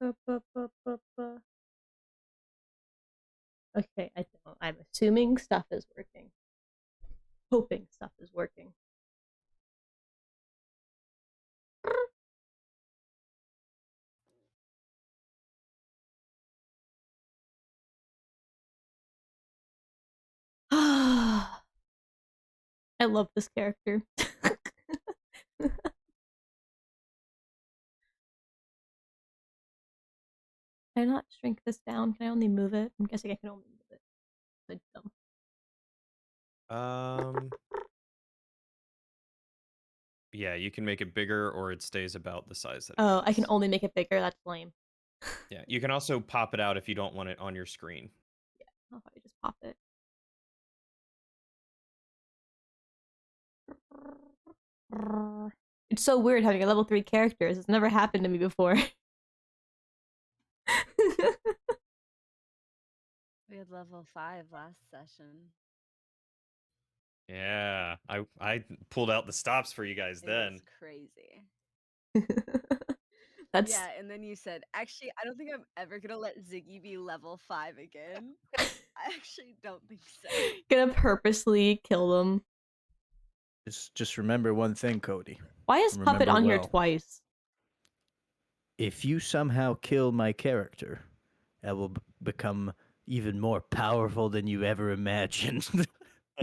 Okay, I don't. I'm assuming stuff is working. Hoping stuff is working. I love this character. Can I not shrink this down? Can I only move it? I'm guessing I can only move it. That's dumb. Yeah, you can make it bigger or it stays about the size that Oh, it is. I can only make it bigger. That's lame. Yeah, you can also pop it out if you don't want it on your screen. Yeah, I'll probably just pop it. It's so weird having a level 3 characters. It's never happened to me before. We had level 5 last session. Yeah, I pulled out the stops for you guys then. It was crazy. That's Yeah, and then you said, actually, I don't think I'm ever gonna let Ziggy be level 5 again. I actually don't think so. Gonna purposely kill them. Just remember one thing, Cody. Why is Remember Puppet on here well. twice? If you somehow kill my character, I will become even more powerful than you ever imagined.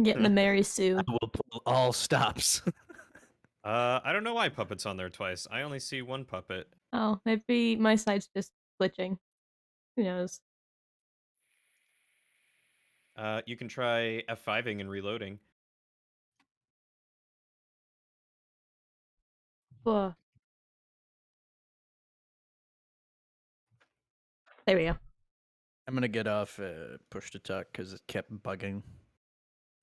Getting the Mary Sue. I will pull all stops. I don't know why Puppet's on there twice. I only see one Puppet. Oh, maybe my site's just glitching. Who knows? You can try F5ing and reloading. Ugh. There we go. I'm gonna get off push to talk because it kept bugging.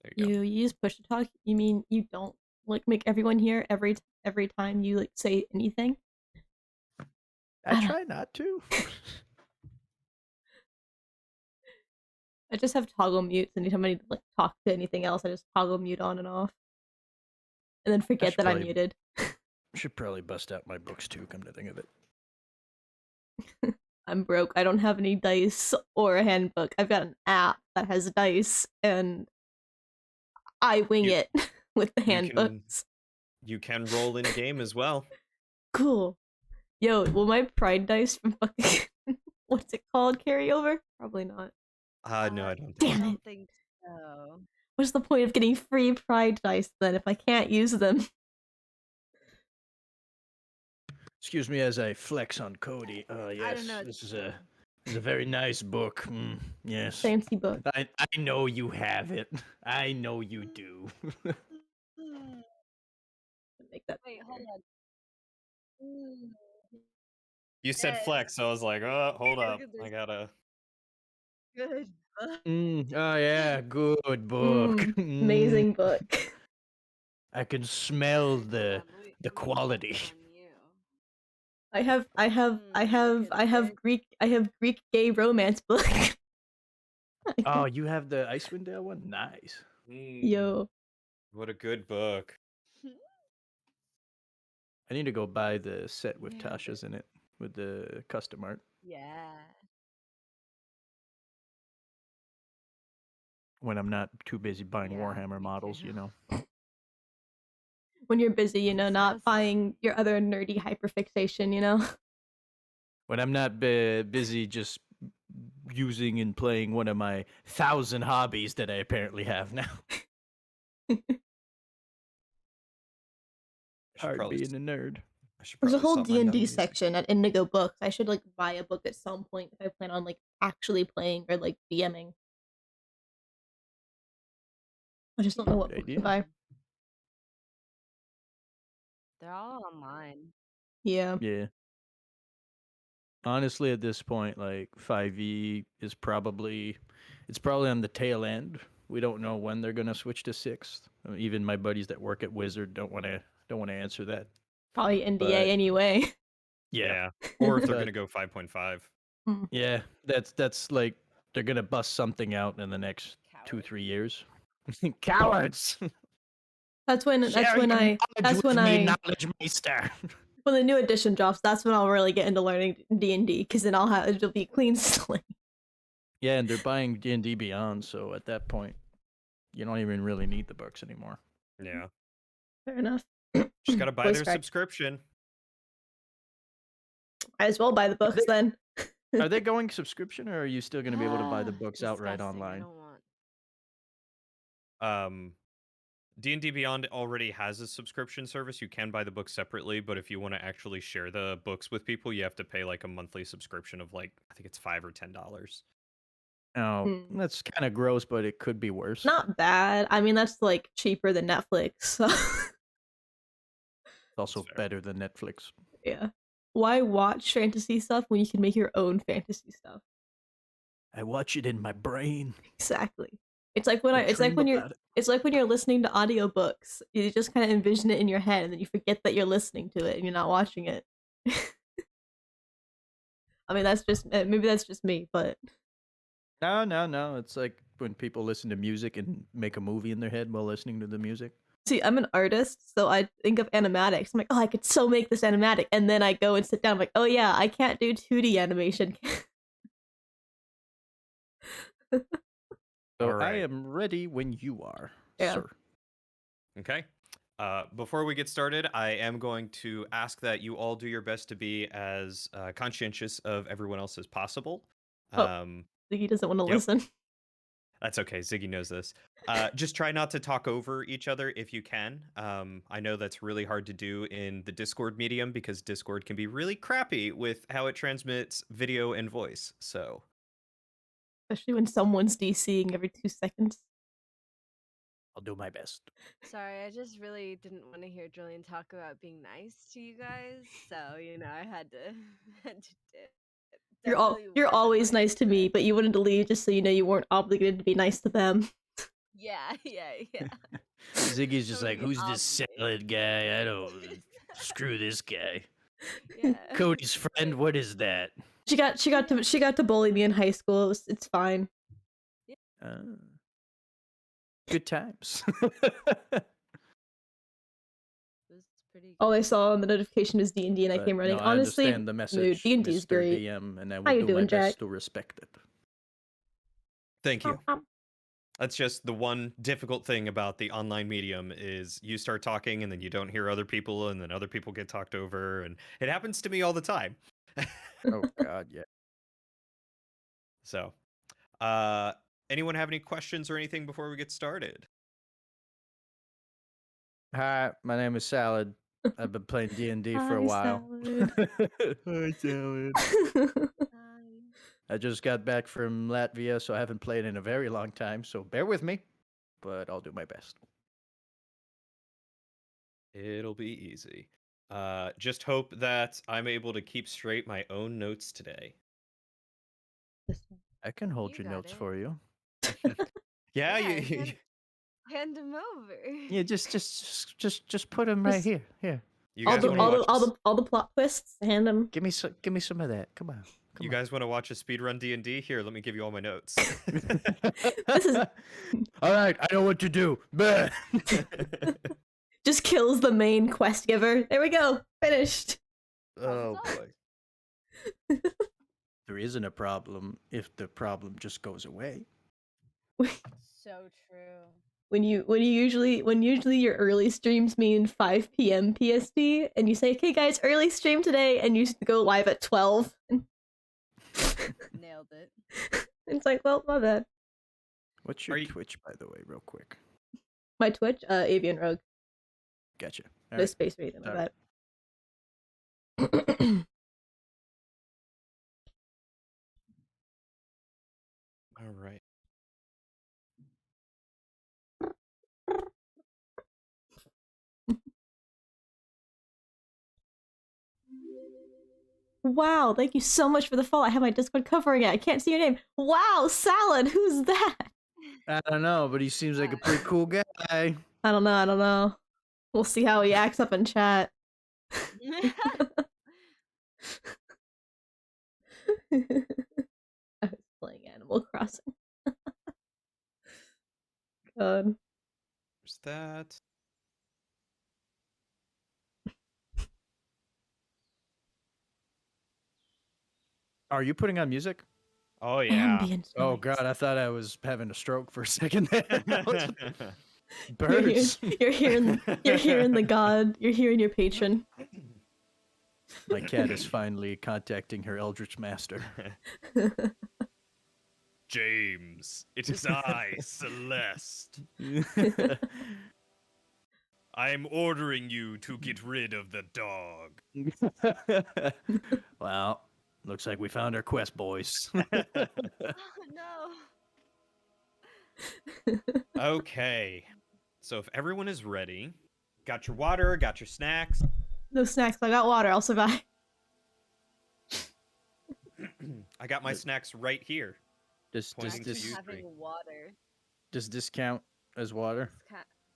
There you go. You use push to talk? You mean you don't like make everyone hear every time you like say anything? I try not to. I just have toggle mutes anytime I need to like talk to anything else. I just toggle mute on and off, and then forget that I'm muted. Should probably bust out my books too. Come to think of it. I'm broke. I don't have any dice or a handbook. I've got an app that has dice, and I wing it with the handbooks. You can roll in game as well. Cool. Yo, will my pride dice from fucking what's it called carry over? Probably not. No, I don't. Damn it. I don't think so. What's the point of getting free pride dice then if I can't use them? Excuse me as I flex on Cody. Yes, this is a very nice book. Yes. Fancy book. I know you have it. I know you do. Make that. Wait, hold on. You said flex, so I was like, oh, hold up. I gotta. Good book. Oh yeah, good book. Amazing book. I can smell the quality. I have Greek gay romance book. Oh, you have the Icewind Dale one? Nice. Yo. What a good book. I need to go buy the set with Tasha's in it with the custom art. Yeah. When I'm not too busy buying Warhammer models, you know. When you're busy, you know, not buying your other nerdy hyperfixation, you know. When I'm not busy just using and playing one of my 1,000 hobbies that I apparently have now. Hard being a nerd. There's a whole D&D section at Indigo Books. I should like buy a book at some point if I plan on like actually playing or like DMing. I just don't know what book to buy. They're all online. Yeah. Yeah. Honestly, at this point, like 5e is probably on the tail end. We don't know when they're gonna switch to 6th. Even my buddies that work at Wizard don't want to answer that. Probably NDA anyway. Yeah. Or if they're gonna go 5.5. Yeah, that's like they're gonna bust something out in the next 2-3 years. Cowards. That's when I Knowledge Meister. when the new edition drops, that's when I'll really get into learning D&D, because then it'll be a clean slate. Yeah, and they're buying D&D Beyond, so at that point, you don't even really need the books anymore. Yeah. Fair enough. Just gotta buy Voice their crack. subscription. Might as well buy the books then. Are they going subscription, or are you still going to be able to buy the books outright Disgusting, I online? don't want. D&D Beyond already has a subscription service. You can buy the books separately, but if you want to actually share the books with people, you have to pay like a monthly subscription of like, I think it's $5 or $10. Oh, that's kind of gross, but it could be worse. Not bad. I mean, that's like cheaper than Netflix. So. It's also better than Netflix. Yeah. Why watch fantasy stuff when you can make your own fantasy stuff? I watch it in my brain. Exactly. It's like when it's like when you're listening to audiobooks. You just kind of envision it in your head, and then you forget that you're listening to it and you're not watching it. I mean, maybe that's just me, but No. It's like when people listen to music and make a movie in their head while listening to the music. see, I'm an artist, so I think of animatics. I'm like, oh, I could so make this animatic, and then I go and sit down. I'm like, oh yeah, I can't do 2D animation. So Alright. I am ready when you are, Yeah. sir. Okay. Before we get started, I am going to ask that you all do your best to be as conscientious of everyone else as possible. Oh. He doesn't want to listen. That's okay. Ziggy knows this. Just try not to talk over each other if you can. I know that's really hard to do in the Discord medium because Discord can be really crappy with how it transmits video and voice. So, Especially when someone's DCing every 2 seconds. I'll do my best. Sorry, I just really didn't want to hear Drillian talk about being nice to you guys, so I had to dip. You're always nice to me, but you wanted to leave just so you know you weren't obligated to be nice to them. Yeah. Ziggy's just like, Totally who's this obligated. Salid guy? I don't screw this guy. Yeah. Cody's friend, what is that? She got to bully me in high school. It's fine. Good times. Pretty All I saw on the notification is D&D, and I came running. No, Honestly, I understand the message, D&D is Mr. great. DM, and I How will you do doing, my Jack? best to respect it. thank you. That's just the one difficult thing about the online medium is you start talking and then you don't hear other people and then other people get talked over, and it happens to me all the time. Oh God, yeah. So, anyone have any questions or anything before we get started? Hi, my name is Salid. I've been playing D&D for a Hi, while. Salad. Hi, Salad. I just got back from Latvia, so I haven't played in a very long time, so bear with me, but I'll do my best. It'll be easy. Just hope that I'm able to keep straight my own notes today. I can hold You your got notes it. for you. Yeah, Yeah, hand him over. Yeah, just put them right here. Here, you all guys the want to watch? all the plot twists. Hand them. give me some of that. Come on. You guys want to watch a speedrun D&D? Here, let me give you all my notes. This is All right. I know what to do. Bah. just kills the main quest giver. There we go. Finished. Oh boy. There isn't a problem if the problem just goes away. So true. When usually your early streams mean 5 p.m. PST, and you say, "Okay, guys, early stream today," and you go live at 12. Nailed it. It's like, well, my bad. What's your Twitch, by the way, real quick? My Twitch, AvianRogue. Gotcha. No Alright. space or anything like Alright. that. All right. Wow, thank you so much for the follow. I have my Discord covering it. I can't see your name. Wow, Salad, who's that? I don't know, but he seems like a pretty cool guy. I don't know. We'll see how he acts up in chat. I was playing Animal Crossing. God. There's that. Are you putting on music? Oh yeah. Ambient Oh noise. god, I thought I was having a stroke for a second there. You're, Birds. you're hearing the god. You're hearing your patron. My cat is finally contacting her eldritch master. James, it is I, Celeste. I am ordering you to get rid of the dog. Well, looks like we found our quest, boys. Oh no. Okay. So if everyone is ready, got your water, got your snacks. No snacks. I got water. I'll survive. I got my snacks right here. Does Pointing to this you Having three. water. does this count as water?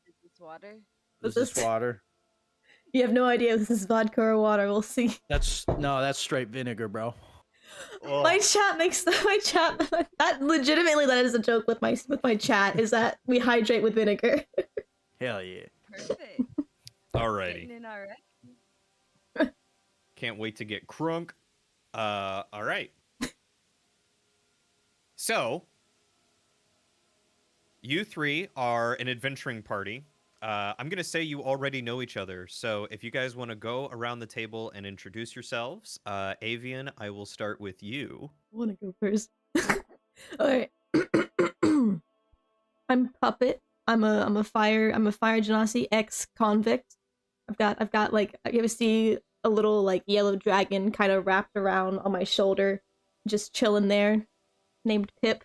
Is this water? Is This this water? You have no idea if this is vodka or water. We'll see. That's straight vinegar, bro. Oh, My chat makes my chat that legitimately that is a joke with my chat is that we hydrate with vinegar. Hell yeah. Perfect. alrighty. Getting in already. Can't wait to get crunk. All right. So, you three are an adventuring party. I'm going to say you already know each other. So, if you guys want to go around the table and introduce yourselves, Avian, I will start with you. I want to go first. All right. I'm Puppet. I'm a fire genasi ex-convict. I've got like you ever see a little like yellow dragon kind of wrapped around on my shoulder, just chilling there, named Pip.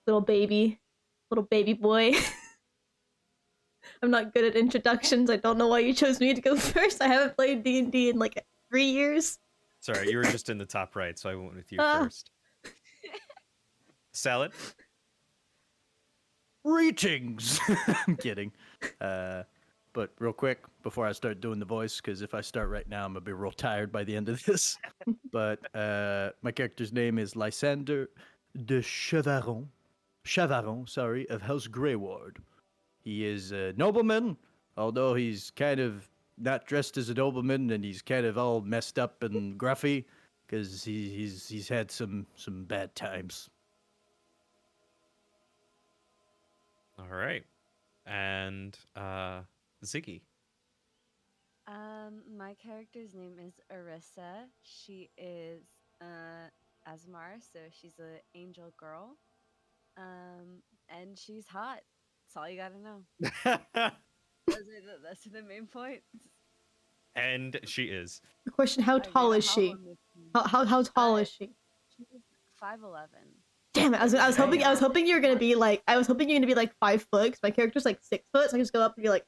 Little baby boy. I'm not good at introductions. I don't know why you chose me to go first. I haven't played D&D in like 3 years. Sorry, you were just in the top right, so I went with you first. Salad? Greetings. I'm kidding. But real quick, before I start doing the voice, because if I start right now, I'm going to be real tired by the end of this. But my character's name is Lysander de Chavaron, of House Greyward. He is a nobleman, although he's kind of not dressed as a nobleman, and he's kind of all messed up and gruffy, because he's had some bad times. All right. And Ziggy. My character's name is Arissa. She is Asmar, so she's an angel girl. And she's hot. That's all you gotta know. Those are the main points. And she is. The question: How tall is she? How tall is she? She's 5'11". Damn it! I was hoping you were gonna be like 5 foot. 'Cause my character's like 6 foot, so I just go up and be like,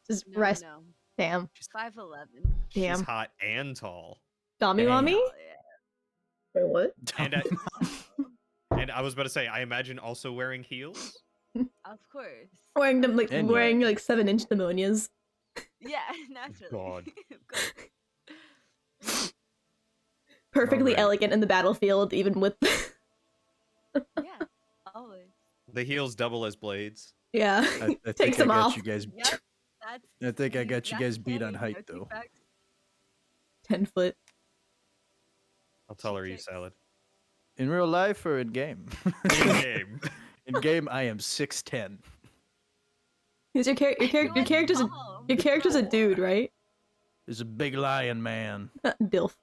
just No, rest. no. Damn. She's 5'11". Damn. She's hot and tall. Dami Damn. Wami? Oh, yeah. Wait, what? And and I was about to say, I imagine also wearing heels. Of course. Wearing them And wearing like 7-inch pneumonias. Yeah, naturally. God. Of course. Perfectly Alright. elegant in the battlefield, even with Yeah, always. The heels double as blades. yeah. I Takes think I them got off. you guys. Yep, that's. I think I got you that's guys beat on canon, height, no though. take-backs. 10 foot. I'll tell her you Kicks. salad. In real life or in game? In game. In game, I am 6'10". Who's your character? Your character's a Oh, your character's a dude, right? There's a big lion man. Dilf.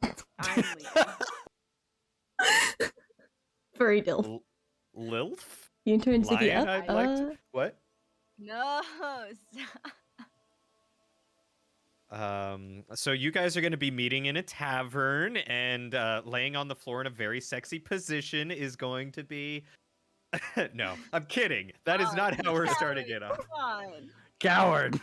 I'm leaving. Furry dilf. Lilf? You can turn Ziggy Lion, up. I'd like to... What? No, stop. So you guys are going to be meeting in a tavern, and laying on the floor in a very sexy position is going to be... No, I'm kidding. That is Oh, not how we're starting Kelly, it off. Come on. Coward.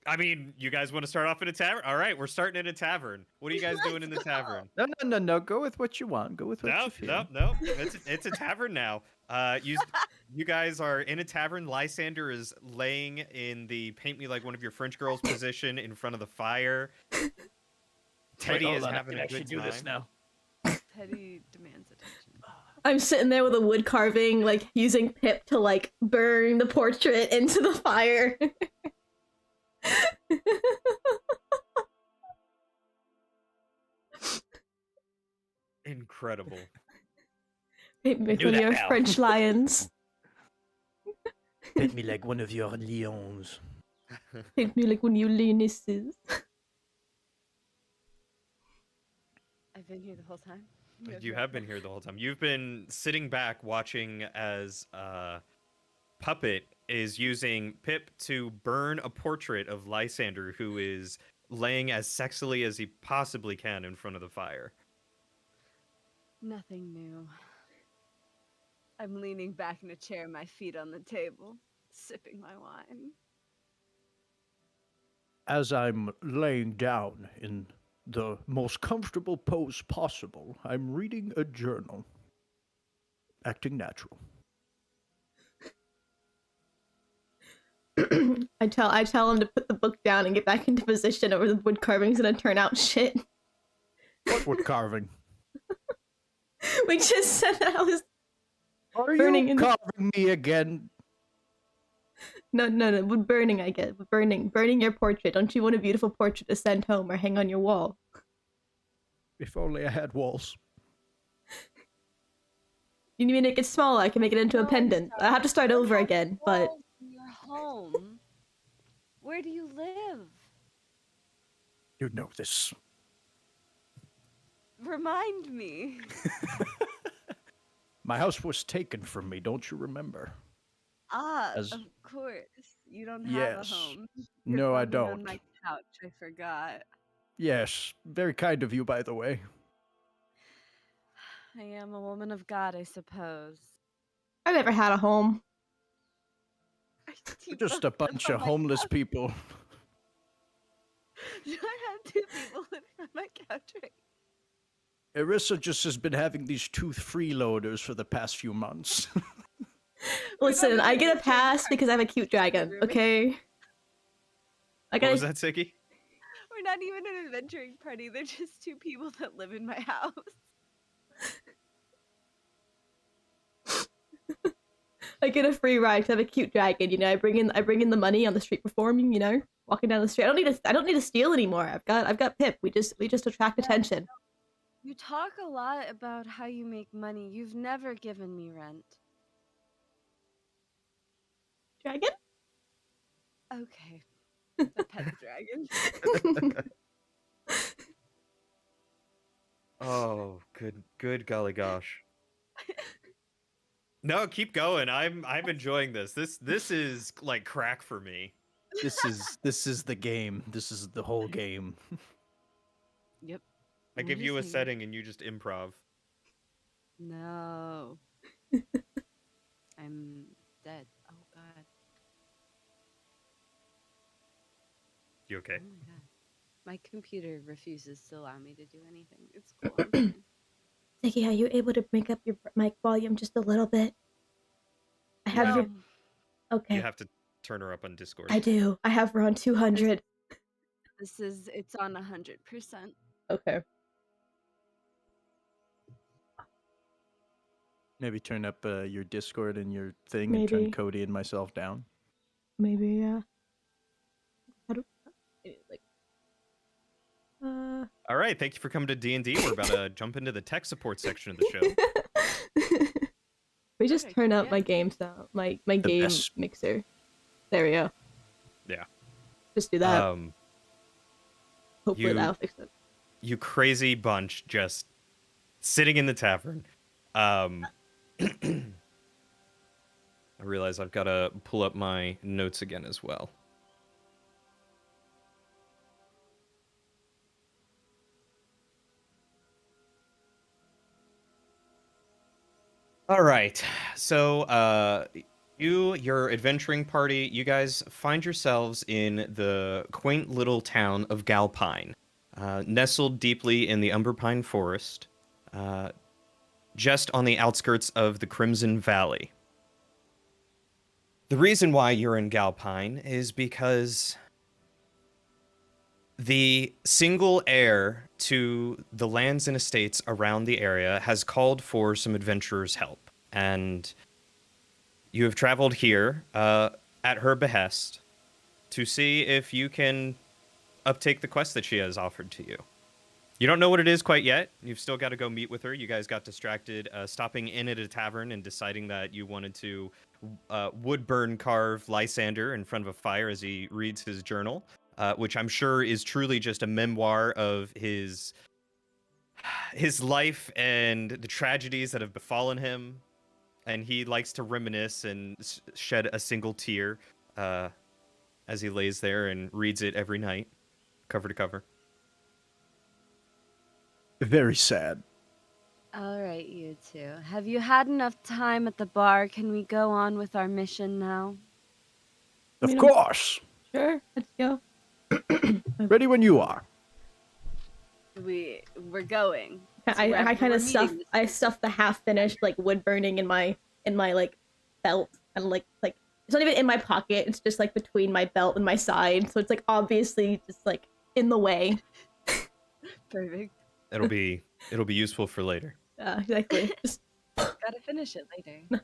I mean, you guys want to start off in a tavern? All right, we're starting in a tavern. What are you guys doing in the Let's go. tavern? No. Go with what you want. Go with what you feel. No. It's a tavern now. You guys are in a tavern. Lysander is laying in the paint me like one of your French girls position in front of the fire. Teddy Wait, is hold on, I having can a actually good do time. this now. Teddy demands attention. I'm sitting there with a wood carving, like using Pip to like burn the portrait into the fire. Incredible. Paint me like Do one of that your now. French lions. Paint me like one of your lions. Paint me like one of your lionesses. I've been here the whole time. You have been here the whole time. You've been sitting back watching as Puppet is using Pip to burn a portrait of Lysander, who is laying as sexily as he possibly can in front of the fire. Nothing new. I'm leaning back in a chair, my feet on the table, sipping my wine. As I'm laying down in the most comfortable pose possible, I'm reading a journal. Acting natural. I tell him to put the book down and get back into position, or the wood carving's gonna turn out shit. What wood carving? We just said that I was Are burning you in carving me again? no, wood burning. I get wood burning your portrait. Don't you want a beautiful portrait to send home or hang on your wall? If only I had walls. You need me to make it smaller? I can make it into a No, pendant. I have to start Don't over have again, but walls in your home. Where do you live? You know this. Remind me. My house was taken from me, don't you remember? Of course. You don't have Yes. a home. No, You're I bumming don't. On my couch, I forgot. Yes, very kind of you, by the way. I am a woman of God, I suppose. I never had a home. You Just both a bunch live of on my homeless couch. people. I have two people living on my couch right Arissa just has been having these tooth freeloaders for the past few months. Listen, not I even get a adventuring pass party, because I have a cute just my dragon. roommate. Okay. I What was gotta. that, Siggy? We're not even an adventuring party. They're just two people that live in my house. I get a free ride because I have a cute dragon. You know, I bring in the money on the street performing. You know, walking down the street. I don't need to steal anymore. I've got Pip. We just attract attention. You talk a lot about how you make money. You've never given me rent. Dragon. Okay. The pet dragon. Oh, good golly gosh. No, keep going. I'm enjoying this. This is like crack for me. This is the game. This is the whole game. Yep. I I'm give you a just setting and you just improv. No. I'm dead. Oh god. You okay? Oh my god. My computer refuses to allow me to do anything. It's cool. I'm fine. Ziggy, are you able to make up your mic volume just a little bit? I have No. your. Okay. You have to turn her up on Discord. I do. I have her on 200. It's on 100%. Okay. Maybe turn up your Discord and your thing and Maybe. turn Cody and myself down. Maybe, yeah. How do like All right, thank you for coming to D&D. We're about to jump into the tech support section of the show. we just Perfect, turn up yeah. my game sound, my game best. mixer. There we go. Yeah. Just do that. Hopefully you- that'll fix it. You crazy bunch just sitting in the tavern. I realize I've got to pull up my notes again as well. All right. So, your adventuring party, you guys find yourselves in the quaint little town of Galpine, nestled deeply in the Umberpine Forest, just on the outskirts of the Crimson Valley. The reason why you're in Galpine is because the single heir to the lands and estates around the area has called for some adventurers' help, and you have traveled here at her behest to see if you can uptake the quest that she has offered to you. You don't know what it is quite yet. You've still got to go meet with her. You guys got distracted stopping in at a tavern and deciding that you wanted to wood burn carve Lysander in front of a fire as he reads his journal, which I'm sure is truly just a memoir of his life and the tragedies that have befallen him. And he likes to reminisce and shed a single tear as he lays there and reads it every night, cover to cover. Very sad. All right, you two. Have you had enough time at the bar? Can we go on with our mission now? Of mean, course. Sure, let's go. Ready when you are. We're going. I kind of stuff the half finished like wood burning in my like belt, and like it's not even in my pocket, it's just like between my belt and my side, so it's like obviously just like in the way. Perfect. It'll be useful for later. Exactly. Just Gotta finish it later.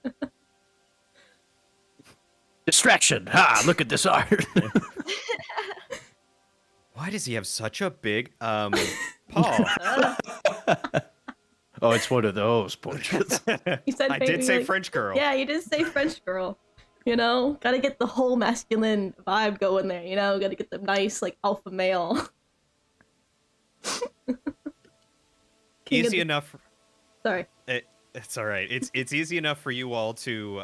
Distraction. Ha! Look at this art. Why does he have such a big Paul? Oh, it's one of those portraits. you said I did say like, French girl. Yeah, you did say French girl. You know, gotta get the whole masculine vibe going there. You know, gotta get the nice like alpha male. Easy enough. Sorry. It's all right. It's easy enough for you all to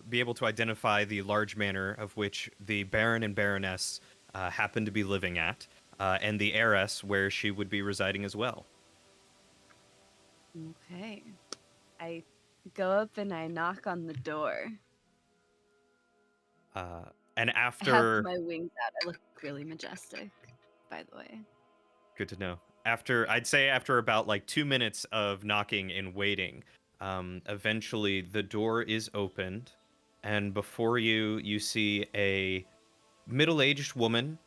be able to identify the large manor of which the Baron and Baroness happen to be living at, and the heiress where she would be residing as well. Okay. I go up and I knock on the door. And I after have my wings out. I look really majestic, by the way. Good to know. I'd say after about like 2 minutes of knocking and waiting, eventually the door is opened, and before you see a middle-aged woman.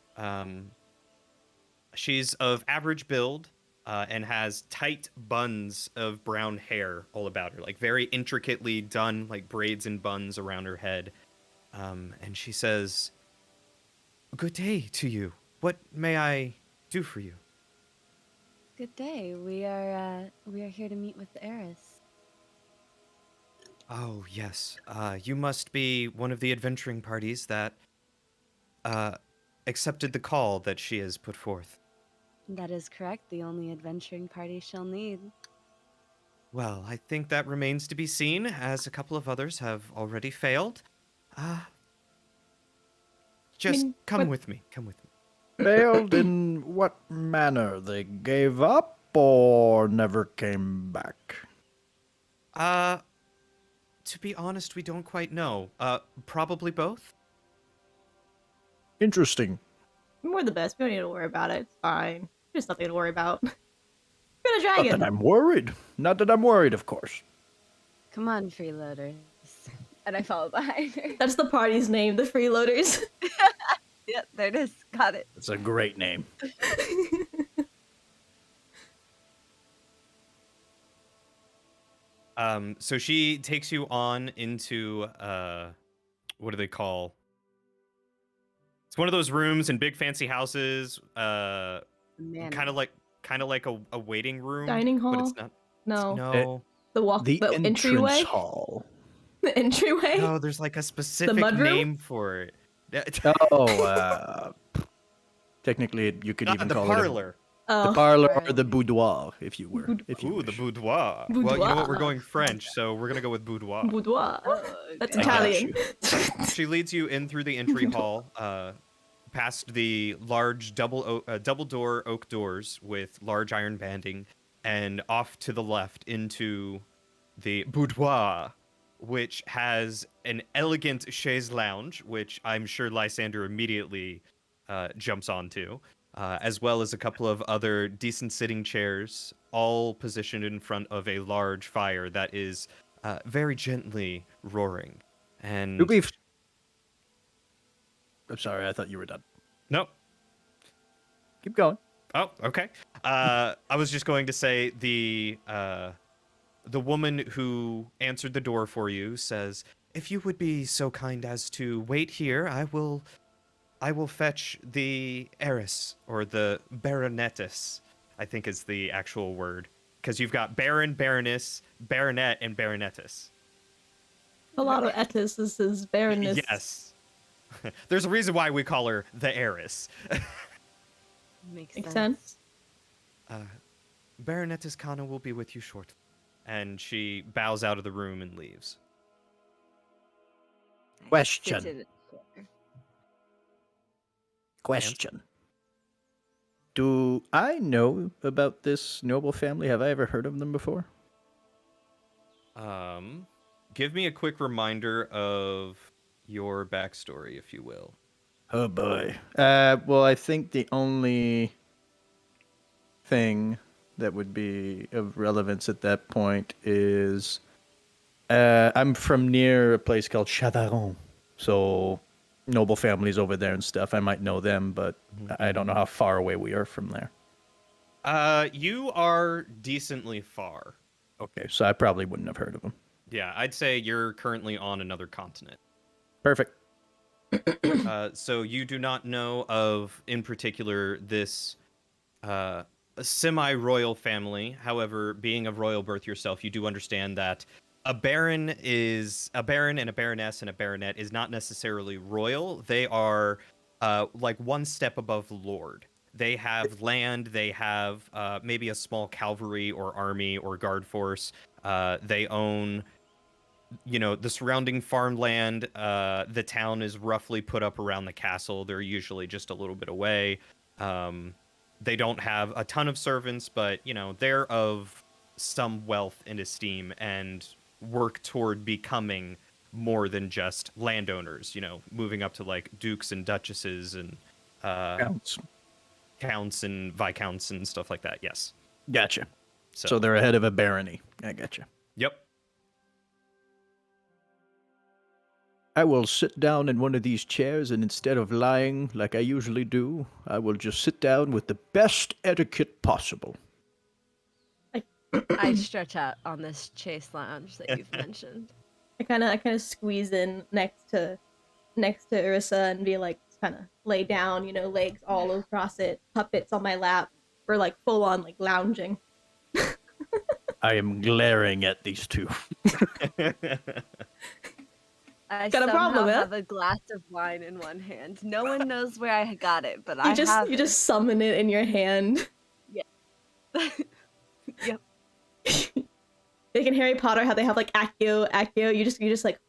She's of average build and has tight buns of brown hair all about her, like very intricately done, like braids and buns around her head. And she says, "Good day to you. What may I do for you?" Good day. We are here to meet with the heiress. Oh, yes. You must be one of the adventuring parties that accepted the call that she has put forth. That is correct. The only adventuring party she'll need. Well, I think that remains to be seen, as a couple of others have already failed. Just come with me. Come with me. Failed in what manner? They gave up or never came back? To be honest, we don't quite know. Probably both. Interesting. We're the best. We don't need to worry about it. It's fine. There's nothing to worry about. We're a Not dragon. that I'm worried. Not that I'm worried, of course. Come on, freeloaders. And I follow behind her. That's the party's name, the Freeloaders. Yep, there it is. Got it. It's a great name. So she takes you on into what do they call? It's one of those rooms in big fancy houses, Man. kind of like a waiting room, Dining hall? but it's not. No. No, The entrance entryway. hall. The entryway. no. There's like a specific mudroom? name for it. Oh, technically, you could even The call parlor. Oh. the parlor Right. or the boudoir, if you were. If you Ooh, the wish. boudoir. Well, you know what? We're Boudoir. going French, so we're gonna go with boudoir. Boudoir. Oh, That's okay. I got Italian. She leads you in through the entry hall, past the large double door oak doors with large iron banding, and off to the left into the boudoir, which has an elegant chaise lounge, which I'm sure Lysander immediately jumps onto, as well as a couple of other decent sitting chairs, all positioned in front of a large fire that is very gently roaring. And To be f- I'm sorry, I thought you were done. no. Keep going. Oh, okay. I was just going to say the woman who answered the door for you says, "If you would be so kind as to wait here, I will fetch the heiress or the baronetess, I think is the actual word. Because you've got Baron, Baroness, Baronet, and Baronetess. A lot of etesses, baroness. Yes. There's a reason why we call her the heiress. Makes Makes sense. sense. Baronetess Kana will be with you shortly. And she bows out of the room and leaves. I Question. sit in a chair. Question. Do I know about this noble family? Have I ever heard of them before? Give me a quick reminder of your backstory, if you will. Oh boy. Well, I think the only thing that would be of relevance at that point is I'm from near a place called Chavaron, so noble families over there and stuff. I might know them, but I don't know how far away we are from there. You are decently far. Okay, so I probably wouldn't have heard of them. Yeah, I'd say you're currently on another continent. Perfect. So you do not know of, in particular, this semi-royal family. However, being of royal birth yourself, you do understand that a baron and a baroness and a baronet is not necessarily royal. They are like one step above lord. They have land. They have maybe a small cavalry or army or guard force. They own, the surrounding farmland. The town is roughly put up around the castle. They're usually just a little bit away. They don't have a ton of servants, but, they're of some wealth and esteem and work toward becoming more than just landowners, moving up to like dukes and duchesses and counts and viscounts and stuff like that. Yes. Gotcha. So they're ahead of a barony. I gotcha. Yep. I will sit down in one of these chairs, and instead of lying like I usually do, I will just sit down with the best etiquette possible. I stretch out on this chase lounge that you've mentioned. I kind of squeeze in next to Ursa and be like, kind of lay down, legs all across it, puppets on my lap. We're like full on like lounging. I am glaring at these two. I Got a problem, somehow eh? have a glass of wine in one hand. No one knows where I got it, but You have just summon it in your hand. Yep. Like in Harry Potter, how they have like Accio. You just like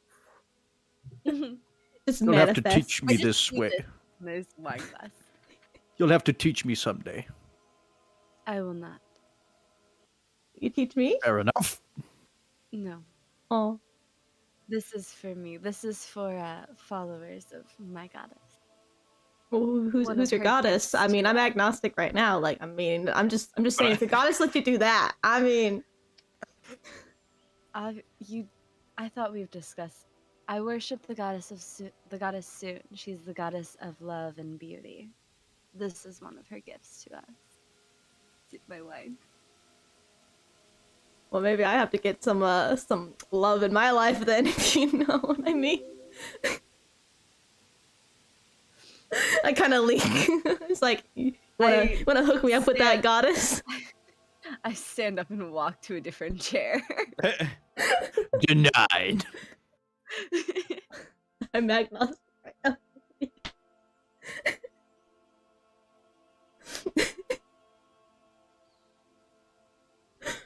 just You'll manifest. have to teach me I just this see way. Nice wine glass. You'll have to teach me someday. I will not. You teach me? Fair enough. No. Oh, This is for me. This is for followers of my goddess. well, who's One of your her goddess? gifts I mean, to I'm us. agnostic right now. Like, I mean, I'm just saying, if the goddess let you do that, I mean, I thought we've discussed. I worship the goddess of the goddess Soon. She's the goddess of love and beauty. This is one of her gifts to us. My wine. well, maybe I have to get some love in my life then, if you know what I mean. I kind of leak. It's like, you wanna hook me up with that goddess? I stand up and walk to a different chair. Denied. I'm agnostic right now.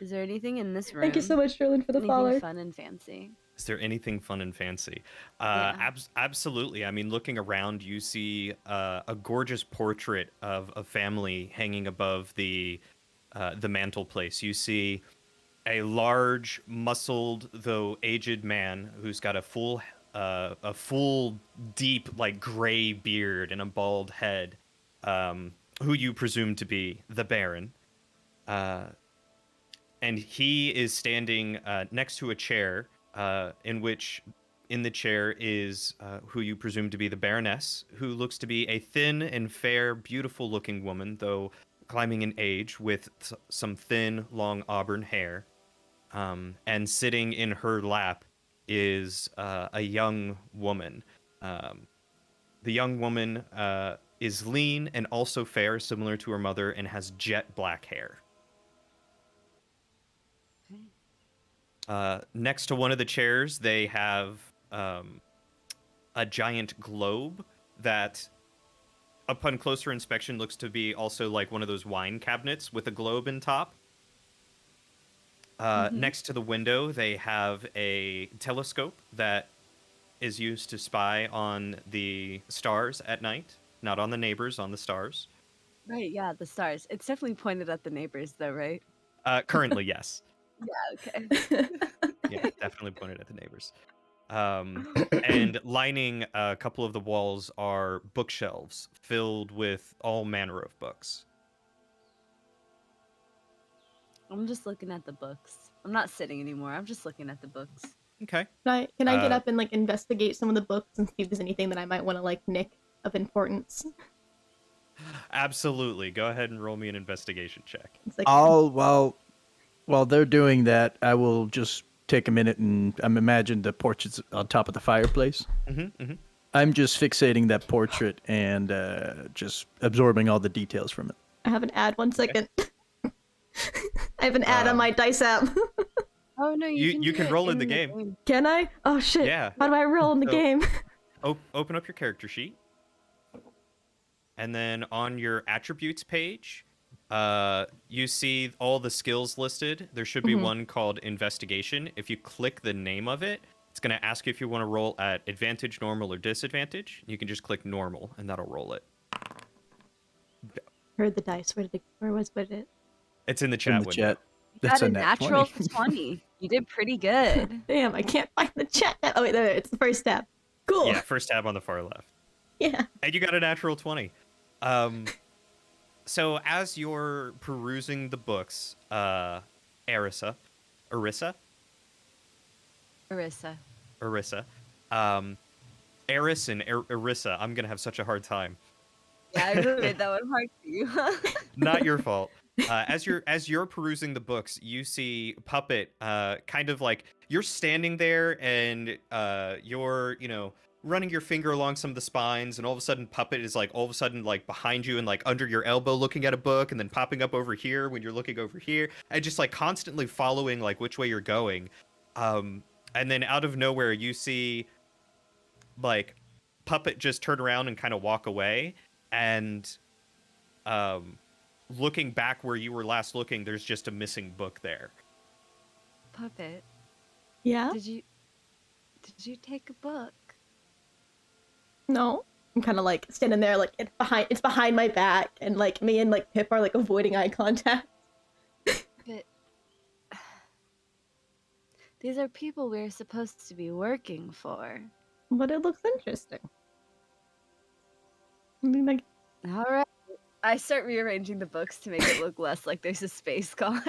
Is there anything in this room? Thank you so much, Drillian, for the Anything follow. fun and fancy? Is there anything fun and fancy? Yeah. Absolutely. I mean, looking around, you see a gorgeous portrait of a family hanging above the mantelpiece. You see a large, muscled, though aged man who's got a full, deep, like gray beard and a bald head, who you presume to be the Baron. And he is standing next to a chair, in the chair is who you presume to be the Baroness, who looks to be a thin and fair, beautiful-looking woman, though climbing in age, with some thin, long auburn hair. And sitting in her lap is a young woman. The young woman is lean and also fair, similar to her mother, and has jet black hair. Next to one of the chairs, they have a giant globe that, upon closer inspection, looks to be also like one of those wine cabinets with a globe in top. Next to the window, they have a telescope that is used to spy on the stars at night. Not on the neighbors, on the stars. Right, yeah, the stars. It's definitely pointed at the neighbors, though, right? Currently, yes. Yeah, okay. Yeah, definitely pointed at the neighbors. And lining a couple of the walls are bookshelves filled with all manner of books. I'm just looking at the books. I'm not sitting anymore. I'm just looking at the books. Okay. Can I get up and like investigate some of the books and see if there's anything that I might want to like nick of importance? Absolutely. Go ahead and roll me an investigation check. It's like, While they're doing that, I will just take a minute and imagine the portrait's on top of the fireplace. I'm just fixating that portrait and just absorbing all the details from it. I have an ad. 1 second. I have an ad on my dice app. Oh no, You can roll in the game. Can I? Oh shit. Yeah. How do I roll in the game? Open up your character sheet. And then on your attributes page, you see all the skills listed. There should be one called investigation. If you click the name of it, it's going to ask you if you want to roll at advantage, normal, or disadvantage. You can just click normal, and that'll roll it. Heard the dice. Where was it? It's in the chat window. You That's got a a nat natural 20. 20. You did pretty good. Damn, I can't find the chat. Oh wait, there. It's the first tab. Cool. Yeah, first tab on the far left. Yeah. And you got a natural 20. So as you're perusing the books, Arissa, Eris and Arissa, I'm gonna have such a hard time. Yeah, I really made that one hard for you. Not your fault. As you're perusing the books, you see Puppet kind of like you're standing there and you're running your finger along some of the spines, and all of a sudden Puppet is like behind you and like under your elbow looking at a book, and then popping up over here when you're looking over here, and just like constantly following like which way you're going. And then out of nowhere you see like Puppet just turn around and kind of walk away, and looking back where you were last looking, there's just a missing book there. Puppet, Yeah. did you take a book? No. I'm kind of like standing there, like it's behind my back, and like me and like Pip are like avoiding eye contact. But these are people we're supposed to be working for. But it looks interesting. I mean, like, All right. I start rearranging the books to make it look less like there's a space con.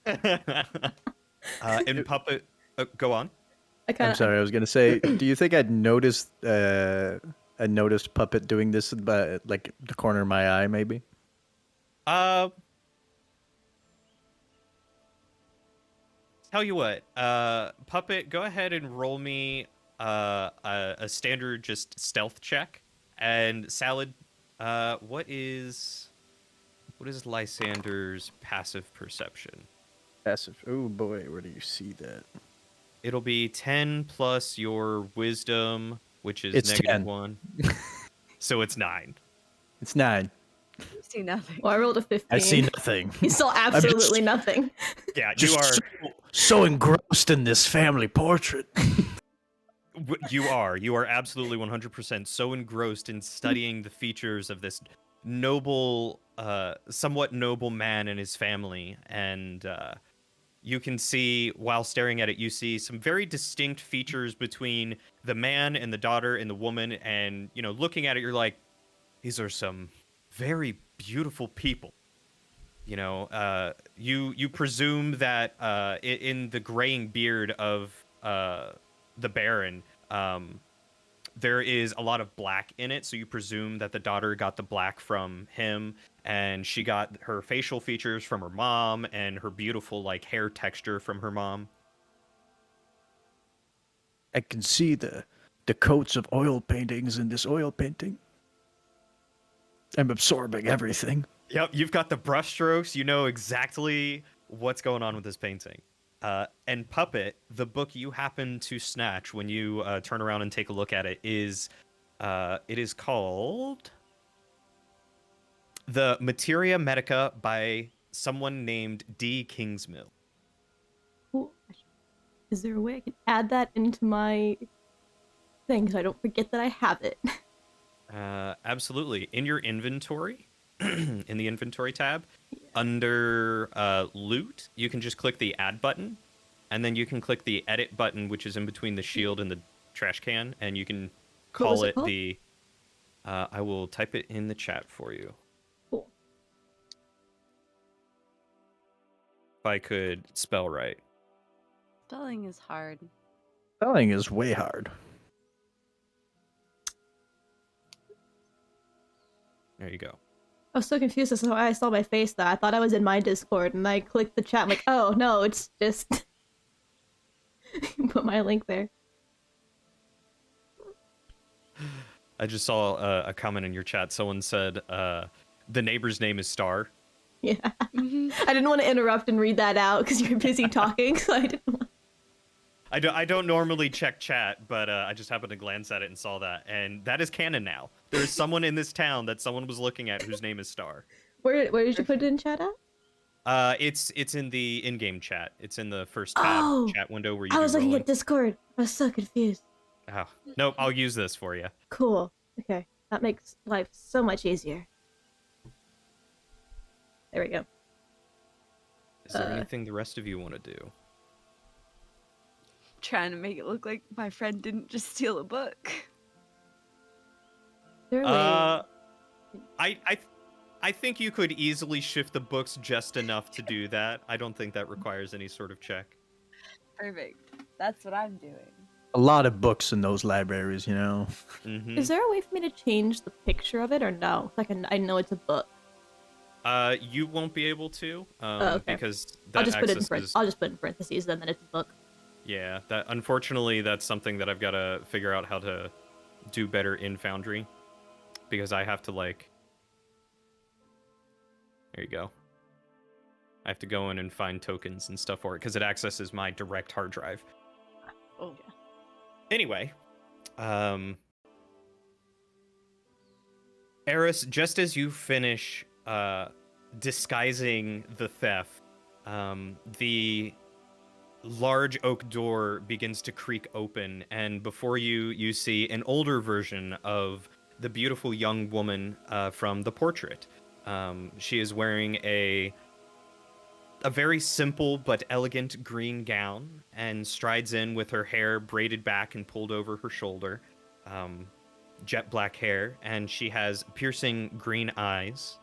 And Puppet, go on. I'm sorry, I was gonna say, do you think I'd noticed Puppet doing this by like the corner of my eye, maybe? Tell you what, Puppet, go ahead and roll me a standard just stealth check. And Salid, what is Lysander's passive perception? Passive. Oh boy, where do you see that? It'll be 10 plus your wisdom, which is It's negative 10. 1. So it's 9. It's 9. You see nothing. well, I rolled a 15. I see nothing. He saw absolutely nothing. Yeah, Just you are. so engrossed in this family portrait. You are absolutely 100% so engrossed in studying the features of this noble, somewhat noble man and his family, and you can see, while staring at it, you see some very distinct features between the man and the daughter and the woman, and looking at it, you're like, these are some very beautiful people. You presume that in the graying beard of the Baron, there is a lot of black in it, so you presume that the daughter got the black from him, and she got her facial features from her mom, and her beautiful like hair texture from her mom. I can see the coats of oil paintings in this oil painting. I'm absorbing everything. Yep, you've got the brushstrokes. You know exactly what's going on with this painting. And Puppet, the book you happen to snatch when you turn around and take a look at it is called The Materia Medica by someone named D. Kingsmill. Cool. Is there a way I can add that into my thing so I don't forget that I have it? Absolutely. In your inventory, in the inventory tab, under loot, you can just click the add button, and then you can click the edit button, which is in between the shield and the trash can, and you can call it called? the... I will type it in the chat for you. Cool. If I could spell right. Spelling is hard. Spelling is way hard. There you go. I was so confused as to why I saw my face though. I thought I was in my Discord and I clicked the chat. I'm like, oh no, it's just put my link there. I just saw a comment in your chat. Someone said the neighbor's name is Star. Yeah. I didn't want to interrupt and read that out because you were busy talking, so I didn't want... I don't normally check chat, but I just happened to glance at it and saw that, and that is canon now. There is someone in this town that someone was looking at whose name is Star. Where did you put it in chat at? It's in the in-game chat. It's in the first tab chat window where you. I was looking rolling. at Discord. I was so confused. Oh, nope. I'll use this for you. Cool. Okay, that makes life so much easier. There we go. Is there anything the rest of you want to do? Trying to make it look like my friend didn't just steal a book. There I think you could easily shift the books just enough to do that. I don't think that requires any sort of check. Perfect. That's what I'm doing. A lot of books in those libraries, you know. Mm-hmm. Is there a way for me to change the picture of it or no? Like I know it's a book. You won't be able to, okay. because that I'll just put it in is... I'll just put it in parentheses then that it's a book. Yeah, that unfortunately that's something that I've got to figure out how to do better in Foundry, because I have to like. There you go. I have to go in and find tokens and stuff for it because it accesses my direct hard drive. Oh yeah. Anyway, Eris, just as you finish disguising the theft, the large oak door begins to creak open, and before you see an older version of the beautiful young woman from the portrait. She is wearing a very simple but elegant green gown and strides in with her hair braided back and pulled over her shoulder, jet black hair, and she has piercing green eyes.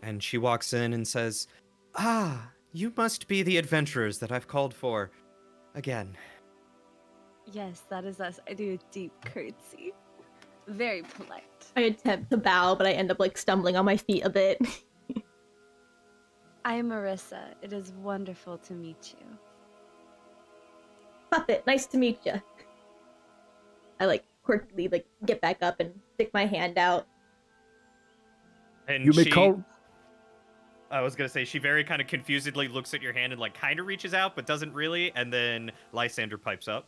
And she walks in and says, "Ah, you must be the adventurers that I've called for again." Yes, that is us. I do a deep curtsy. Very polite. I attempt to bow, but I end up like stumbling on my feet a bit. I am Marissa. It is wonderful to meet you. Puppet, nice to meet you. I like quirkily like get back up and stick my hand out. And You may call. I was gonna say she very kind of confusedly looks at your hand and like kind of reaches out, but doesn't really. And then Lysander pipes up.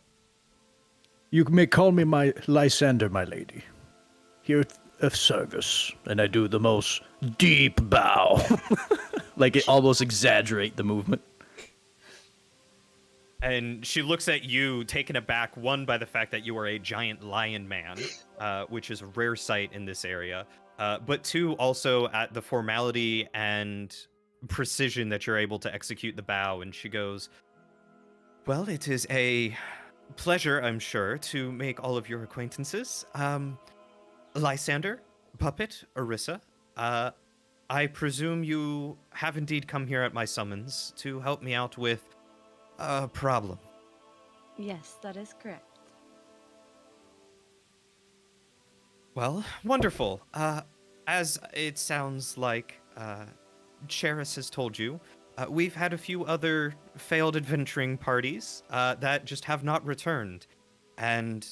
You may call me my Lysander, my lady. Here of service, and I do the most deep bow, like it almost exaggerate the movement. And she looks at you, taken aback, one by the fact that you are a giant lion man, which is a rare sight in this area, but two, also at the formality and precision that you're able to execute the bow. And she goes, "Well, it is a pleasure, I'm sure, to make all of your acquaintances. Lysander, Puppet, Orissa, I presume you have indeed come here at my summons to help me out with a problem." Yes, that is correct. Well, wonderful. As it sounds like Cheris has told you, we've had a few other failed adventuring parties that just have not returned. And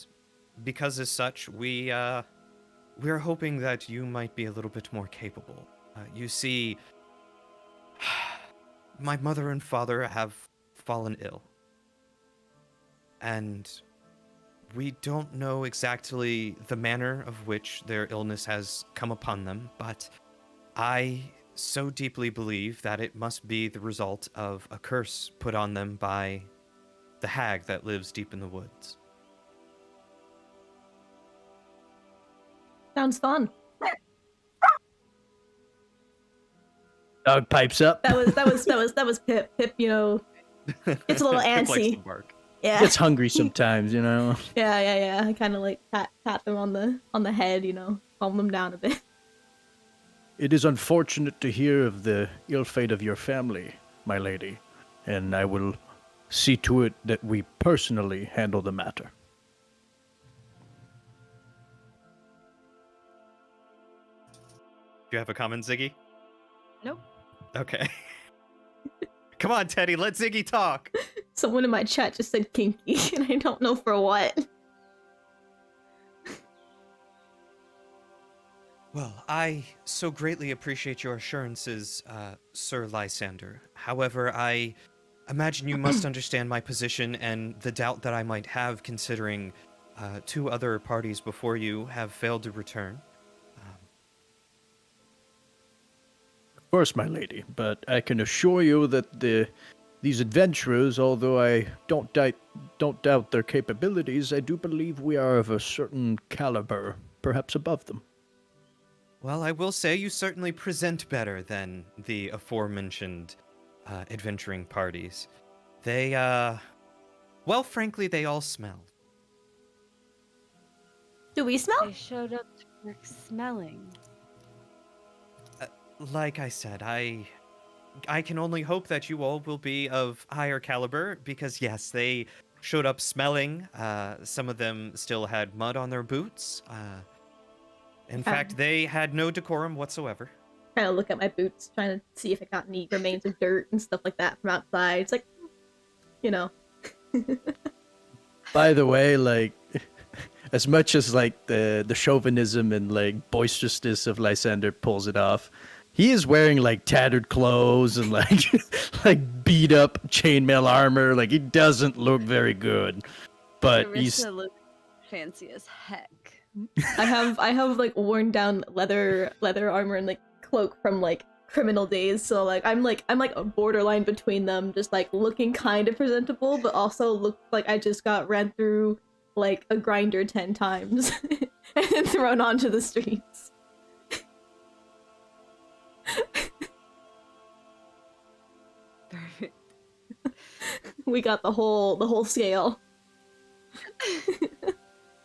because as such, we we're hoping that you might be a little bit more capable. You see, my mother and father have fallen ill. And we don't know exactly the manner of which their illness has come upon them, but I so deeply believe that it must be the result of a curse put on them by the hag that lives deep in the woods. Sounds fun. Dog pipes up. That was Pip. Pip, you know, it's a little Pip likes antsy. to bark. Yeah. Gets hungry sometimes, you know. Yeah. I kind of like pat them on the head, you know, calm them down a bit. It is unfortunate to hear of the ill fate of your family, my lady, and I will see to it that we personally handle the matter. Do you have a comment, Ziggy? Nope. Okay. Come on, Teddy, let Ziggy talk. Someone in my chat just said kinky, and I don't know for what. Well, I so greatly appreciate your assurances, Sir Lysander. However, I imagine you must understand my position and the doubt that I might have considering 2 other parties before you have failed to return. Of course, my lady, but I can assure you that these adventurers, although I don't doubt their capabilities, I do believe we are of a certain caliber, perhaps above them. Well, I will say you certainly present better than the aforementioned adventuring parties. They, well, frankly, they all smelled. Do we smell? They showed up to work smelling. Like I said, I can only hope that you all will be of higher caliber, because yes, they showed up smelling. Some of them still had mud on their boots. In fact, they had no decorum whatsoever. Trying to look at my boots, trying to see if it got any remains of dirt and stuff like that from outside. It's like, you know. By the way, like, as much as like the chauvinism and like boisterousness of Lysander pulls it off, he is wearing like tattered clothes and like like beat up chainmail armor. Like, he doesn't look very good, but he's Carissa looks fancy as heck. I have like worn down leather armor and like cloak from like criminal days, so like I'm like a borderline between them, just like looking kind of presentable, but also look like I just got ran through like a grinder 10 times and then thrown onto the streets. Perfect. We got the whole scale.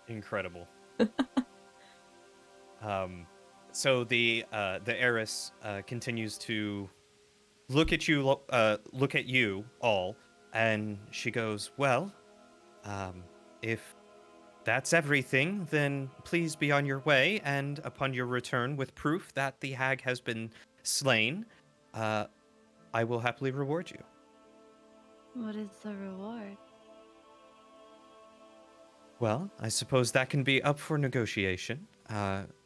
Incredible. So the heiress continues to look at you all, and she goes, "Well, if that's everything, then please be on your way, and upon your return with proof that the hag has been slain, I will happily reward you." What is the reward? Well, I suppose that can be up for negotiation.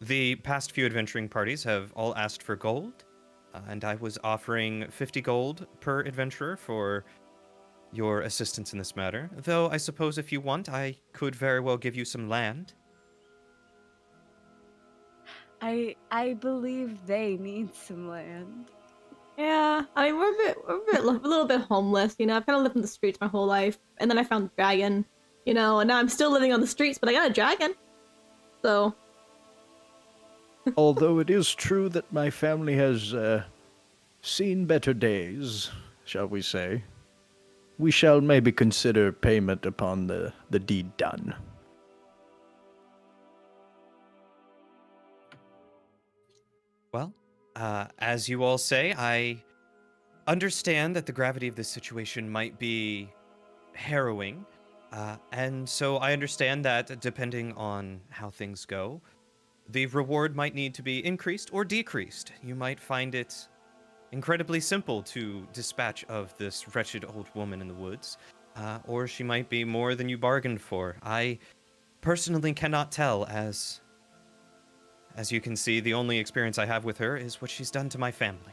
The past few adventuring parties have all asked for gold, and I was offering 50 gold per adventurer for your assistance in this matter. Though I suppose if you want, I could very well give you some land. I believe they need some land. Yeah, I mean we're a little bit homeless, you know. I've kind of lived in the streets my whole life, and then I found a dragon, you know, and now I'm still living on the streets, but I got a dragon, so. although it is true that my family has seen better days, shall we say, we shall maybe consider payment upon the deed done. Well, as you all say, I understand that the gravity of this situation might be harrowing, and so I understand that depending on how things go, the reward might need to be increased or decreased. You might find it incredibly simple to dispatch of this wretched old woman in the woods, or she might be more than you bargained for. I personally cannot tell, as as you can see, the only experience I have with her is what she's done to my family.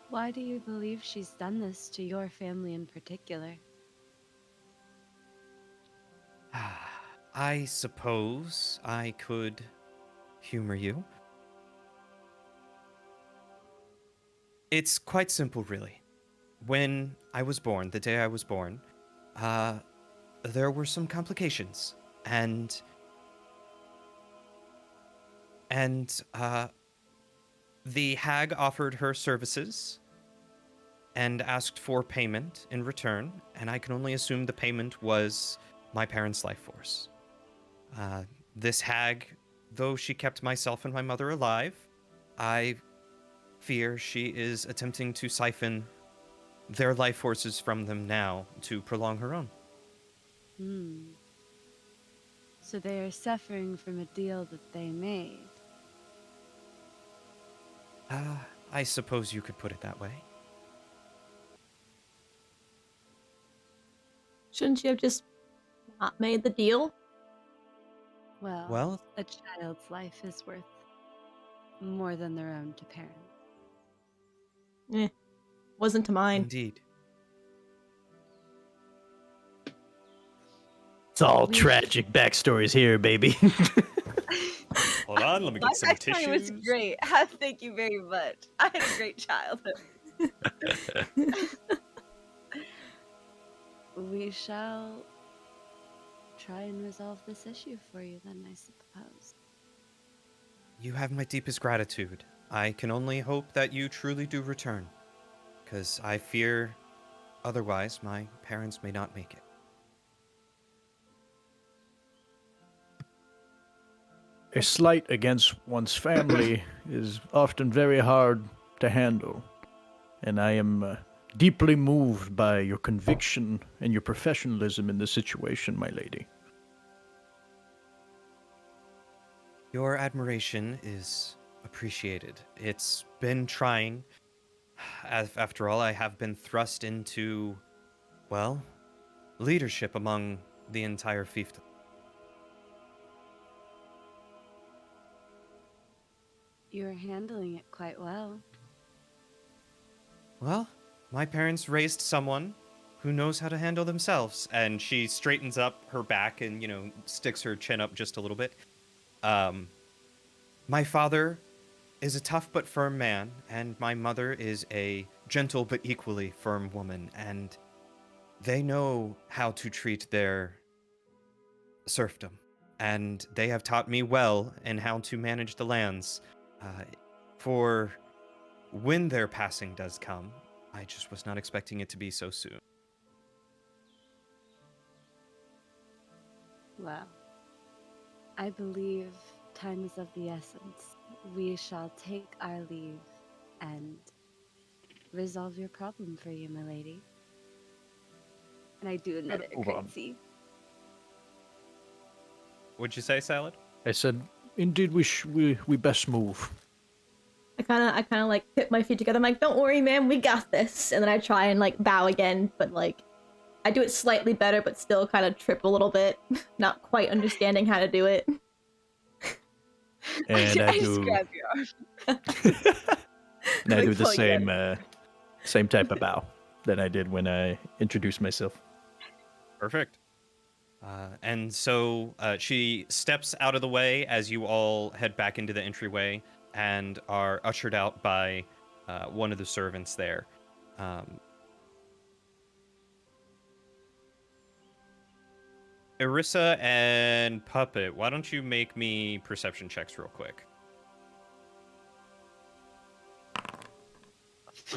Why do you believe she's done this to your family in particular? I suppose I could humor you. It's quite simple, really. When I was born, the day I was born, there were some complications, and the hag offered her services and asked for payment in return, and I can only assume the payment was my parents' life force. This hag, though she kept myself and my mother alive, I fear she is attempting to siphon their life forces from them now to prolong her own. So they are suffering from a deal that they made. I suppose you could put it that way. Shouldn't you have just not made the deal? Well, a child's life is worth more than their own to parents. Wasn't to mine. indeed. It's all tragic backstories here, baby. Hold on, let me My get some tissues. backstory was great. Thank you very much. I had a great childhood. We shall try and resolve this issue for you then, I suppose. You have my deepest gratitude. I can only hope that you truly do return, because I fear otherwise my parents may not make it. A slight against one's family is often very hard to handle, and I am deeply moved by your conviction and your professionalism in this situation, my lady. Your admiration is appreciated. It's been trying. After all, I have been thrust into, well, leadership among the entire fiefdom. You're handling it quite well. Well, my parents raised someone who knows how to handle themselves. And she straightens up her back and, sticks her chin up just a little bit. My father is a tough but firm man, and my mother is a gentle but equally firm woman, and they know how to treat their serfdom. And they have taught me well in how to manage the lands. For when their passing does come, I just was not expecting it to be so soon. Well, I believe time is of the essence. We shall take our leave and resolve your problem for you, my lady. And I do another curtsy. What'd you say, Salad? I said, indeed, we best move. I kind of like put my feet together. I'm like, don't worry, man, we got this. And then I try and like bow again, but like I do it slightly better, but still kind of trip a little bit, not quite understanding how to do it. And I just do. grab your arm. And I do the pull you same type of bow that I did when I introduced myself. Perfect. And so she steps out of the way as you all head back into the entryway and are ushered out by one of the servants there. Erissa and Puppet, why don't you make me perception checks real quick?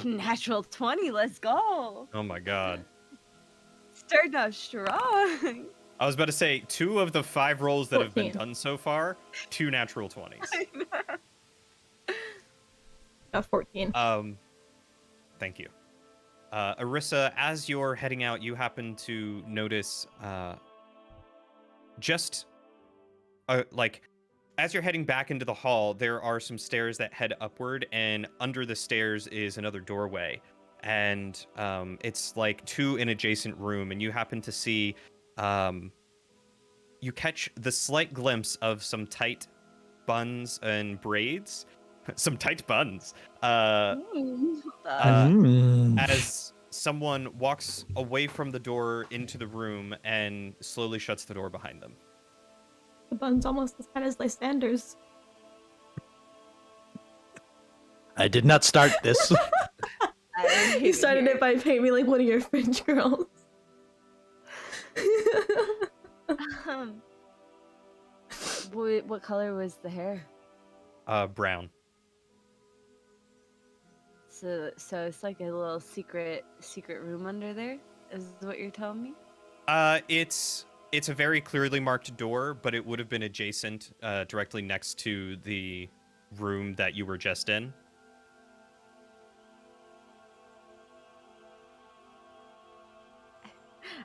Natural 20, let's go. Oh my god. Starting off strong. I was about to say, 2 of the 5 rolls that have been 14. done so far, 2 natural 20s. 14. Thank you. Erissa, as you're heading out, you happen to notice as you're heading back into the hall, there are some stairs that head upward, and under the stairs is another doorway. And it's like to an adjacent room, and you happen to see, you catch the slight glimpse of some tight buns and braids, some tight buns. As someone walks away from the door into the room and slowly shuts the door behind them. The bun's almost as bad as Lysander's. I did not start this. You started it by painting me like one of your French girls. What color was the hair? Brown. So it's like a little secret room under there. Is what you're telling me? It's a very clearly marked door, but it would have been adjacent, directly next to the room that you were just in.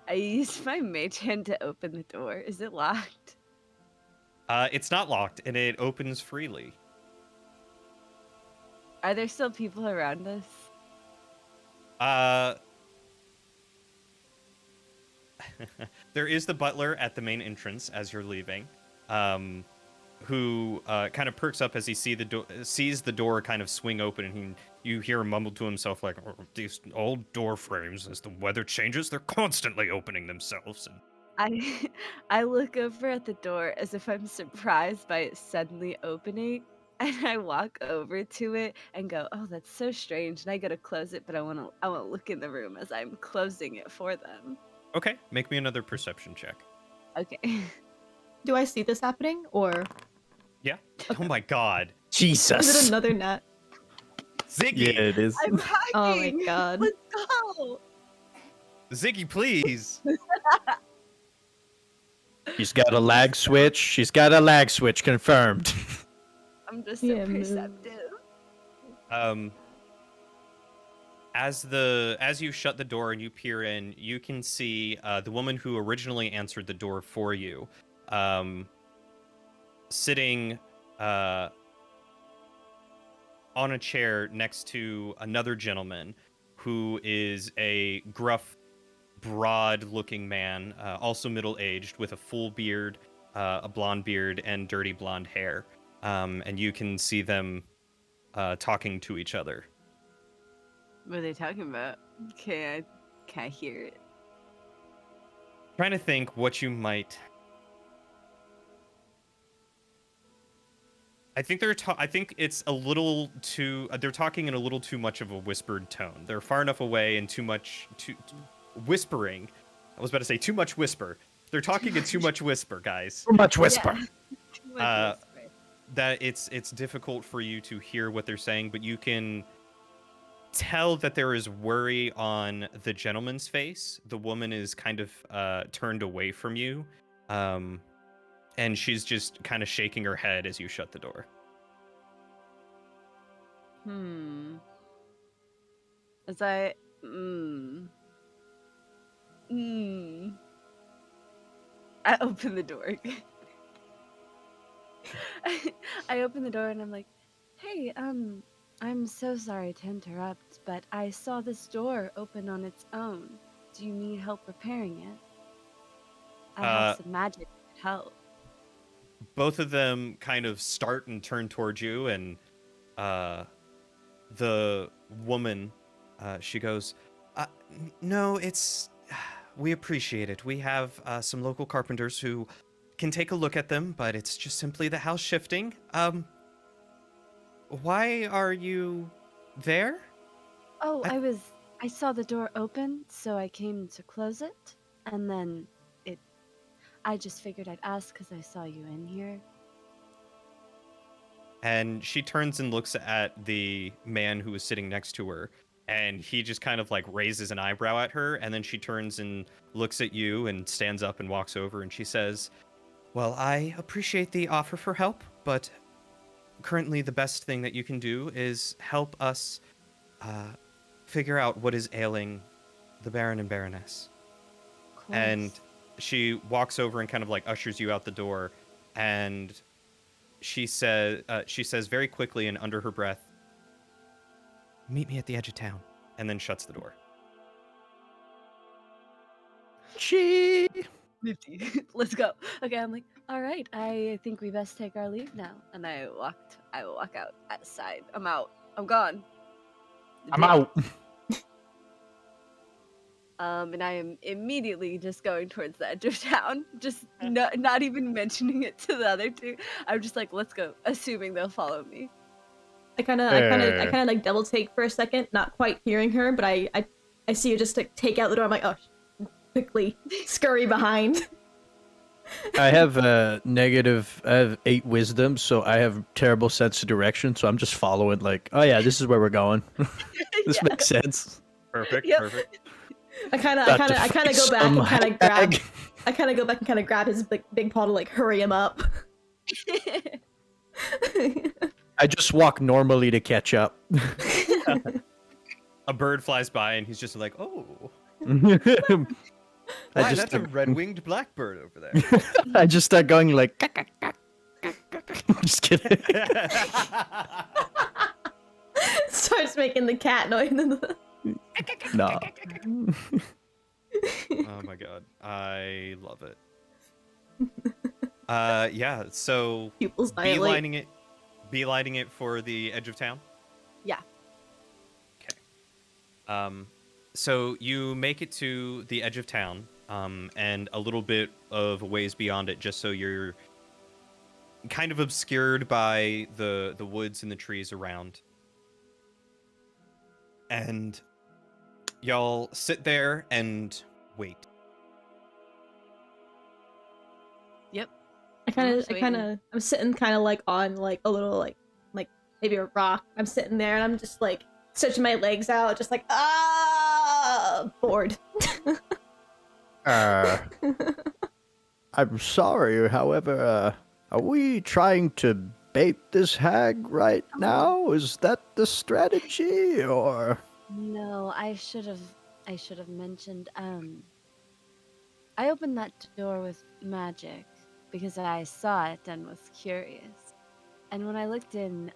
I used my mage hand to open the door. Is it locked? It's not locked, and it opens freely. Are there still people around us? There is the butler at the main entrance as you're leaving, who kind of perks up as he sees the door kind of swing open, and you hear him mumble to himself like, "Oh, these old door frames, as the weather changes, they're constantly opening themselves." And I look over at the door as if I'm surprised by it suddenly opening, and I walk over to it and go, "Oh, that's so strange." And I go to close it, but I want to look in the room as I'm closing it for them. Okay, make me another perception check. Okay. Do I see this happening, or Yeah. Oh my God. Jesus. is it another net? Ziggy. Yeah, it is. I'm hacking. Oh my god. Let's go. Ziggy, please. She's got a lag switch. She's got a lag switch confirmed. I'm just so Yeah, move. perceptive. As you shut the door and you peer in, you can see the woman who originally answered the door for you, sitting on a chair next to another gentleman who is a gruff, broad-looking man, also middle-aged, with a full beard, a blonde beard, and dirty blonde hair. And you can see them talking to each other. What are they talking about? Can I hear it? Trying to think what you might. I think I think it's a little too. They're talking in a little too much of a whispered tone. They're far enough away and too whispering. I was about to say too much whisper. They're talking in too much whisper, guys. Too much whisper. Yeah. Too much whisper. That it's difficult for you to hear what they're saying, but you can tell that there is worry on the gentleman's face. The woman is kind of turned away from you, and she's just kind of shaking her head as you shut the door. As I I open the door again. I open the door and I'm like, "Hey, I'm so sorry to interrupt, but I saw this door open on its own. Do you need help repairing it? I have some magic that could help." Both of them kind of start and turn towards you, and the woman, she goes, "No, we appreciate it. We have some local carpenters who can take a look at them, but it's just simply the house shifting. Why are you there?" Oh, I saw the door open, so I came to close it, and then I just figured I'd ask because I saw you in here. And she turns and looks at the man who was sitting next to her, and he just kind of like raises an eyebrow at her, and then she turns and looks at you and stands up and walks over, and she says, "Well, I appreciate the offer for help, but currently the best thing that you can do is help us figure out what is ailing the Baron and Baroness." And she walks over and kind of like ushers you out the door, and she says very quickly and under her breath, "Meet me at the edge of town," and then shuts the door. She. 50. Let's go. Okay, I'm like, all right, I think we best take our leave now. And I walk out outside. I'm out. I'm gone. I'm out. And I am immediately just going towards the edge of town, just not even mentioning it to the other two. I'm just like, let's go, assuming they'll follow me. I kind of like double take for a second, not quite hearing her, but I see her just like take out the door. I'm like, oh, quickly scurry behind. I have I have 8 wisdom, so I have terrible sense of direction. So I'm just following, like, oh yeah, this is where we're going. This makes sense. Perfect. Yep. Perfect. I kind of go back and kind of grab his big paw to like hurry him up. I just walk normally to catch up. A bird flies by and he's just like, oh, that's a red-winged blackbird over there. I just start going like, just kidding. Starts making the cat noise. No. Oh my god, I love it. Yeah. So Pupils dilate. beelining it for the edge of town. Yeah. Okay. So you make it to the edge of town, and a little bit of a ways beyond it, just so you're kind of obscured by the woods and the trees around. And y'all sit there and wait. Yep. I'm sitting kind of like on like a little like maybe a rock. I'm sitting there and I'm just like stretching my legs out, just like bored. I'm sorry, however, are we trying to bait this hag right now? Is that the strategy, or? No, I should have mentioned. I opened that door with magic because I saw it and was curious. And when I looked in,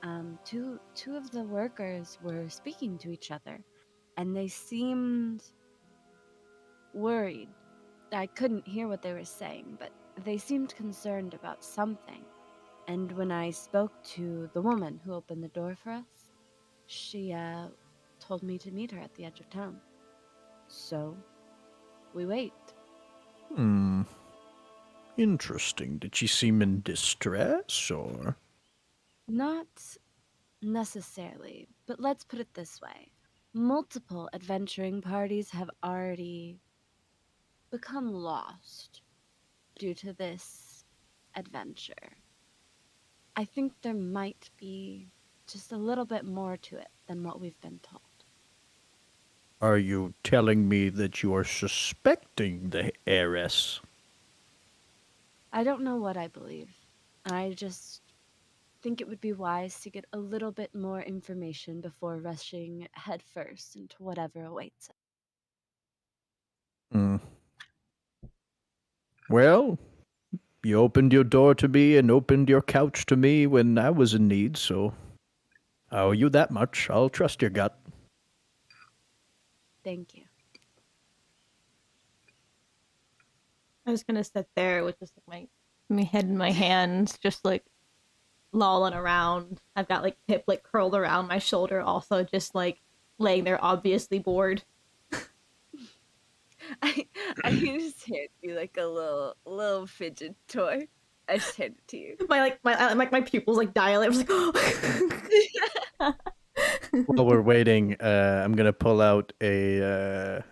two of the workers were speaking to each other, and they seemed worried. I couldn't hear what they were saying, but they seemed concerned about something. And when I spoke to the woman who opened the door for us, she told me to meet her at the edge of town. So, we wait. Interesting. Did she seem in distress, or? Not necessarily, but let's put it this way. Multiple adventuring parties have already become lost due to this adventure. I think there might be just a little bit more to it than what we've been told. Are you telling me that you are suspecting the heiress? I don't know what I believe. I just think it would be wise to get a little bit more information before rushing headfirst into whatever awaits us. Well, you opened your door to me and opened your couch to me when I was in need, so I owe you that much. I'll trust your gut. Thank you. I was gonna sit there with just like my head in my hands, just like lolling around. I've got like Pip like curled around my shoulder, also just like laying there, obviously bored. I just hand you like a little fidget toy. I just hand it to you. My pupils like dilate. I was like, oh. While we're waiting, I'm gonna pull out a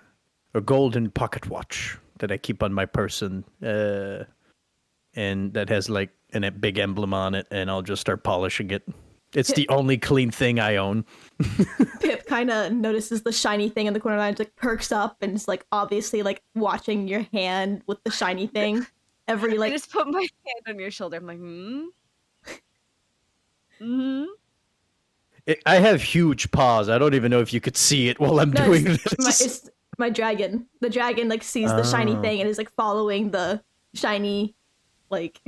golden pocket watch that I keep on my person, and that has like a big emblem on it, and I'll just start polishing it. It's the only clean thing I own. Pip kind of notices the shiny thing in the corner and like perks up and is like obviously like watching your hand with the shiny thing. Every like I just put my hand on your shoulder. I'm like, I have huge paws. I don't even know if you could see it while I'm doing this. It's my dragon. The dragon like sees the shiny thing and is like following the shiny, like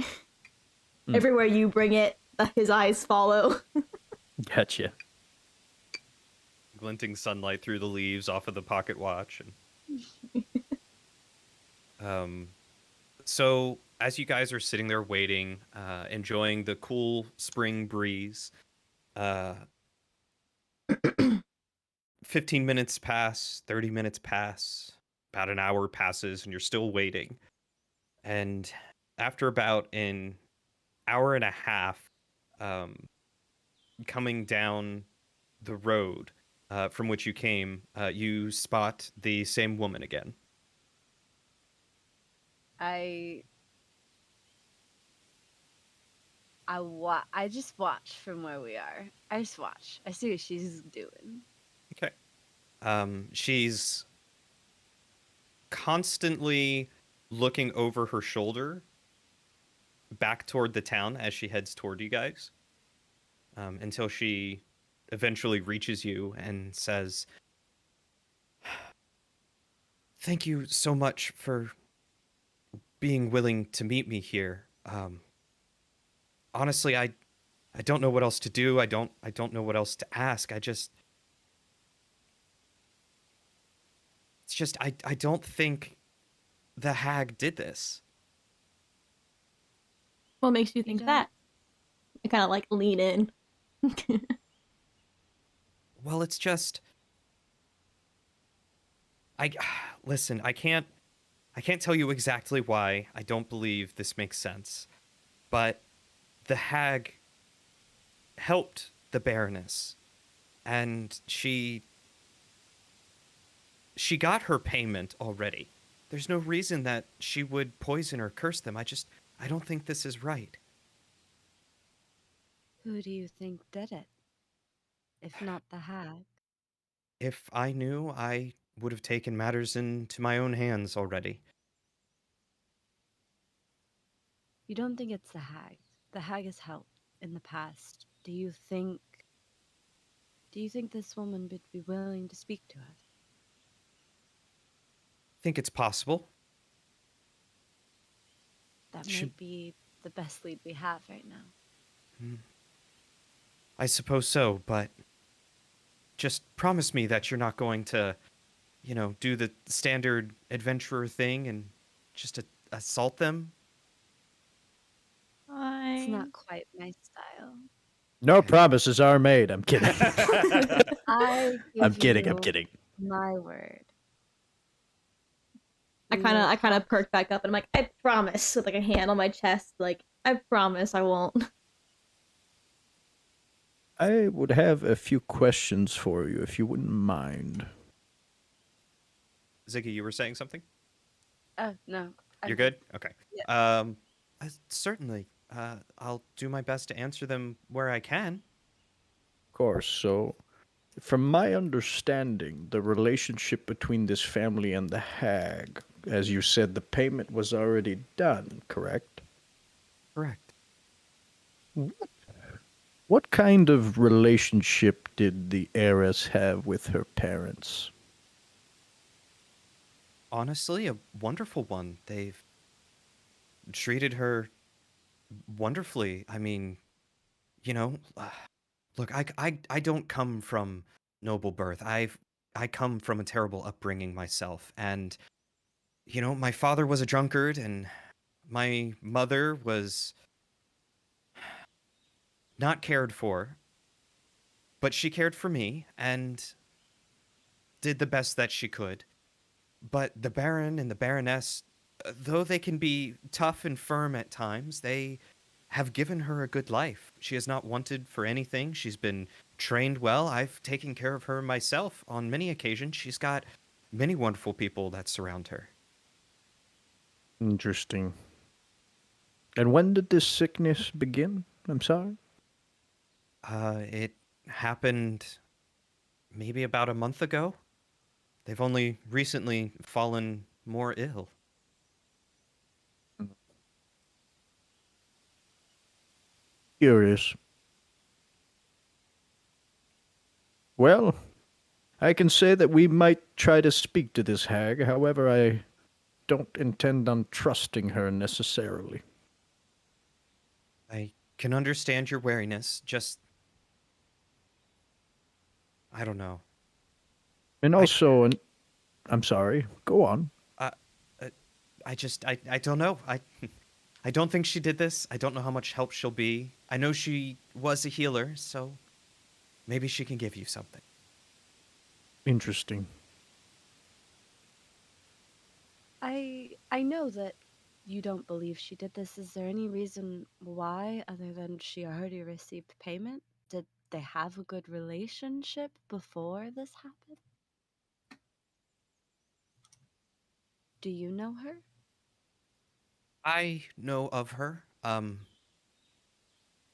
everywhere you bring it, his eyes follow. Gotcha. Glinting sunlight through the leaves off of the pocket watch. And So as you guys are sitting there waiting, enjoying the cool spring breeze, uh, 15 minutes pass, 30 minutes pass, about an hour passes, and you're still waiting. And after about an hour and a half, um, coming down the road from which you came, you spot the same woman again. I just watch from where we are. I just watch. I see what she's doing. Okay. She's constantly looking over her shoulder back toward the town as she heads toward you guys, until she eventually reaches you and says, "Thank you so much for being willing to meet me here. Honestly, I don't know what else to do. I don't know what else to ask. It's just I don't think the hag did this." What makes you think don't- that? I kind of like lean in. Well, it's just I listen, I can't tell you exactly why I don't believe this makes sense. But the hag helped the Baroness, and she got her payment already. There's no reason that she would poison or curse them. I don't think this is right. Who do you think did it? If not the hag. If I knew, I would have taken matters into my own hands already. You don't think it's the hag. The hag has helped in the past. Do you think this woman would be willing to speak to us? Think it's possible. That Should- might be the best lead we have right now. I suppose so, but just promise me that you're not going to, do the standard adventurer thing and just assault them. It's I not quite my style. No promises are made. I'm kidding. I give I'm kidding. I'm you kidding. my word. I We kind will of talk. perk back up and I'm like, I promise, with like a hand on my chest, like I promise I won't. I would have a few questions for you, if you wouldn't mind. Ziggy, you were saying something? Oh no. You're good? Okay. Yeah. Certainly. I'll do my best to answer them where I can. Of course. So, from my understanding, the relationship between this family and the hag, as you said, the payment was already done, correct? Correct. What kind of relationship did the heiress have with her parents? Honestly, a wonderful one. They've treated her wonderfully. I mean, look, I don't come from noble birth. I come from a terrible upbringing myself, and my father was a drunkard, and my mother was not cared for, but she cared for me and did the best that she could. But the Baron and the Baroness, though they can be tough and firm at times, they have given her a good life. She has not wanted for anything. She's been trained well. I've taken care of her myself on many occasions. She's got many wonderful people that surround her. Interesting. And when did this sickness begin? I'm sorry? It happened maybe about a month ago. They've only recently fallen more ill. Curious. Well, I can say that we might try to speak to this hag. However, I don't intend on trusting her necessarily. I can understand your wariness, just I don't know. And also, I'm sorry, go on. Uh, I don't know. I don't think she did this. I don't know how much help she'll be. I know she was a healer, so maybe she can give you something. Interesting. I know that you don't believe she did this. Is there any reason why, other than she already received payment? Did they have a good relationship before this happened? Do you know her? I know of her.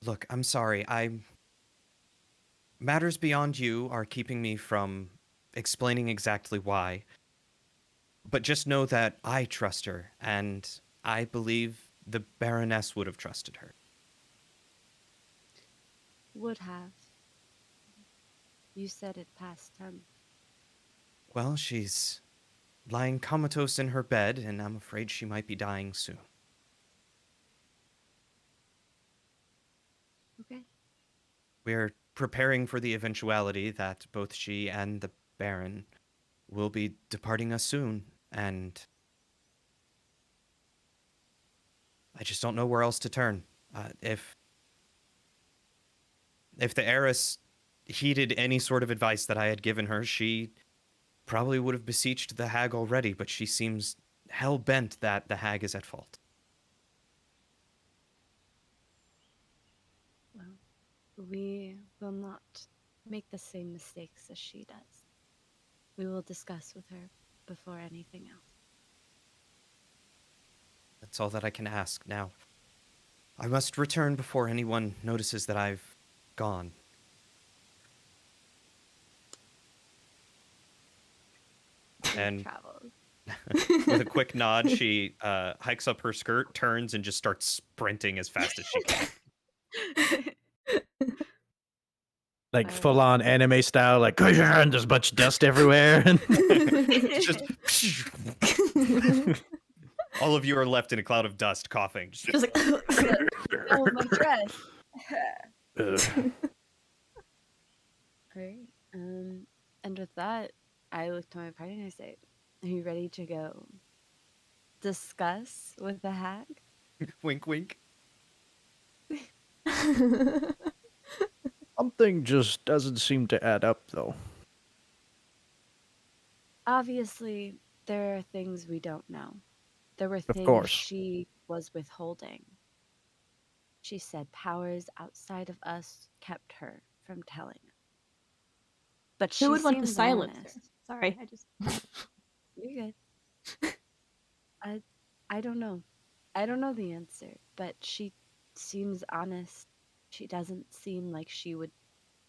Look, I'm sorry. Matters beyond you are keeping me from explaining exactly why. But just know that I trust her, and I believe the Baroness would have trusted her. Would have. You said it past tense. Well, she's lying comatose in her bed, and I'm afraid she might be dying soon. Okay. We're preparing for the eventuality that both she and the Baron will be departing us soon, and I just don't know where else to turn. If the heiress heeded any sort of advice that I had given her, she probably would have beseeched the hag already, but she seems hell-bent that the hag is at fault. Well, we will not make the same mistakes as she does. We will discuss with her before anything else. That's all that I can ask now. I must return before anyone notices that I've gone. And Travels. with a quick nod, she hikes up her skirt, turns, and just starts sprinting as fast as she can. Like full on anime style, like and there's a bunch of dust everywhere. It's just all of you are left in a cloud of dust, coughing. Just like Oh, my dress. Alright. And with that, I look to my party and I say, "Are you ready to go discuss with the hag?" Wink, wink. Something just doesn't seem to add up, though. Obviously, there are things we don't know. There were things course. she was withholding. She said powers outside of us kept her from telling us. But she Who would want to seems silence her? honest. Sorry, I just. You're good. I don't know. I don't know the answer, but she seems honest. She doesn't seem like she would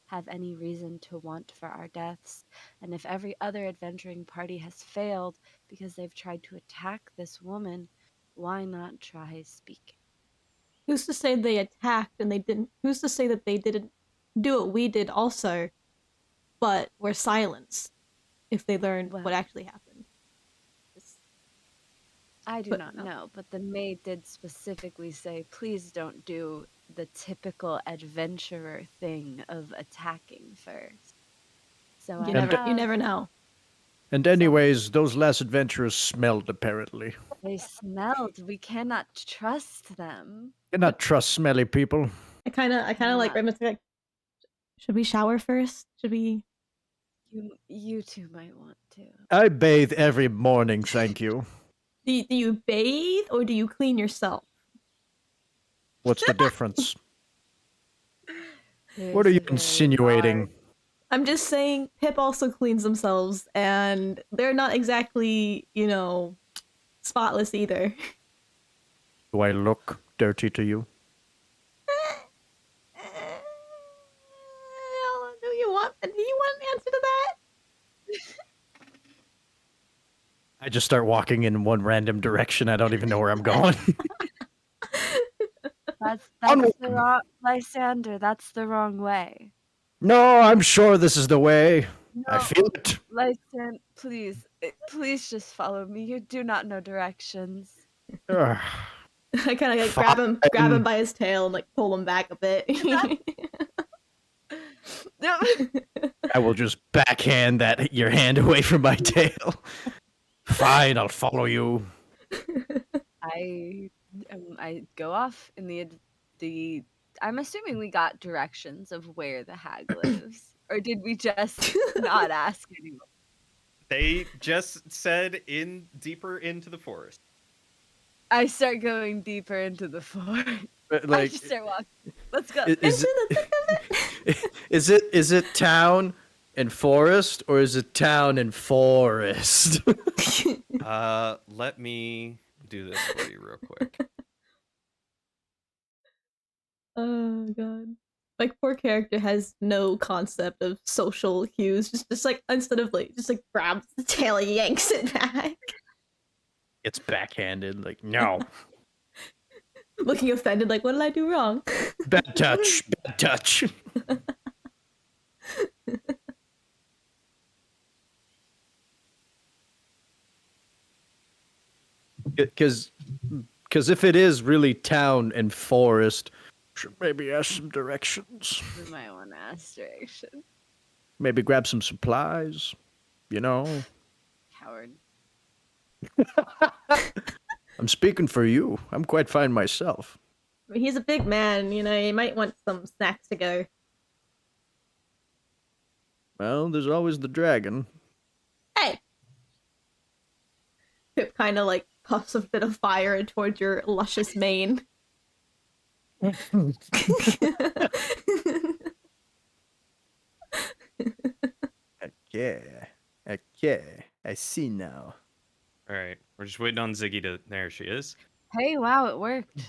have any reason to want for our deaths. And if every other adventuring party has failed because they've tried to attack this woman, why not try speaking? Who's to say they attacked and they didn't? Who's to say that they didn't do what we did also, but were silenced if they learned Well, what actually happened? I do But not no. know, but the maid did specifically say, please don't do the typical adventurer thing of attacking first. So You I never, you have- never know. And anyways, those last adventurers smelled, apparently. They smelled. We cannot trust them. Cannot trust smelly people. I kind of like Not- reminisce like, should we shower first? Should we? You two might want to. I bathe every morning, thank you. Do you bathe or do you clean yourself? What's the difference? There's What are a you very insinuating? large- I'm just saying, Pip also cleans themselves, and they're not exactly, spotless either. Do I look dirty to you? Do you want an answer to that? I just start walking in one random direction. I don't even know where I'm going. That's Onward. the wrong, Lysander. That's the wrong way. No, I'm sure this is the way. I No. feel it. Lysander, please just follow me. You do not know directions. Ugh. I kind of grab him by his tail and pull him back a bit. No. I will just backhand your hand away from my tail. Fine, I'll follow you. I go off in the. I'm assuming we got directions of where the hag lives, or did we just not ask anyone? They just said deeper into the forest. I start going deeper into the forest. But, I like, just start walking. Let's go. is Into the thick of it. is it town and forest, or is it town and forest? Let me do this for you real quick. Oh god. My poor character has no concept of social cues. Just like instead of like just like grabs the tail and yanks it back. It's backhanded. Like, no. Looking offended, like, what did I do wrong? Bad touch. Bad touch. Because if it is really town and forest, should maybe ask some directions. We might want to ask directions. Maybe grab some supplies. You know. Coward. I'm speaking for you. I'm quite fine myself. I mean, he's a big man, you know, he might want some snacks to go. Well, there's always the dragon. Hey! Pip kind of like puffs a bit of fire towards your luscious mane. Okay, I see now. All right, we're just waiting on Ziggy to. There she is. Hey, wow, it worked.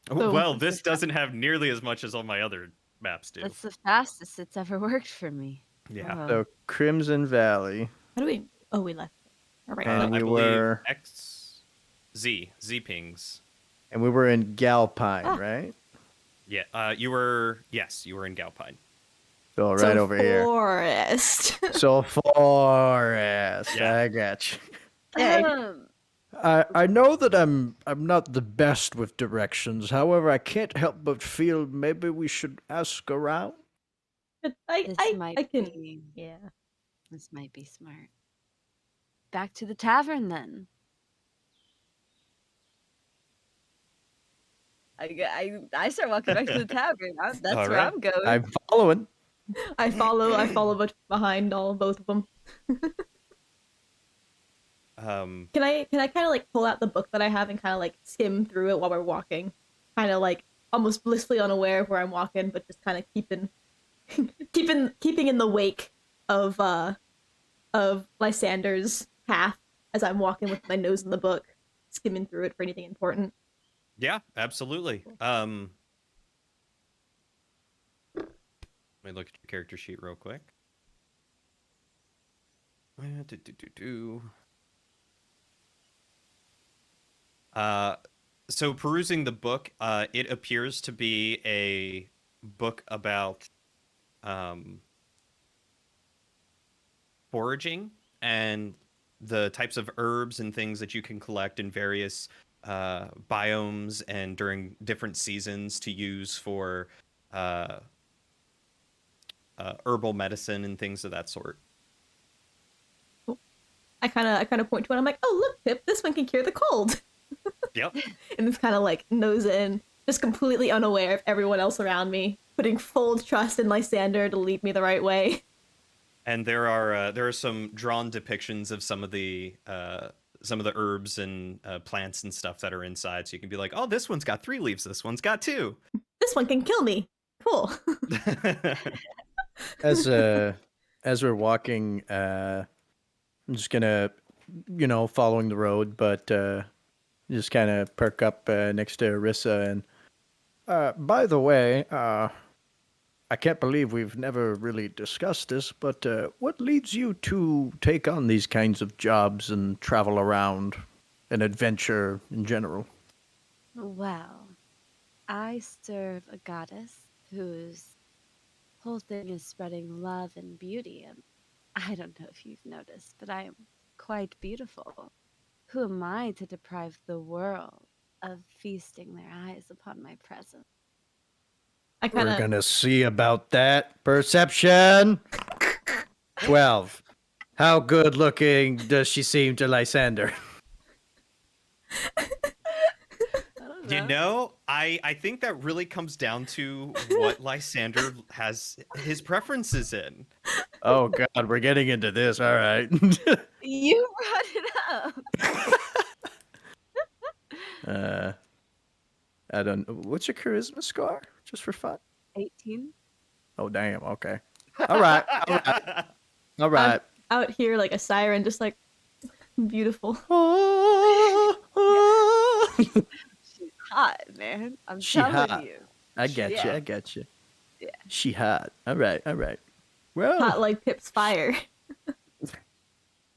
So- Well, this doesn't have nearly as much as all my other maps do. That's the fastest it's ever worked for me. Yeah. Wow. So Crimson Valley, How do we... Oh, we left. Alright. And I we believe were- Z pings. and we were in Galpine, Ah. right? Yeah. You were in Galpine. So right So over here. forest. So forest. Yeah. I got you. Okay. I know that I'm not the best with directions. However, I can't help but feel maybe we should ask around. This I might can... be. Yeah. This might be smart. Back to the tavern then. I start walking back to the tavern. That's All where right. I'm going. I'm following. I follow behind both of them. Can I kind of like pull out the book that I have and kind of like skim through it while we're walking, kind of like almost blissfully unaware of where I'm walking, but just kind of keeping in the wake of Lysander's path as I'm walking with my nose in the book, skimming through it for anything important. Yeah, absolutely. Let me look at your character sheet real quick. So perusing the book, it appears to be a book about foraging and the types of herbs and things that you can collect in various biomes and during different seasons to use for herbal medicine and things of that sort. I kind of point to it. I'm like, oh look, Pip, this one can cure the cold. Yep. And it's kind of like nose in, just completely unaware of everyone else around me, putting full trust in Lysander to lead me the right way. And there are some drawn depictions of some of the herbs and plants and stuff that are inside, so you can be like, oh, this one's got 3 leaves, this one's got 2. This one can kill me. Cool. As we're walking, I'm just gonna, following the road, but just kind of perk up next to Arissa. And by the way, I can't believe we've never really discussed this, but what leads you to take on these kinds of jobs and travel around and adventure in general? Well, I serve a goddess whose whole thing is spreading love and beauty, and I don't know if you've noticed, but I am quite beautiful. Who am I to deprive the world of feasting their eyes upon my presence? I kind We're of gonna see about that. Perception. 12. How good looking does she seem to Lysander? You know, I think that really comes down to what Lysander has his preferences in. Oh God, we're getting into this. All right. You brought it up. I don't. What's your charisma score? Just for fun. 18. Oh damn. Okay. All right. All right. All right. Out here like a siren, just like beautiful. She's hot, man. I'm She telling hot. you. I get you. Yeah. I get you. Yeah. She hot. All right. All right. Well. Hot like Pip's fire.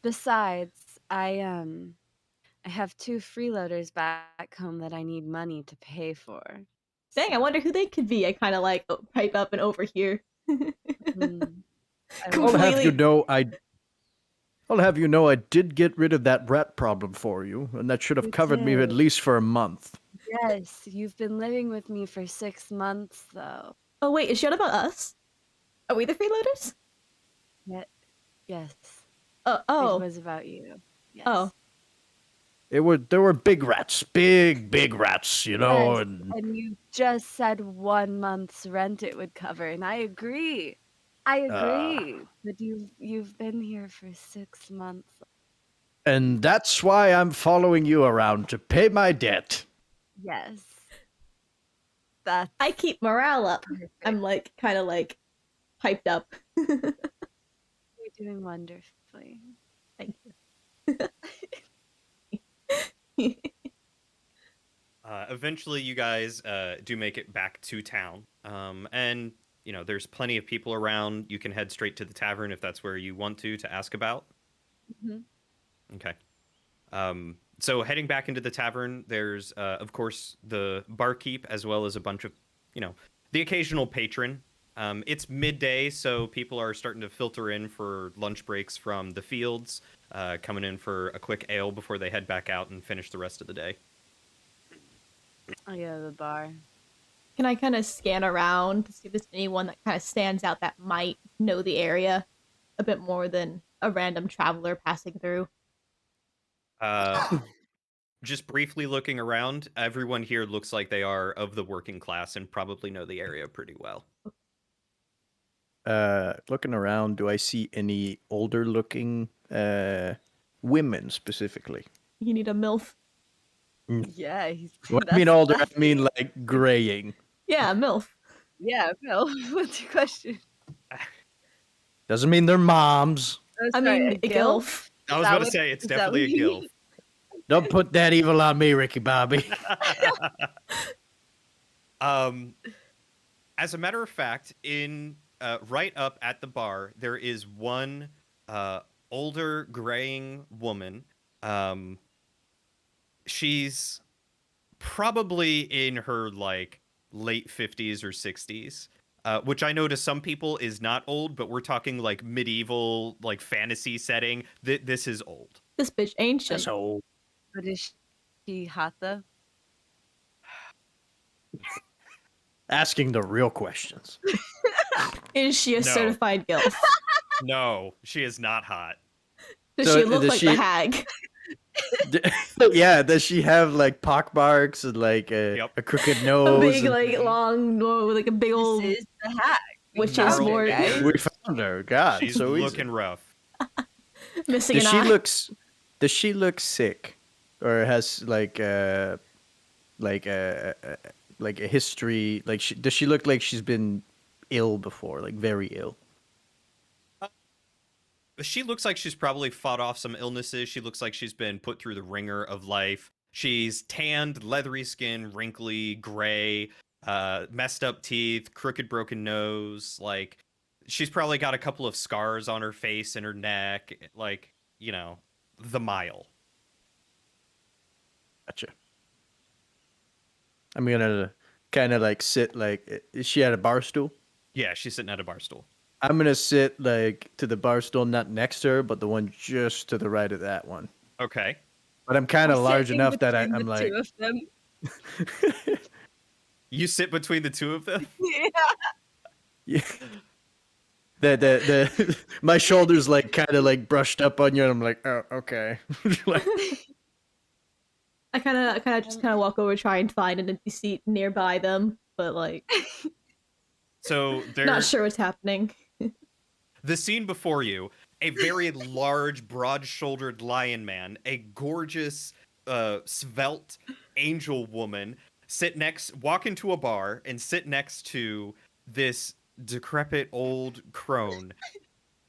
Besides, I have 2 freeloaders back home that I need money to pay for. Dang, I wonder who they could be. I kind of like pipe up and overhear. I'll have you completely- know I'll have you know I did get rid of that rat problem for you, and that should have You covered me at did. least for a month. Yes, you've been living with me for 6 months, though. Oh wait, is she on about us? Are we the freeloaders? Yes. Oh, It was about you. Yes. oh. There were big rats, big rats, you know, Yes, and and you just said 1 month's rent it would cover, and I agree. I agree. But you've been here for 6 months. that's why I'm following you around to pay my debt. Yes. That's I keep morale up. perfect. I'm like kind of like hyped up. You're doing wonderfully. Thank you. Eventually, you guys do make it back to town, and you know there's plenty of people around. You can head straight to the tavern if that's where you want to ask about. Mhm. Okay. So heading back into the tavern, there's of course the barkeep as well as a bunch of, you know, the occasional patron. It's midday, so people are starting to filter in for lunch breaks from the fields, coming in for a quick ale before they head back out and finish the rest of the day. I'll go to the bar. Can I kind of scan around to see if there's anyone that kind of stands out that might know the area a bit more than a random traveler passing through? Just briefly looking around, everyone here looks like they are of the working class and probably know the area pretty well. Looking around, do I see any older looking women specifically? You need a MILF. Yeah, he's. When I mean older, I that's- mean like graying. Yeah, MILF. Yeah, Bill. What's your question? Doesn't mean they're moms. Oh, I sorry, mean, a GILF. I was that about to what- say it's is that definitely a what you guild. mean? Don't put that evil on me, Ricky Bobby. As a matter of fact, in right up at the bar, there is one older graying woman. She's probably in her like late 50s or 60s, which I know to some people is not old, but we're talking like medieval, like fantasy setting. This is old. This bitch ancient. That's old. But is she hot though? Asking the real questions. Is she a No. certified GILF? No, she is not hot. Does So, she look does like she- the hag? Yeah, does she have like pockmarks and like Yep. a crooked A nose? big, and- like, long, like a big old. This is the hack. Which is Found it, more- guys. We found her. God, She's so easy. looking rough. Missing Does an she eye. does she look sick, or has like a history? Like, does she look like she's been ill before, like very ill? She looks like she's probably fought off some illnesses. She looks like she's been put through the ringer of life. She's tanned, leathery skin, wrinkly, gray, messed up teeth, crooked, broken nose. Like, she's probably got a couple of scars on her face and her neck. Like, you know, the mile. Gotcha. I'm gonna kind of like sit like. Is she at a bar stool? Yeah, she's sitting at a bar stool. I'm gonna sit like to the bar stool, not next to her, but the one just to the right of that one. Okay. But I'm kind of I'm large sitting enough that between I'm the like. two of them. You sit between the two of them? Yeah. Yeah. The my shoulders like kind of like brushed up on you, and I'm like, oh, okay. Like, I kind of just kind of walk over, try and find an empty seat nearby them, but like, So they're not sure what's happening. the scene before you, a very large, broad-shouldered lion man, a gorgeous, svelte angel woman, walk into a bar and sit next to this decrepit old crone.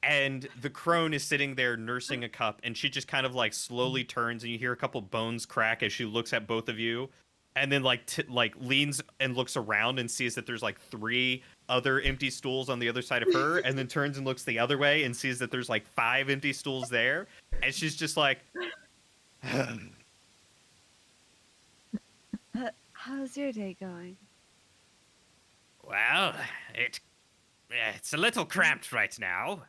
And the crone is sitting there nursing a cup, and she just kind of like slowly turns, and you hear a couple bones crack as she looks at both of you, and then like leans and looks around and sees that there's like 3 other empty stools on the other side of her, and then turns and looks the other way and sees that there's like 5 empty stools there, and she's just like, How's your day going? well, it's a little cramped right now.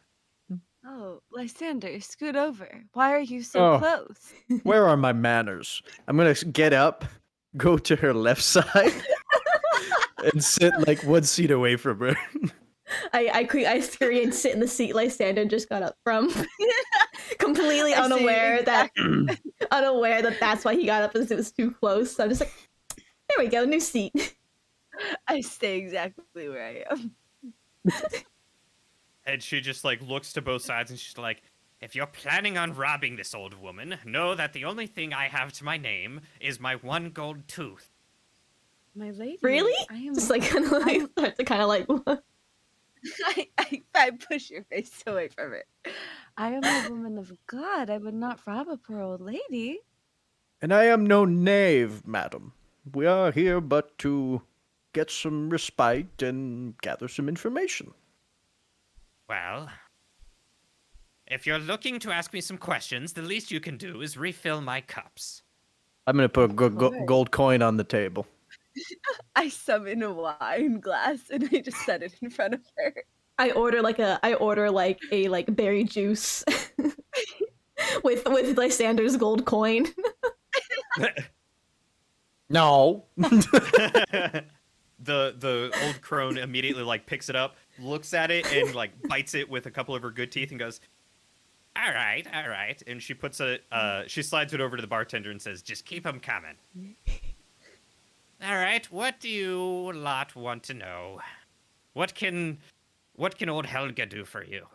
Oh, Lysander, scoot over. Why are you so Oh. close? Where are my manners? I'm gonna get up, go to her left side, and sit like 1 seat away from her. I scurry and sit in the seat Lysander just got up from, completely unaware that that's why he got up, as it was too close. So I'm just like, there we go, new seat. I stay exactly where I am. And she just like looks to both sides, and she's like, if you're planning on robbing this old woman, know that the only thing I have to my name is my 1 gold tooth. My lady. Really? I am. Just like kind of like start to kind of like. I push your face away from it. I am a woman of God. I would not rob a poor old lady. And I am no knave, madam. We are here but to get some respite and gather some information. Well, if you're looking to ask me some questions, the least you can do is refill my cups. I'm gonna put a course. gold coin on the table. I summon a wine glass and I just set it in front of her. I order a berry juice with Lysander's gold coin. No. The old crone immediately like picks it up, looks at it, and like bites it with a couple of her good teeth and goes, all right, and she puts she slides it over to the bartender and says, just keep them coming. All right, what do you lot want to know? What can old Helga do for you?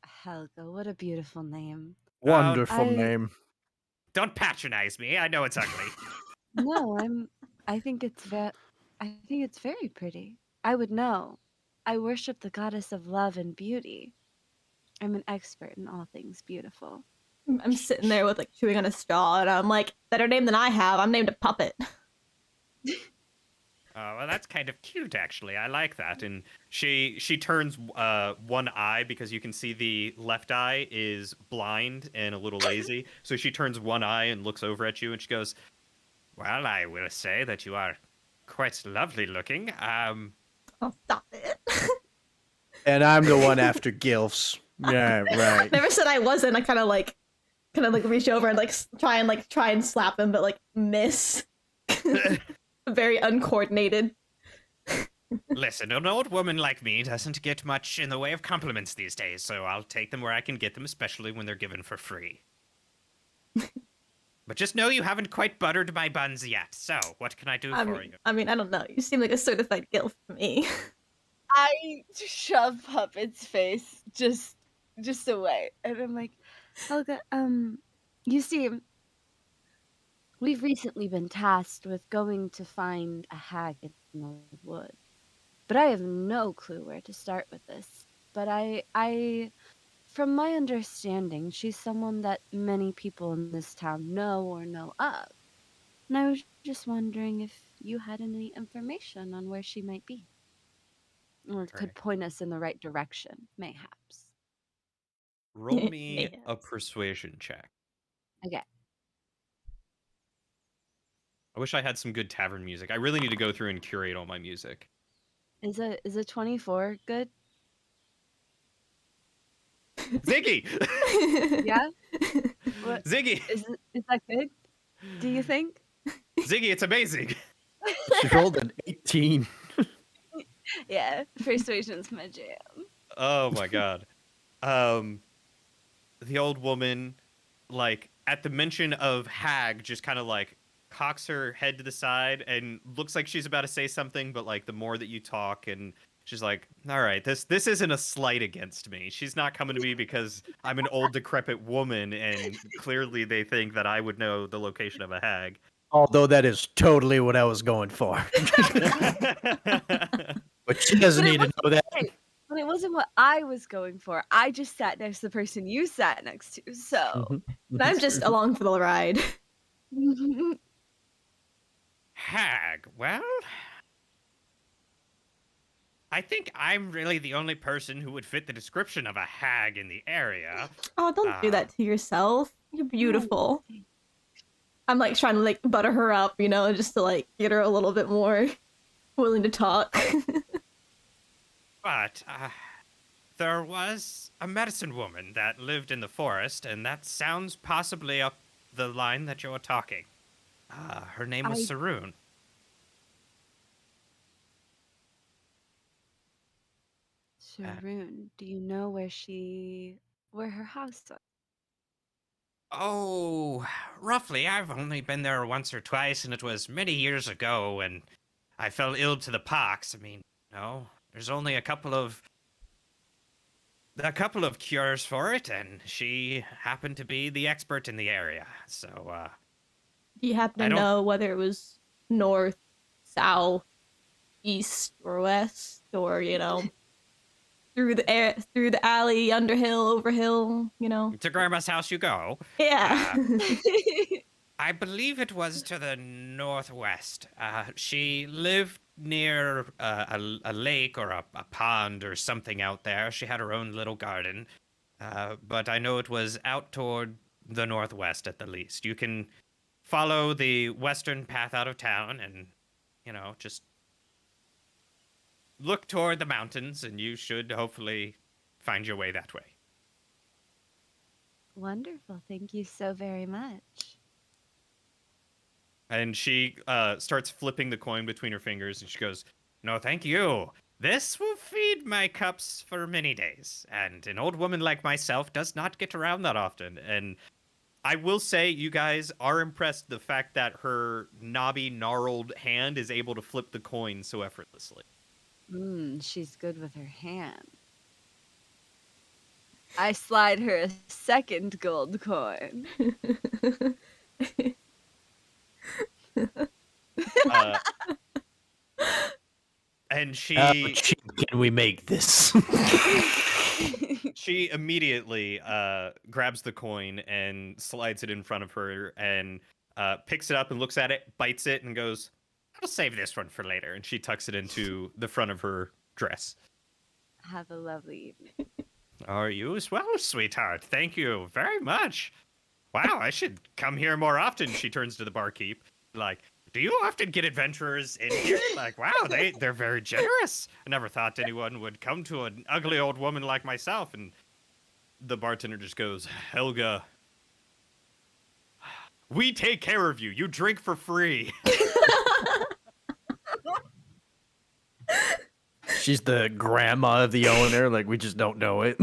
Helga, what a beautiful name. Wonderful name. Don't patronize me. I know it's ugly. No, I think it's very pretty. I would know. I worship the goddess of love and beauty. I'm an expert in all things beautiful. I'm sitting there with like chewing on a straw, and I'm like, better name than I have. I'm named a puppet. Oh, well, that's kind of cute, actually. I like that. And she turns 1 eye, because you can see the left eye is blind and a little lazy. So she turns 1 eye and looks over at you, and she goes, well, I will say that you are quite lovely looking. Oh, stop it. And I'm the one after gilfs. Yeah, right. Never said I wasn't. I kind of like reach over and like try and slap him, but like miss. Very uncoordinated. Listen, an old woman like me doesn't get much in the way of compliments these days, so I'll take them where I can get them, especially when they're given for free. But just know you haven't quite buttered my buns yet, so what can I do for you? I mean, I don't know. You seem like a certified gilf to me. I shove Puppet's face just away, and I'm like, Helga, you see, we've recently been tasked with going to find a hag in the wood, but I have no clue where to start with this. But I, from my understanding, she's someone that many people in this town know or know of, and I was just wondering if you had any information on where she might be, or could point us in the right direction, mayhaps. Roll me a persuasion check. Okay. I wish I had some good tavern music. I really need to go through and curate all my music. Is a 24 good? Ziggy! Yeah? What? Ziggy! Is that good? Do you think? Ziggy, it's amazing! She rolled an 18. Yeah, persuasion's my jam. Oh my god. The old woman, like, at the mention of hag, just kind of like cocks her head to the side and looks like she's about to say something, but like the more that you talk, and she's like, all right, this isn't a slight against me. She's not coming to me because I'm an old decrepit woman and clearly they think that I would know the location of a hag. Although that is totally what I was going for. But she doesn't need to know that. Hey, but it wasn't what I was going for. I just sat next to the person you sat next to, so. And I'm just along for the ride. Hag, well, I think I'm really the only person who would fit the description of a hag in the area. Oh, don't do that to yourself. You're beautiful. I'm like trying to like butter her up, you know, just to like get her a little bit more willing to talk. But there was a medicine woman that lived in the forest, and that sounds possibly up the line that you're talking. Her name was Saroon. Sharoon, do you know where her house was? Oh, roughly. I've only been there once or twice, and it was many years ago, and I fell ill to the pox. I mean, no, there's only a couple of cures for it, and she happened to be the expert in the area. So, Do you happen to know whether it was north, south, east, or west, or you know, through the alley, under hill, over hill, you know? to Grandma's house you go. Yeah. I believe it was to the northwest. She lived near a lake or a pond or something out there. She had her own little garden. But I know it was out toward the northwest at the least. You can follow the western path out of town and, you know, just look toward the mountains and you should hopefully find your way that way. Wonderful. Thank you so very much. And she starts flipping the coin between her fingers, and she goes, "No, thank you. This will feed my cups for many days. And an old woman like myself does not get around that often." And I will say, you guys are impressed the fact that her knobby, gnarled hand is able to flip the coin so effortlessly. She's good with her hand. I slide her a second gold coin. And she... How cheap can we make this? She immediately grabs the coin and slides it in front of her and picks it up and looks at it, bites it, and goes, "I'll save this one for later." And she tucks it into the front of her dress. Have a lovely evening. Are you as well, sweetheart? Thank you very much. Wow, I should come here more often. She turns to the barkeep, like, "Do you often get adventurers in here?" Like, wow, they're very generous. I never thought anyone would come to an ugly old woman like myself. And the bartender just goes, "Helga, we take care of you. You drink for free." She's the grandma of the owner. Like, we just don't know it.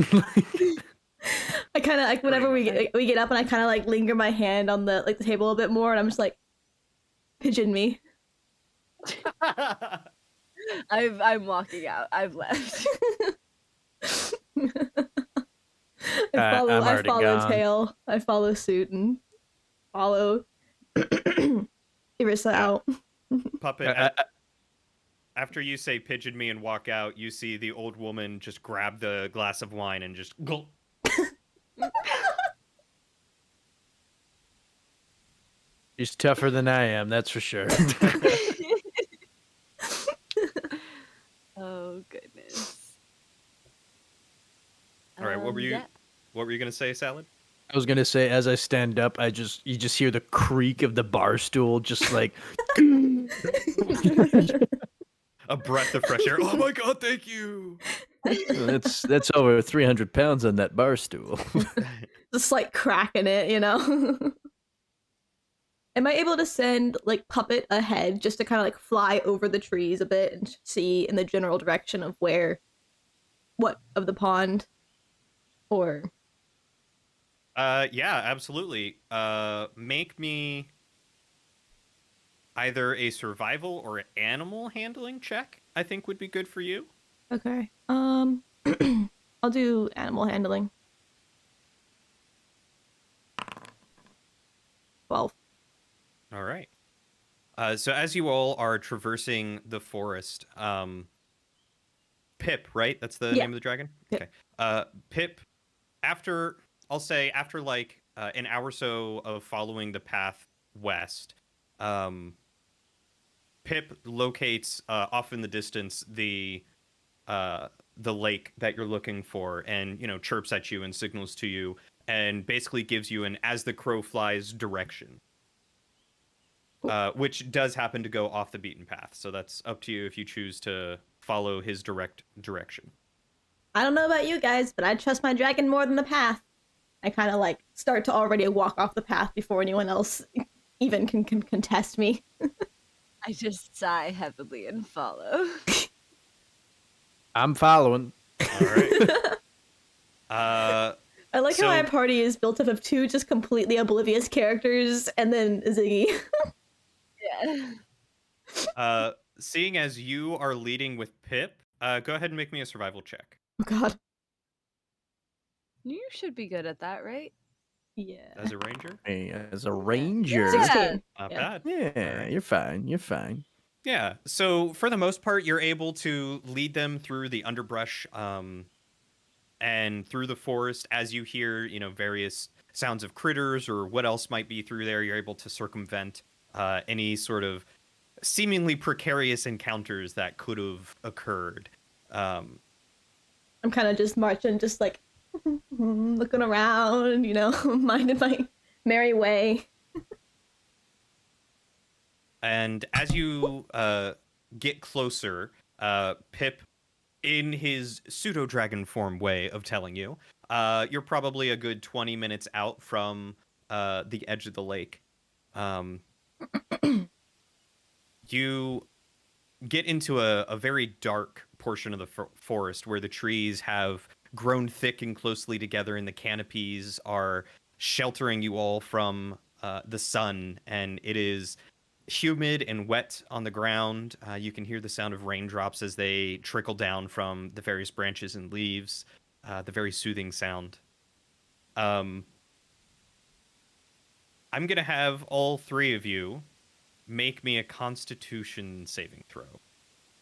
I kind of like whenever we get up, and I kind of like linger my hand on the the table a bit more, and I'm just like, "Pigeon me." I'm walking out. I've left. I already follow gone. tail. I follow suit and follow Irissa out. Puppet, after you say "pigeon me" and walk out, you see the old woman just grab the glass of wine and just gulp. She's tougher than I am, that's for sure. Oh goodness. All right, what were you Yeah. gonna say, Salad? I was gonna say, as I stand up, you just hear the creak of the bar stool, just like. A breath of fresh air. Oh my god, thank you. That's over 300 pounds on that bar stool. Just like cracking it, you know. Am I able to send like Puppet ahead just to kind of like fly over the trees a bit and see in the general direction of what of the pond, or Yeah, absolutely. Make me either a survival or an animal handling check, I think would be good for you. Okay. I'll do animal handling. 12. All right. So as you all are traversing the forest, Pip, right? That's the Yeah. name of the dragon? Pip. Okay. Pip, after, I'll say, after like an hour or so of following the path west, um, Pip locates off in the distance the lake that you're looking for, and chirps at you and signals to you, and basically gives you an as the crow flies direction, which does happen to go off the beaten path. So that's up to you if you choose to follow his direct direction. I don't know about you guys, but I trust my dragon more than the path. I kind of like start to already walk off the path before anyone else even can contest me. I just sigh heavily and follow. I'm following. All right. I like how So- my party is built up of 2 just completely oblivious characters, and then Ziggy. Yeah. Seeing as you are leading with Pip, go ahead and make me a survival check. Oh god. You should be good at that, right? Yeah. As a ranger, Hey, as a ranger. 16. not Yeah. bad. Yeah, Alright. you're fine. You're fine. Yeah. So for the most part, you're able to lead them through the underbrush, and through the forest. As you hear, various sounds of critters or what else might be through there, you're able to circumvent any sort of seemingly precarious encounters that could have occurred. I'm kind of just marching, just like looking around, minding my merry way. And as you get closer, Pip, in his pseudo dragon form way of telling you, you're probably a good 20 minutes out from the edge of the lake. You get into a very dark portion of the forest where the trees have grown thick and closely together, and the canopies are sheltering you all from the sun, and it is humid and wet on the ground. You can hear the sound of raindrops as they trickle down from the various branches and leaves, the very soothing sound. I'm going to have all 3 of you make me a Constitution saving throw.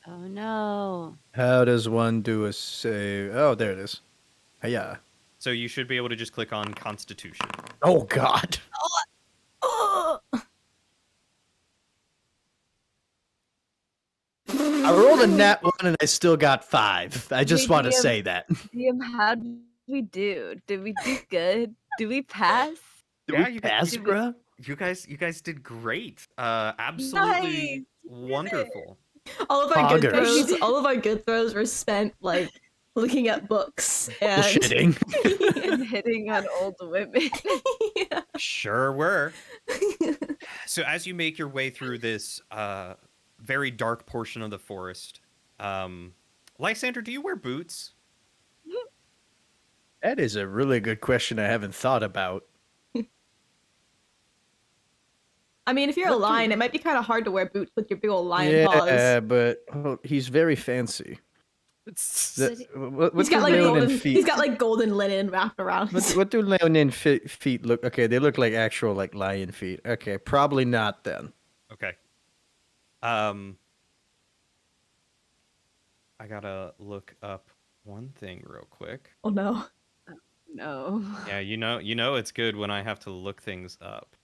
Oh no. How does one do a save? Oh, there it is. Yeah. So you should be able to just click on Constitution. Oh God. Oh! I rolled a nat 1 and I still got 5. I just Wait, want to DM say that. DM, how did we do? Did we do good? Did we pass? Did Yeah, we you pass, did- bruh? You guys did great. Absolutely wonderful. All of our good Poggers. throws, all of our good throws were spent like looking at books and Bullshitting. And hitting on old women. Yeah. Sure were. So as you make your way through this very dark portion of the forest, Lysander, do you wear boots? That is a really good question I haven't thought about. I mean, if you're a What do- lion, it might be kind of hard to wear boots with your big old lion Yeah, paws. but he's very fancy. Did What He's do got like leonin golden. feet? He's got like golden linen wrapped around. What do leonin feet look? Okay, they look like actual like lion feet. Okay, probably not then. Okay. I gotta look up one thing real quick. Oh no! No. Yeah, you know it's good when I have to look things up.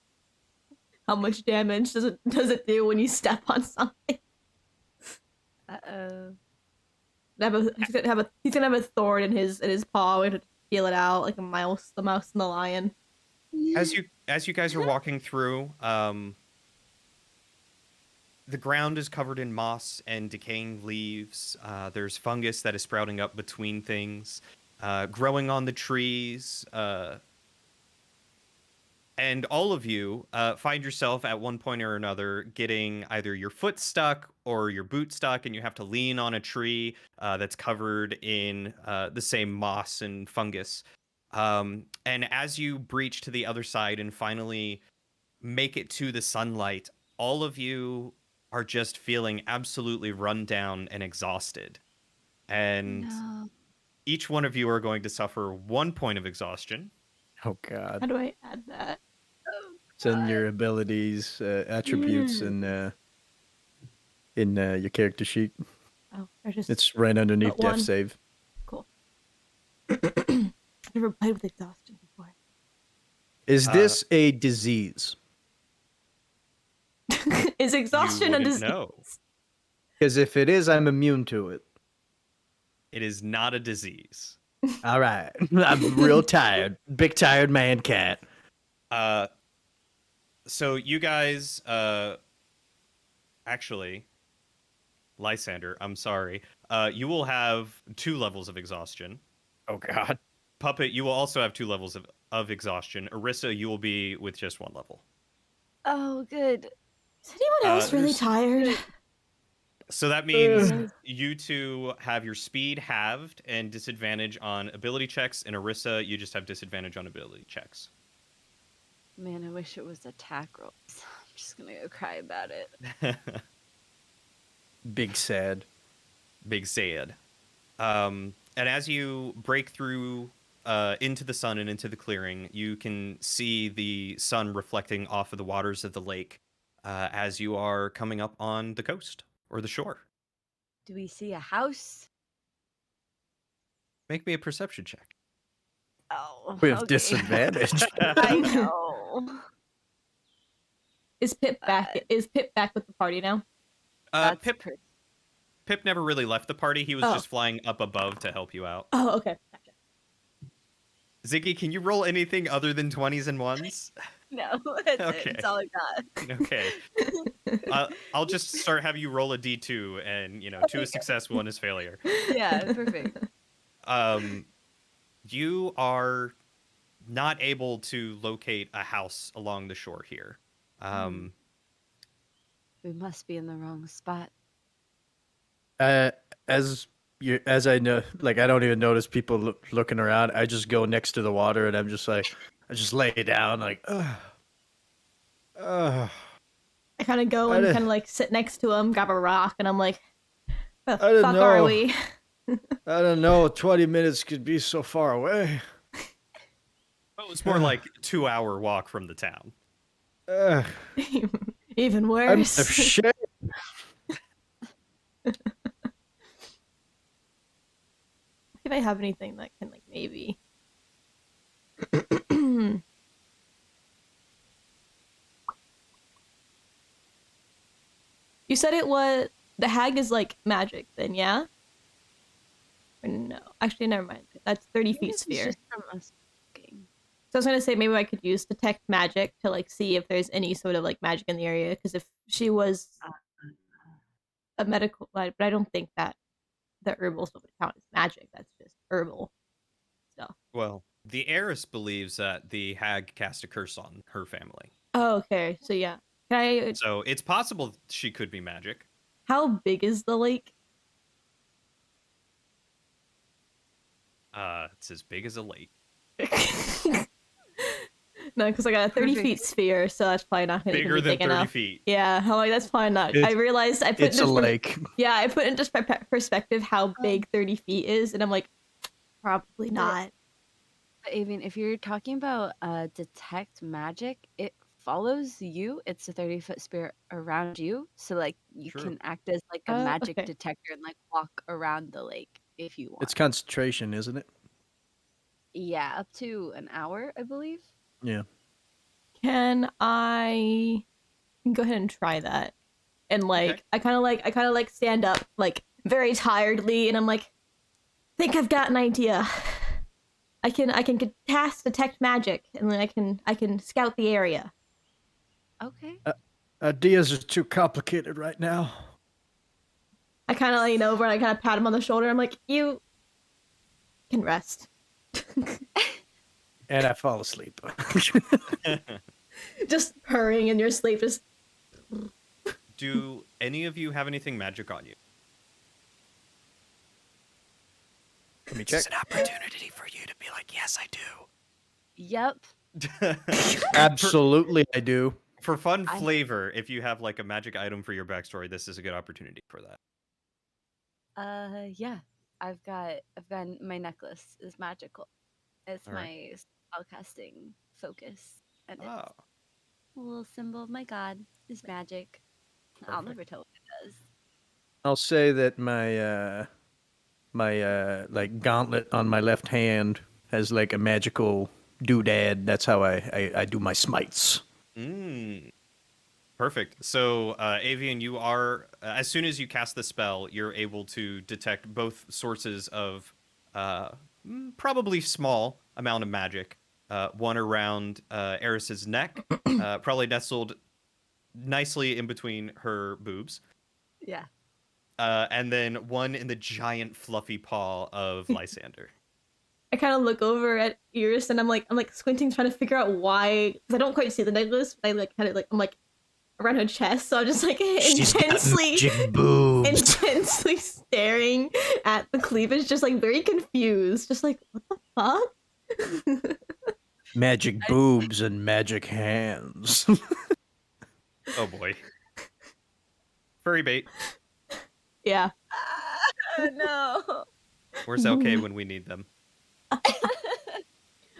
How much damage does it do when you step on something? Uh-oh. He's gonna have a thorn in his paw. We have to feel it out like the mouse and the lion. As you guys are walking through, the ground is covered in moss and decaying leaves. There's fungus that is sprouting up between things, growing on the trees. And all of you find yourself at one point or another getting either your foot stuck or your boot stuck, and you have to lean on a tree that's covered in the same moss and fungus. And as you breach to the other side and finally make it to the sunlight, all of you are just feeling absolutely run down and exhausted. And No. each one of you are going to suffer 1 point of exhaustion. Oh How God. do I add that? It's in your abilities, attributes, and in your character sheet. Oh, there's just It's right underneath death one. save. Cool. I've never played with exhaustion before. Is this a disease? Is exhaustion a wouldn't disease? know. Because if it is, I'm immune to it. It is not a disease. All right. I'm real tired. Big tired man cat. So you guys, actually, Lysander, I'm sorry. You will have 2 levels of exhaustion. Oh God. Puppet, you will also have 2 levels of exhaustion. Arissa, you will be with just 1 level. Oh, good. Is anyone else really there's- tired? So that means you 2 have your speed halved and disadvantage on ability checks, and Arissa, you just have disadvantage on ability checks. Man, I wish it was attack rolls. I'm just gonna go cry about it. Big sad. Big sad. And as you break through into the sun and into the clearing, you can see the sun reflecting off of the waters of the lake as you are coming up on the coast or the shore. Do we see a house? Make me a perception check. Oh, With okay. disadvantage. I know. Is Pip back? Is Pip back with the party now? That's Pip never really left the party. He was Oh. just flying up above to help you out. Oh, okay. Gotcha. Ziggy, can you roll anything other than 20s and 1s? No, that's Okay. it. That's all I got. Okay. I'll just start have you roll a d2, and 2 is success, 1 is failure. Yeah, perfect. You are not able to locate a house along the shore here. We must be in the wrong spot. As I know, like I don't even notice people looking around. I just go next to the water and I'm just like, I just lay down like, I kind of go and kind of like sit next to him, grab a rock, and I'm like, "Where I the don't fuck are know. we?" I don't know. 20 minutes could be so far away. Well, it's more like 2-hour walk from the town. Even I'm worse. ashamed. If I have anything that can like maybe. You said it was the hag is like magic, then yeah? Or no? Actually, never mind. That's 30 feet This is sphere. just from us talking. So I was gonna say maybe I could use detect magic to like see if there's any sort of like magic in the area. Because if she was a medical, but I don't think that the herbal stuff would count as magic. That's just herbal stuff. Well, the heiress believes that the hag cast a curse on her family. Oh, okay. So yeah, can I? So it's possible she could be magic. How big is the lake? It's as big as a lake. No, because I got a 30 feet Perfect. sphere, so that's probably not going to be Bigger than big 30 enough. feet. Yeah, I'm like, that's probably not. I realized I put It's a lake. Yeah, I put into perspective how big 30 feet is, and I'm like, probably not. But Avian, if you're talking about detect magic, it follows you. It's a 30-foot sphere around you, so like you True. can act as like a magic Okay. detector and like walk around the lake if you want. It's concentration, isn't it? Yeah, up to an hour, I believe. Yeah. Can I go ahead and try that? And like, Okay. I kind of like stand up, like very tiredly, and I'm like, think I've got an idea. I can cast detect magic, and then I can scout the area. Okay. Ideas are too complicated right now. I kind of lean over and I kind of pat him on the shoulder. I'm like, you can rest. And I fall asleep. Just purring in your sleep. Just Do any of you have anything magic on you? Let me check. an opportunity for you to be like, yes, I do. Yep. Absolutely, I do. For fun I- flavor, if you have like a magic item for your backstory, this is a good opportunity for that. Yeah. I've got my necklace is magical. It's All right. my spellcasting focus, and it's Oh, a little symbol of my god. Is magic. I'll never perfect. tell what it does. I'll say that my like gauntlet on my left hand has like a magical doodad. That's how I do my smites. Perfect. So, Avian, you are as soon as you cast the spell, you're able to detect both sources of probably small amount of magic. One around Eris's neck, probably nestled nicely in between her boobs. Yeah. And then one in the giant fluffy paw of Lysander. I kind of look over at Iris and I'm like squinting, trying to figure out why, because I don't quite see the necklace. But I like kind of like I'm like around her chest, so I'm just like intensely staring at the cleavage, just like very confused, just like what the fuck? Magic boobs and magic hands. Oh boy. Furry bait. Yeah. No. Where's okay when we need them?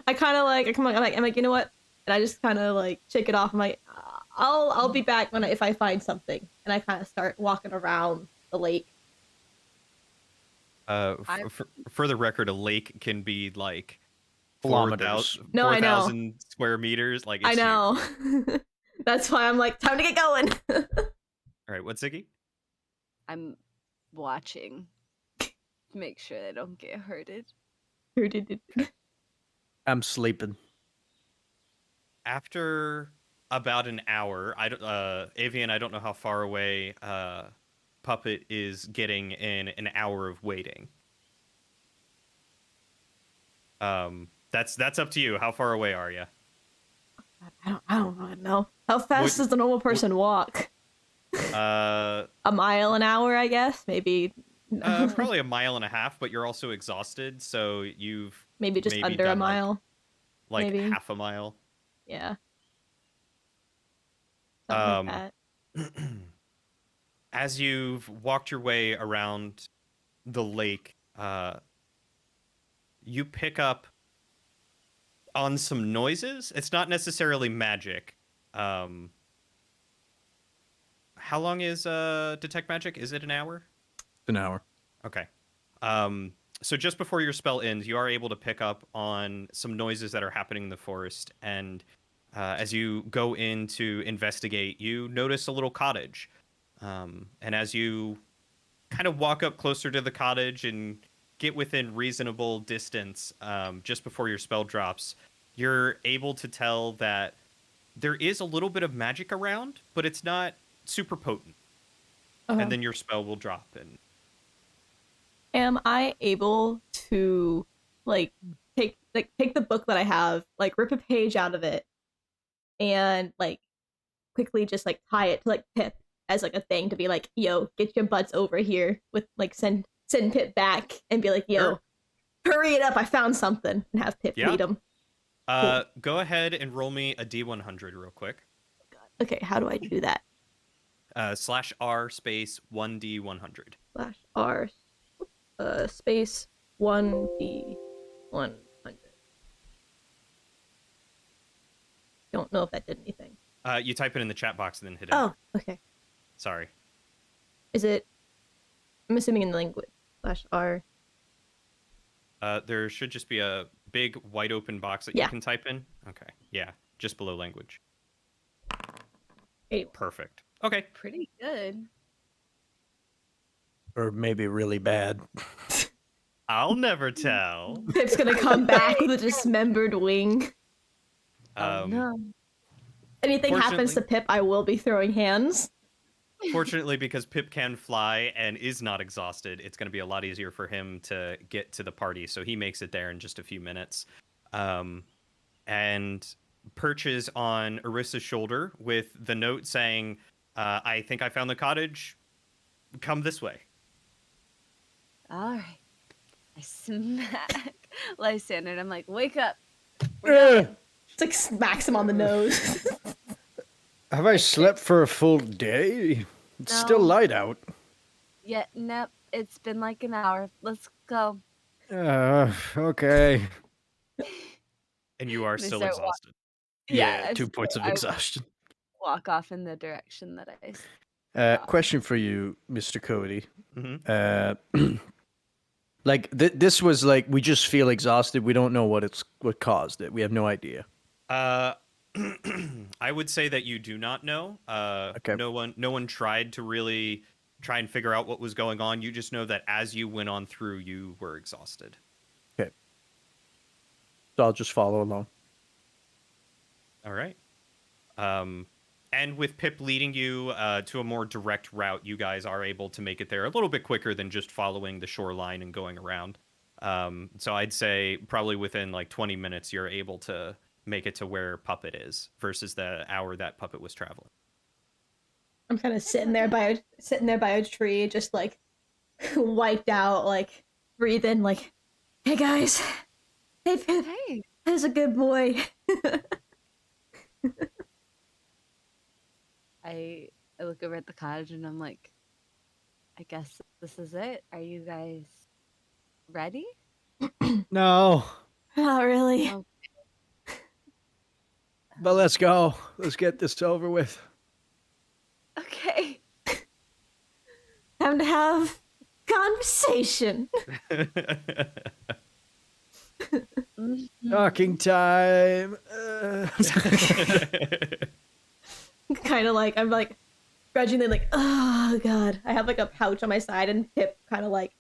I kind of like I'm like you know what? And I just kind of like shake it off. I'm like I'll be back if I find something. And I kind of start walking around the lake. For the record, a lake can be like Kilometers. 4,000 No, I know. 4,000 square meters. Like it's I know. That's why I'm like time to get going. All right, what's Ziggy? I'm watching to make sure they don't get hurted. I'm sleeping. After about an hour, Avian, I don't know how far away Puppet is getting in an hour of waiting. That's up to you. How far away are you? I don't really know. How fast does the normal person walk? A mile an hour, I guess. Maybe. Probably a mile and a half, but you're also exhausted, so you've maybe just under a done, mile. like maybe. half a mile. Yeah. Something like that. As you've walked your way around the lake, you pick up on some noises. It's not necessarily magic. How long is detect magic? Is it an hour? An hour. Okay. So just before your spell ends, you are able to pick up on some noises that are happening in the forest, and as you go in to investigate, you notice a little cottage. And as you kind of walk up closer to the cottage and get within reasonable distance, just before your spell drops, you're able to tell that there is a little bit of magic around, but it's not super potent. And then your spell will drop. And am I able to take the book that I have, like rip a page out of it, and like quickly just like tie it to like Pip as like a thing to be like, yo, get your butts over here, with like send Pip back and be like, yo, Sure. hurry it up, I found something, and have Pip lead him. Go ahead and roll me a D100 real quick. Okay, how do I do that? /R space 1D100. /R space 1D100. Don't know if that did anything. You type it in the chat box and then hit enter. Oh, okay. Sorry. Is it? I'm assuming in the language. /R. There should just be a big wide open box that you can type in. Okay. Yeah. Just below language. 81. Perfect. Okay. Pretty good. Or maybe really bad. I'll never tell. Pip's gonna come back with a dismembered wing. Oh no. Anything happens to Pip, I will be throwing hands. Fortunately, because Pip can fly and is not exhausted, it's going to be a lot easier for him to get to the party. So he makes it there in just a few minutes. And perches on Arissa's shoulder with the note saying, I think I found the cottage. Come this way. All right. I smack Lysander and I'm like, wake up. It's like smacks him on the nose. Have I slept for a full day? It's still No. light out. Yeah, nope. It's been like an hour. Let's go. Okay. And you are They still start exhausted. Yeah, 2 points of I exhaustion. walk off in the direction that I. Question for you, Mr. Cody. Mm-hmm. Like this was like we just feel exhausted. We don't know what caused it. We have no idea. I would say that you do not know. Okay. No one tried to really try and figure out what was going on. You just know that as you went on through, you were exhausted. Okay. So I'll just follow along. All right. And with Pip leading you to a more direct route, you guys are able to make it there a little bit quicker than just following the shoreline and going around. So I'd say probably within like 20 minutes, you're able to make it to where Puppet is versus the hour that Puppet was traveling. I'm kind of sitting there by a tree, just like wiped out, like breathing, like, "Hey guys, hey Pip, Hey. that's a good boy." I look over at the cottage and I'm like, I guess this is it. Are you guys ready? No, Not really. Oh. but let's go. Let's get this over with. Okay. Time to have conversation. Mhm. Talking time. Kind of like I'm like grudgingly like, oh god. I have like a pouch on my side, and Pip kind of like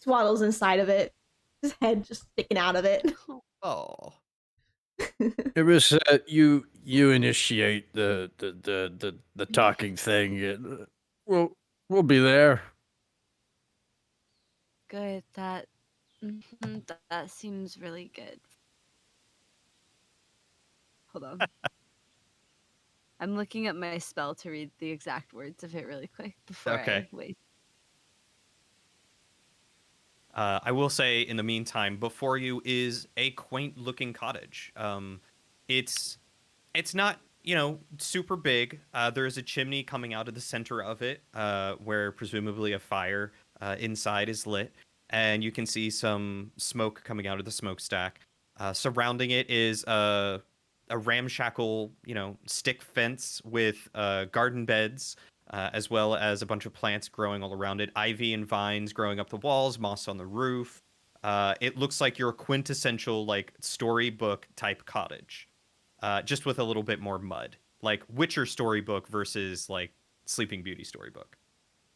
swaddles inside of it, his head just sticking out of it. Oh. It was you initiate the talking thing. We'll be there. Good. That seems really good. Hold on. I'm looking at my spell to read the exact words of it really quick before Okay. I wait. I will say, in the meantime, before you is a quaint-looking cottage. It's not, super big. There is a chimney coming out of the center of it, where presumably a fire inside is lit, and you can see some smoke coming out of the smokestack. Surrounding it is a ramshackle, stick fence with garden beds, as well as a bunch of plants growing all around it, ivy and vines growing up the walls, moss on the roof. It looks like your quintessential like storybook type cottage, just with a little bit more mud, like Witcher storybook versus like Sleeping Beauty storybook.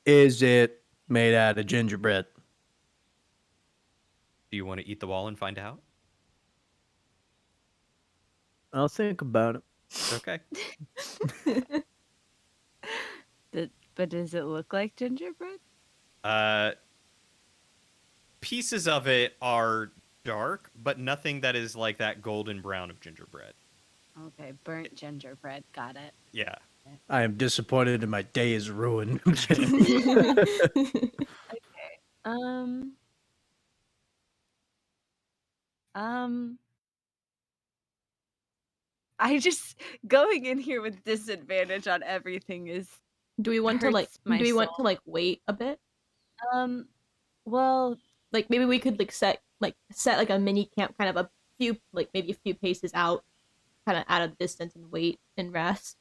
Is it made out of gingerbread? Do you want to eat the wall and find out? I'll think about it. Okay. But does it look like gingerbread? Pieces of it are dark, but nothing that is like that golden brown of gingerbread. Okay, burnt gingerbread. Got it. Yeah. I am disappointed and my day is ruined. Um. I just going in here with disadvantage on everything is Do we want to hurts my soul. wait a bit? Well, Like maybe we could set like a mini camp, kind of a few, like maybe a few paces out, kind of out of the distance, and wait and rest.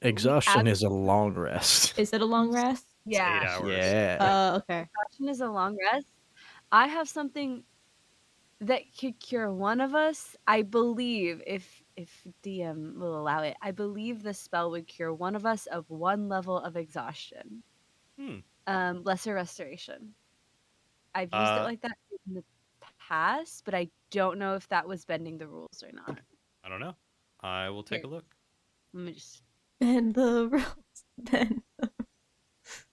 Exhaustion is a long rest. Is it a long rest? It's 8 yeah. hours. Yeah. Okay. Exhaustion is a long rest. I have something that could cure one of us. I believe if DM will allow it, I believe the spell would cure one of us of one level of exhaustion. Lesser restoration. I've used it like that in the past, but I don't know if that was bending the rules or not. I don't know. I will take Here. a look. Let me just Bend the rules. Bend.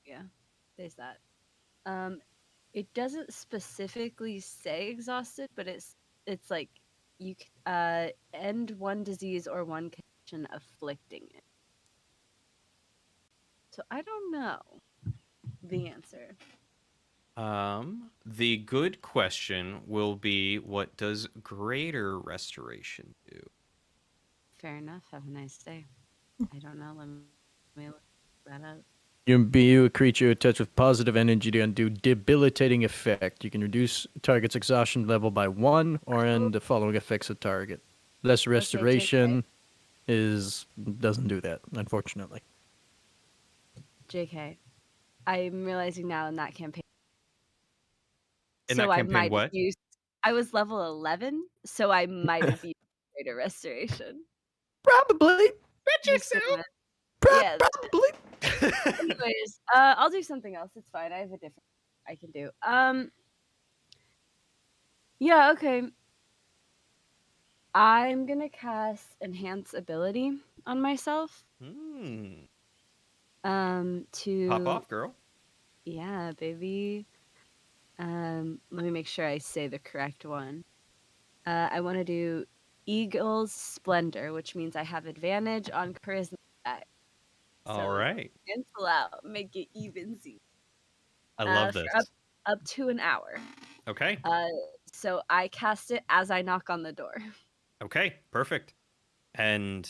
yeah, there's that. It doesn't specifically say exhausted, but it's like you end one disease or one condition afflicting it. So I don't know the answer. The good question will be, what does greater restoration do? Fair enough. Have a nice day. I don't know. Let me look that up. You imbue a creature touched with positive energy to undo debilitating effect. You can reduce target's exhaustion level by 1 or end the following effects of target. Less restoration doesn't do that, unfortunately. JK. I'm realizing now in that campaign. In So that I campaign, might have what? used. I was level 11, so I might have used greater restoration. Probably. Just for the yeah. Probably. Anyways, I'll do something else. It's fine. I have a different I can do. Yeah. Okay. I'm gonna cast Enhance Ability on myself. To Pop off, girl. Yeah, baby. Let me make sure I say the correct one. I want to do Eagle's Splendor, which means I have advantage on charisma attack. All So right. cancel out, make it even Z. I love For this. up to an hour. Okay. So I cast it as I knock on the door. Okay, perfect. And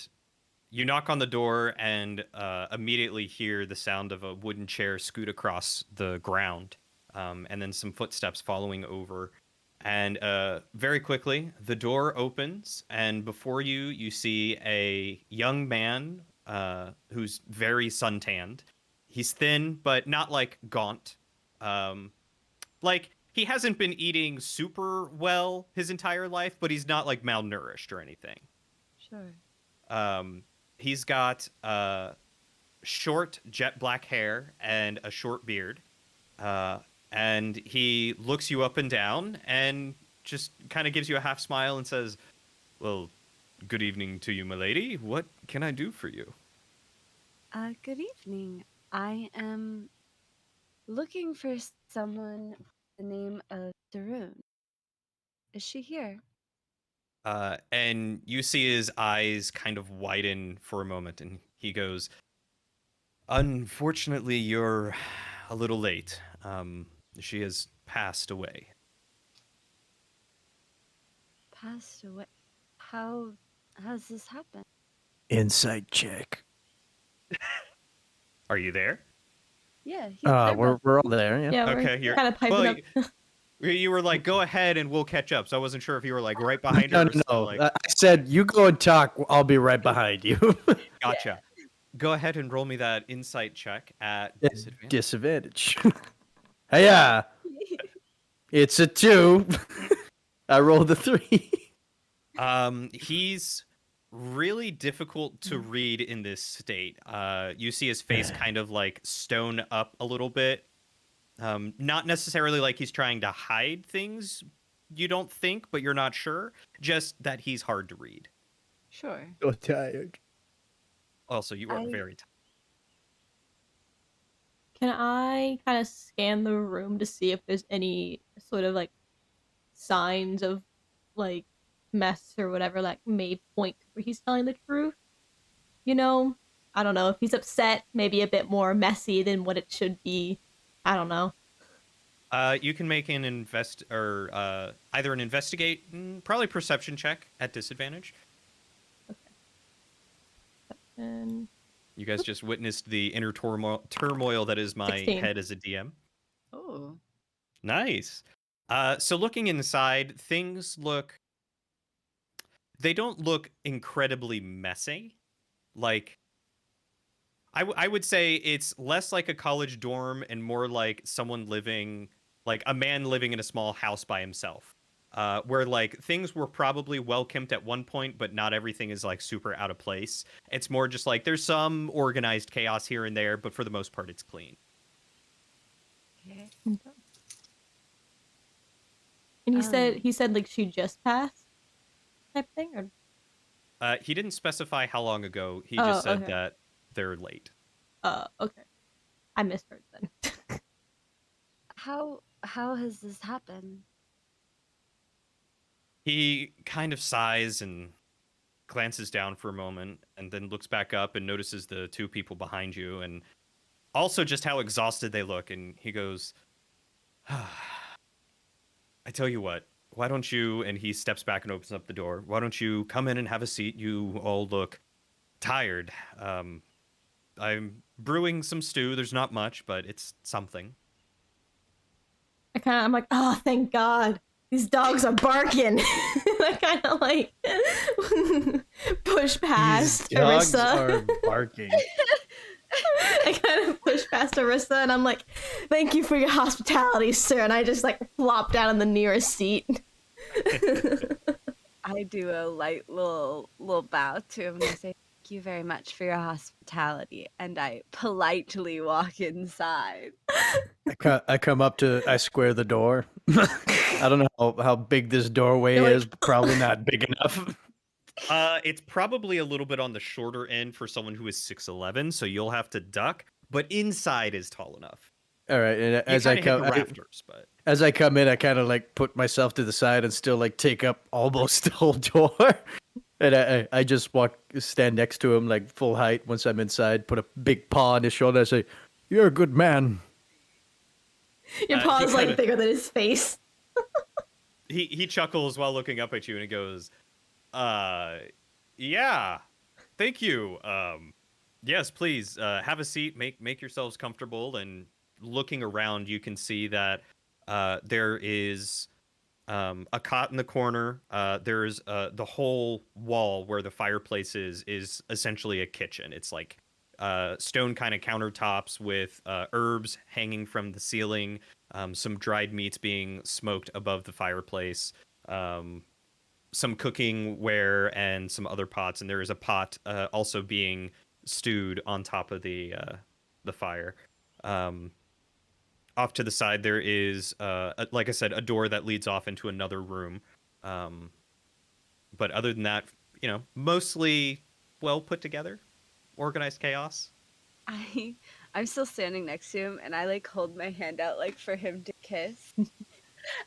you knock on the door and immediately hear the sound of a wooden chair scoot across the ground, and then some footsteps following over. And very quickly, the door opens, and before you, you see a young man who's very suntanned. He's thin, but not like gaunt. Like, he hasn't been eating super well his entire life, but he's not like malnourished or anything. Sure. He's got short jet black hair and a short beard. And he looks you up and down and just kind of gives you a half smile and says, "Well, good evening to you, milady. What can I do for you?" Good evening. I am looking for someone with the name of Darun. Is she here? And you see his eyes kind of widen for a moment, and he goes, "Unfortunately, you're a little late. She has passed away." Passed away. How has this happened? Insight check. Are you there? Yeah, We're all there. Yeah. Yeah, Okay, we're you're kind of piping well. up. You were like, "Go ahead, and we'll catch up." So I wasn't sure if you were like right behind her. No, Or still, no. like, I said you go and talk. I'll be right behind you. gotcha. Go ahead and roll me that insight check at disadvantage. Disadvantage. Hiya! It's a 2. I rolled a 3. He's really difficult to read in this state. You see his face kind of like stone up a little bit. Not necessarily like he's trying to hide things, you don't think, but you're not sure. Just that he's hard to read. Sure. So tired. Also, you are very tired. Can I kind of scan the room to see if there's any sort of like signs of like mess or whatever that may point where he's telling the truth? You know, I don't know, if he's upset, maybe a bit more messy than what it should be. I don't know. You can make an either an investigate, probably perception check at disadvantage. And You guys just witnessed the inner turmoil that is my 16. head as a DM. Oh. Nice. So looking inside, things they don't look incredibly messy. Like, I would say it's less like a college dorm and more like someone living, like a man living in a small house by himself. Where like things were probably well kept at one point, but not everything is like super out of place. It's more just like there's some organized chaos here and there, but for the most part, it's clean. Okay. And he said like she just passed type thing, or He didn't specify how long ago. He just said okay. that they're late. Okay. I misheard then. How has this happened? He kind of sighs and glances down for a moment and then looks back up and notices the two people behind you and also just how exhausted they look. And he goes, I tell you what, why don't you, and he steps back and opens up the door, why don't you come in and have a seat? You all look tired. I'm brewing some stew. There's not much, but it's something. I'm like, oh, thank God. These dogs are barking. I kind of like push past These dogs Arissa. are barking. I kind of push past Arissa and I'm like, thank you for your hospitality, sir. And I just like flop down in the nearest seat. I do a light little bow to him and I say, thank you very much for your hospitality. And I politely walk inside. I come up to, I square the door. I don't know how big this doorway You're like, is. Probably not big enough. It's probably a little bit on the shorter end for someone who is 6'11", so you'll have to duck. But inside is tall enough. All right, and You as I kinda hit come, the rafters, but as I come in, I kind of like put myself to the side and still like take up almost the whole door. And I just stand next to him like full height. Once I'm inside, put a big paw on his shoulder. I say, "You're a good man." your he paw is like kinda- bigger than his face. he chuckles while looking up at you and he goes, yeah, thank you. Yes, please, have a seat, make yourselves comfortable. And looking around, you can see that there is a cot in the corner. There's the whole wall where the fireplace is essentially a kitchen. It's like stone kind of countertops with herbs hanging from the ceiling, some dried meats being smoked above the fireplace, some cooking ware and some other pots, and there is a pot also being stewed on top of the fire. Off to the side, there is, like I said, a door that leads off into another room. But other than that, mostly well put together, organized chaos. I'm still standing next to him and I like hold my hand out like for him to kiss.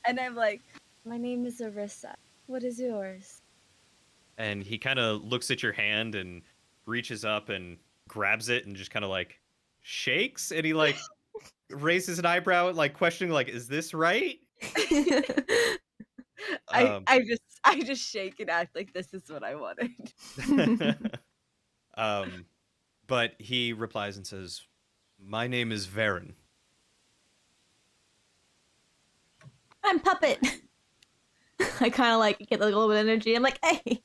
And I'm like, my name is Arissa. What is yours? And he kind of looks at your hand and reaches up and grabs it and just kind of like shakes, and he like raises an eyebrow, like questioning, like, is this right? I just shake and act like this is what I wanted. But he replies and says, my name is Varen. I'm Puppet. I kind of like get a little bit of energy. I'm like, hey.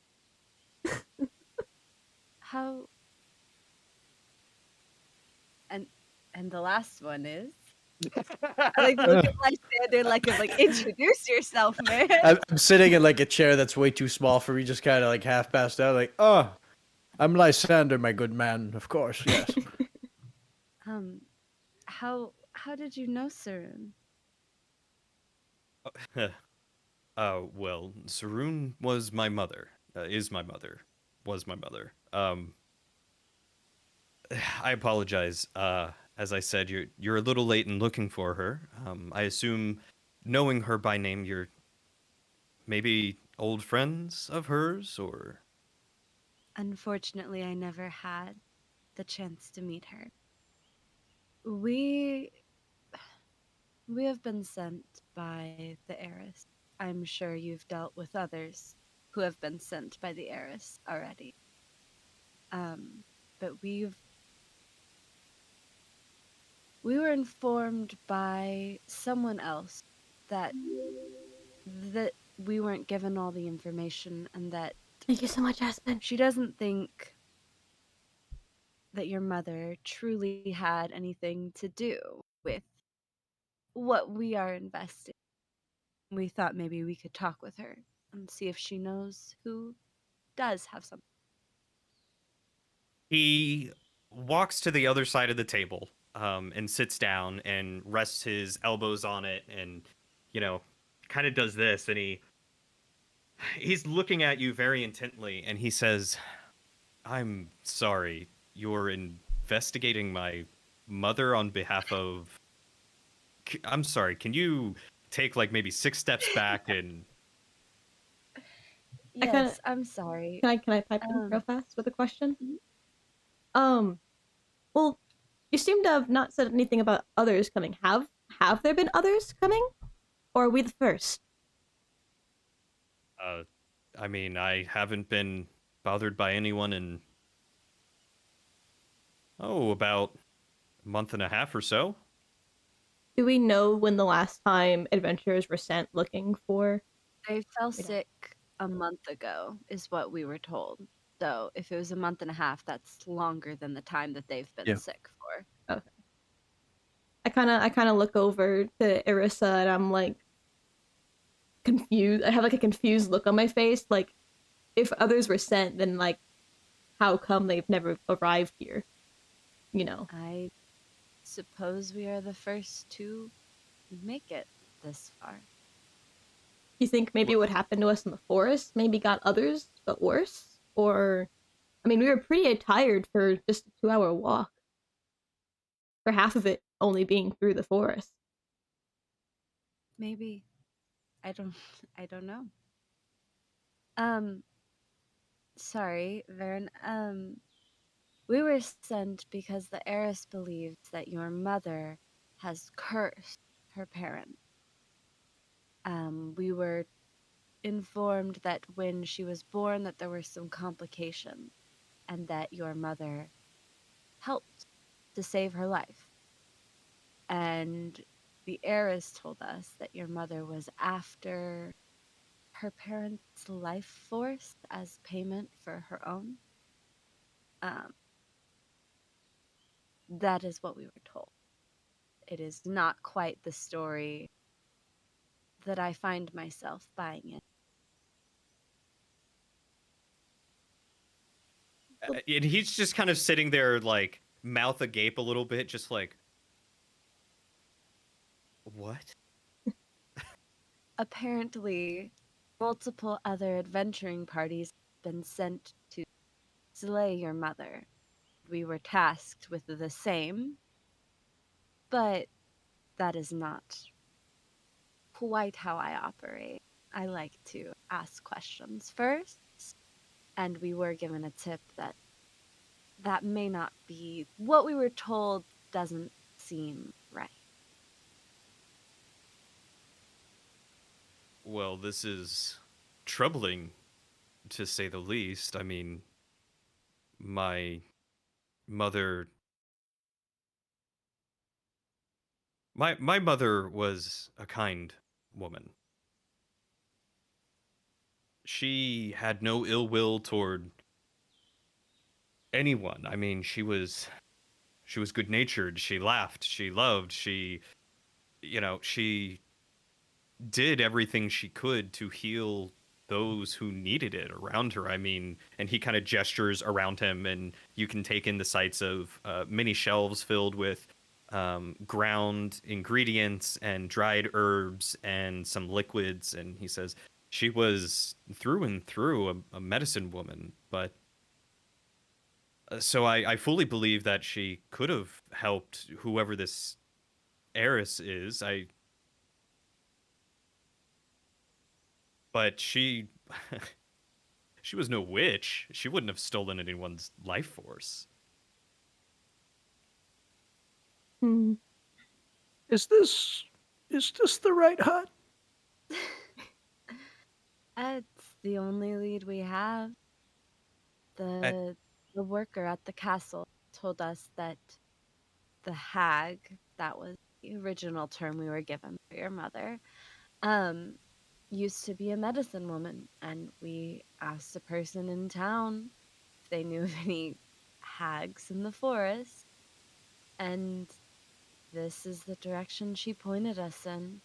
How? And the last one is. I like look at my standard like I'm like, introduce yourself, man. I'm sitting in like a chair that's way too small for me, just kind of like half passed out. Like, oh, I'm Lysander, my good man. Of course, yes. How did you know Sarun? Well, Sarun was my mother. Is my mother. Was my mother. I apologize. As I said, you're a little late in looking for her. I assume, knowing her by name, you're maybe old friends of hers, or... Unfortunately, I never had the chance to meet her. We have been sent by the heiress. I'm sure you've dealt with others who have been sent by the heiress already. But we were informed by someone else that we weren't given all the information, and that Thank you so much, Aspen. she doesn't think that your mother truly had anything to do with what we are investing. We thought maybe we could talk with her and see if she knows who does have something. He walks to the other side of the table, and sits down and rests his elbows on it, and kind of does this, and he's looking at you very intently, and he says, I'm sorry, you're investigating my mother on behalf of... I'm sorry, can you take like maybe 6 steps back and... Yes, I'm sorry. Can I pipe in real fast with a question? Mhm. Well, you seem to have not said anything about others coming. Have have there been others coming? Or are we the first? I mean, I haven't been bothered by anyone in, about a month and a half or so. Do we know when the last time adventurers were sent looking for? They fell We don't. sick a month ago, is what we were told. So if it was a month and a half, that's longer than the time that they've been Yeah. sick for. Okay. I kind of look over to Irissa and I'm like confused. I have like a confused look on my face. Like, if others were sent, then like, how come they've never arrived here? You know. I suppose we are the first to make it this far. You think maybe what happened to us in the forest maybe got others, but worse? Or, I mean, we were pretty tired for just a 2-hour walk. For half of it only being through the forest. Maybe. I don't know. Sorry, Varen. We were sent because the heiress believes that your mother has cursed her parent. We were informed that when she was born that there were some complications and that your mother helped to save her life. And the heiress told us that your mother was after her parents' life force as payment for her own. That is what we were told. It is not quite the story that I find myself buying it. And he's just kind of sitting there, like, mouth agape a little bit, just like, what? Apparently, multiple other adventuring parties have been sent to slay your mother. We were tasked with the same, but that is not quite how I operate. I like to ask questions first, and we were given a tip that that may not be what we were told. Doesn't seem right. Well, this is troubling, to say the least. I mean, my mother... My mother was a kind woman. She had no ill will toward anyone. I mean, she was good-natured. She laughed. She loved. She did everything she could to heal those who needed it around her. I mean, and he kind of gestures around him, and you can take in the sights of many shelves filled with ground ingredients and dried herbs and some liquids. And he says she was through and through a medicine woman, but so I fully believe that she could have helped whoever this heiress is. But she she was no witch. She wouldn't have stolen anyone's life force. Hmm. Is this the right hut? It's the only lead we have. The worker at the castle told us that the hag, that was the original term we were given for your mother, used to be a medicine woman, and we asked a person in town if they knew of any hags in the forest, and this is the direction she pointed us in.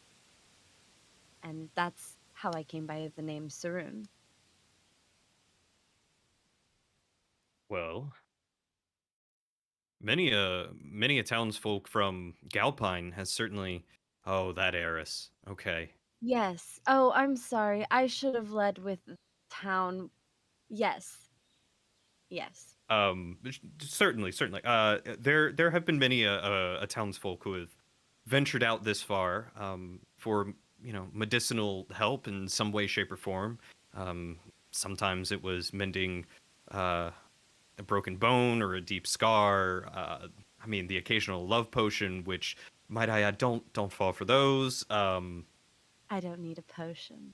And that's how I came by the name Saroon. Well, many a townsfolk from Galpine has certainly... Oh, that heiress. Okay. Yes. Oh, I'm sorry. I should have led with town. Yes. Yes. Certainly. There have been many a townsfolk who have ventured out this far for medicinal help in some way, shape, or form. Sometimes it was mending a broken bone or a deep scar. I mean, the occasional love potion, which might I add, don't fall for those. I don't need a potion.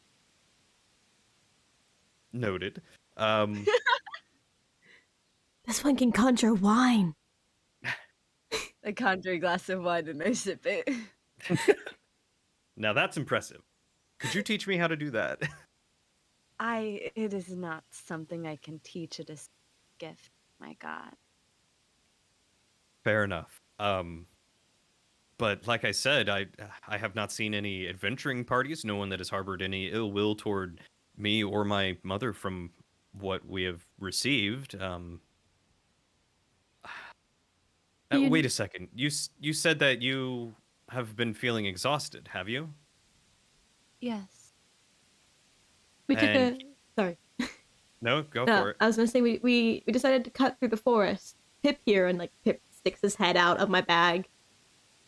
Noted. This one can conjure wine. I conjure a glass of wine and I sip it. Now that's impressive. Could you teach me how to do that? It is not something I can teach. It is a gift, my god. Fair enough. But like I said, I have not seen any adventuring parties. No one that has harbored any ill will toward me or my mother from what we have received. Wait a second. You said that you have been feeling exhausted, have you? Yes. We took a And- sorry. No, go No, for it. I was gonna say we decided to cut through the forest. Pip here, and like Pip sticks his head out of my bag.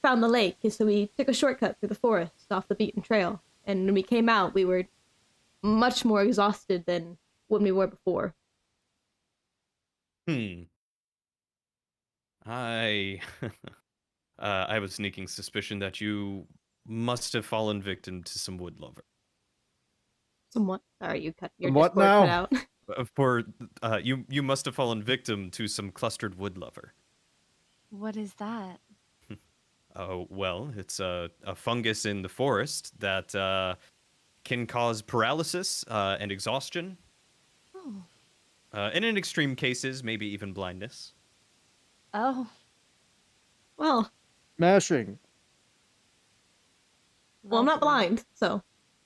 Found the lake, so we took a shortcut through the forest off the beaten trail. And when we came out, we were much more exhausted than when we were before. I I have a sneaking suspicion that you must have fallen victim to some wood lover. Somewhat. Sorry, your What Discord now? cut out. You must have fallen victim to some clustered wood lover. What is that? Oh, well, it's a fungus in the forest that can cause paralysis and exhaustion. Oh. And in extreme cases, maybe even blindness. Oh. Well, Mashing. I'm not lovely. blind, so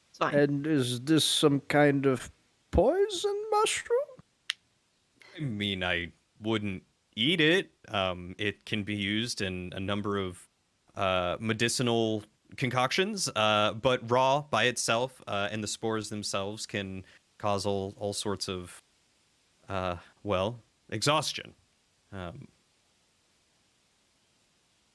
it's fine. And is this some kind of poison mushroom? I mean, I wouldn't eat it. It can be used in a number of medicinal concoctions, but raw by itself and the spores themselves can cause all sorts of, exhaustion.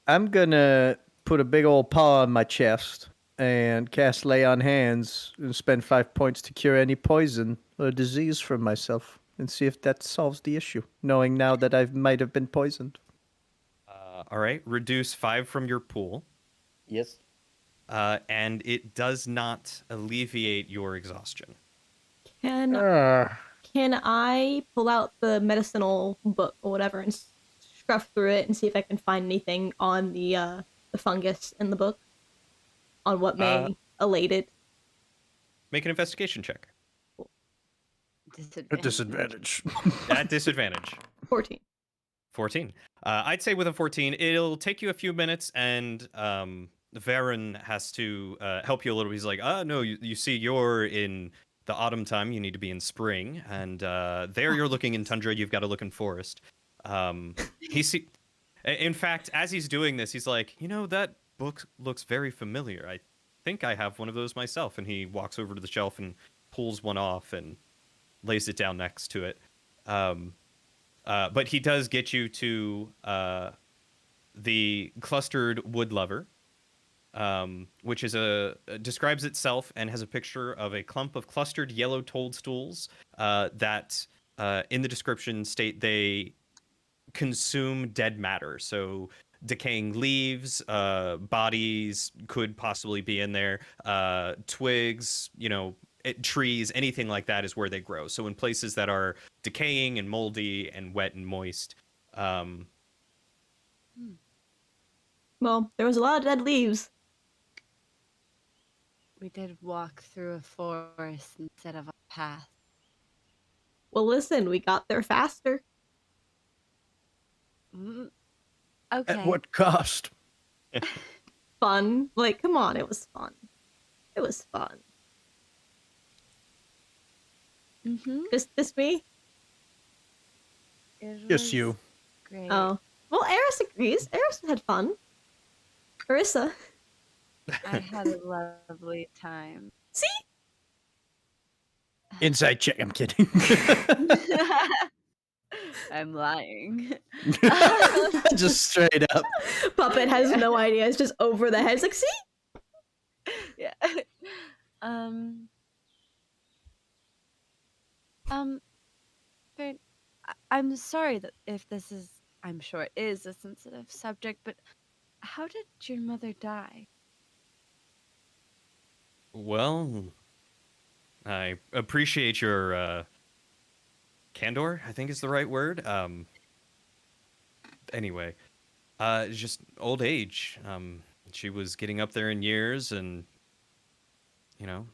I'm gonna put a big old paw on my chest and cast Lay on Hands and spend 5 points to cure any poison or disease from myself and see if that solves the issue, knowing now that I might have been poisoned. All right, reduce 5 from your pool, Yes. and it does not alleviate your exhaustion. Can I pull out the medicinal book or whatever and scruff through it and see if I can find anything on the fungus in the book, on what may allate it? Make an investigation check. A disadvantage. At disadvantage. 14. 14. I'd say with a 14, it'll take you a few minutes, and Varen has to help you a little. He's like, no, you see, you're in the autumn time. You need to be in spring, and there you're looking in tundra. You've got to look in forest. In fact, as he's doing this, he's like, that book looks very familiar. I think I have one of those myself. And he walks over to the shelf and pulls one off and lays it down next to it. But he does get you to the clustered wood lover, which is describes itself and has a picture of a clump of clustered yellow toadstools that in the description state they consume dead matter. So decaying leaves, bodies could possibly be in there, twigs, trees, anything like that is where they grow. So in places that are decaying and moldy and wet and moist. Well, there was a lot of dead leaves. We did walk through a forest instead of a path. Well, listen, we got there faster. Okay. At what cost? Fun. Like, come on, it was fun. It was fun. Mm-hmm. Just me? Just you. Great. Oh. Well, Eris agrees. Eris had fun. Carissa. I had a lovely time. See? Inside check. I'm kidding. I'm lying. Just straight up. Puppet has no idea. It's just over the head. It's like, see? Yeah. But I'm sorry that if this is, I'm sure it is a sensitive subject, but how did your mother die? Well, I appreciate your candor, I think is the right word. Anyway, just old age. She was getting up there in years, and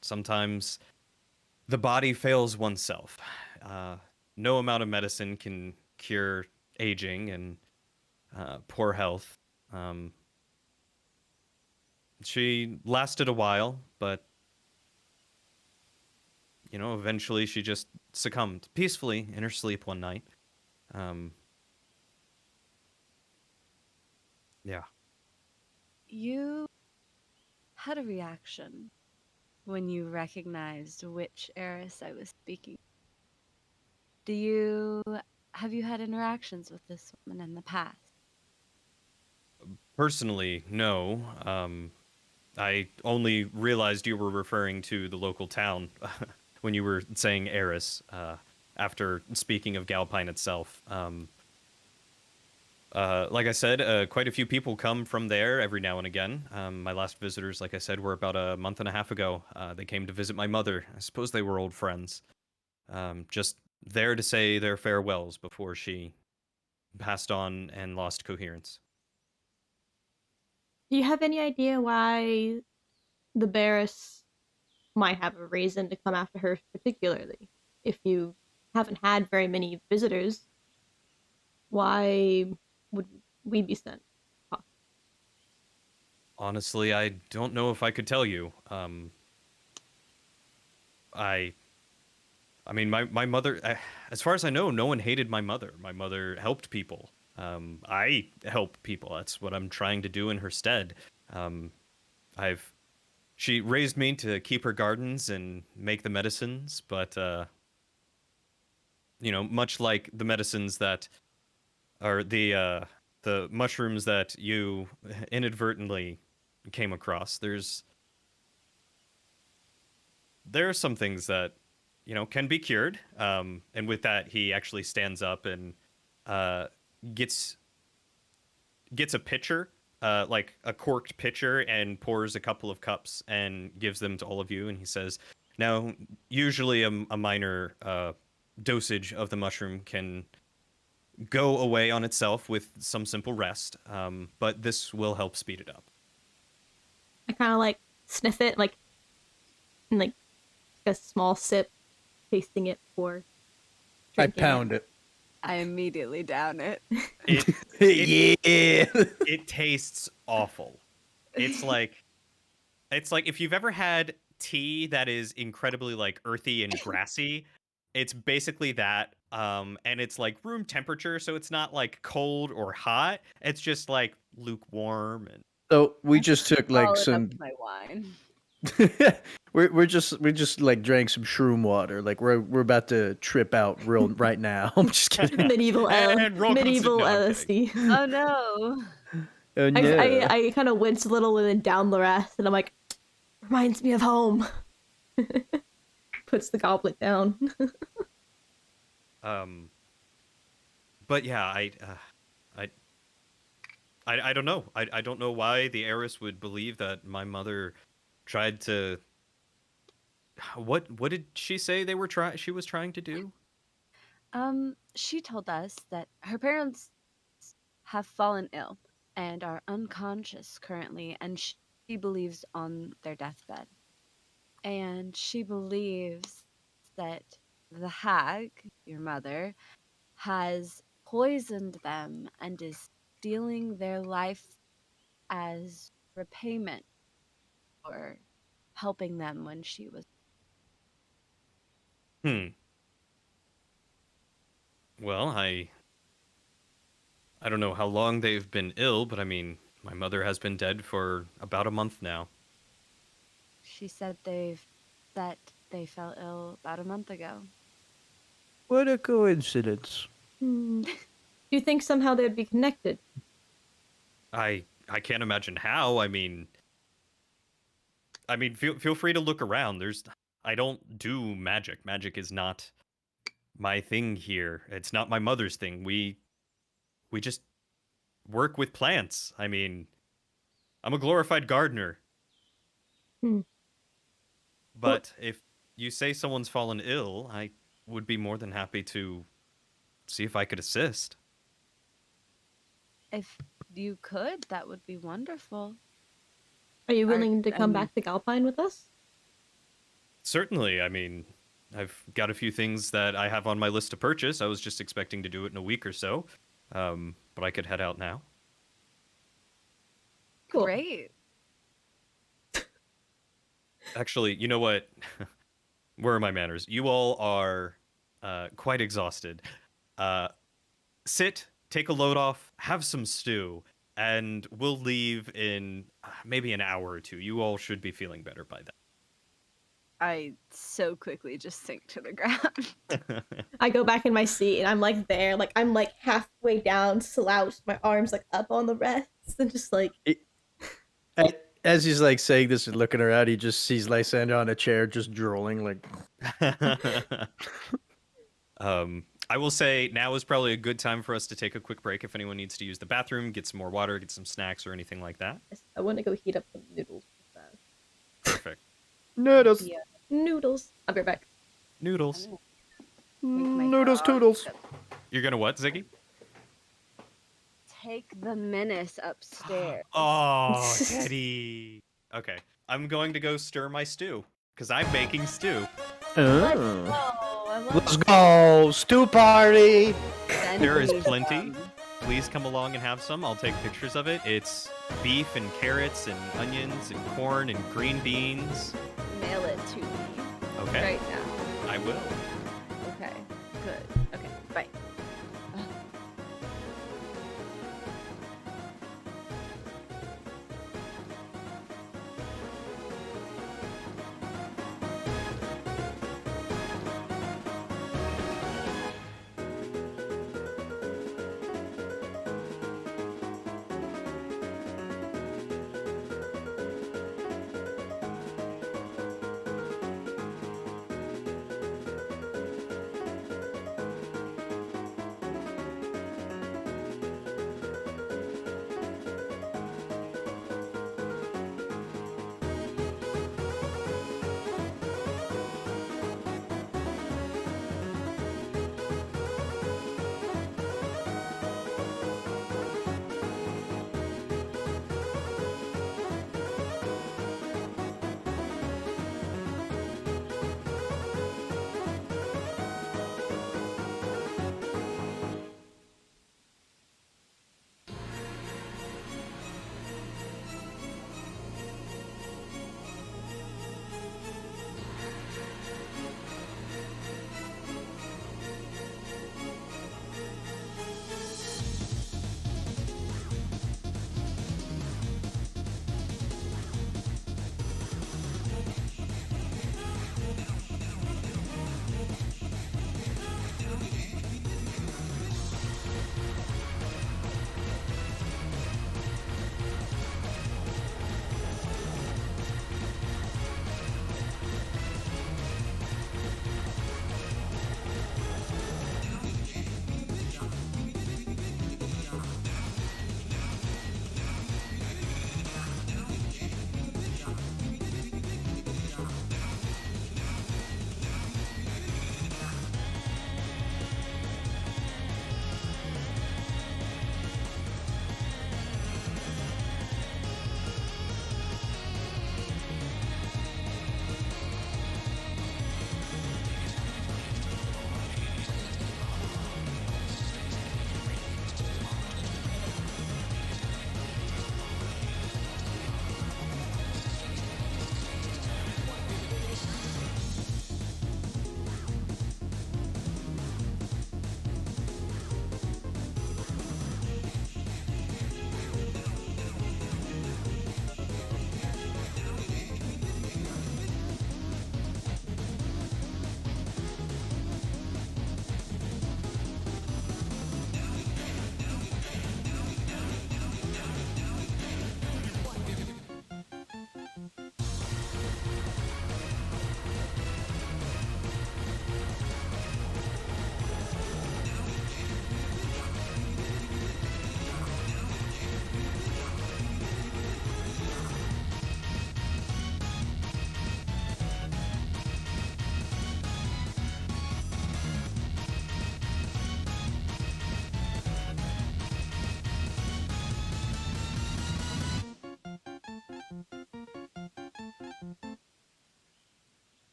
sometimes the body fails oneself. No amount of medicine can cure aging and poor health. Um, she lasted a while, but eventually she just succumbed peacefully in her sleep one night. Um, yeah. You had a reaction when you recognized which heiress I was speaking. Have you had interactions with this woman in the past? Personally, no. I only realized you were referring to the local town when you were saying heiress after speaking of Galpine itself. Like I said, quite a few people come from there every now and again. My last visitors, like I said, were about a month and a half ago. They came to visit my mother. I suppose they were old friends. Just there to say their farewells before she passed on and lost coherence. Do you have any idea why the Barris might have a reason to come after her particularly? If you haven't had very many visitors, why would we be sent? Honestly, I don't know if I could tell you. I mean, my mother, as far as I know, no one hated my mother. My mother helped people. I help people. That's what I'm trying to do in her stead. She raised me to keep her gardens and make the medicines, but much like the medicines that are the mushrooms that you inadvertently came across, there are some things that can be cured. And with that, he actually stands up and gets a pitcher, like a corked pitcher, and pours a couple of cups and gives them to all of you. And he says, now, usually a minor dosage of the mushroom can go away on itself with some simple rest, but this will help speed it up. I kind of like sniff it, and like a small sip, tasting it before I drinking pound it. I immediately down it. Yeah. It tastes awful. It's like if you've ever had tea that is incredibly like earthy and grassy, it's basically that. And it's like room temperature, so it's not like cold or hot. It's just like lukewarm and So we just took like Followed up some. with my wine. we just like drank some shroom water. Like we're about to trip out right now. I'm just kidding. medieval And roll medieval no, I'm LSD. Oh no. Oh no. I kind of wince a little and then down the rest, and I'm like, reminds me of home. Puts the goblet down. But yeah, I don't know. I don't know why the heiress would believe that my mother tried to. What did she say she was trying to do? She told us that her parents have fallen ill and are unconscious currently, and she believes on their deathbed. And she believes that the hag, your mother, has poisoned them and is stealing their life as repayment for helping them when she was. Well, I don't know how long they've been ill, but I mean, my mother has been dead for about a month now. She said that they fell ill about a month ago. What a coincidence. Do you think somehow they'd be connected? I can't imagine how. I mean, feel free to look around. I don't do magic. Magic is not my thing here. It's not my mother's thing. We just work with plants. I mean, I'm a glorified gardener. Hmm. But if you say someone's fallen ill, I would be more than happy to see if I could assist. If you could, that would be wonderful. Are you Are- willing to I come mean- back to Galpine with us? Certainly, I mean, I've got a few things that I have on my list to purchase. I was just expecting to do it in a week or so, but I could head out now. Cool. Great. Actually, you know what? Where are my manners? You all are quite exhausted. Sit, take a load off, have some stew, and we'll leave in maybe an hour or two. You all should be feeling better by I so quickly just sink to the ground. I go back in my seat and I'm like there, like I'm like halfway down, slouched, my arms like up on the rests, and just like As he's like saying this and looking around, he just sees Lysandra on a chair, just drooling. Like, I will say now is probably a good time for us to take a quick break if anyone needs to use the bathroom, get some more water, get some snacks or anything like that. I want to go heat up some noodles. Perfect. noodles, Yeah. Noodles. I'll be right back. Noodles. noodles, toodles. You're gonna what, Ziggy? Take the menace upstairs. Oh, Teddy. Okay, I'm going to go stir my stew because I'm making stew. Let's Oh. go. I love Let's go, stew party. Send There is me plenty. some. Please come along and have some. I'll take pictures of it. It's beef and carrots and onions and corn and green beans. Mail it to me Okay, right now. I will. Okay. Good. Okay. Bye.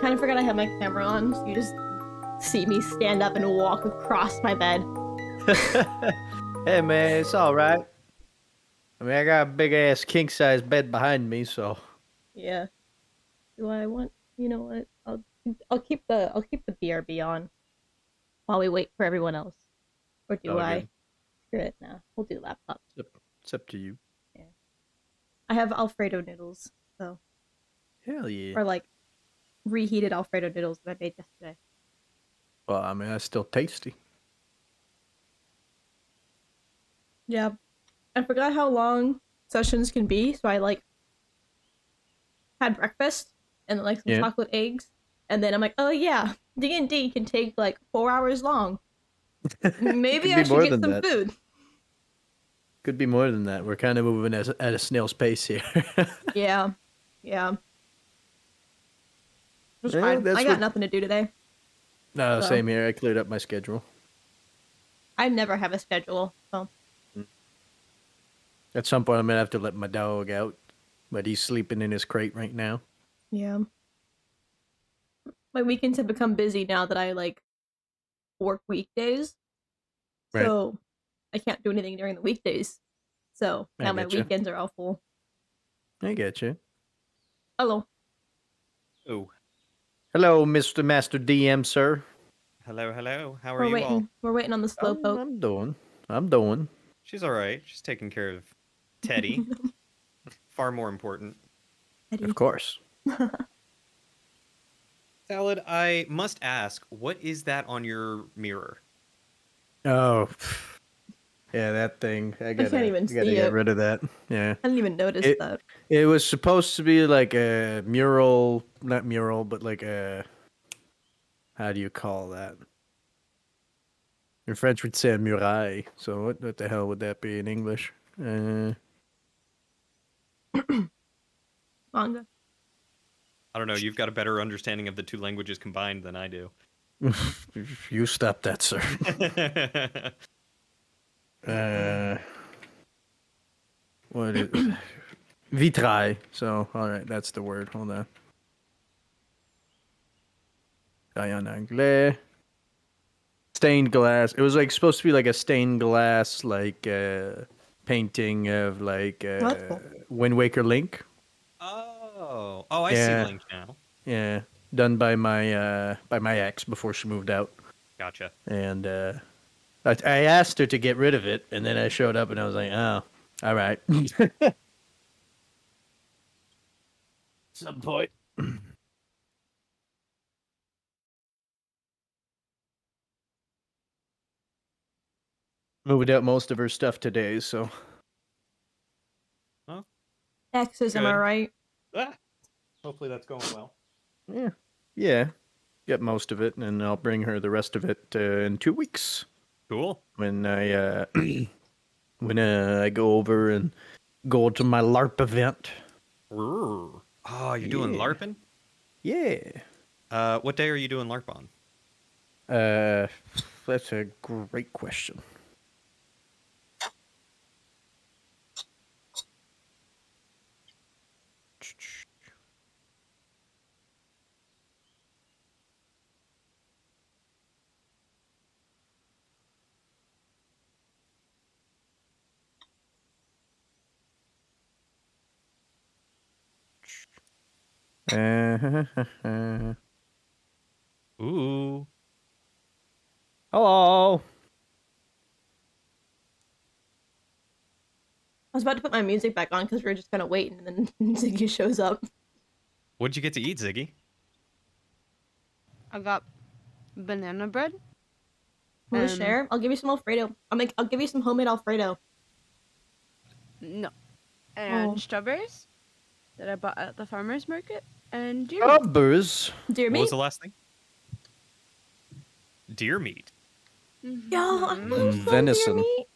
kind of forgot I had my camera on, so you just see me stand up and walk across my bed. Hey man, it's all right. I mean, I got a big ass king size bed behind me, so Yeah. Do I want? You know what? I'll keep the BRB on while we wait for everyone else. Or do All I? good. Screw it. Nah, we'll do laptop. It's up to you. Yeah. I have Alfredo noodles, so Hell yeah. or like reheated Alfredo noodles that I made yesterday. Well, I mean, that's still tasty. Yeah. I forgot how long sessions can be, so I like had breakfast and like some Yeah. chocolate eggs, and then I'm like, oh yeah, D&D can take like 4 hours long. Maybe Could I be should more get than some that. food. Could be more than that. We're kind of moving at a snail's pace here. Yeah. It's Yeah, fine. that's I got what- nothing to do today. No, So- same here. I cleared up my schedule. I never have a schedule, so At some point, I'm gonna have to let my dog out, but he's sleeping in his crate right now. yeah. My weekends have become busy now that I like work weekdays. Right. So I can't do anything during the weekdays. So I now my getcha. weekends are all full. I get you. Hello. Oh, Hello, Mr. Master DM, sir. hello. How are We're you waiting. all? We're waiting on the slowpoke. I'm doing. She's all right. She's taking care of Teddy. Far more important. Eddie. Of course. Salad, I must ask, what is that on your mirror? Oh, yeah, that thing. I can't even gotta see get it. rid of that. Yeah. I didn't even notice It- that. It was supposed to be like a mural, not mural, but like a, how do you call that? In French, we'd say a muraille. So what the hell would that be in English? Manga. I don't know. You've got a better understanding of the two languages combined than I do. You stop that, sir. What is vitrail? So, all right, that's the word. Hold on. En anglais. Stained glass. It was like supposed to be like a stained glass, like painting of like That's cool. Wind Waker Link. Oh, I Yeah. see Link now. Yeah, done by my ex before she moved out, Gotcha. and I asked her to get rid of it, and then I showed up and I was like, oh, all right. Some point. Moved out most of her stuff today, so X's, am I Good. right? Ah, hopefully that's going well. yeah, get most of it, and I'll bring her the rest of it in 2 weeks Cool. when I I go over and go to my LARP event. Oh, you're doing Yeah. LARPing? Yeah. What day are you doing LARP on? That's a great question. Ooh. Hello. I was about to put my music back on because we were just kind of waiting, and then Ziggy shows up. What'd you get to eat, Ziggy? I got banana bread. Want to share? I'll give you some Alfredo. I'll give you some homemade Alfredo. No. And Oh. strawberries that I bought at the farmer's market. And deer meat. Rubbers. Dear What me. was the last thing? Deer meat. Yeah, I love Mhm. some deer Venison. meat.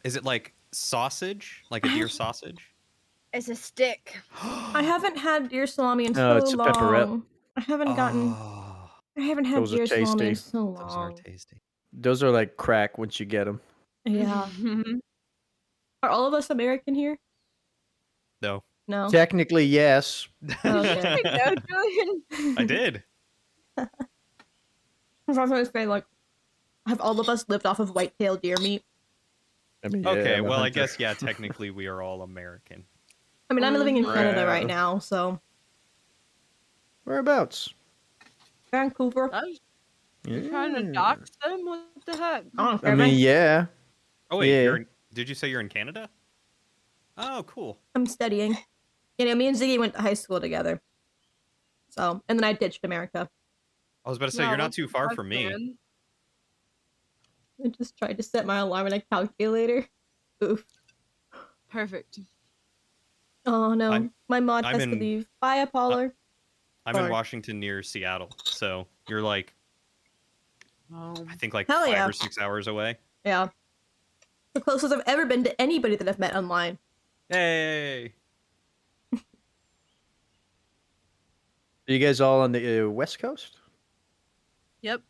Is it like sausage? Like a deer sausage? It's a stick. I haven't had deer salami in No, so it's a long. pepperette. I haven't gotten. Oh, I haven't had Those are deer salami in tasty. so those are long. tasty. Those are like crack once you get them. Yeah. Are all of us American here? No. No. Technically, yes. Okay. No, Drillian. I did. I was going to say, like, have all of us lived off of white-tailed deer meat? I mean, Okay, I'm a well, I hunter. guess, yeah, technically we are all American. I mean, I'm living in Canada Right. right now, so Whereabouts? Vancouver. You're trying to Yeah. dox them? What the heck? Oh, I mean, yeah. Oh, wait, Yeah. did you say you're in Canada? Oh, cool. I'm studying. You know, me and Ziggy went to high school together. So, and then I ditched America. I was about to say, No, you're not what too the far fuck, from me. man? I just tried to set my alarm in a calculator. Oof. Perfect. Oh no, I'm- my mod I'm has to in- leave. Bye, Apollo. I'm in Sorry. Washington near Seattle, so you're like, Oh. I think like Hell 5 yeah. or 6 hours away. Yeah. The closest I've ever been to anybody that I've met online. Hey! Are you guys all on the West Coast? Yep.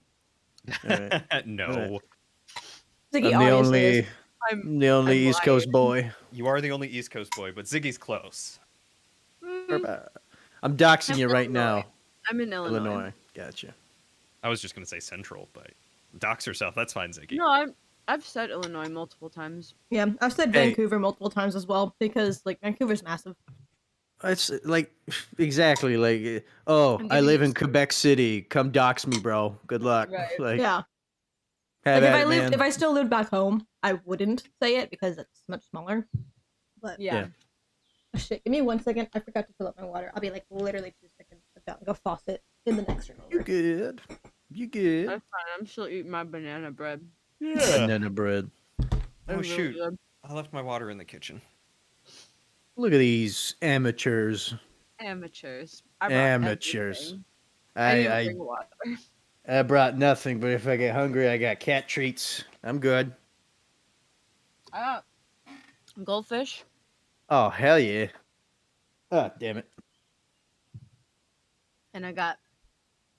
Alright. No. Alright. Ziggy I'm the obviously only, is. I'm the I'm East Coast boy. You are the only East Coast boy, but Ziggy's close. I'm doxing I'm you right Illinois. now. I'm in Illinois. Illinois. Gotcha. I was just going to say Central, but dox herself. That's fine, Ziggy. No, I've said Illinois multiple times. Yeah, I've said Hey. Vancouver multiple times as well because like Vancouver's massive. It's like exactly like oh, I'm I giving live you in Quebec City. Come dox me, bro. Good luck. Right. Like, Yeah. have Like at it, man. if I still lived back home, I wouldn't say it because it's much smaller. But Yeah. oh, shit, give me 1 second. I forgot to fill up my water. I'll be like literally 2 seconds. I've got like a faucet in the next room You over. good? You good? That's fine. I'm still eating my banana bread. Banana bread. Oh, It's really shoot. good. I left my water in the kitchen. Look at these amateurs. Amateurs. I brought Amateurs. everything. I didn't I bring water. I brought nothing, but if I get hungry, I got cat treats. I'm good. I got goldfish. Oh hell yeah! Oh damn it! And I got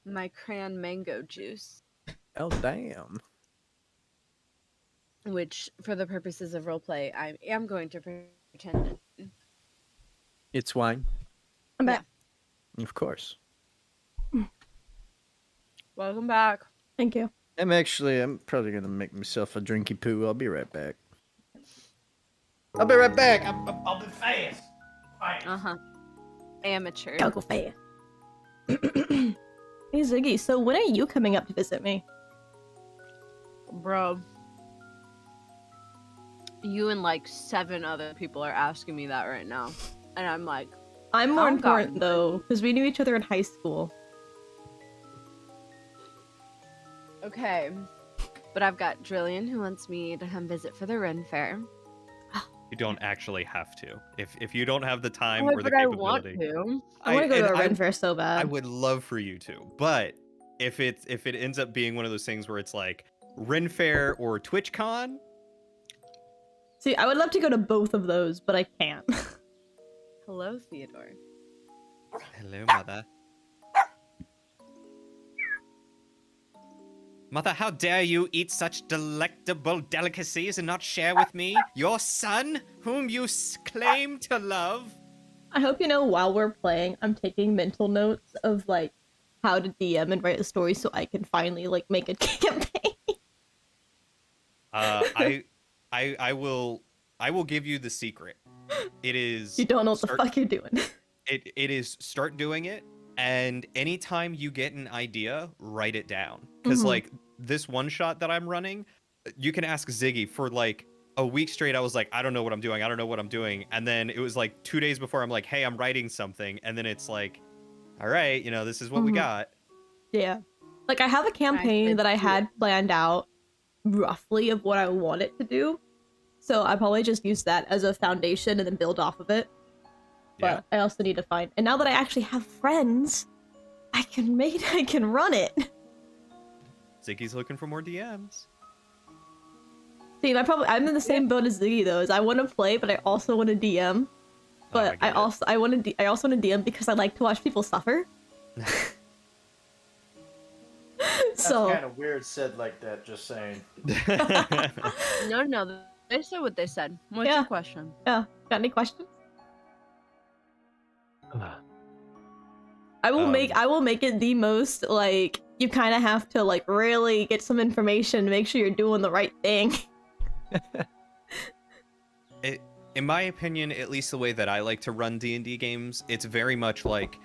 my cran mango juice, Oh damn! which, for the purposes of roleplay, I am going to pretend. It's wine, I'm back. of course. Welcome back. Thank you. I'm probably gonna make myself a drinky poo. I'll be right back. I'll be right back. I'll be fast. Uh huh. Amateur. I'll go fast. Hey Ziggy, so when are you coming up to visit me? Bro. You and like 7 other people are asking me that right now. And I'm like, I'm more Oh, God. important though, because we knew each other in high school. okay. But I've got Drillian who wants me to come visit for the Ren Fair. You don't actually have to. If you don't have the time Oh, or the but I want capability. to. I want to go and to a Ren Fair so I bad. would love for you to, but if it ends up being one of those things where it's like Ren Fair or TwitchCon, See, I would love to go to both of those, but I can't. Hello, Theodore. hello, mother. Mother, how dare you eat such delectable delicacies and not share with me, your son, whom you claim to love? I hope you know while we're playing, I'm taking mental notes of like how to DM and write a story so I can finally like make a campaign. I will give you the secret. It is You don't know what the start- fuck you're doing. It is start doing it, and anytime you get an idea, write it down. Because Mhm. like this one shot that I'm running, you can ask Ziggy for like a week straight. I was like, I don't know what I'm doing. I don't know what I'm doing. And then it was like 2 days before I'm like, hey, I'm writing something. And then it's like, all right, this is what we Mhm. got. Yeah. Like I have a campaign did that I too. had planned out roughly of what I want it to do. So I probably just use that as a foundation and then build off of it. But I also need to find, and now that I actually have friends, I can run it. Ziggy's looking for more DMs. See, I'm in the same boat as Ziggy though. Is I want to play, but I also want to DM. But I also want to DM because I like to watch people suffer. So kind of weird said like that. Just saying. No, they said what they said. What's Yeah. your question? yeah, got any questions? I will make it the most, like, you kind of have to, like, really get some information to make sure you're doing the right thing. In my opinion, at least the way that I like to run D&D games, it's very much like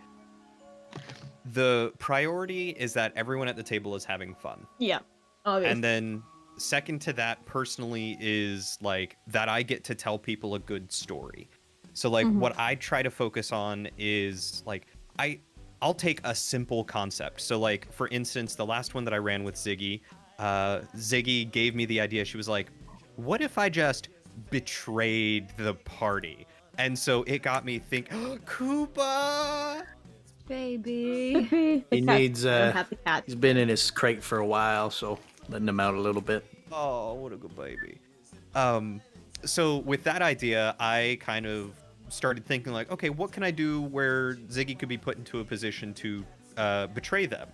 the priority is that everyone at the table is having fun. Yeah, obviously. And then second to that, personally, is like that I get to tell people a good story. So like what I try to focus on is like I'll take a simple concept. So like, for instance, the last one that I ran with Syziggy, Syziggy gave me the idea. She was like, what if I just betrayed the party? And so it got me thinking, oh, Koopa! Baby. He needs, have the cat. he's been in his crate for a while, so letting him out a little bit. Oh, what a good baby. So with that idea, I kind of started thinking like, okay, what can I do where Syziggy could be put into a position to betray them?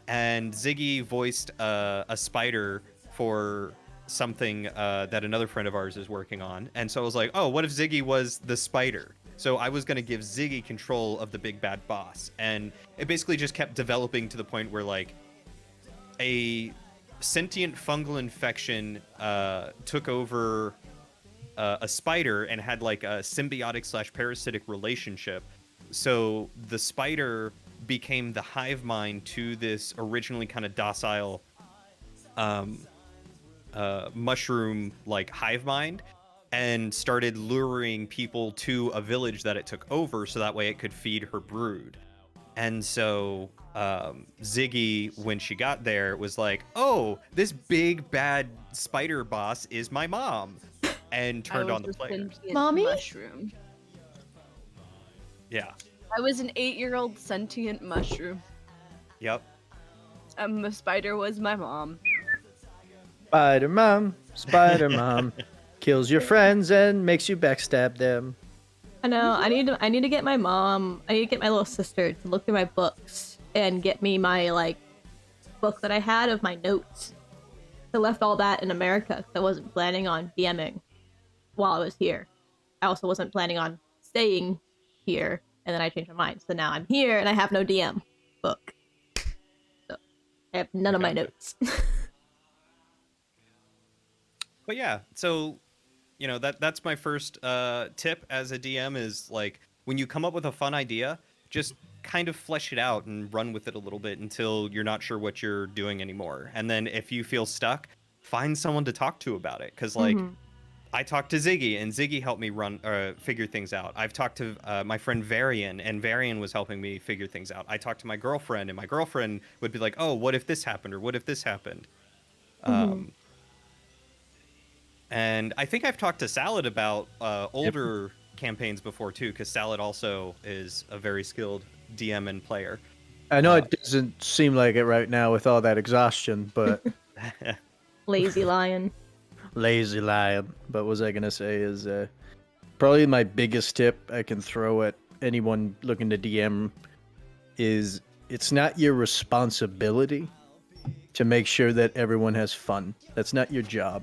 And Syziggy voiced a spider for something that another friend of ours is working on. And so I was like, oh, what if Syziggy was the spider? So I was going to give Syziggy control of the big bad boss. And it basically just kept developing to the point where like a sentient fungal infection took over a spider and had like a symbiotic / parasitic relationship. So the spider became the hive mind to this originally kind of docile mushroom like hive mind, and started luring people to a village that it took over so that way it could feed her brood. And so Syziggy, when she got there, was like, oh, this big bad spider boss is my mom, and turned on the player. Mommy? Mushroom. Yeah. I was an 8-year-old sentient mushroom. Yep. The spider was my mom. Spider Mom, kills your friends and makes you backstab them. I know. I need to get my mom. I need to get my little sister to look through my books and get me my like book that I had of my notes. I left all that in America because I wasn't planning on DMing while I was here. I also wasn't planning on staying here, and then I changed my mind. So now I'm here and I have no DM book. So I have none of my notes. But yeah, so you know, that's my first tip as a DM is like, when you come up with a fun idea, just kind of flesh it out and run with it a little bit until you're not sure what you're doing anymore. And then if you feel stuck, find someone to talk to about it. Because like, I talked to Syziggy, and Syziggy helped me figure things out. I've talked to my friend Varian, and Varian was helping me figure things out. I talked to my girlfriend, and my girlfriend would be like, oh, what if this happened? Or what if this happened? And I think I've talked to Salid about older campaigns before too, because Salid also is a very skilled DM and player. I know it doesn't seem like it right now with all that exhaustion, but Lazy lion. lazy lion. But what was I gonna say is probably my biggest tip I can throw at anyone looking to DM is it's not your responsibility to make sure that everyone has fun. That's not your job.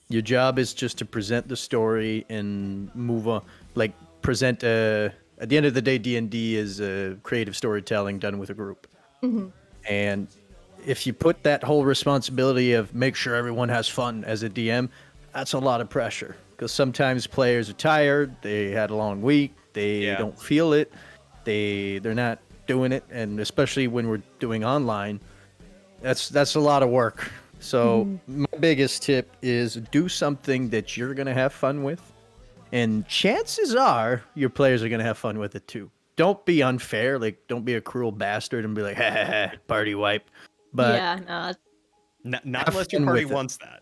Your job is just to present the story and move on. Like, present at the end of the day, D&D is creative storytelling done with a group. And if you put that whole responsibility of make sure everyone has fun as a DM, that's a lot of pressure. Because sometimes players are tired, they had a long week, they don't feel it, they're not doing it, and especially when we're doing online, that's a lot of work. So my biggest tip is do something that you're going to have fun with. And chances are your players are going to have fun with it too. Don't be unfair. Like, don't be a cruel bastard and be like, ha ha ha, party wipe. But Yeah, no. Not unless your party wants that.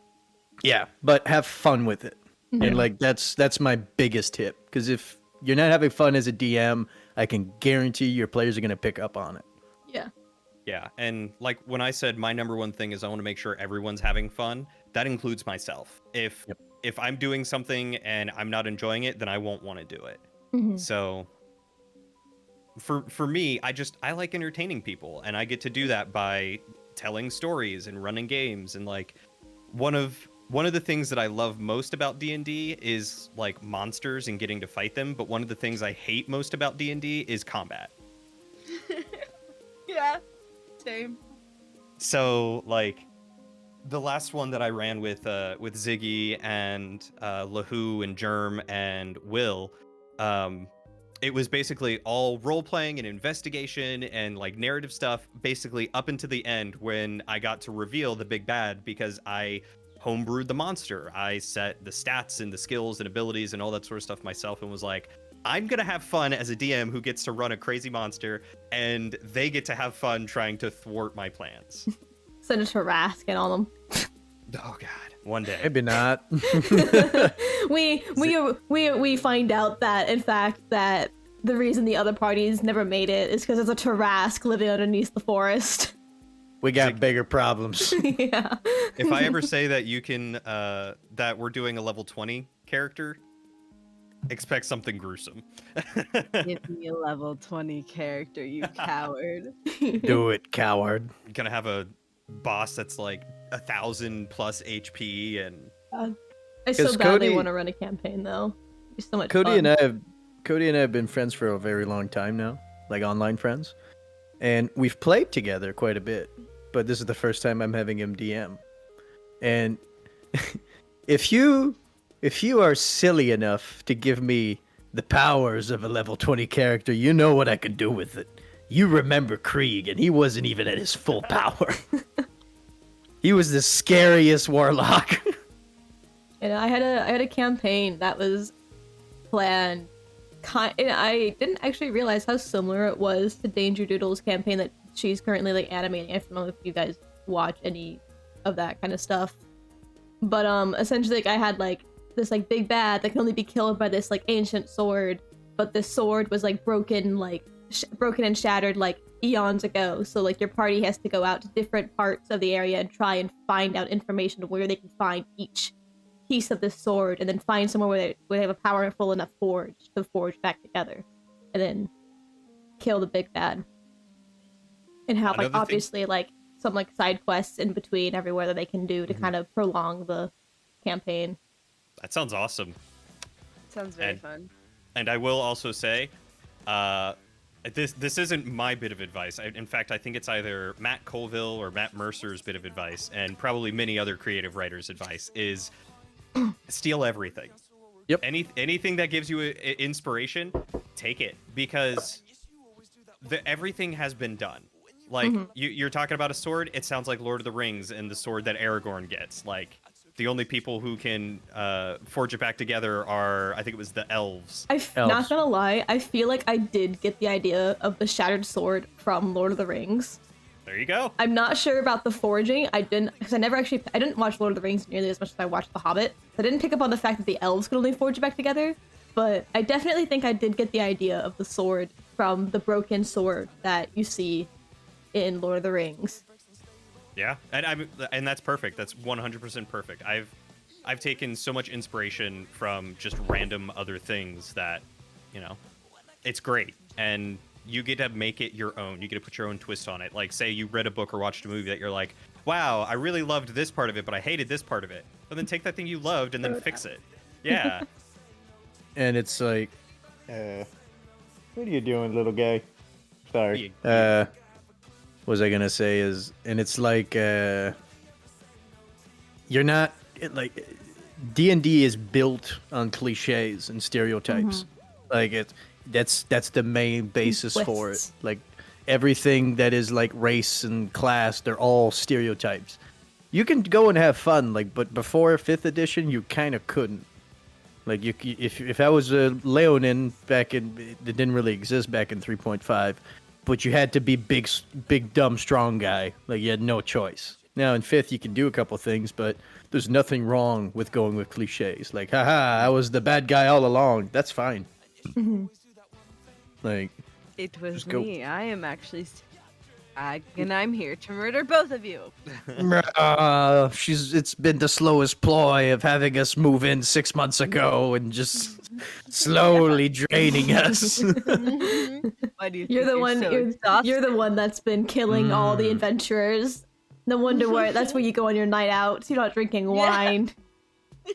Yeah, but have fun with it. And like, that's my biggest tip. Because if you're not having fun as a DM, I can guarantee your players are going to pick up on it. Yeah. Yeah, and like when I said my number one thing is I want to make sure everyone's having fun, that includes myself. If I'm doing something and I'm not enjoying it, then I won't want to do it. So for me, I like entertaining people, and I get to do that by telling stories and running games. And like one of one of the things that I love most about D&D is like monsters and getting to fight them, but one of the things I hate most about D&D is combat. Yeah, same. So like the last one that I ran with Ziggy and Lahu and Germ and Will, it was basically all role playing and investigation and like narrative stuff, basically up until the end when I got to reveal the big bad, because I homebrewed the monster. I set the stats and the skills and abilities and all that sort of stuff myself, and was like, I'm gonna have fun as a DM who gets to run a crazy monster, and they get to have fun trying to thwart my plans. Send it to Rask and all them. Oh god, one day. Maybe not. we find out that in fact that the reason the other parties never made it is because there's a Tarask living underneath the forest. We got bigger problems. Yeah. If I ever say that you can that we're doing a level 20 character, expect something gruesome. Give me a level 20 character, you coward. Do it, coward. Gonna have a boss that's like 1,000 plus HP, and I so 'Cause badly Cody- want to run a campaign though. It's so much Cody fun. and I have been friends for a very long time now, like online friends, and we've played together quite a bit. But this is the first time I'm having him DM, and if you are silly enough to give me the powers of a level 20 character, you know what I could do with it. You remember Krieg, and he wasn't even at his full power. He was the scariest warlock. And I had a campaign that was planned. And I didn't actually realize how similar it was to Danger Doodle's campaign that she's currently like animating. I don't know if you guys watch any of that kind of stuff, but essentially like I had like this like big bad that can only be killed by this like ancient sword, but this sword was like broken and shattered like eons ago. So like your party has to go out to different parts of the area and try and find out information of where they can find each piece of this sword, and then find somewhere where they have a powerful enough forge to forge back together, and then kill the big bad. And have like obviously like some like side quests in between everywhere that they can do to kind of prolong the campaign. that sounds awesome. Sounds very fun. And I will also say, this isn't my bit of advice. In fact, I think it's either Matt Colville or Matt Mercer's bit of advice, and probably many other creative writers' advice, is steal everything. Yep. Anything that gives you inspiration, take it, because everything has been done. Like you're talking about a sword. It sounds like Lord of the Rings and the sword that Aragorn gets. Like the only people who can forge it back together are, I think it was the elves. Not gonna lie, I feel like I did get the idea of the shattered sword from Lord of the Rings. There you go. I'm not sure about the forging. I didn't watch Lord of the Rings nearly as much as I watched The Hobbit. I didn't pick up on the fact that the elves could only forge it back together, but I definitely think I did get the idea of the sword from the broken sword that you see in Lord of the Rings. Yeah, and that's perfect. That's 100% perfect. I've taken so much inspiration from just random other things that, it's great. And you get to make it your own. You get to put your own twist on it. Like, say you read a book or watched a movie that you're like, wow, I really loved this part of it, but I hated this part of it. But then take that thing you loved and then fix it. Yeah. And it's like, what are you doing, little guy? Sorry. What was I gonna say is, and it's like, you're not, like, D&D is built on cliches and stereotypes. Like, that's the main basis for it. Like, everything that is like race and class, they're all stereotypes. You can go and have fun, like, but before 5th edition, you kind of couldn't. Like, if I was a Leonin back in, it didn't really exist back in 3.5, but you had to be big, dumb, strong guy. Like, you had no choice. Now in 5th, you can do a couple things, but there's nothing wrong with going with cliches. Like, haha, I was the bad guy all along. That's fine. Like, it was me. I am actually and I'm here to murder both of you. It's been the slowest ploy of having us move in 6 months ago and just slowly draining us. Why do you You're the one. so You're the one that's been killing all the adventurers. No wonder where that's where you go on your night out. You're not drinking wine.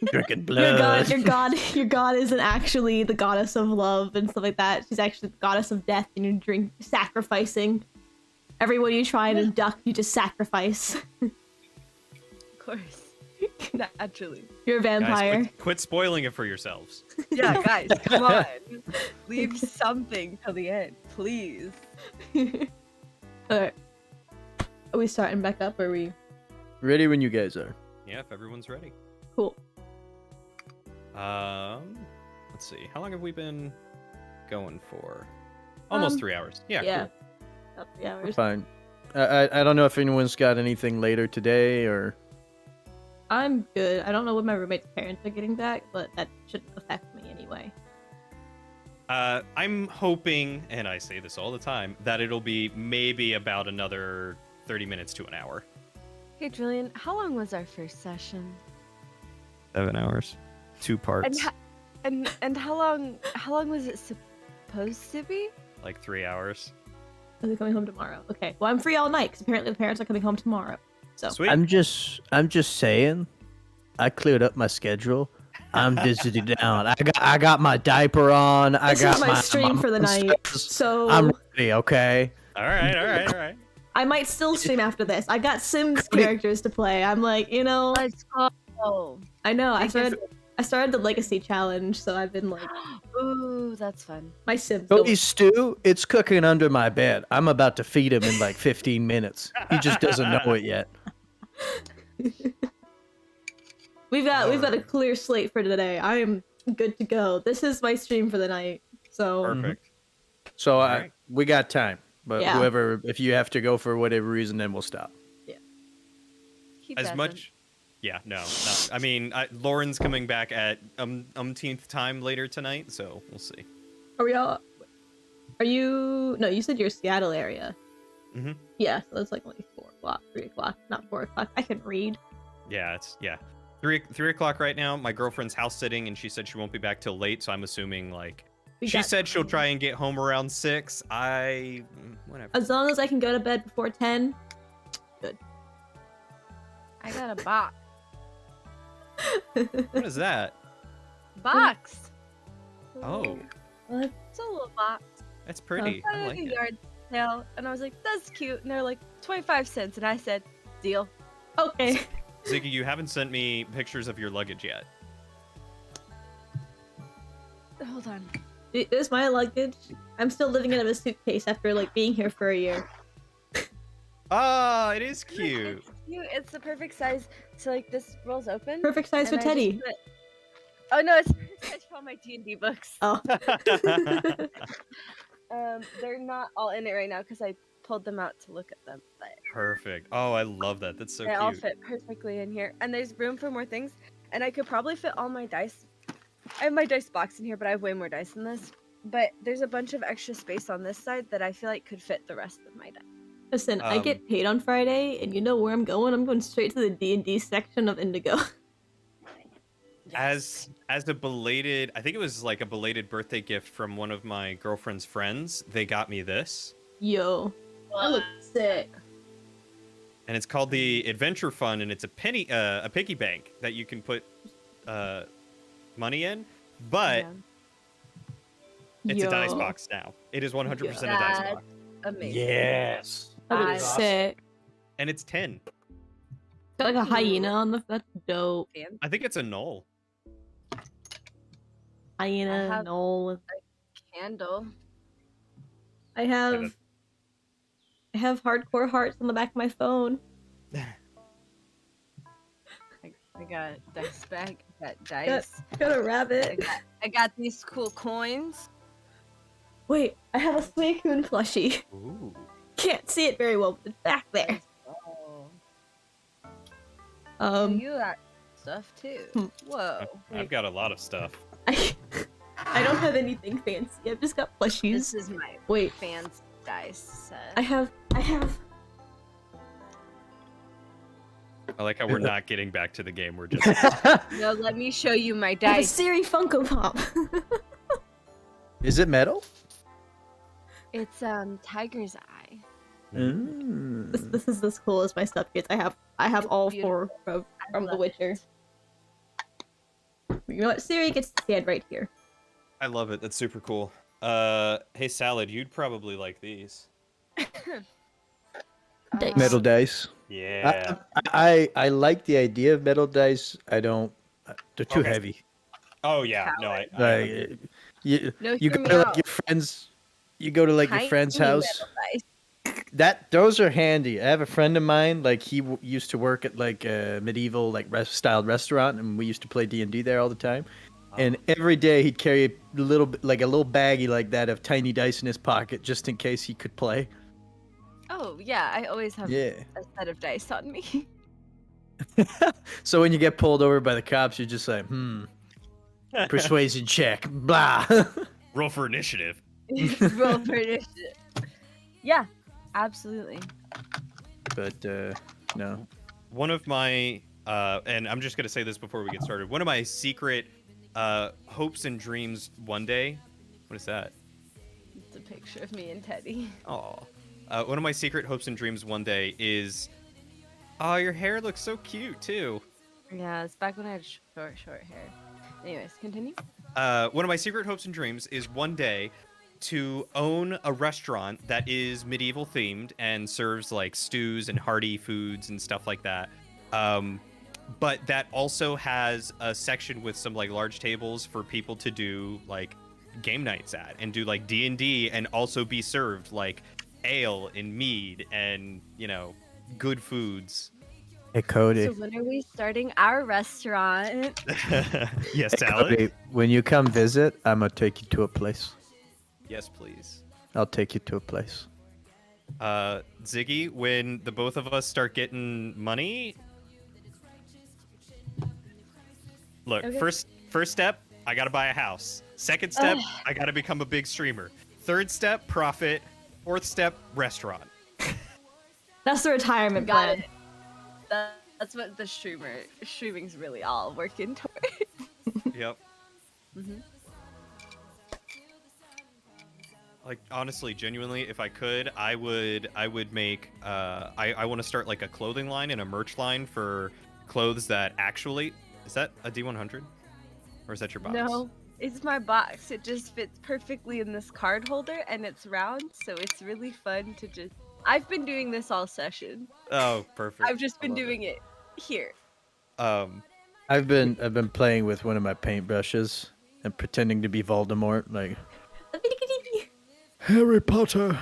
Drinking blood. Your god isn't actually the goddess of love and stuff like that. She's actually the goddess of death, and you're sacrificing. Everyone you try and abduct, you just sacrifice. Of course. Naturally. You're a vampire. Guys, quit spoiling it for yourselves. Yeah, guys, come on. Leave something till the end, please. Alright. Are we starting back up, or are we... Ready when you guys are. Yeah, if everyone's ready. Cool. Let's see. How long have we been going for? Almost 3 hours. Yeah. Yeah. Cool. About 3 hours. Fine. I don't know if anyone's got anything later today or... I'm good. I don't know when my roommate's parents are getting back, but that shouldn't affect me anyway. I'm hoping, and I say this all the time, that it'll be maybe about another 30 minutes to an hour. Hey, Drillian, how long was our first session? 7 hours. 2 parts. And how long was it supposed to be? Like 3 hours. Are they coming home tomorrow? Okay. Well, I'm free all night, because apparently the parents are coming home tomorrow. So. Sweet. I'm just saying, I cleared up my schedule. I'm busy down. I got my diaper on. This is my stream for the night, so I'm ready. Okay. All right. I might still stream after this. I got Sims characters to play. I'm like, you know. Let's go. I know. I started the legacy challenge, so I've been like, ooh, that's fun. my Sims. Cody Stew, it's cooking under my bed. I'm about to feed him in like 15 minutes. He just doesn't know it yet. We've got a clear slate for today. I am good to go. This is my stream for the night. So Perfect. So Alright. we got time. But Yeah. whoever, if you have to go for whatever reason, then we'll stop. He As doesn't. much. Yeah, no. I mean, Lauren's coming back at umpteenth time later tonight, so we'll see. are we all? Are you? No, you said you're Seattle area. Mhm. Yeah, so that's like only 4 o'clock, 3 o'clock, not 4 o'clock. I can read. Yeah, it's 3 o'clock right now. My girlfriend's house sitting, and she said she won't be back till late, so I'm assuming like she said she'll try and get home around 6. Whatever. As long as I can go to bed before 10. I got a box. What is that? Box. Oh, What? It's a little box. that's pretty. I I had like a it. yard sale, and I was like, "That's cute." And they're like 25 cents, and I said, "Deal." Okay. Ziggy, you haven't sent me pictures of your luggage yet. Hold on. It is my luggage. I'm still living in a suitcase after like being here for a year. Oh, it is cute. It's cute. It's the perfect size. So like this rolls open. Perfect size for and I just Teddy. put- Oh no, it's perfect size for all my D&D books. Oh. They're not all in it right now because I pulled them out to look at them, but Perfect. Oh, I love that. That's so they all cute. fit perfectly in here. And there's room for more things. And I could probably fit all my dice. I have my dice box in here, but I have way more dice than this. But there's a bunch of extra space on this side that I feel like could fit the rest of my dice. Listen, I get paid on Friday, and you know where I'm going? I'm going straight to the D&D section of Indigo. As a belated, I think it was like a belated birthday gift from one of my girlfriend's friends. They got me this, Yo. That looks sick. and it's called the Adventure Fund, and it's a piggy bank that you can put money in, but it's a dice box now. It is 100% a dice That's box, amazing. Yes. That looks I- sick. and it's 10. Got like a hyena on the. That's dope. I think it's a null. Hyena, have- knoll. Candle. I have hardcore hearts on the back of my phone. I got a dice bag. I got dice. Got a rabbit. I got these cool coins. Wait, I have a Suicune plushie. Ooh. Can't see it very well, but it's back there. Oh. You got stuff too. Hmm. Whoa. I've got a lot of stuff. I don't have anything fancy. I've just got plushies. This is my Wait, fancy dice set. I have. I like how we're not getting back to the game. We're just No, let me show you my I have a dice. Siri Funko Pop. Is it metal? It's tiger's eye. Mhm. This is as cool as my stuff gets. I have It's all beautiful. 4 I from The love Witcher. it. You know what? Siri gets to stand right here. I love it. That's super cool. Hey Salad, you'd probably like these. Dice. Metal dice. Yeah. I like the idea of metal dice. I don't. They're too Okay. heavy. Oh yeah. No, I Like agree. you No, you hear go me to like out. your friends. You go to like your Tiny friend's metal house. dice. Those are handy. I have a friend of mine. Like he used to work at like a medieval like styled restaurant, and we used to play D&D there all the time. And every day he'd carry a little bit, like a little baggie like that of tiny dice in his pocket, just in case he could play. Oh yeah, I always have Yeah. a set of dice on me. So when you get pulled over by the cops, you're just like, persuasion check, blah. Roll for initiative. Roll for initiative. Yeah, absolutely. But no. One of my and I'm just gonna say this before we get started. One of my secret hopes and dreams one day. What is that? It's a picture of me and Teddy. Oh. One of my secret hopes and dreams one day is. Oh, your hair looks so cute too. Yeah, it's back when I had short hair. Anyways, continue. One of my secret hopes and dreams is one day to own a restaurant that is medieval themed and serves like stews and hearty foods and stuff like that. But that also has a section with some like large tables for people to do like game nights at and do like D&D and also be served like ale and mead and, you know, good foods. Hey Cody. So when are we starting our restaurant? Yes, Hey, Salad. Cody, when you come visit, I'm gonna take you to a place. Yes, please. I'll take you to a place. Ziggy, when the both of us start getting money, look, Okay. first step, I gotta buy a house. Second step, I gotta become a big streamer. Third step, profit. Fourth step, restaurant. That's the retirement Got plan. it. That's what the streaming's really all working toward. Yep. Mm-hmm. Like honestly, genuinely, if I could, I would make I want to start like a clothing line and a merch line for clothes that actually is that a D100? Or is that your box? No, it's my box. It just fits perfectly in this card holder and it's round, so it's really fun to just I've been doing this all session. Oh, perfect. I've just I been love doing it here. I've been playing with one of my paintbrushes and pretending to be Voldemort, like Harry Potter,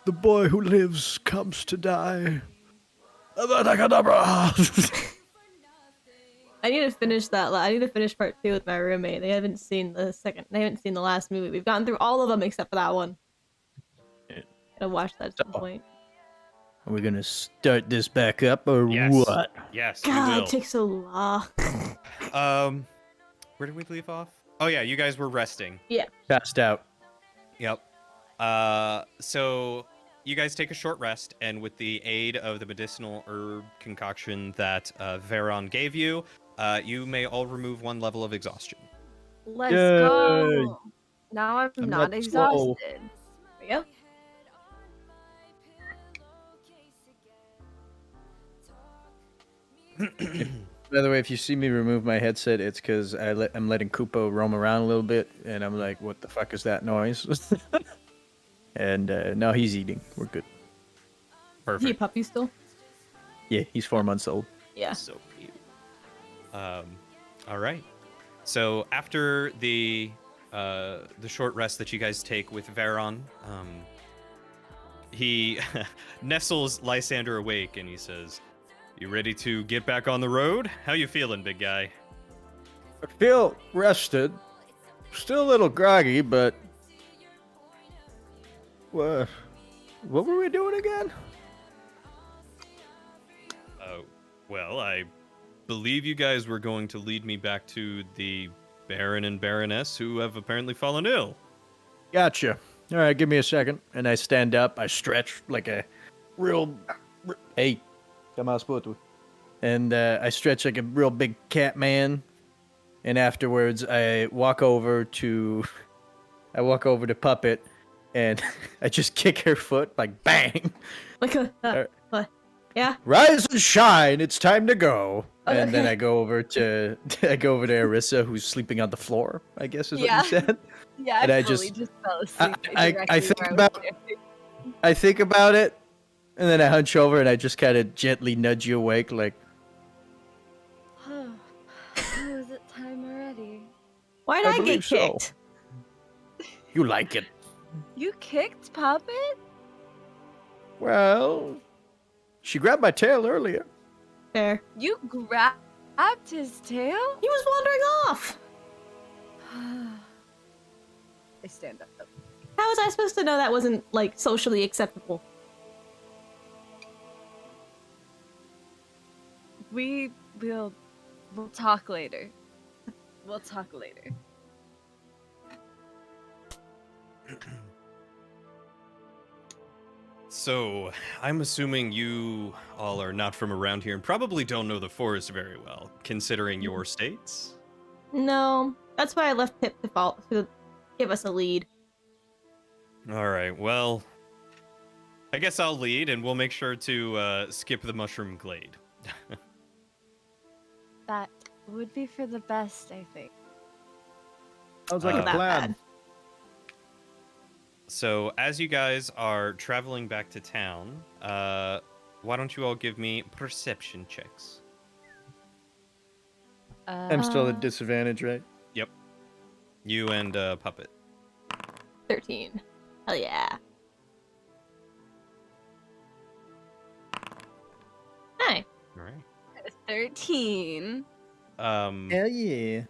the boy who lives comes to die. I need to finish that. I need to finish part 2 with my roommate. They haven't seen the last movie. We've gotten through all of them except for that one. Gotta watch that at some point. Are we gonna start this back up or Yes. what? Yes, we God, will. it takes so long. Where did we leave off? Oh yeah, you guys were resting. Passed out. Yep. So you guys take a short rest, and with the aid of the medicinal herb concoction that Veron gave you, you may all remove 1 level of exhaustion. Let's Yay. go. Now I'm I'm not not slow. exhausted. There we go. By the way, if you see me remove my headset, it's because I'm letting Koopo roam around a little bit, and I'm like, what the fuck is that noise? And now he's eating. We're good. Is he a Perfect. puppy still? Yeah, he's 4 months old. Yeah. So cute. All right. So after the short rest that you guys take with Veron, he nestles Lysander awake and he says, "You ready to get back on the road? How you feeling, big guy?" I feel rested. Still a little groggy, but... What were we doing again? Well, I believe you guys were going to lead me back to the Baron and Baroness who have apparently fallen ill. Gotcha. All right, give me a second. And I stand up. I stretch like a real... Hey, come on, sport. And I stretch like a real big cat man. And afterwards, I walk over to Puppet, and I just kick her foot like bang. Like yeah. Rise and shine! It's time to go. Okay. And then I go over to Arissa, who's sleeping on the floor. I guess is what Yeah. you said. Yeah, And I I fully just- just fell asleep. I directly think where I was about- standing. I think about it, and then I hunch over and I just kind of gently nudge you awake, like, Oh, is it time already? Why did I I get believe so. kicked? you like it. You kicked Puppet? Well, she grabbed my tail earlier. Fair. You grabbed his tail? He was wandering off. I stand up. How was I supposed to know that wasn't like socially acceptable? We'll talk later. We'll talk later. So, I'm assuming you all are not from around here and probably don't know the forest very well, considering your states. No, that's why I left Pip to give us a lead. All right, well, I guess I'll lead and we'll make sure to skip the mushroom glade. That would be for the best, I think. Sounds like like a a That plan. bad. So, as you guys are traveling back to town, why don't you all give me perception checks? I'm still Uh, at disadvantage, right? You and Puppet. 13. Hell yeah. Hi. All right. 13. Hell yeah.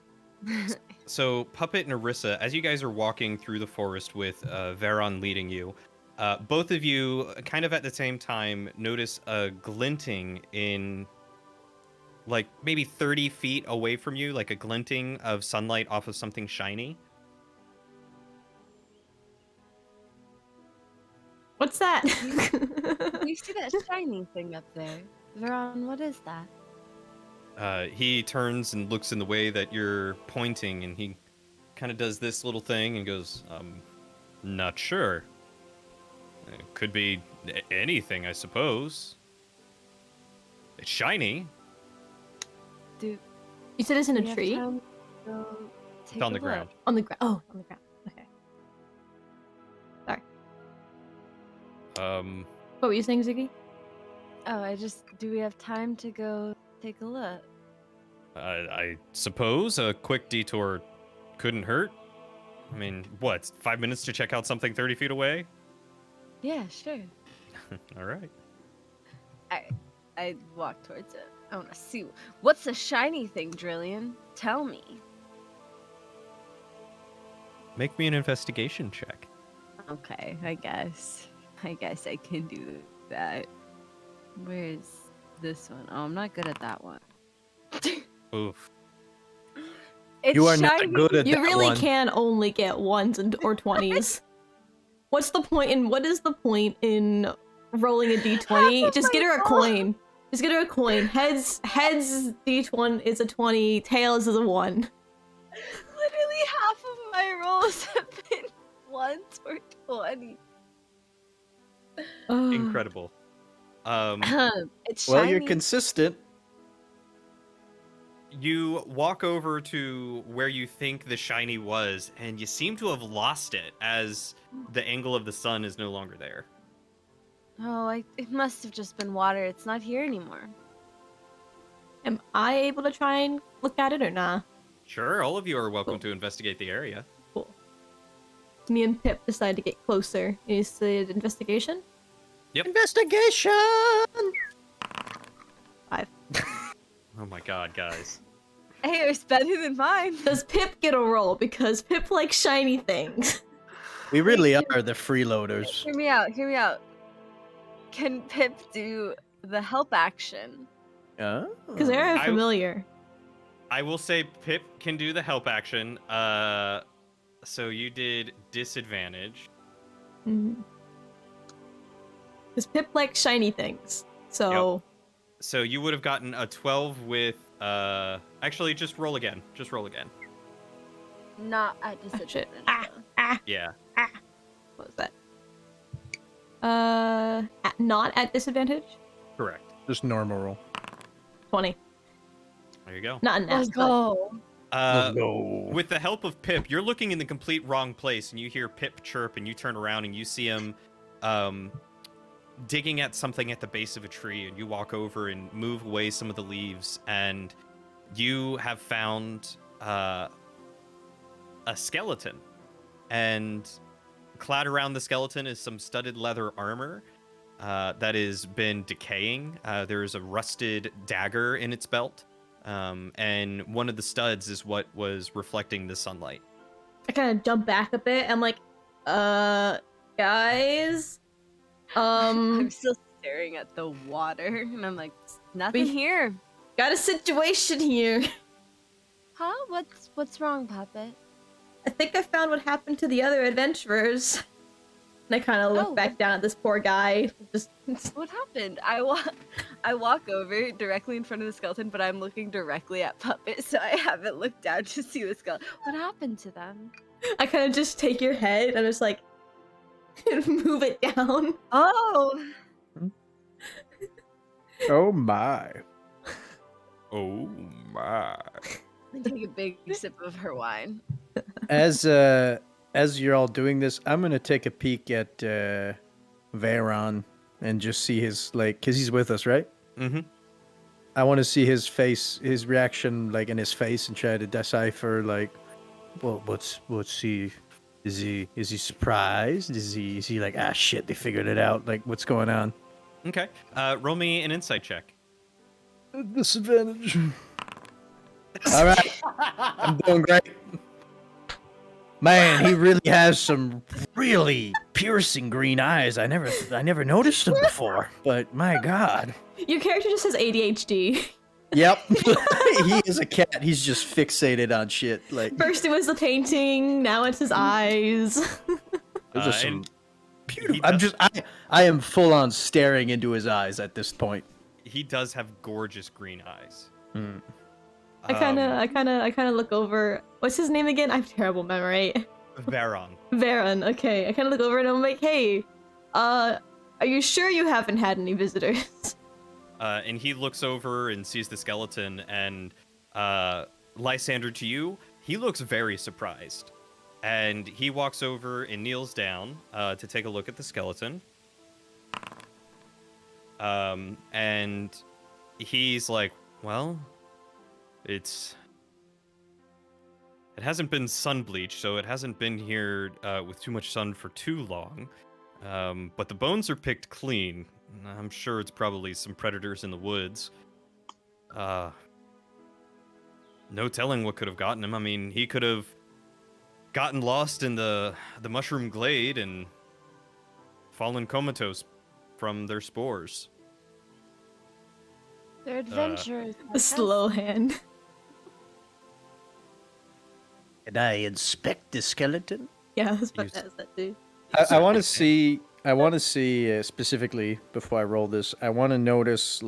So, Puppet and Arissa, as you guys are walking through the forest with Veron leading you, both of you, kind of at the same time, notice a glinting in, like, maybe 30 feet away from you, like a glinting of sunlight off of something shiny. What's that? You see that shiny thing up there? Veron, what is that? He turns and looks in the way that you're pointing, and he kind of does this little thing and goes, not sure. It could be anything, I suppose. It's shiny. Do You said it's in we a have tree? time to go take It's on a the look? ground. On the ground. Oh, on the ground. Okay. Sorry. What were you saying, Ziggy? Oh, do we have time to go take a look? I suppose a quick detour couldn't hurt. I mean, what, 5 minutes to check out something 30 feet away? Yeah, sure. All right. I walk towards it. I want to see. What's the shiny thing, Drillian? Tell me. Make me an investigation check. Okay, I guess I can do that. Where's this one? Oh, I'm not good at that one. Oof. It's You are shiny. not good at You that really one. can only get 1s or 20s. What is the point in rolling a d20? Half of Just get my her a roll. coin. Just get her a coin. Heads d1 is a 20, tails is a 1. Literally half of my rolls have been 1s or 20. Incredible. It's Well, shiny. you're consistent. You walk over to where you think the shiny was, and you seem to have lost it as the angle of the sun is no longer there. Oh, it must have just been water. It's not here anymore. Am I able to try and look at it or nah? Sure, all of you are welcome Cool. to investigate the area. Cool. Me and Pip decide to get closer. Is the investigation? Investigation! 5. Oh my god, guys. Hey, it was better than mine. Does Pip get a roll? Because Pip likes shiny things. We really are the freeloaders. Hear me out. Hear me out. Can Pip do the help action? Oh. Because they're I- familiar. I will say Pip can do the help action. So you did disadvantage. Because Pip likes shiny things. So, So you would have gotten a 12 with actually just roll again. Just roll again. Not at shit. disadvantage. Ah. though. Yeah. What was that? Not at disadvantage. Correct. Just normal roll. 20. There you go. Not a nat. Let's go. No. With the help of Pip, you're looking in the complete wrong place, and you hear Pip chirp, and you turn around and you see him digging at something at the base of a tree, and you walk over and move away some of the leaves, and you have found a skeleton. And clad around the skeleton is some studded leather armor that has been decaying. There's a rusted dagger in its belt. And one of the studs is what was reflecting the sunlight. I kind of jump back a bit. I'm like, guys, I'm still staring at the water, and I'm like, nothing here. got a situation here. Huh? What's wrong, Puppet? I think I found what happened to the other adventurers. And I kind of look Oh. back down at this poor guy. Just What happened? I walk over directly in front of the skeleton, but I'm looking directly at Puppet, so I haven't looked down to see the skeleton. What happened to them? I kind of just take your head and just like move it down. Oh! Oh my. Oh my. I take a big sip of her wine. As you're all doing this, I'm gonna take a peek at Veyron and just see his cause he's with us, right? Mm-hmm. I want to see his face, his reaction, in his face, and try to decipher, well, what's he? Is he surprised? Is he like, ah, shit, they figured it out? Like, what's going on? Okay. Roll me an insight check. Disadvantage. All right, I'm doing great. Man, he really has some really piercing green eyes. I never noticed him before. But my God. Your character just has ADHD. Yep. He is a cat. He's just fixated on shit. First it was the painting, now it's his eyes. Those are some and beautiful. I am full on staring into his eyes at this point. he does have gorgeous green eyes. Hmm. I kind of look over. What's his name again? I have terrible memory. Varon. Varen. Okay, I kind of look over and I'm like, hey, are you sure you haven't had any visitors? And he looks over and sees the skeleton, and Lysander, to you, he looks very surprised. And he walks over and kneels down to take a look at the skeleton. And he's like, well, it hasn't been sun bleached, so it hasn't been here with too much sun for too long. But the bones are picked clean. I'm sure it's probably some predators in the woods. No telling what could have gotten him. I mean, he could have gotten lost in the mushroom glade and fallen comatose from their spores. They're adventurers. The slow hand. Can I inspect the skeleton? Yeah, I was about Use- to ask that too. I want to see. I want to see specifically before I roll this. I want to notice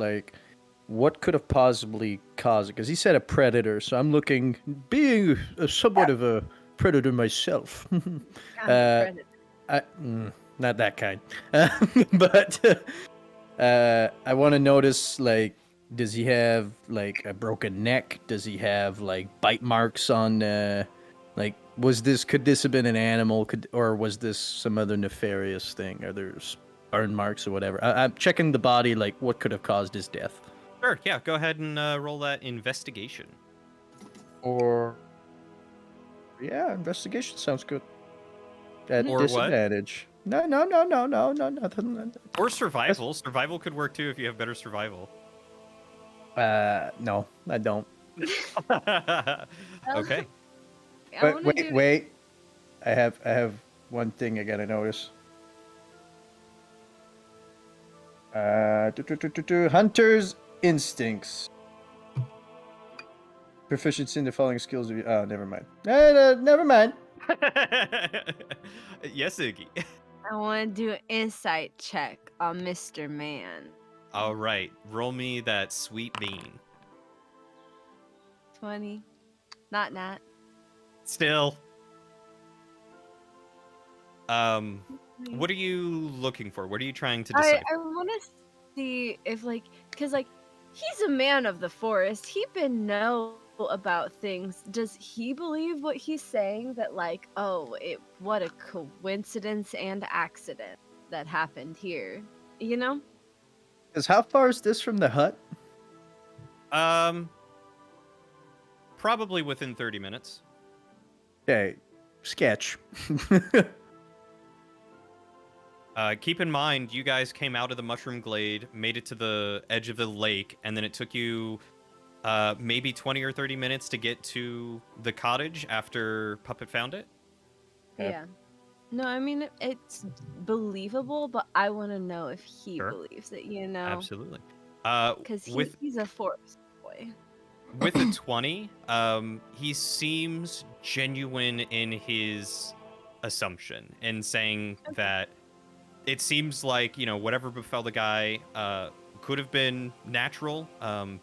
what could have possibly caused it, because he said a predator. So I'm looking, being somewhat of a predator myself. Not that kind. But I want to notice does he have a broken neck? Does he have bite marks on could this have been an animal, or was this some other nefarious thing? Are there burn marks or whatever? I'm checking the body, what could have caused his death. Sure, yeah, go ahead and roll that investigation. Or yeah, investigation sounds good. At Or what? disadvantage. No, nothing. Or survival. Survival could work too if you have better survival. No, I don't. Okay. But wait. I have one thing I gotta notice. Hunter's instincts. Proficiency in the following skills. Oh, never mind. Never mind. Yes, Iggy. I want to do an insight check on Mr. Man. All right, roll me that sweet bean. 20. Not Nat. Still. What are you looking for? What are you trying to decide? I want to see if because he's a man of the forest. He been know about things. Does he believe what he's saying? That what a coincidence and accident that happened here. You know? Because how far is this from the hut? Probably within 30 minutes. Okay, sketch. Keep in mind, you guys came out of the mushroom glade, made it to the edge of the lake, and then it took you maybe 20 or 30 minutes to get to the cottage after Puppet found it. Yeah. No, I mean it's believable, but I want to know if he Sure. believes it. You know? Absolutely. Because With he's a forest boy. with a 20, he seems genuine in his assumption in saying that it seems like, whatever befell the guy could have been natural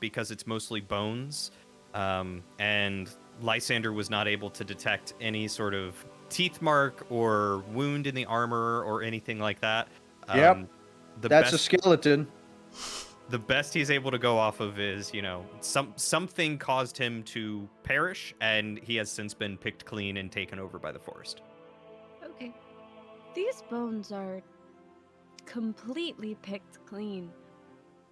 because it's mostly bones. And Lysander was not able to detect any sort of teeth mark or wound in the armor or anything like that. Yep. That's a best, skeleton. the best he's able to go off of is, something caused him to perish, and he has since been picked clean and taken over by the forest. Okay. These bones are completely picked clean.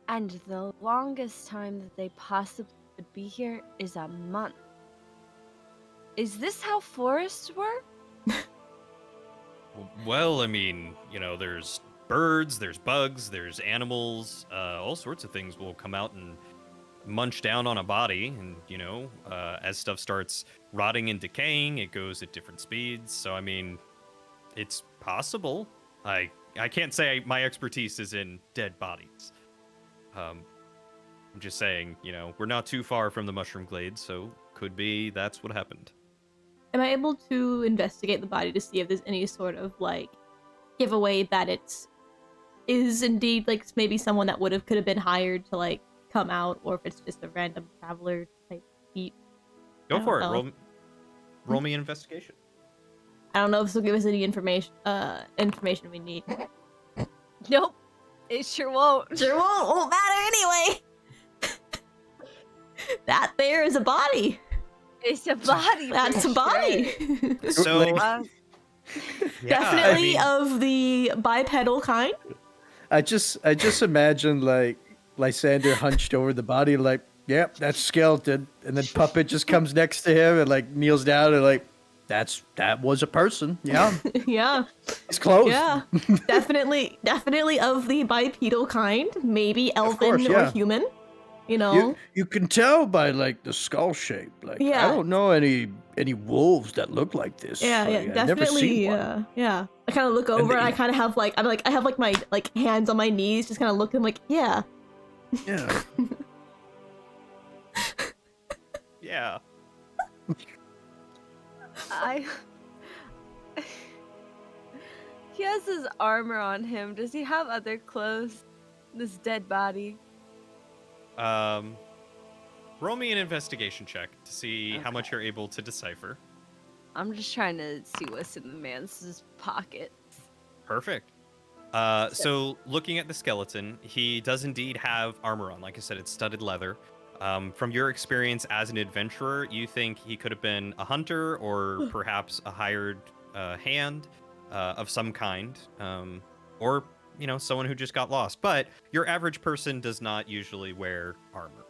And the longest time that they possibly would be here is a month. Is this how forests work? Well, I mean, there's birds, there's bugs, there's animals, all sorts of things will come out and munch down on a body, and as stuff starts rotting and decaying, it goes at different speeds. So I mean, it's possible. I can't say my expertise is in dead bodies. I'm just saying, we're not too far from the mushroom glade, so could be that's what happened. Am I able to investigate the body to see if there's any sort of giveaway that is indeed maybe someone that could have been hired to come out, or if it's just a random traveler type feat? Go for it. Roll me an investigation. I don't know if this will give us any information we need. Nope. It sure won't. Sure won't matter anyway. That there is a body. It's a body. That's a body. So definitely of the bipedal kind. I just imagine Lysander hunched over the body, yep, that's skeleton, and then Puppet just comes next to him and kneels down and that was a person. Yeah. Yeah. It's close. Yeah. definitely of the bipedal kind. Maybe elven or human. You can tell by the skull shape. I don't know any wolves that look like this. Yeah, I've definitely. never seen one. Yeah. I kind of look over and I kind of have I have my hands on my knees, just kind of looking yeah. Yeah. Yeah. He has his armor on him. Does he have other clothes? This dead body. Roll me an investigation check to see how much you're able to decipher. I'm just trying to see what's in the man's pockets. Perfect. So looking at the skeleton, he does indeed have armor on. Like I said, it's studded leather. From your experience as an adventurer, you think he could have been a hunter or perhaps a hired hand of some kind, or someone who just got lost. But your average person does not usually wear armor.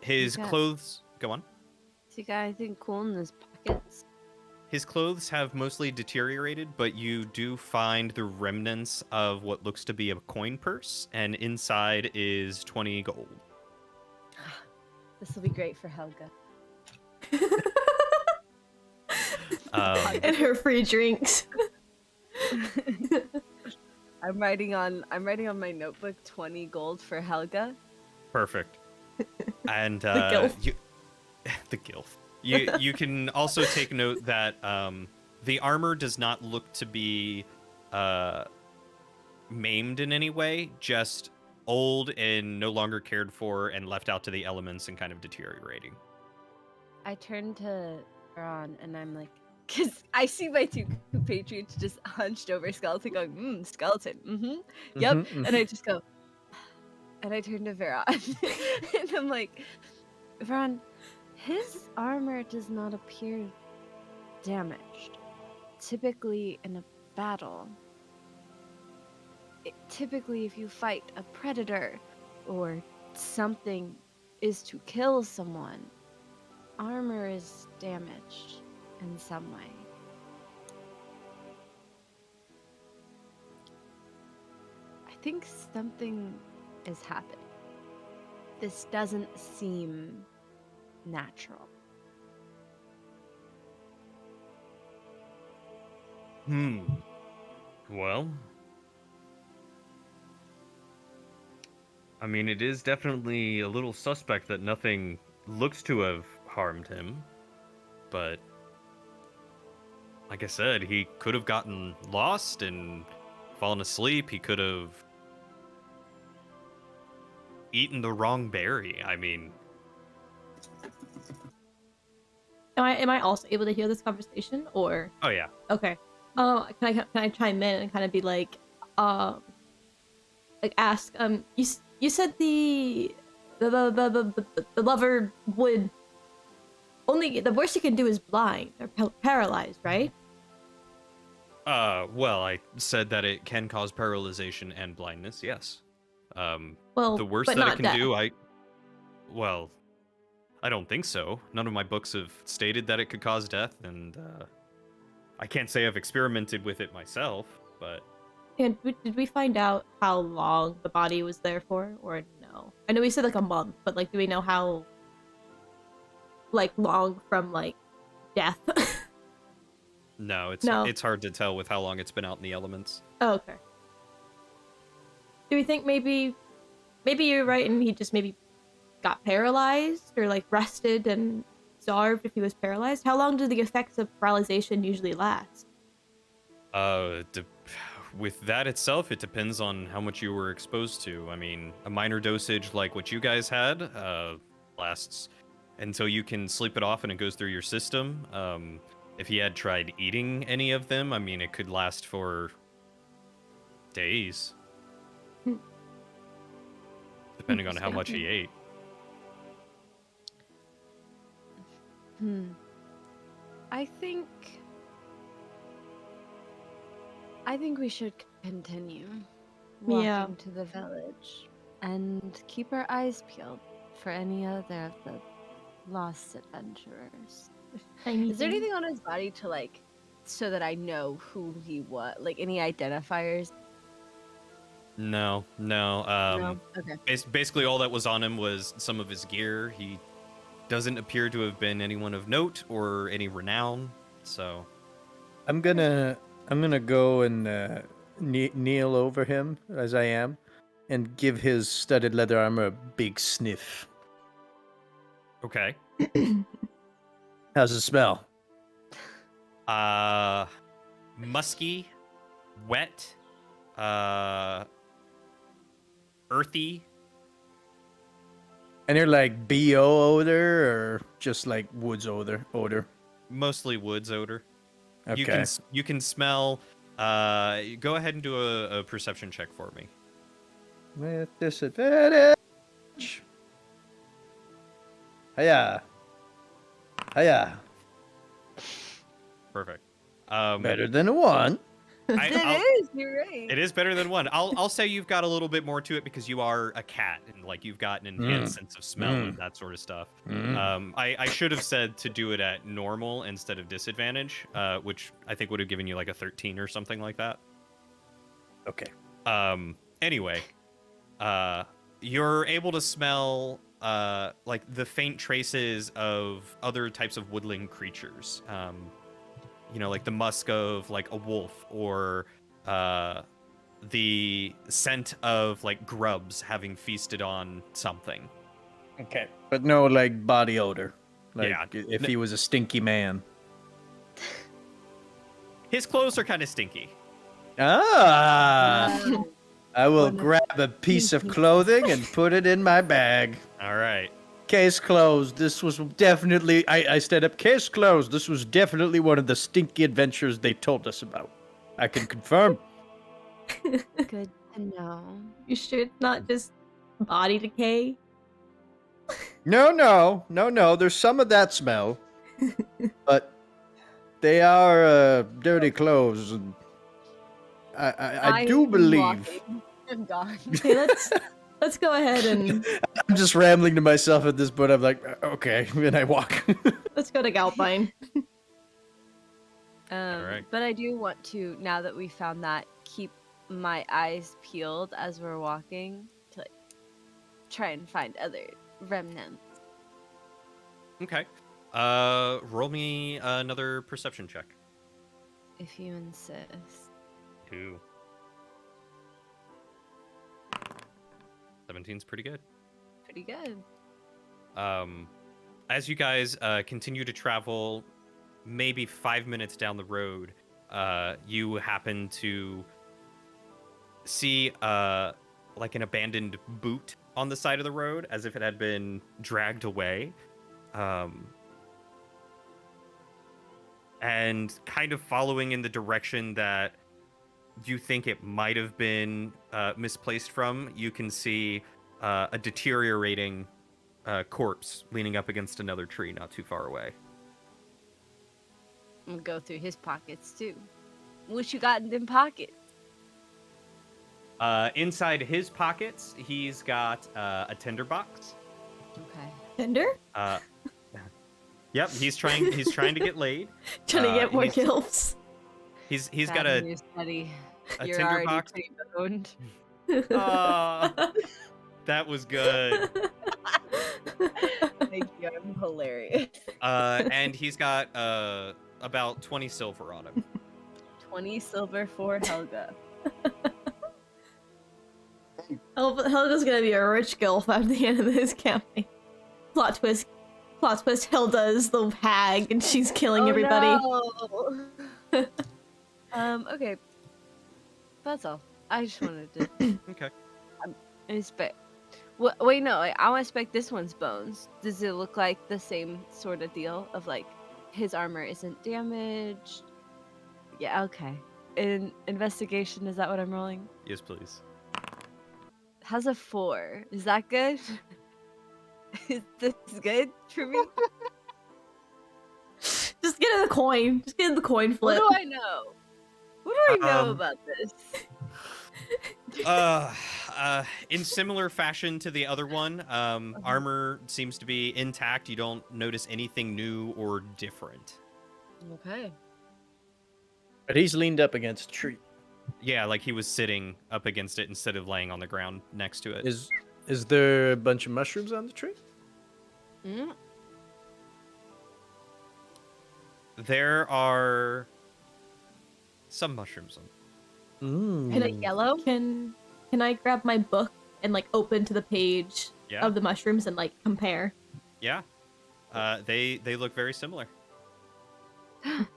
His clothes. Go on. Has he got anything cool in his pockets? His clothes have mostly deteriorated, but you do find the remnants of what looks to be a coin purse, and inside is 20 gold. This will be great for Helga. And her free drinks. I'm writing on my notebook 20 gold for Helga. Perfect. And The gilf. the gilf. You can also take note that the armor does not look to be maimed in any way, just old and no longer cared for and left out to the elements and kind of deteriorating. I turn to Ron and I'm like, Because I see my two compatriots just hunched over Skeleton going, Skeleton, yep. Mhm, And I just go, and I turn to Veron. And I'm like, Veron, his armor does not appear damaged. Typically in a battle, typically if you fight a predator or something is to kill someone, armor is damaged in some way. I think something is happening. This doesn't seem natural. Well, I mean, it is definitely a little suspect that nothing looks to have harmed him, but like I said, he could have gotten lost and fallen asleep. He could have eaten the wrong berry. I mean, Am I also able to hear this conversation, or? oh yeah. Okay. Can I chime in and kind of be like ask you said the lover would only, the worst he can do is blind or paralyzed, right? Well, I said that it can cause paralyzation and blindness. Yes. Well, the worst but that it not can death. do, well, I don't think so. None of my books have stated that it could cause death, and I can't say I've experimented with it myself, but And did we find out how long the body was there for, or no? I know we said like a month, but like, do we know how like long from like death? no, No. it's hard to tell with how long it's been out in the elements. Oh, okay. Do we think maybe you're right, and he just maybe got paralyzed or like rested and starved if he was paralyzed? How long do the effects of paralyzation usually last? With that itself, it depends on how much you were exposed to. I mean, a minor dosage like what you guys had lasts until you can sleep it off and it goes through your system. If he had tried eating any of them, I mean, it could last for days. Depending on how much he ate. I think we should continue walking to the village and keep our eyes peeled for any other of the lost adventurers. Is there anything on his body to like, so that I know who he was? Like any identifiers? No. No? Okay. Basically, all that was on him was some of his gear. He doesn't appear to have been anyone of note or any renown. So, I'm gonna go and kneel over him as I am, and give his studded leather armor a big sniff. okay. How's it smell? Musky, wet, earthy. And they're like BO odor or just like woods odor? Mostly woods odor. Okay. You can smell. Go ahead and do a perception check for me. With disadvantage. Hiya. Perfect. Better than a one. You're right. It is better than one. I'll say you've got a little bit more to it because you are a cat and like you've got an enhanced sense of smell and that sort of stuff. I should have said to do it at normal instead of disadvantage, which I think would have given you like a 13 or something like that. Okay. Anyway, you're able to smell like the faint traces of other types of woodland creatures. You know, like the musk of like a wolf or the scent of like grubs having feasted on something. Okay. But no like body odor. Like Yeah. if he was a stinky man. His clothes are kind of stinky. I will grab a piece of clothing and put it in my bag. All right. Case closed. This was definitely. I stand up. Case closed. This was definitely one of the stinky adventures they told us about. I can confirm. Good to know. You sure it's not just body decay? No. There's some of that smell, but they are dirty clothes. And I do am believe. walking. I'm gone. Okay, let's go ahead and I'm just rambling to myself at this point. I'm like, okay, and I walk. let's go to Galpine. Alright. But I do want to, now that we found that, keep my eyes peeled as we're walking to like try and find other remnants. Okay. Roll me another perception check. If you insist. 2. 17's pretty good. Pretty good. As you guys continue to travel, maybe 5 minutes down the road, you happen to see like an abandoned boot on the side of the road, as if it had been dragged away. And kind of following in the direction that you think it might have been misplaced from, you can see a deteriorating corpse leaning up against another tree not too far away. I'm gonna go through his pockets too. What you got in them pockets? Inside his pockets, he's got a tinderbox. Okay. Tinder? Yep, he's trying to get laid. Trying to get more he's- gilfs. He's Bad got a news, buddy. You're tinder already box. pretty boned. Aw, that was good. Thank you. I'm hilarious. And he's got about 20 silver on him. 20 silver for Helga. Helga's gonna be a rich gilf at the end of this campaign. Plot twist. Hilda is the hag and she's killing everybody. No. Okay. That's all. I just wanted to Okay. inspect. Wait, no. I want to inspect this one's bones. Does it look like the same sort of deal of like his armor isn't damaged? Yeah. Okay. Investigation. Is that what I'm rolling? Yes, please. Has a 4. Is that good? Is this good for me? Just get in the coin. Just get in the coin flip. What do I know? What do I know about this? In similar fashion to the other one, armor seems to be intact. You don't notice anything new or different. Okay. But he's leaned up against a tree. Yeah, like he was sitting up against it instead of laying on the ground next to it. Is there a bunch of mushrooms on the tree? Mm. There are some mushrooms on. Can I Yellow? Can I grab my book and like open to the page Yeah. of the mushrooms and like compare? Yeah. They look very similar.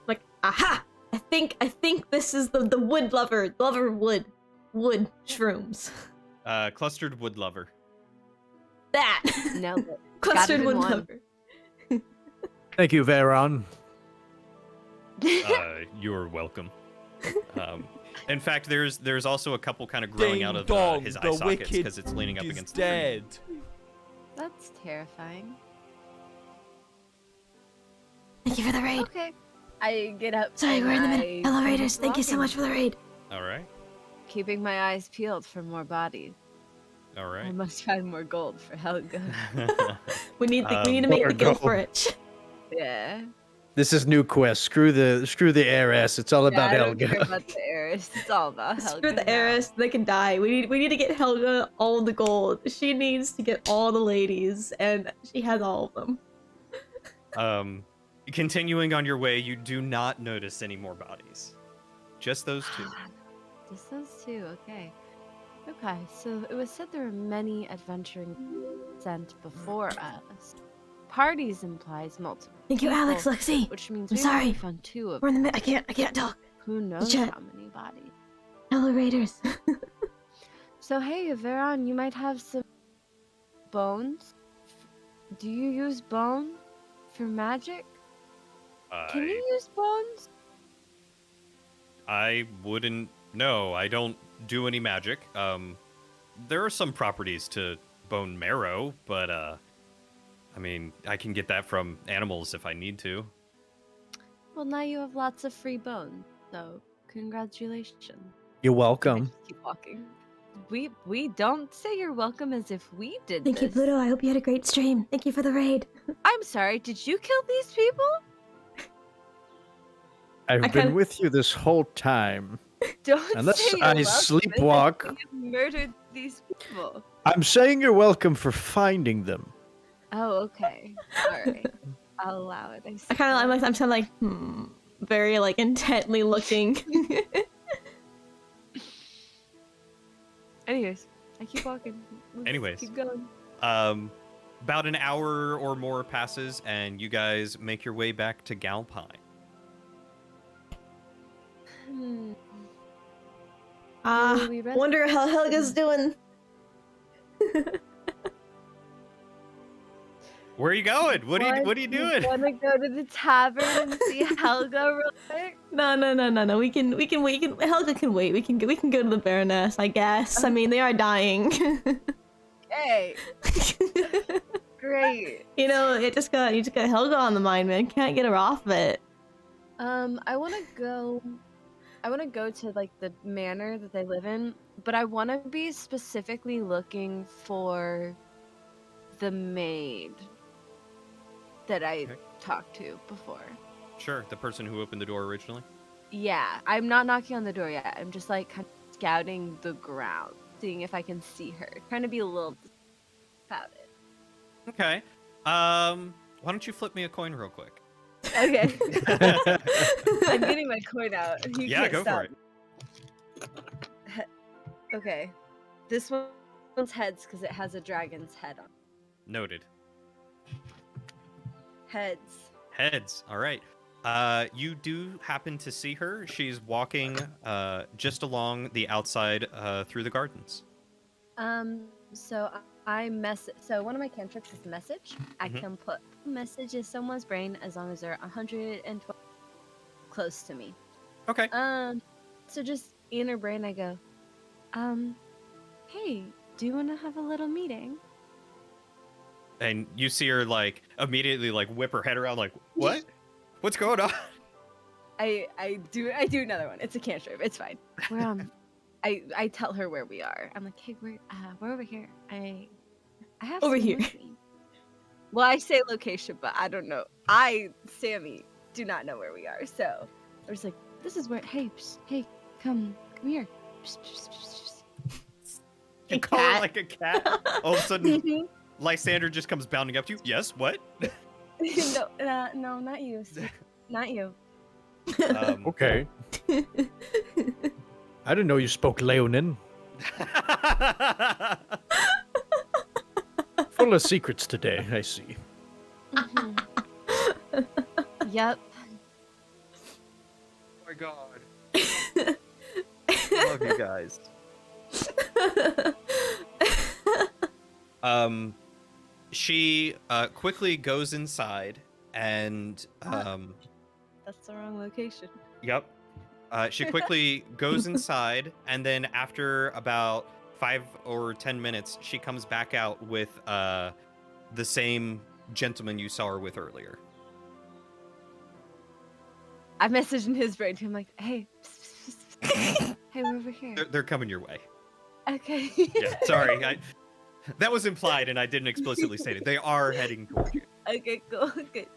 Like, aha! I think this is the wood lover wood shrooms. Clustered wood lover. That Nailed it. clustered in wood one. lover. Thank you, Veron. You're welcome. In fact, there's also a couple kind of growing Ding out of dong, his the eye sockets wicked because it's leaning up is against dead. That's terrifying. Thank you for the raid. Okay. I get up. Sorry, and we're in the I minute. Elevators. Thank you so walking, much for the raid. the tree. All right. Keeping my eyes peeled for more bodies. All I right. must find more gold for Helga. We need to make More the guild gold. rich. Yeah. This is new quest. Screw the heiress. It's all about I don't care Helga. about the heiress. It's all about Helga. Screw the now. heiress. They can die. We need to get Helga all the gold. She needs to get all the ladies, and she has all of them. Continuing on your way, you do not notice any more bodies. Just those two. Just those two, okay. Okay, so it was said there were many adventuring sent before us. Parties implies multiple. Thank you, Alex. people, Lexi. Which means I'm we only sorry. found 2 of We're in the them. minute. I can't talk. Who knows chat. how many bodies. Hello, raiders. So hey, Veron, you might have some bones. Do you use bone for magic? Can you use bones? I wouldn't know. I don't do any magic. There are some properties to bone marrow, but I mean, I can get that from animals if I need to. Well, now you have lots of free bones, so congratulations. You're I welcome. just keep walking. We don't say you're welcome as if we did Thank you, this. Pluto. I hope you had a great stream. Thank you for the raid. I'm sorry, did you kill these people? I've I been kinda- with you this whole time. Don't Unless say you're I welcome sleepwalk. as if you murdered these people. I'm saying you're welcome for finding them. Oh, okay. Alright. I'll allow it. I'm kind of like, very like intently looking. Anyways, I keep walking. Let's Anyways. keep going. About an hour or more passes, and you guys make your way back to Galpine. Ah, we rest- wonder how Helga's doing. Where are you going? What are you doing? Want to go to the tavern and see Helga real quick? No. We can wait. Helga can wait. We can go to the Baroness, I guess. I mean, they are dying. Hey, great. You just got Helga on the mind, man. Can't get her off it. I want to go to like the manor that they live in, but I want to be specifically looking for the maid that I talked to before. Sure, the person who opened the door originally. Yeah, I'm not knocking on the door yet. I'm just like kind of scouting the ground, seeing if I can see her. Trying to be a little about it. Okay. Why don't you flip me a coin real quick? Okay. I'm getting my coin out. You Yeah, can't go stop. for it. Okay. This one's heads because it has a dragon's head on. Noted. Heads. Heads. All right. You do happen to see her. She's walking just along the outside through the gardens. So one of my cantrips is message. I can put message in someone's brain as long as they're 112 close to me. Okay. So just in her brain I go, hey, do you want to have a little meeting? And you see her like immediately like whip her head around like, what? What's going on? I do another one. It's a cantrip. It's fine. We're I tell her where we are. I'm like, hey, we're over here. I have Over someone here. with me. Well, I say location, but I don't know. Sammy, do not know where we are. So I was like, this is where. Hey, come here. You call her like a cat. All of a sudden, Lysander just comes bounding up to you. Yes, what? No, not you. Not you. Okay. I didn't know you spoke Leonin. Full of secrets today, I see. Yep. Oh my god. I love you guys. She quickly goes inside and That's the wrong location. Yep. She quickly goes inside, and then after about 5 or 10 minutes, she comes back out with the same gentleman you saw her with earlier. I messaged in his brain too. I'm like, hey, hey, we're over here. They're coming your way. Okay. Yeah, sorry. That was implied, and I didn't explicitly state it. They are heading towards you. Okay, cool. Good.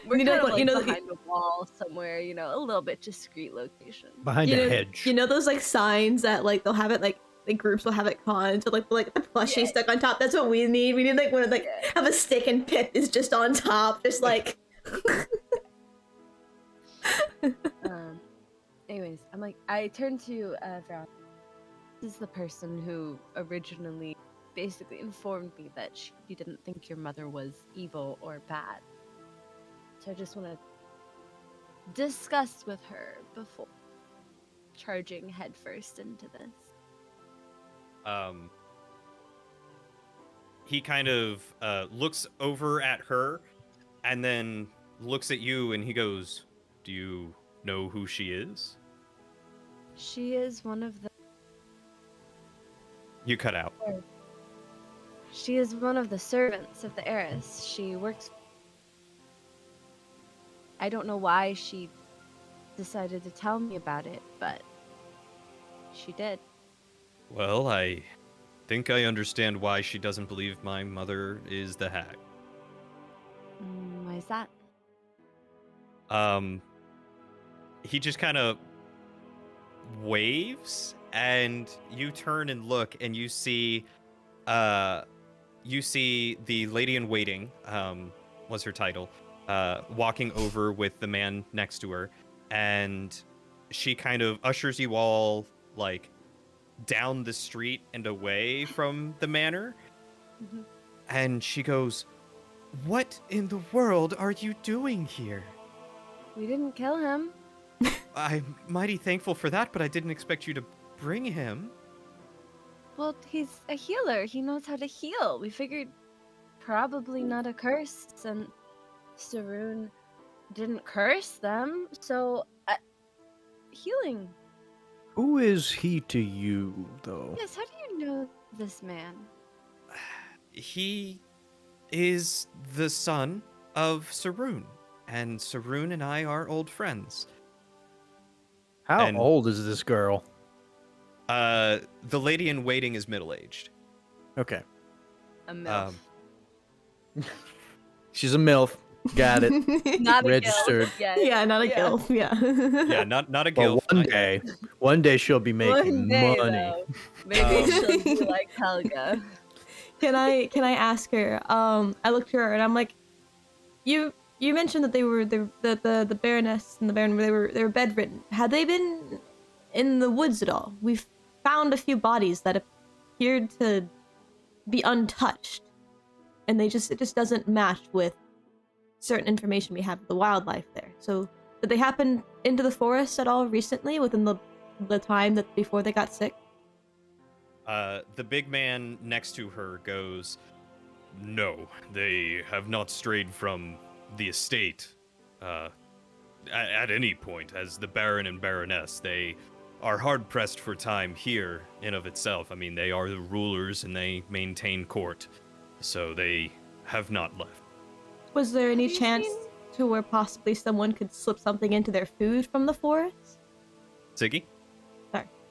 We're You kind know, of you know, behind a wall somewhere, a little bit discreet location. Behind a hedge. You know those like signs that like they'll have it like groups will have it cons or like the plushie stuck on top. That's what we need. We need like one of like have a stick and Pip is just on top, just like. Anyways, I'm like, I turn to Brown. This is the person who originally basically informed me that she didn't think your mother was evil or bad. So I just want to discuss with her before charging headfirst into this. he kind of looks over at her and then looks at you and he goes, "Do you know who she is?" She is one of the. You cut out. She is one of the servants of the heiress. She works. I don't know why she decided to tell me about it, but she did. Well, I think I understand why she doesn't believe my mother is the hag. Why is that? He just kind of waves, and you turn and look, and you see the lady in waiting, was her title, walking over with the man next to her, and she kind of ushers you all like down the street and away from the manor. Mhm. And she goes, "What in the world are you doing here?" We didn't kill him. I'm mighty thankful for that, but I didn't expect you to bring him. Well, he's a healer. He knows how to heal. We figured probably not a curse since Saroon didn't curse them. So, healing. Who is he to you, though? Yes, how do you know this man? He is the son of Saroon, and Saroon and I are old friends. How And- old is this girl? The lady in waiting is middle-aged. Okay. A MILF. She's a MILF. Got it. Not a registered. Gilf yet. Yeah, not a gilf. Yeah. Yeah, not a Well, gilf. one day she'll be making One day, money. though, maybe Um, she'll be like Helga. Can I ask her? I looked at her and I'm like, you mentioned that they were the Baroness and the Baron, they were bedridden. Had they been in the woods at all? We've found a few bodies that appeared to be untouched, and it just doesn't match with certain information we have of the wildlife there. So did they happen into the forest at all recently, within the time that before they got sick? The big man next to her goes, "No, they have not strayed from the estate at any point. As the Baron and Baroness, they are hard-pressed for time here in of itself. I mean, they are the rulers and they maintain court, so they have not left." Was there any Have you chance seen- to where possibly someone could slip something into their food from the forest? Ziggy?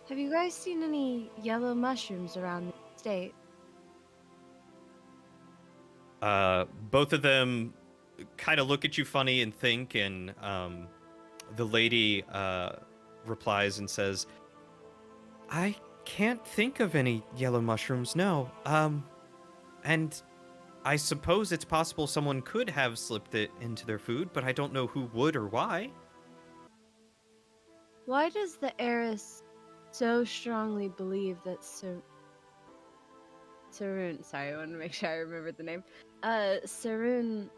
Have you guys seen any yellow mushrooms around the state? Both of them kind of look at you funny and think, and the lady replies and says, "I can't think of any yellow mushrooms, no. And I suppose it's possible someone could have slipped it into their food, but I don't know who would or why." Why does the heiress so strongly believe that Saroon, sorry, I want to make sure I remember the name. Saroon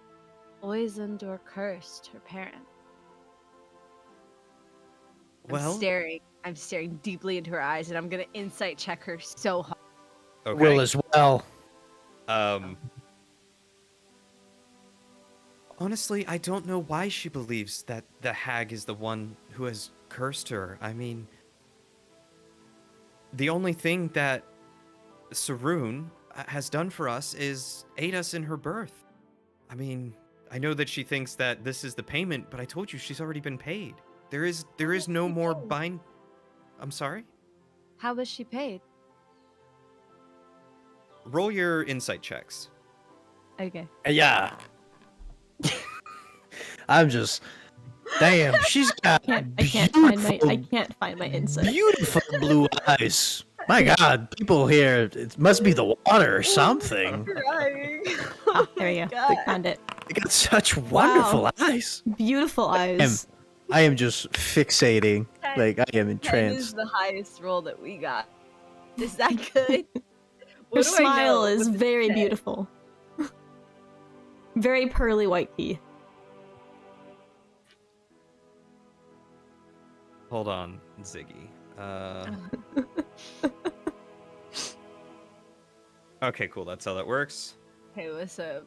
poisoned or cursed her parent? Well, I'm staring deeply into her eyes, and I'm gonna insight check her so hard. okay. Will as well. Honestly, I don't know why she believes that the hag is the one who has cursed her. I mean, the only thing that Saroon has done for us is aid us in her birth. I mean, I know that she thinks that this is the payment, but I told you she's already been paid. There is no she more paid? I'm sorry? How was she paid? Roll your insight checks. Okay. Yeah. I'm just. Damn, she's got I can't find my insight. beautiful blue eyes. My God, people here, it must be the water or something. Crying. Ah, there you go. Found it. They got such wonderful Wow. eyes. Beautiful eyes. I am just fixating. Like, I am 10 is entranced. the highest roll that we got. Is that good? Her What do I smile know? is What's it very say? beautiful. Very pearly white teeth. Hold on, Ziggy. Okay, cool. That's how that works. Hey, what's up?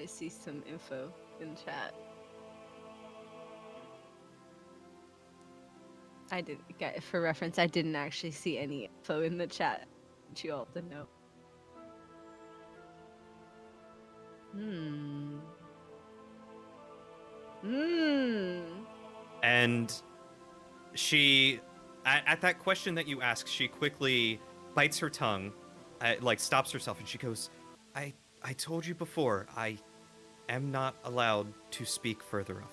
I see some info in chat. I didn't get for reference. I didn't actually see any info in the chat. But you all to know. And she, at that question that you ask, she quickly bites her tongue, like stops herself, and she goes, I told you before, I am not allowed to speak further of it.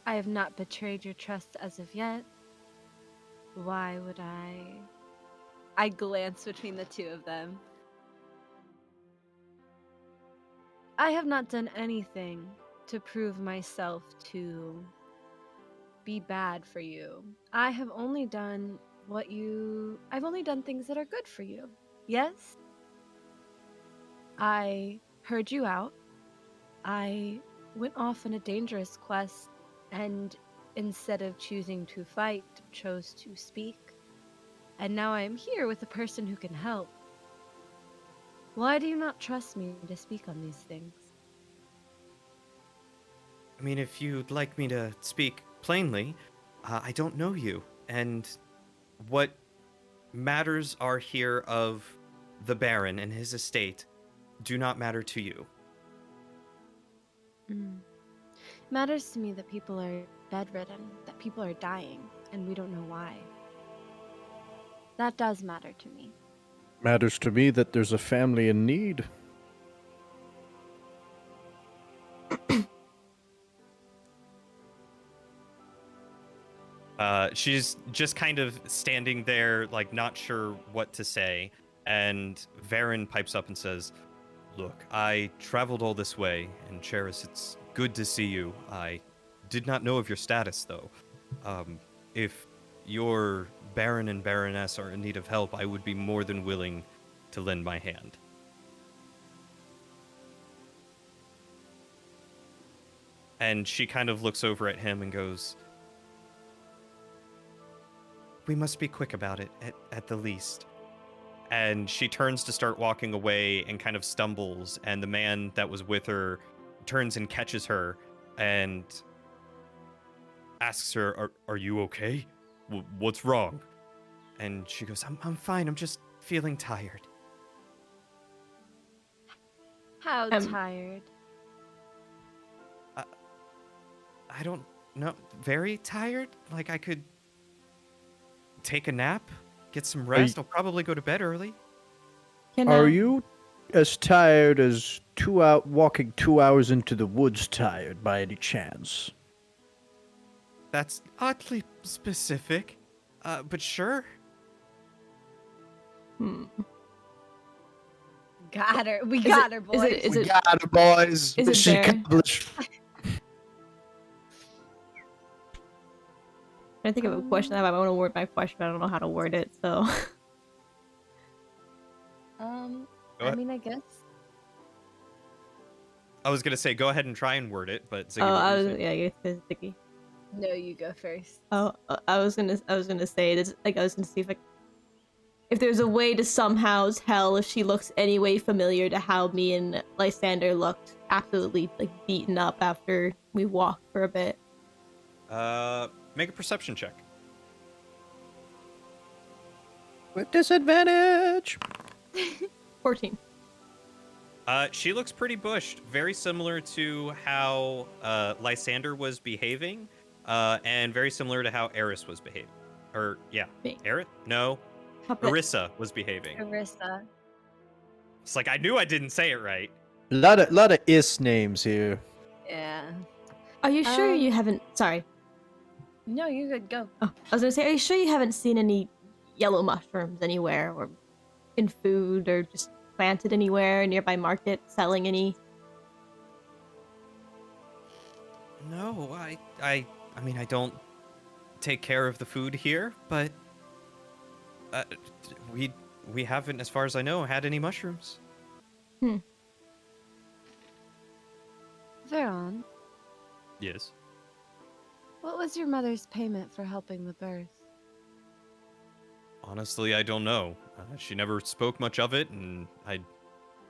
I have not betrayed your trust as of yet. Why would I? I glance between the two of them. I have not done anything to prove myself to be bad for you. I have only done I've only done things that are good for you. Yes? I heard you out. I went off on a dangerous quest and instead of choosing to fight, chose to speak. And now I am here with a person who can help. Why do you not trust me to speak on these things? I mean, if you'd like me to speak plainly, I don't know you, and what matters are here of the Baron and his estate do not matter to you. Matters to me that people are bedridden, that people are dying, and we don't know why. That does matter to me. Matters to me that there's a family in need. She's just kind of standing there, like, not sure what to say, and Varen pipes up and says, "Look, I traveled all this way, and Cheris, it's good to see you. I did not know of your status, though. If your Baron and Baroness are in need of help, I would be more than willing to lend my hand." And she kind of looks over at him and goes, "We must be quick about it, at the least." And she turns to start walking away and kind of stumbles, and the man that was with her turns and catches her and asks her, Are you okay? What's wrong?" And she goes, I'm fine, I'm just feeling tired." How tired? I don't know. Very tired? Like, I could take a nap, get some rest. I'll probably go to bed early. Are you as tired as walking 2 hours into the woods tired by any chance? That's oddly specific, but sure. Got her. We got her, boys. We got her, boys. Is it Mission fair? accomplished. I think of a question. I want to word my question, but I don't know how to word it. So, I mean, I guess. I was gonna say go ahead and try and word it, but Ziggy, it's Syziggy. No, you go first. Oh, I was gonna say this. Like, I was gonna see if there's a way to somehow tell if she looks any way familiar to how me and Lysander looked, absolutely like beaten up after we walked for a bit. Make a perception check. With disadvantage. 14. She looks pretty bushed, very similar to how Lysander was behaving, and very similar to how Eris was behaving. Or, yeah. Me. Eris? No. Arissa was behaving. Arissa. It's like, I knew I didn't say it right. A lot of is names here. Yeah. Are you sure you haven't... Sorry. No, you could go. Oh, I was gonna say, are you sure you haven't seen any yellow mushrooms anywhere, or in food, or just planted anywhere, nearby market, selling any? No, I mean, I don't take care of the food here, but we haven't, as far as I know, had any mushrooms. Veron, Yes. what was your mother's payment for helping the birth? Honestly, I don't know. She never spoke much of it, and I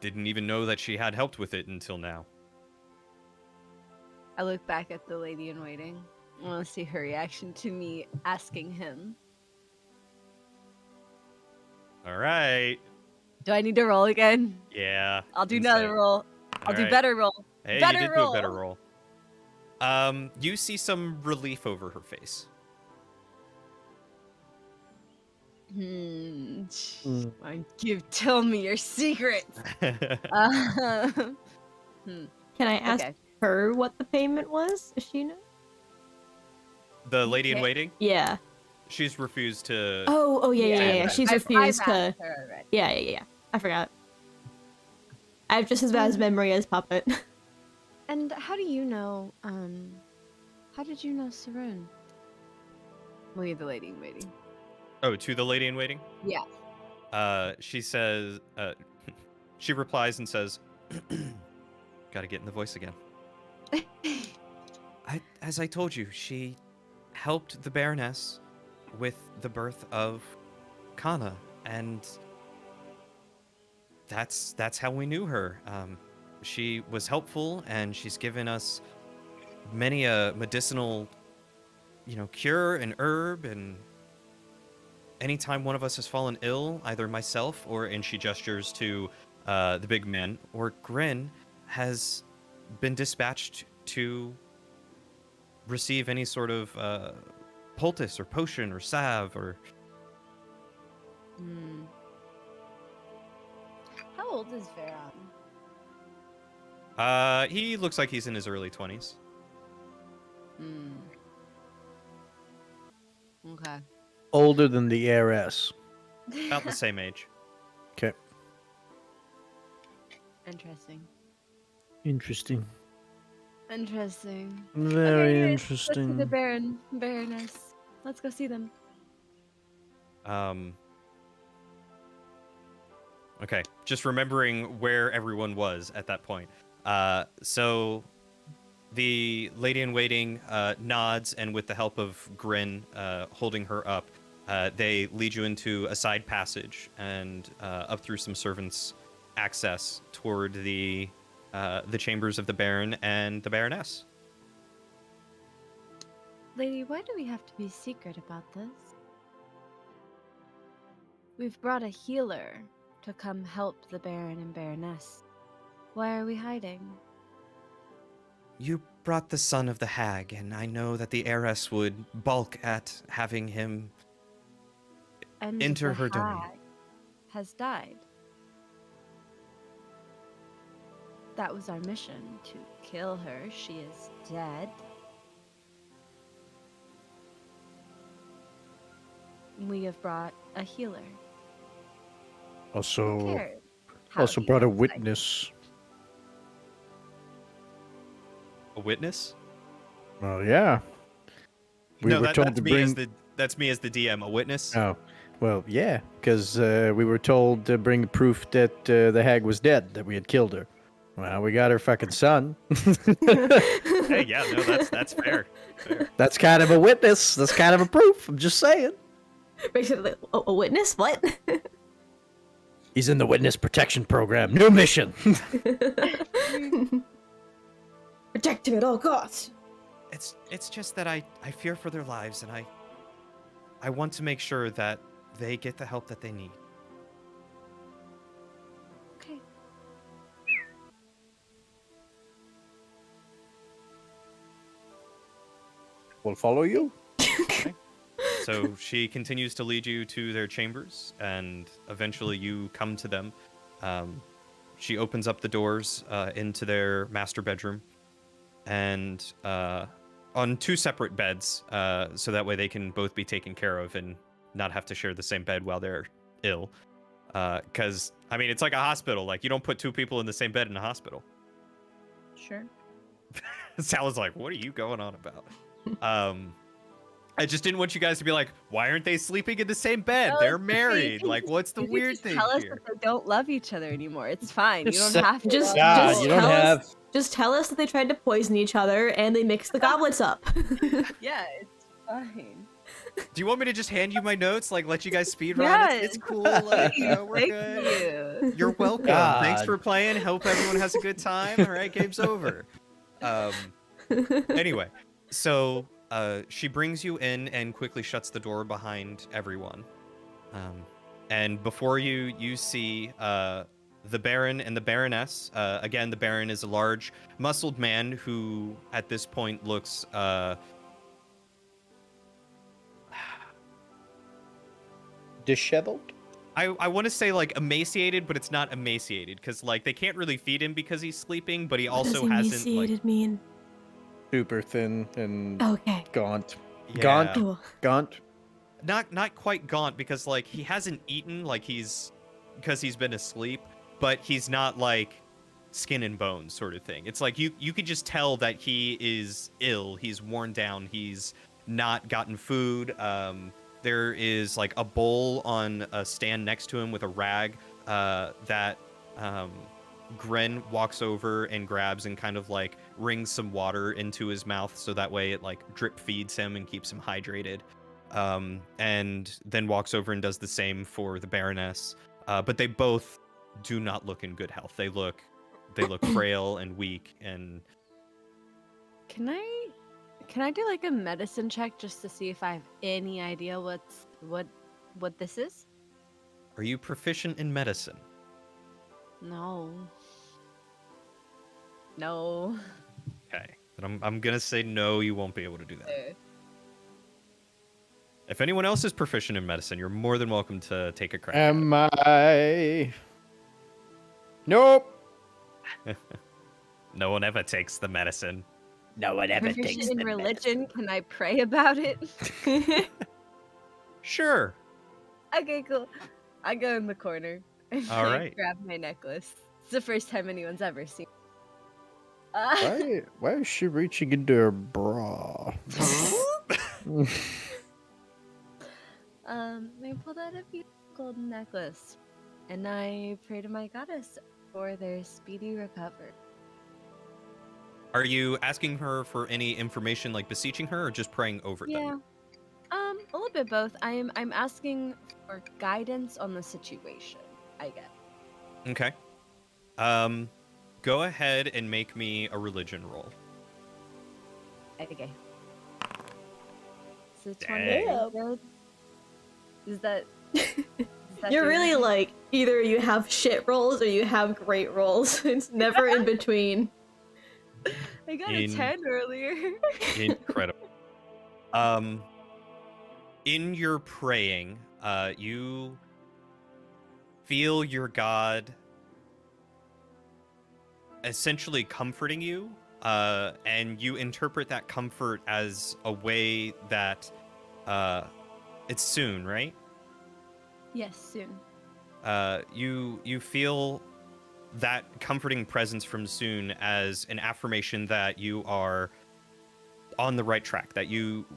didn't even know that she had helped with it until now. I look back at the lady in waiting. I want to see her reaction to me asking him. All right. Do I need to roll again? Yeah. I'll do insight. another roll. I'll do Alright. better roll. Hey, better you did roll. do a better roll. You see some relief over her face. Tell me your secrets. Can I ask Okay. her what the payment was? Does she know? The lady in Okay. waiting, Yeah. she's refused to. Oh, yeah. She's refused I've to. asked her already. Yeah. I forgot. I have just as bad as memory as Puppet. And how do you know? How did you know Sarun? Look at the lady in waiting. Oh, to the lady in waiting? Yeah. She says, she replies and says, gotta get in the voice again. As I told you, she helped the Baroness with the birth of Kana, and that's how we knew her. She was helpful, and she's given us many a medicinal, cure and herb, and anytime one of us has fallen ill, either myself and she gestures to the big man, or Grin has been dispatched to receive any sort of poultice or potion or salve or... How old is Veron? He looks like he's in his early 20s. Okay. Older than the heiress. About the same age. Okay. Interesting. Interesting. Interesting. Very Okay, interesting. Let's see the Baroness. Let's go see them. Okay, just remembering where everyone was at that point. So the lady in waiting nods, and with the help of Grin holding her up, they lead you into a side passage and up through some servants' access toward the chambers of the Baron and the Baroness. Lady, why do we have to be secret about this? We've brought a healer to come help the Baron and Baroness. Why are we hiding? You brought the son of the hag, and I know that the heiress would balk at having him And enter the her domain. hag has died. That was our mission, to kill her. She is dead. We have brought a healer. Who Also, cares how also he brought a looks like? witness. A witness? Oh yeah. We No, were told to bring. that's me as the DM. A witness? Oh, well, yeah, because we were told to bring proof that the hag was dead, that we had killed her. Well, we got her fucking son. Hey, yeah, no, that's fair. Fair. That's kind of a witness. That's kind of a proof. I'm just saying. Basically, a witness? What? He's in the witness protection program. New mission. Protect him at all costs. It's just that I fear for their lives, and I want to make sure that they get the help that they need. Okay. We'll follow you. So she continues to lead you to their chambers, and eventually you come to them. She opens up the doors into their master bedroom, and on two separate beds, so that way they can both be taken care of and not have to share the same bed while they're ill. Because, I mean, it's like a hospital. Like, you don't put two people in the same bed in a hospital. Sure. Sal's like, what are you going on about? I just didn't want you guys to be like, why aren't they sleeping in the same bed? No, They're it's okay. married. Like, what's the You can weird just thing tell us here? that they don't love each other anymore. It's fine. You Just don't say- have to. Just- love God, just you them. don't tell us- have. Just tell us that they tried to poison each other and they mixed the goblets up. Yeah, it's fine. Do you want me to just hand you my notes? Like, let you guys speed run? Yes. It's cool. Like, we're Thank good. you. You're welcome. Thanks for playing. Hope everyone has a good time. All right, game's over. Anyway, so she brings you in and quickly shuts the door behind everyone. And before you see the Baron and the Baroness. Again, the Baron is a large, muscled man who, at this point, looks disheveled. I want to say like emaciated, but it's not emaciated because like they can't really feed him because he's sleeping, but he also What does hasn't emaciated mean? Super thin and Okay. gaunt. Yeah. Gaunt. Cool. Gaunt. Not quite gaunt because like he hasn't eaten because he's been asleep, but he's not like skin and bones sort of thing. It's like you could just tell that he is ill. He's worn down. He's not gotten food. There is like a bowl on a stand next to him with a rag that Gren walks over and grabs and kind of like wrings some water into his mouth so that way it like drip feeds him and keeps him hydrated. And then walks over and does the same for the Baroness. But they both do not look in good health. They look frail and weak. And Can I do like a medicine check just to see if I have any idea what this is? are you proficient in medicine? No. No. Okay, then I'm gonna say no. You won't be able to do that. If anyone else is proficient in medicine, you're more than welcome to take a crack. Am I? Nope. No one ever takes the medicine. No one ever Proficient in religion, can I pray about it? Sure. Okay, cool. I go in the corner and All I right. grab my necklace. It's the first time anyone's ever seen. Why is she reaching into her bra? I pulled out a beautiful golden necklace, and I pray to my goddess for their speedy recovery. Are you asking her for any information, like beseeching her, or just praying over them? A little bit both. I'm asking for guidance on the situation, I guess. Okay. Go ahead and make me a religion roll. Okay. So Dang. 20 good. Is that You're doing really it? like either you have shit rolls or you have great rolls. It's never in between. I got a 10 earlier. Incredible. In your praying, you feel your God essentially comforting you, and you interpret that comfort as a way that it's soon, right? Yes, soon. You feel that comforting presence from soon as an affirmation that you are on the right track, that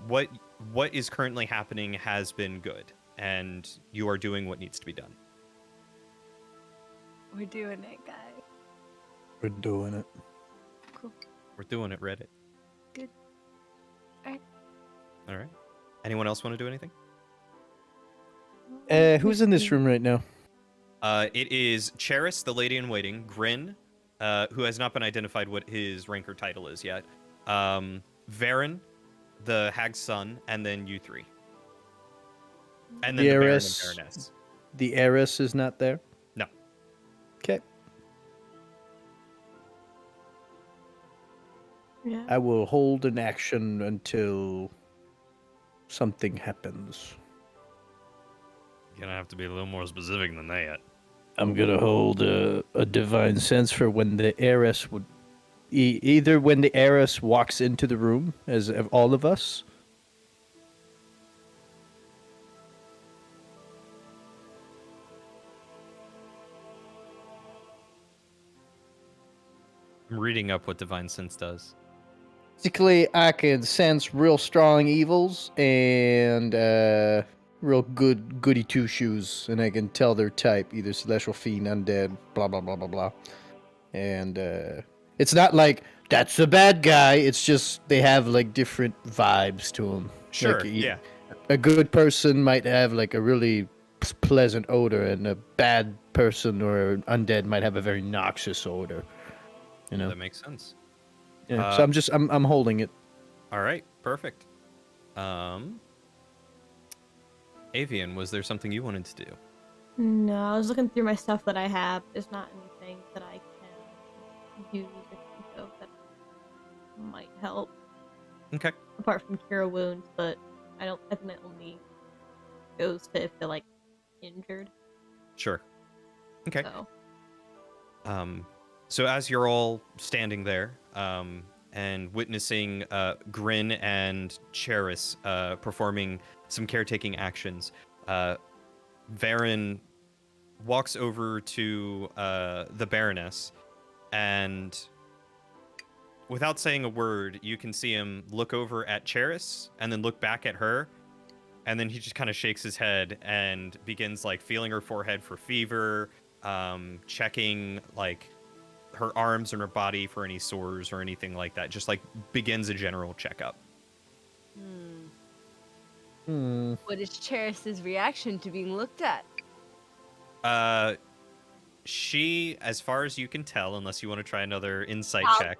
what is currently happening has been good, and you are doing what needs to be done. We're doing it, guys. We're doing it. Cool. We're doing it, Reddit. Good. Alright. All right. Anyone else want to do anything? Who's in this room right now? It is Cheris, the lady in waiting, Grin, who has not been identified what his rank or title is yet, Varen, the hag's son, and then you three. And then the Baron and Baroness. The heiress is not there? No. Okay. Yeah. I will hold an action until something happens. You're gonna have to be a little more specific than that. I'm gonna hold a divine sense for when the heiress would... either when the heiress walks into the room, as of all of us... I'm reading up what Divine Sense does. Basically, I can sense real strong evils and real good goody two shoes, and I can tell their type, either celestial, fiend, undead, blah blah blah blah blah. And it's not like that's the bad guy. It's just they have like different vibes to them. Sure, Like, yeah. a good person might have like a really pleasant odor, and a bad person or undead might have a very noxious odor. You know. That makes sense. Yeah. So I'm holding it. All right, perfect. Avian, was there something you wanted to do? No, I was looking through my stuff that I have. There's not anything that I can use or think of that might help. Okay. Apart from cure wounds, but I think that only goes to if they're like injured. Sure. Okay. So. So as you're all standing there, and witnessing Grin and Cheris performing some caretaking actions, Varen walks over to the Baroness, and without saying a word, you can see him look over at Cheris and then look back at her, and then he just kind of shakes his head and begins like feeling her forehead for fever, checking like her arms and her body for any sores or anything like that. Just like begins a general checkup. What is Cheris's reaction to being looked at? She, as far as you can tell, unless you want to try another insight check.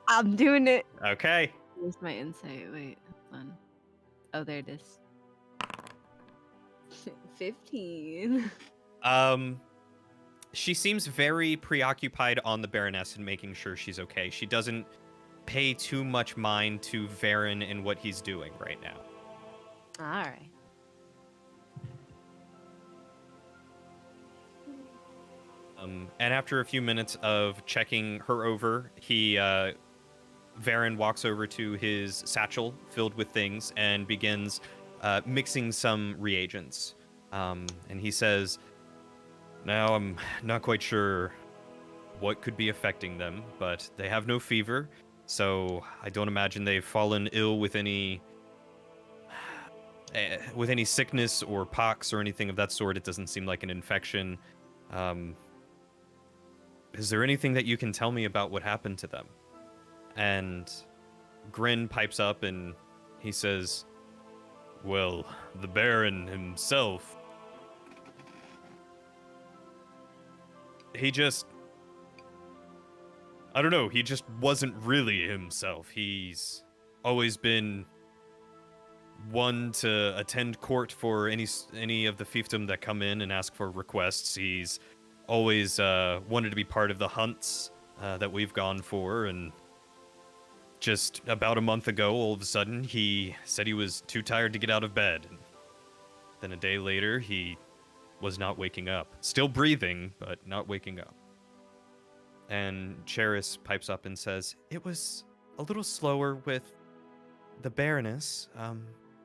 I'm doing it. Okay. Where's my insight? Wait, hold on. Oh, there it is. 15. She seems very preoccupied on the Baroness and making sure she's okay. She doesn't pay too much mind to Varen and what he's doing right now. All right. And after a few minutes of checking her over, Varen walks over to his satchel filled with things and begins mixing some reagents. And he says, "Now, I'm not quite sure what could be affecting them, but they have no fever, so I don't imagine they've fallen ill with any sickness or pox or anything of that sort. It doesn't seem like an infection. Is there anything that you can tell me about what happened to them?" And Grin pipes up and he says, "Well, the Baron himself, he just wasn't really himself. He's always been one to attend court for any of the fiefdom that come in and ask for requests. He's always wanted to be part of the hunts that we've gone for, and just about a month ago, all of a sudden, he said he was too tired to get out of bed. And then a day later, he was not waking up. Still breathing, but not waking up." And Cheris pipes up and says, "It was a little slower with the Baroness,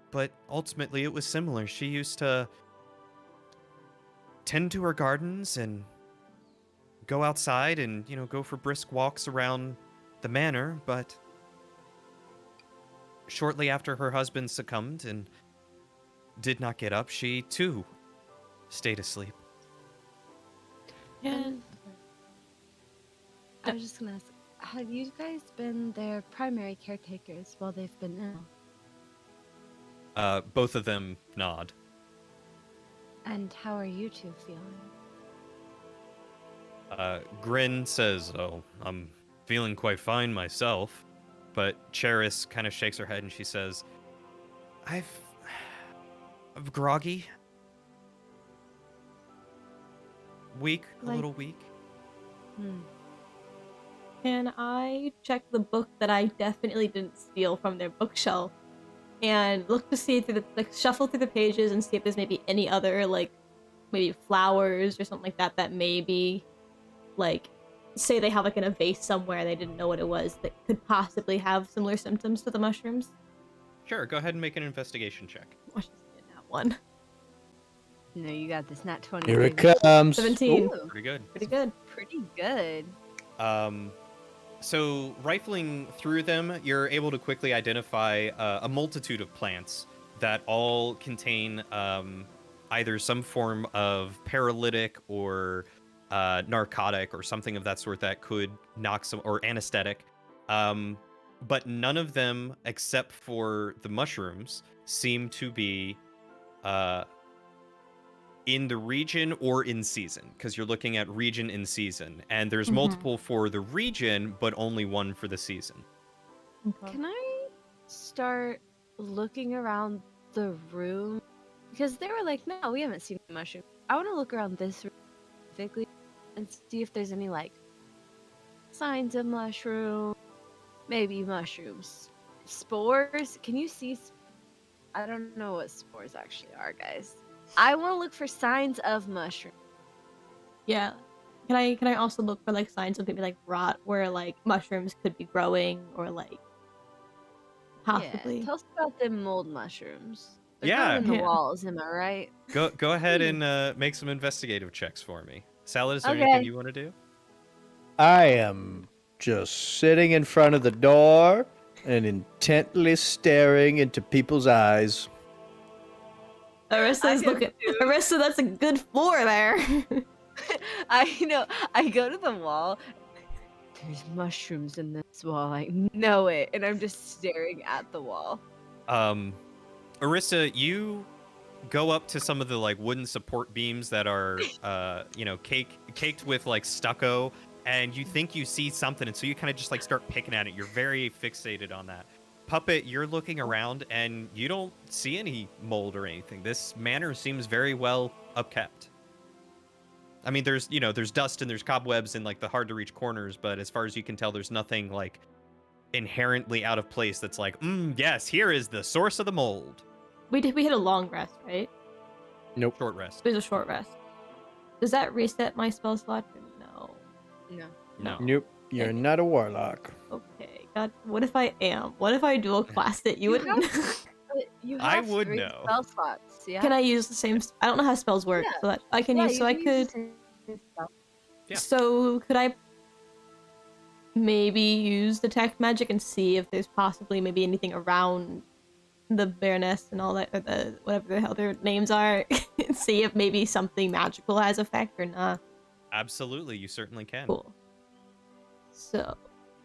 but ultimately it was similar. She used to tend to her gardens and go outside and, go for brisk walks around the manor, but shortly after her husband succumbed and did not get up, she too stayed asleep." Yeah. I was just gonna ask, have you guys been their primary caretakers while they've been ill? Both of them nod. And how are you two feeling? Grin says, "Oh, I'm feeling quite fine myself." But Cheris kind of shakes her head and she says, I'm groggy. Weak, a little weak. Can I check the book that I definitely didn't steal from their bookshelf and look to see shuffle through the pages and see if there's maybe any other, maybe flowers or something like that maybe, say they have in a vase somewhere they didn't know what it was that could possibly have similar symptoms to the mushrooms? Sure, go ahead and make an investigation check. Watch this get that one. No, you got this. Not 20. Here it baby. comes. 17. Ooh, Pretty good. Pretty good. pretty good. So rifling through them, you're able to quickly identify a multitude of plants that all contain either some form of paralytic or narcotic or something of that sort that could knock some, or anesthetic. But none of them, except for the mushrooms, seem to be in the region or in season, because you're looking at region in season, and there's Mhm. multiple for the region, but only one for the season. Okay. Can I start looking around the room? Because they were like, no, we haven't seen a mushroom. I want to look around this room specifically and see if there's any, like, signs of mushroom, maybe mushrooms. Spores? Can you see? I don't know what spores actually are, guys. I want to look for signs of mushroom. Yeah. Can I also look for like signs of maybe like rot where like mushrooms could be growing or like possibly. Yeah, tell us about them mold mushrooms. They're Yeah. growing in the Yeah. walls, am I right? Go ahead and make some investigative checks for me. Salad, is there Okay. anything you want to do? I am just sitting in front of the door and intently staring into people's eyes. Arissa's I am looking. too. Arissa, that's a good floor there. I know. I go to the wall. There's mushrooms in this wall. I know it, and I'm just staring at the wall. Arissa, you go up to some of the like wooden support beams that are caked with like stucco, and you think you see something, and so you kind of just like start picking at it. You're very fixated on that. Puppet, you're looking around and you don't see any mold or anything. This manor seems very well upkept. I mean, there's dust and there's cobwebs in like the hard to reach corners, but as far as you can tell, there's nothing like inherently out of place that's like, yes, here is the source of the mold. We hit a long rest, right? Nope. Short rest. It was a short rest. Does that reset my spell slot? No. No. No. Nope. You're not a warlock. Okay. God, what if I am? What if I dual class it? You wouldn't. You I have would 3 know. spell slots. Yeah. Can I use the same? I don't know how spells work, Yeah. so that I can Yeah, use. So you I can could. use the same spell. Yeah. So could I maybe use detect magic and see if there's possibly maybe anything around the Baroness and all that, or the whatever the hell their names are, and see if maybe something magical has effect or not. Absolutely, you certainly can. Cool. So,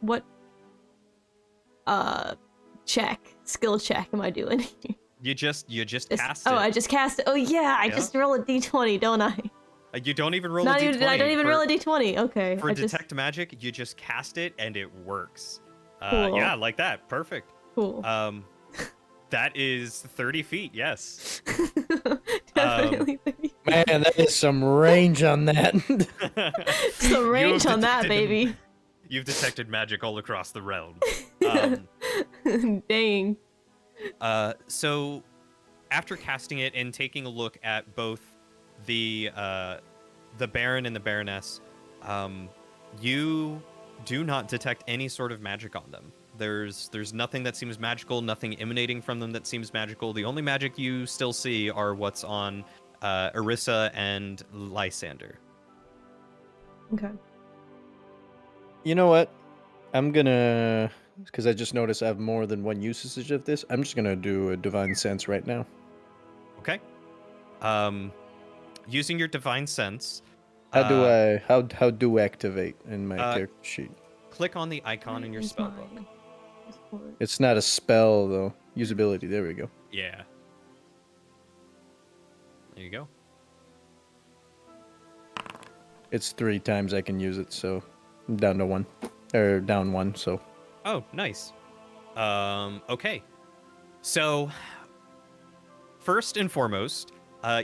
what skill check am I doing? You just cast it. Oh, I just cast it. Oh yeah, I Yeah. just roll a d20, don't I? You don't even roll Not a d20. even, I don't even roll a d20. Okay. For I just, detect magic, you just cast it and it works. Cool. Yeah, like that. Perfect. cool. That is 30 feet. Yes. Definitely. Man, that is some range on that. Some You range have on that, detected- baby. You've detected magic all across the realm. Dang. So, after casting it and taking a look at both the Baron and the Baroness, you do not detect any sort of magic on them. There's nothing that seems magical, nothing emanating from them that seems magical. The only magic you still see are what's on Arissa and Lysander. Okay. You know what? I'm gonna, because I just noticed I have more than one usage of this. I'm just gonna do a divine sense right now. Okay. Using your divine sense. How do activate in my character sheet? Click on the icon in your Where's spell my book. Discord? It's not a spell though. Usability. There we go. Yeah. There you go. It's 3 times I can use it, so I'm down to 1, or down 1. So Oh, nice. Okay. So, first and foremost,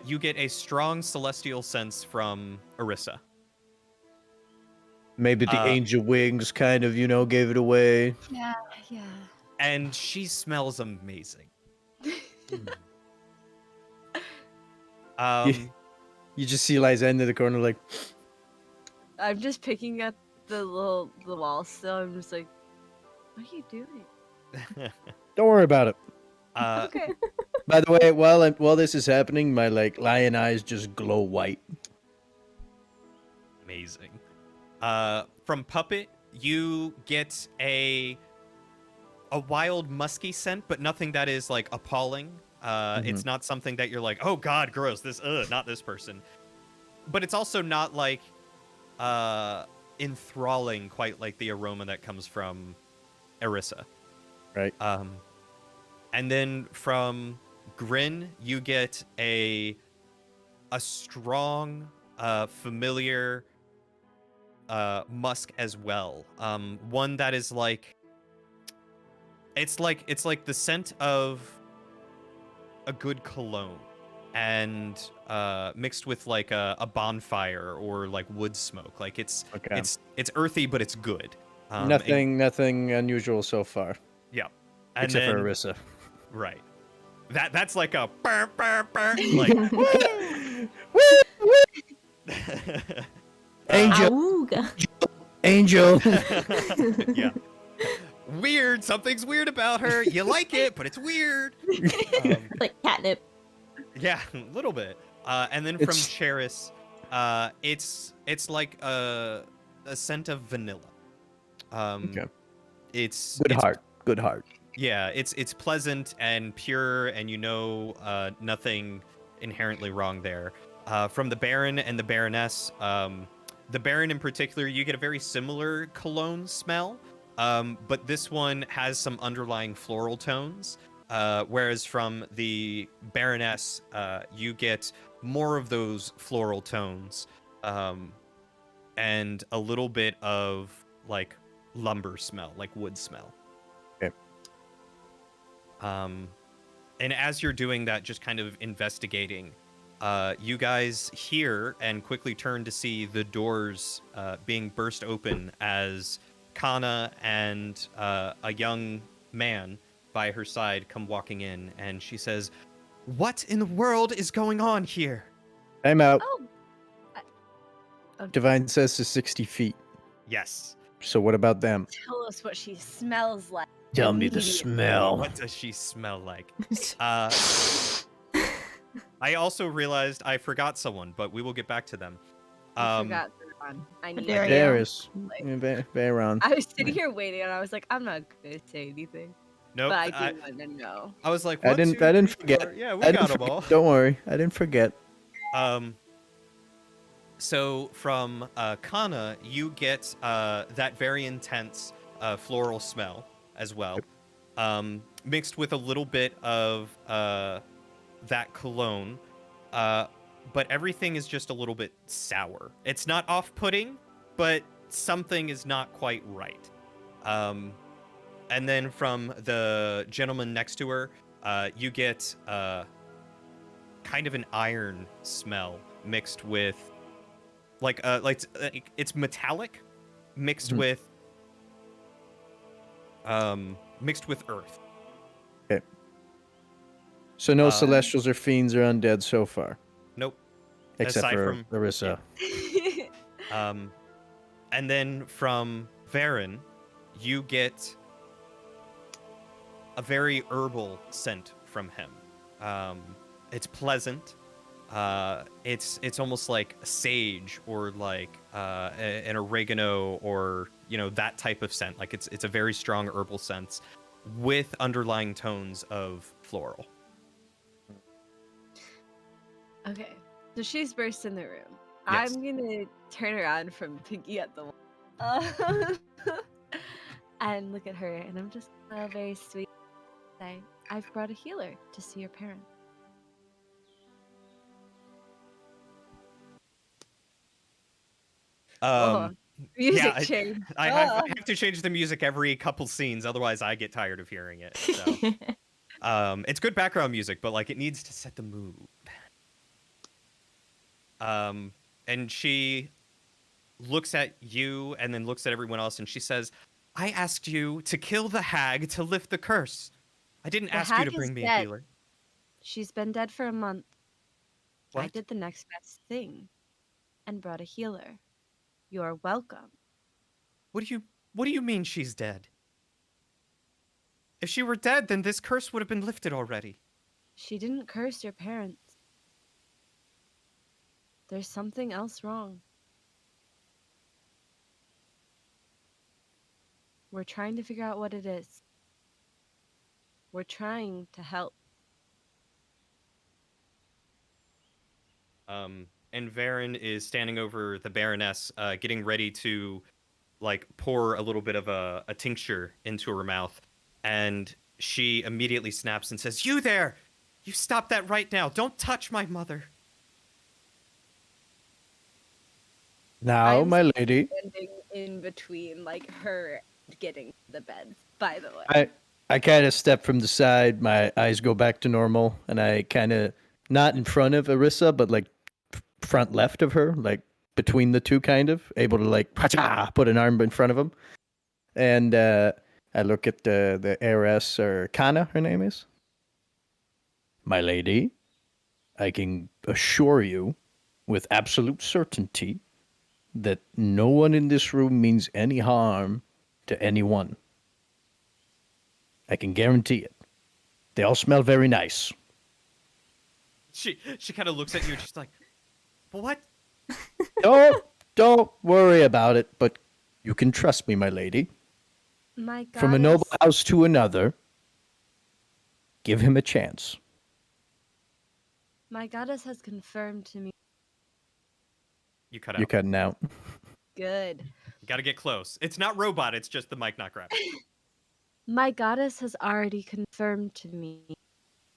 you get a strong celestial sense from Arissa. maybe the angel wings kind of, gave it away. Yeah. And she smells amazing. You just see Liza in the corner like, I'm just picking at the wall still. I'm just like, what are you doing? don't worry about it. Okay. By the way, while this is happening, my lion eyes just glow white. Amazing. From Puppet, you get a wild musky scent, but nothing that is like appalling. It's not something that you're like, oh god, gross. This, not this person. But it's also not like enthralling, quite like the aroma that comes from Arissa. Right. And then from Grin, you get a strong, familiar musk as well. One that is like it's like the scent of a good cologne, and mixed with like a bonfire or like wood smoke. Like it's Okay. it's earthy, but it's good. Nothing unusual so far, Yeah. And except then, for Arissa. right. That's like a burr, burr, burr, like Angel, Auga. Angel. yeah. Weird. Something's weird about her. You like it, but it's weird. Like catnip. Yeah, a little bit. And then from Cheris, it's like a scent of vanilla. Okay. It's Good heart. Yeah, it's pleasant and pure, and nothing inherently wrong there. From the Baron and the Baroness, the Baron in particular, you get a very similar cologne smell, but this one has some underlying floral tones. Whereas from the Baroness, you get more of those floral tones, and a little bit of like lumber smell, like wood smell. Okay. And as you're doing that, just kind of investigating, you guys hear and quickly turn to see the doors being burst open as Kana and a young man by her side come walking in, and she says, "What in the world is going on here?" I'm out. Oh. Divine says to 60 feet. Yes. So what about them? Tell us what she smells like. Tell me the Immediately. smell. What does she smell like? I also realized I forgot someone, but we will get back to them. I forgot Zeron. I need There it. you go. Darius. Veyron. I was sitting here waiting, and I was like, I'm not gonna say anything, Nope. but I do want to know. I was like, I one, didn't two, three, forget. four. Yeah, we I got didn't them all. forget. Don't worry. I didn't forget. So from Kana, you get that very intense floral smell as well, mixed with a little bit of that cologne, but everything is just a little bit sour. It's not off-putting, but something is not quite right. And then from the gentleman next to her, you get kind of an iron smell mixed with it's metallic mixed with earth. Okay. So no celestials or fiends or undead so far, Nope. except Aside for from- Larissa. And then from Varen, you get a very herbal scent from him. It's pleasant. It's almost like sage or like an oregano or that type of scent. Like it's a very strong herbal scent with underlying tones of floral. Okay, so she's burst in the room. Yes. I'm gonna turn around from Pinky at the wall, and look at her, and I'm just very sweet. Say, I've brought a healer to see your parents. Music change. I have to change the music every couple scenes, otherwise I get tired of hearing it. So. It's good background music, but like it needs to set the mood. And she looks at you and then looks at everyone else, and she says, "I asked you to kill the hag to lift the curse. I didn't The ask you hag to bring is me dead. a healer." She's been dead for a month. I What? did the next best thing and brought a healer. You're welcome. What do you mean she's dead? If she were dead, then this curse would have been lifted already. She didn't curse your parents. There's something else wrong. We're trying to figure out what it is. We're trying to help. And Varen is standing over the Baroness, getting ready to, like, pour a little bit of a tincture into her mouth. And she immediately snaps and says, "You there! You stop that right now. Don't touch my mother. Now, I'm my lady, standing in between, like, her getting to the bed, by the way. I kind of step from the side. My eyes go back to normal, and I kind of not in front of Arissa, but like front left of her, like between the two, kind of able to like put an arm in front of him. And I look at the heiress, or Kana, her name is. My lady, I can assure you with absolute certainty that no one in this room means any harm to anyone. I can guarantee it. They all smell very nice. She kind of looks at you and she's like, what? Don't worry about it, but you can trust me, my lady. My goddess, From a noble house to another, give him a chance. my goddess has confirmed to me. You cut out. You're cutting out. Good. You gotta get close. It's not robot, it's just the mic not grabbing. My goddess has already confirmed to me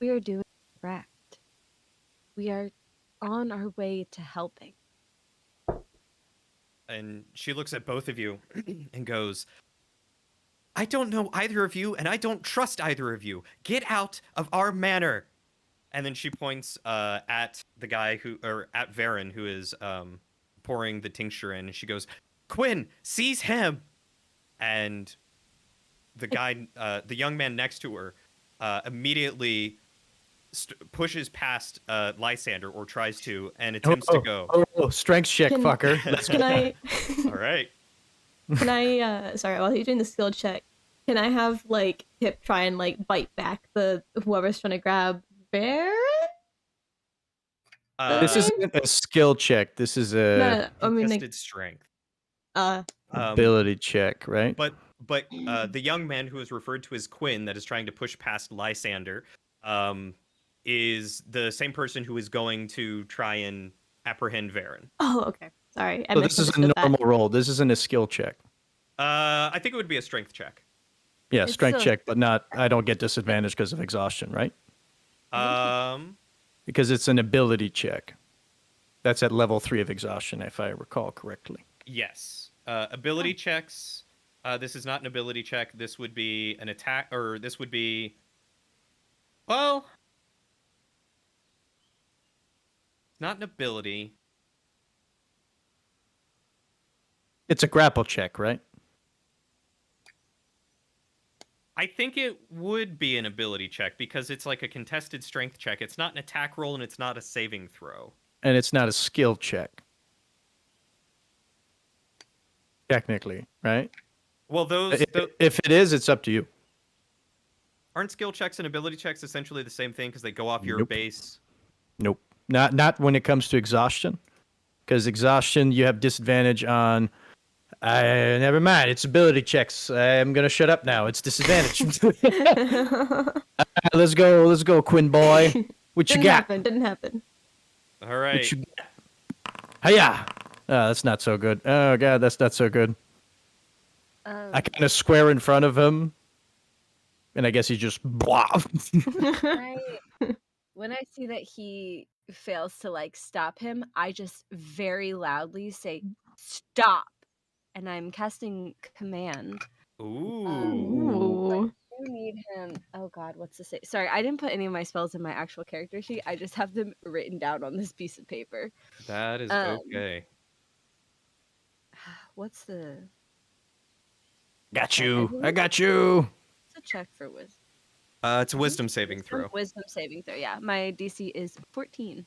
we are doing correct. We are on our way to helping. And she looks at both of you and goes, I don't know either of you, and I don't trust either of you. Get out of our manor. And then she points at the guy at Varen, who is pouring the tincture in. And she goes, Quinn, seize him. And the guy, the young man next to her, immediately pushes past Lysander, or tries to, and attempts to go. Oh, strength check, Can- fucker. Let's Can go. I? All right. Can I? Sorry, while you're doing the skill check, can I have like Pip try and like bite back the whoever's trying to grab Barrett? This isn't a skill check. This is a No, I mean contested like, strength. ability check, right? But the young man who is referred to as Quinn, that is trying to push past Lysander, is the same person who is going to try and apprehend Varen. oh, okay. Sorry, I So this is a misunderstood normal that. roll. This isn't a skill check. I think it would be a strength check. Yeah, It's strength still- check, but not. I don't get disadvantage because of exhaustion, right? Because it's an ability check. That's at level 3 of exhaustion, if I recall correctly. Yes. Ability checks. This is not an ability check. This would be an attack, or this would be. Well, not an ability. It's a grapple check, right? I think it would be an ability check because it's like a contested strength check. It's not an attack roll and it's not a saving throw. And it's not a skill check. Technically, right? Well, those If it is, it's up to you. aren't skill checks and ability checks essentially the same thing because they go off your Nope. base. Nope. Not when it comes to exhaustion. Because exhaustion, you have disadvantage on. Never mind. It's ability checks. I'm gonna shut up now. It's disadvantage. Let's go, Quinn boy. What you Didn't got? happen. Didn't happen. All What right. you got? Hiya! Oh, that's not so good. Oh god, that's not so good. I kind of square in front of him, and I guess he just blah. When I see that he fails to like stop him, I just very loudly say stop, and I'm casting command. Ooh. Ooh. You need him. Oh God, what's to say? Sorry, I didn't put any of my spells in my actual character sheet. I just have them written down on this piece of paper. That is Um, okay. What's the? Got you. I got you. It's a check for wisdom. It's a wisdom saving throw. Wisdom saving throw. Yeah, my DC is 14.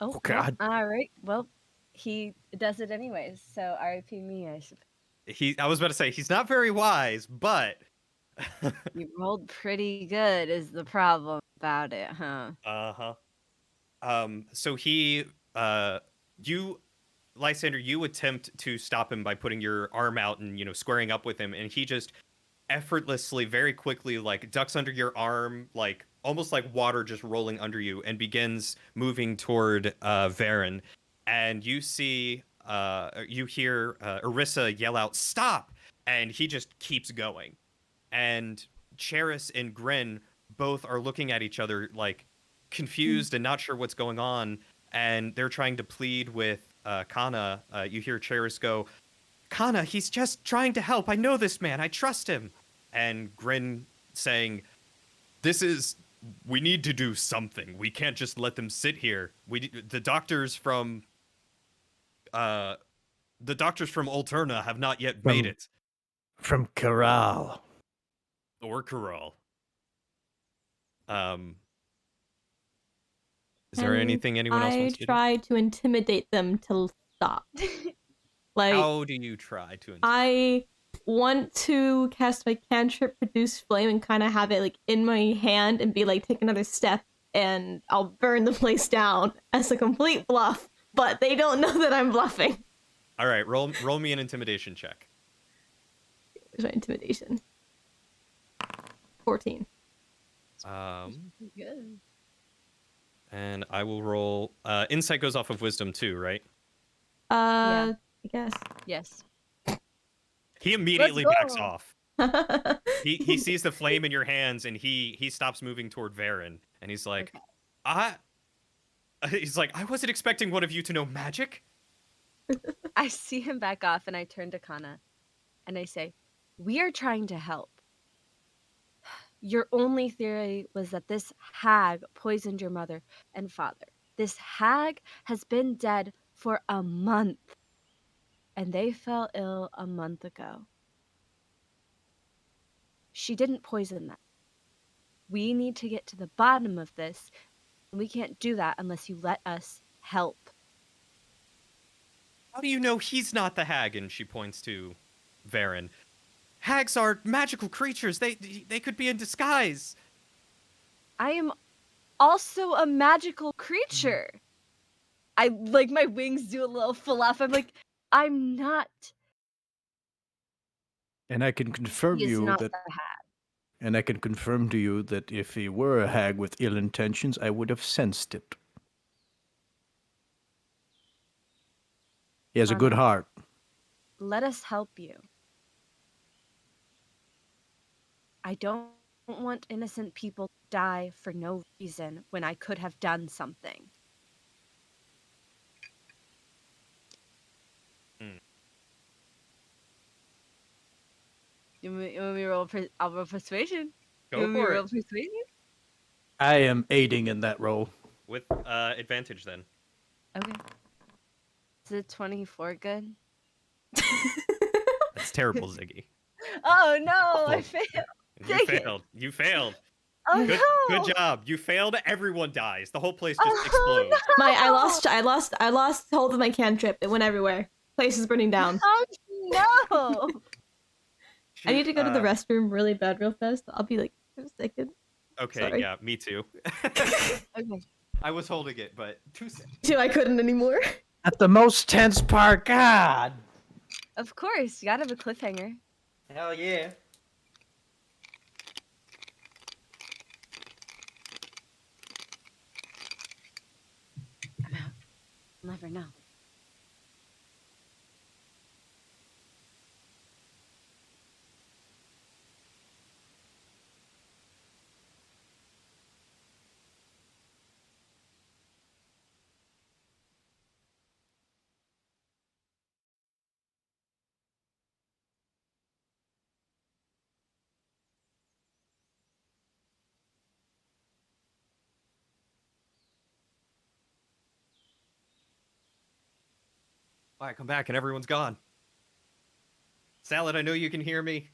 Oh Oh, God. All right. Well, he does it anyways. So RIP me. I suppose. I was about to say he's not very wise, but You rolled pretty good. Is the problem about it, huh? uh-huh. So you, Lysander, you attempt to stop him by putting your arm out and, squaring up with him, and he just effortlessly, very quickly, like, ducks under your arm, like, almost like water just rolling under you, and begins moving toward Varen. And you see you hear Orissa yell out, "Stop!" And he just keeps going. And Cheris and Grin both are looking at each other like confused and not sure what's going on. And they're trying to plead with Kana. You hear Cheris go, "Kana, he's just trying to help. I know this man. I trust him." And Grin saying, we need to do something. We can't just let them sit here. The doctors from Alterna have not yet made it. From Corral. Or Corral. Is there And anything anyone else wants to do? I try to intimidate them to stop. Like, how do you try to? I want to cast my cantrip, produce flame, and kind of have it like in my hand and be like, take another step, and I'll burn the place down as a complete bluff. But they don't know that I'm bluffing. All right, roll me an intimidation check. Where's my intimidation? 14. Good. And I will roll. Insight goes off of wisdom too, right? I guess. Yes. He immediately Let's backs go. off. He sees the flame in your hands and he stops moving toward Varen and he's like, Okay. I wasn't expecting one of you to know magic. I see him back off and I turn to Kana and I say, "We are trying to help. Your only theory was that this hag poisoned your mother and father. This hag has been dead for a month. And they fell ill a month ago. She didn't poison them. We need to get to the bottom of this. And we can't do that unless you let us help." How do you know he's not the hag? And she points to Varen. Hags are magical creatures. They could be in disguise. I am also a magical creature. I like my wings do a little fluff. I'm like, I'm not. And I can confirm He is you not that. the hag. And I can confirm to you that if he were a hag with ill intentions, I would have sensed it. He has a good heart. Let us help you. I don't want innocent people to die for no reason when I could have done something. You want me to roll? I'll roll persuasion. Go You want me to for roll it. persuasion? I am aiding in that role. With advantage then. Okay. Is it 24 good? That's terrible, Ziggy. Oh no, I Oh. failed. You Dang it. failed. You failed. Oh Good, no. good job. You failed. Everyone dies. The whole place just Oh, explodes. no. I lost hold of my cantrip. It went everywhere. Place is burning down. Oh no. I need to go to the restroom really bad real fast. I'll be like in a second. Okay, Sorry. yeah, me too. Okay. I was holding it, but 2 seconds. Too, I couldn't anymore. At the most tense part, God. Of course, you gotta have a cliffhanger. Hell yeah. I'm out. I'll never know. All right, come back and everyone's gone. Salad, I know you can hear me.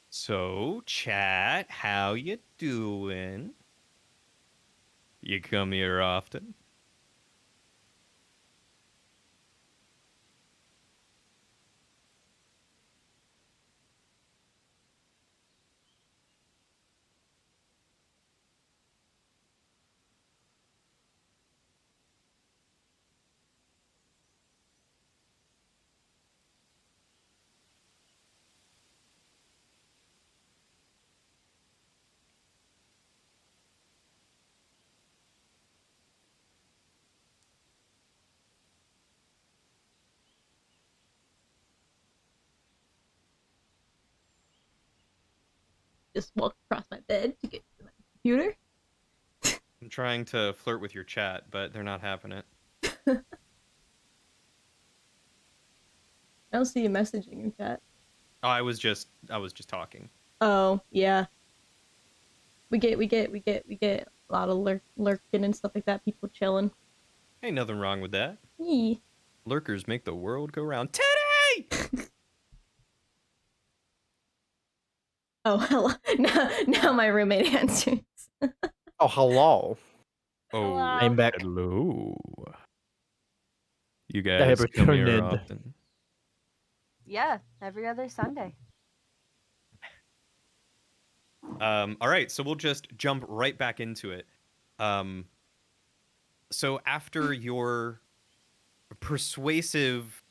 So, chat, how you doing? You come here often? just walked across my bed to get to my computer. I'm trying to flirt with your chat, but they're not having it. I don't see you messaging in chat. Oh, I was just talking. Oh, yeah. We get a lot of lurking and stuff like that, people chilling. Ain't nothing wrong with that. Yee. Lurkers make the world go round. Teddy! Oh, hello. Now my roommate answers. Oh, hello. Oh, Hello. I'm back. hello. You I guys have come here returned. often. Yeah, every other Sunday. All right, so we'll just jump right back into it. So after your persuasive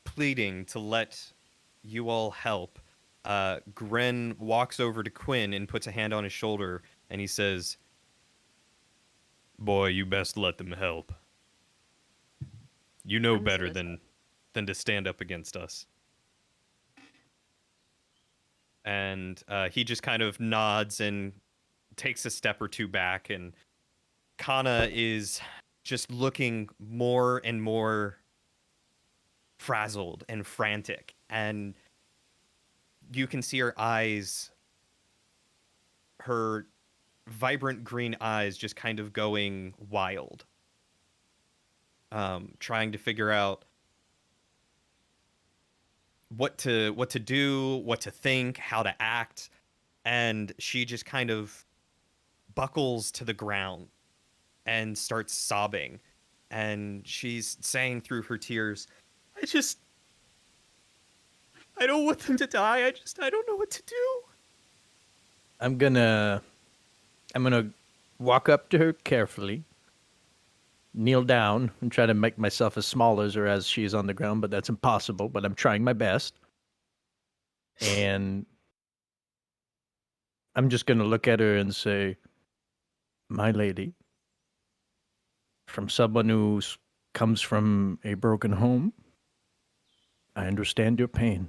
pleading to let you all help, Gren walks over to Quinn and puts a hand on his shoulder, and he says, "Boy, you best let them help. You know I'm better so than to stand up against us." And he just kind of nods and takes a step or two back, and Kana is just looking more and more frazzled and frantic, and you can see her eyes, her vibrant green eyes, just kind of going wild, trying to figure out what to do, what to think, how to act, and she just kind of buckles to the ground and starts sobbing, and she's saying through her tears, I don't want them to die. I don't know what to do. I'm gonna walk up to her carefully, kneel down, and try to make myself as small as her as she is on the ground, but that's impossible, but I'm trying my best. And I'm just gonna look at her and say, "My lady, from someone who comes from a broken home, I understand your pain.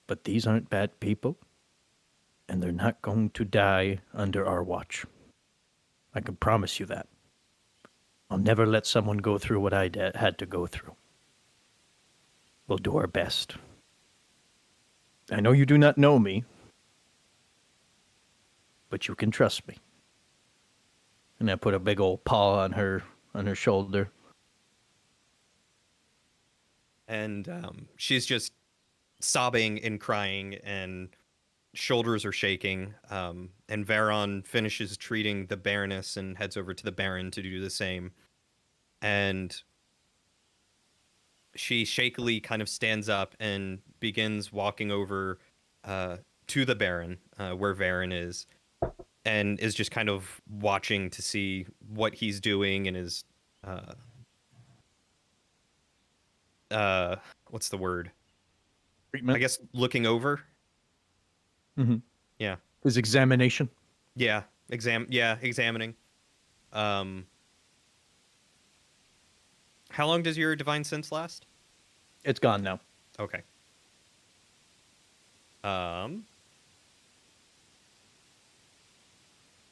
But these aren't bad people, and they're not going to die under our watch. I can promise you that. I'll never let someone go through what I had to go through. We'll do our best. I know you do not know me, but you can trust me." And I put a big old paw on her shoulder. And she's just sobbing and crying, and shoulders are shaking. And Varon finishes treating the Baroness and heads over to the Baron to do the same. And she shakily kind of stands up and begins walking over to the Baron, where Varon is, and is just kind of watching to see what he's doing, and is what's the word? Treatment. I guess looking over. Mm-hmm. Yeah. His examination. Yeah. Examining. How long does your divine sense last? It's gone now. Okay.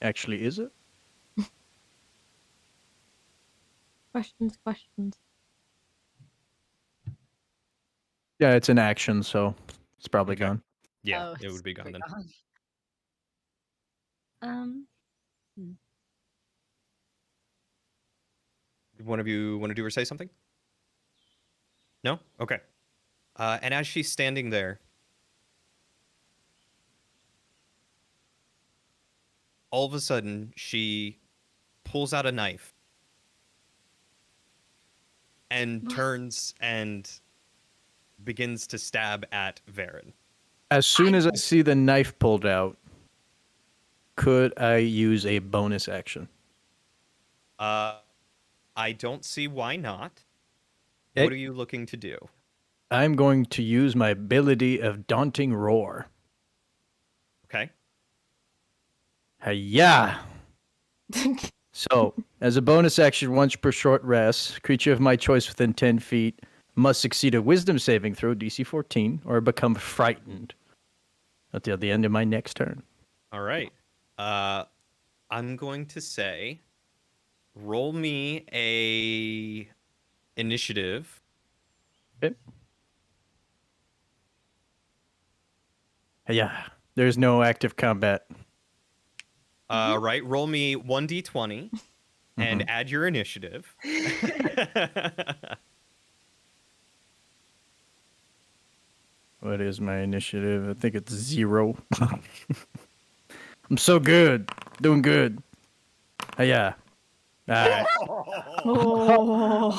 Actually, is it? Questions. Yeah, it's an action, so it's probably Okay. gone. Yeah, Oh, it would be gone then. One of you want to do or say something? No? Okay. And as she's standing there, all of a sudden, she pulls out a knife and turns and begins to stab at Varen. As soon as I see the knife pulled out, could I use a bonus action? I don't see why not. Okay. What are you looking to do? I'm going to use my ability of Daunting Roar. Okay. Hi-ya! So, as a bonus action, once per short rest, creature of my choice within 10 feet must succeed a wisdom saving throw, DC 14, or become frightened. until the end of my next turn. All right. I'm going to say, roll me a initiative. Okay. Yeah, there's no active combat. Right. Roll me 1d20 and Mhm. add your initiative. What is my initiative? I think it's 0. I'm so good. Doing good. Yeah. All right. Oh.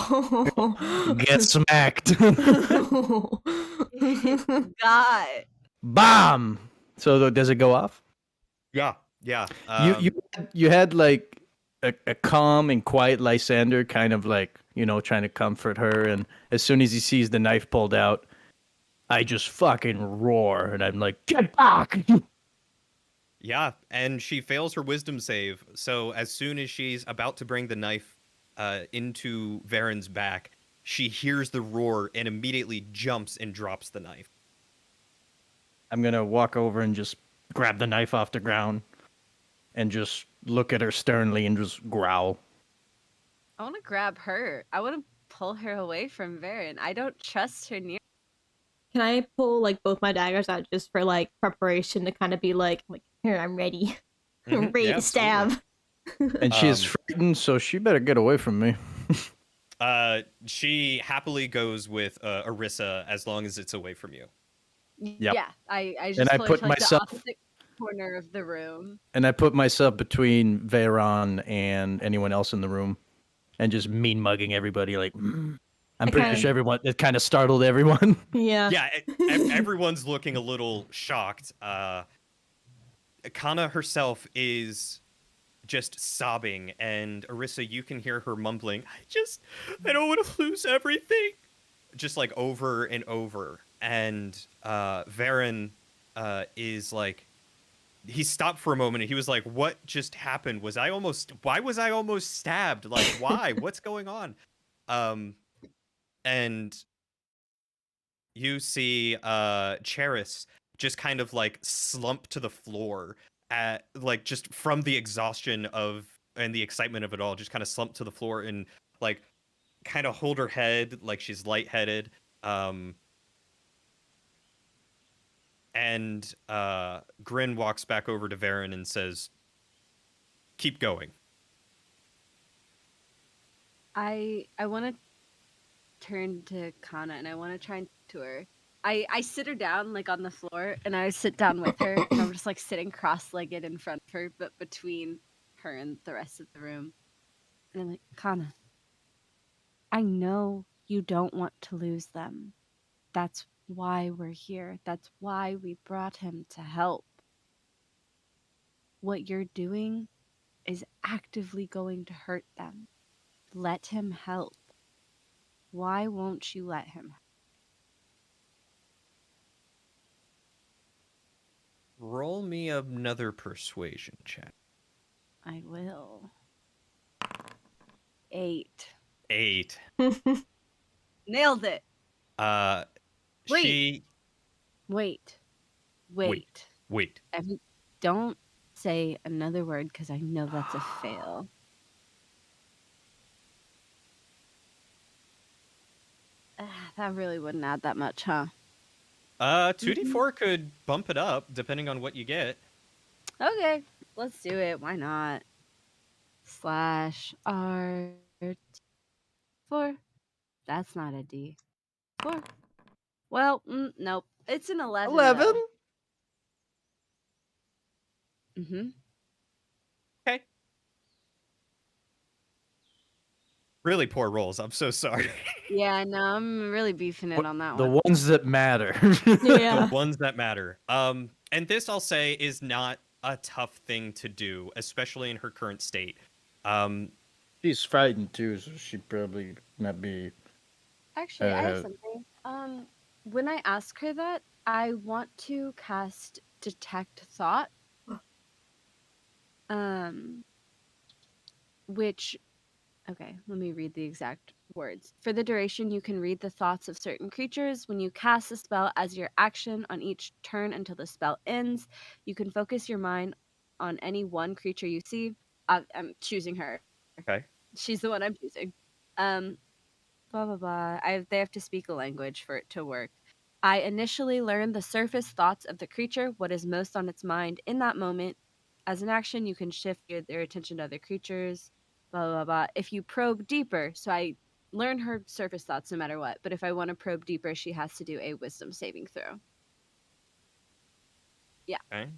Get smacked. God. Bam. So does it go off? Yeah. You had like a calm and quiet Lysander kind of like, trying to comfort her, and as soon as he sees the knife pulled out, I just fucking roar and I'm like, get back. Yeah, and she fails her wisdom save. So as soon as she's about to bring the knife into Varen's back, she hears the roar and immediately jumps and drops the knife. I'm gonna walk over and just grab the knife off the ground and just look at her sternly and just growl. I want to grab her. I want to pull her away from Varen. I don't trust her near. Can I pull like both my daggers out just for like preparation to kind of be like here, I'm ready. I'm ready Yeah, to stab. And she is frightened, so she better get away from me. She happily goes with Orisa as long as it's away from you. Yep. Yeah, I just And I pull her put to, like, myself- the opposite corner of the room. And I put myself between Veyron and anyone else in the room and just mean mugging everybody like, I'm pretty sure it kind of startled everyone. Yeah. Yeah, everyone's looking a little shocked. Kana herself is just sobbing, and Orisa, you can hear her mumbling, I don't want to lose everything. Just like over and over. And Varen is like, he stopped for a moment and he was like, what just happened? Why was I almost stabbed? Like, why? What's going on? And you see Cheris just kind of like slump to the floor at like just from the exhaustion of and the excitement of it all, just kind of slump to the floor and like kind of hold her head like she's lightheaded. And Grin walks back over to Varen and says, keep going. I want to turn to Kana and I want to try and talk to her. I sit her down like on the floor and I sit down with her and I'm just like sitting cross-legged in front of her, but between her and the rest of the room. And I'm like, Kana, I know you don't want to lose them. That's why we're here. That's why we brought him to help. What you're doing is actively going to hurt them. Let him help. Why won't you let him? Roll me another persuasion check. I will. 8. 8. Nailed it. Wait. Wait. Don't say another word because I know that's a fail. That really wouldn't add that much, huh? 2d4 could bump it up depending on what you get. Okay, let's do it. Why not? /R4. That's not a D. 4. Well, nope. It's an 11. 11? Mm-hmm. Okay. Really poor rolls. I'm so sorry. Yeah, no, I'm really beefing it on that The one. ones that matter. Yeah. The ones that matter. And this I'll say is not a tough thing to do, especially in her current state. She's frightened too, so she probably not be. Actually, I have something. When I ask her that, I want to cast Detect Thought. Which Okay, let me read the exact words. For the duration, you can read the thoughts of certain creatures. When you cast a spell as your action on each turn until the spell ends, you can focus your mind on any one creature you see. I'm choosing her. Okay. She's the one I'm choosing. Blah blah blah. They have to speak a language for it to work. I initially learn the surface thoughts of the creature, what is most on its mind in that moment. As an action, you can shift their attention to other creatures. Blah blah blah. If you probe deeper, so I learn her surface thoughts no matter what. But if I want to probe deeper, she has to do a Wisdom saving throw. Yeah. Okay.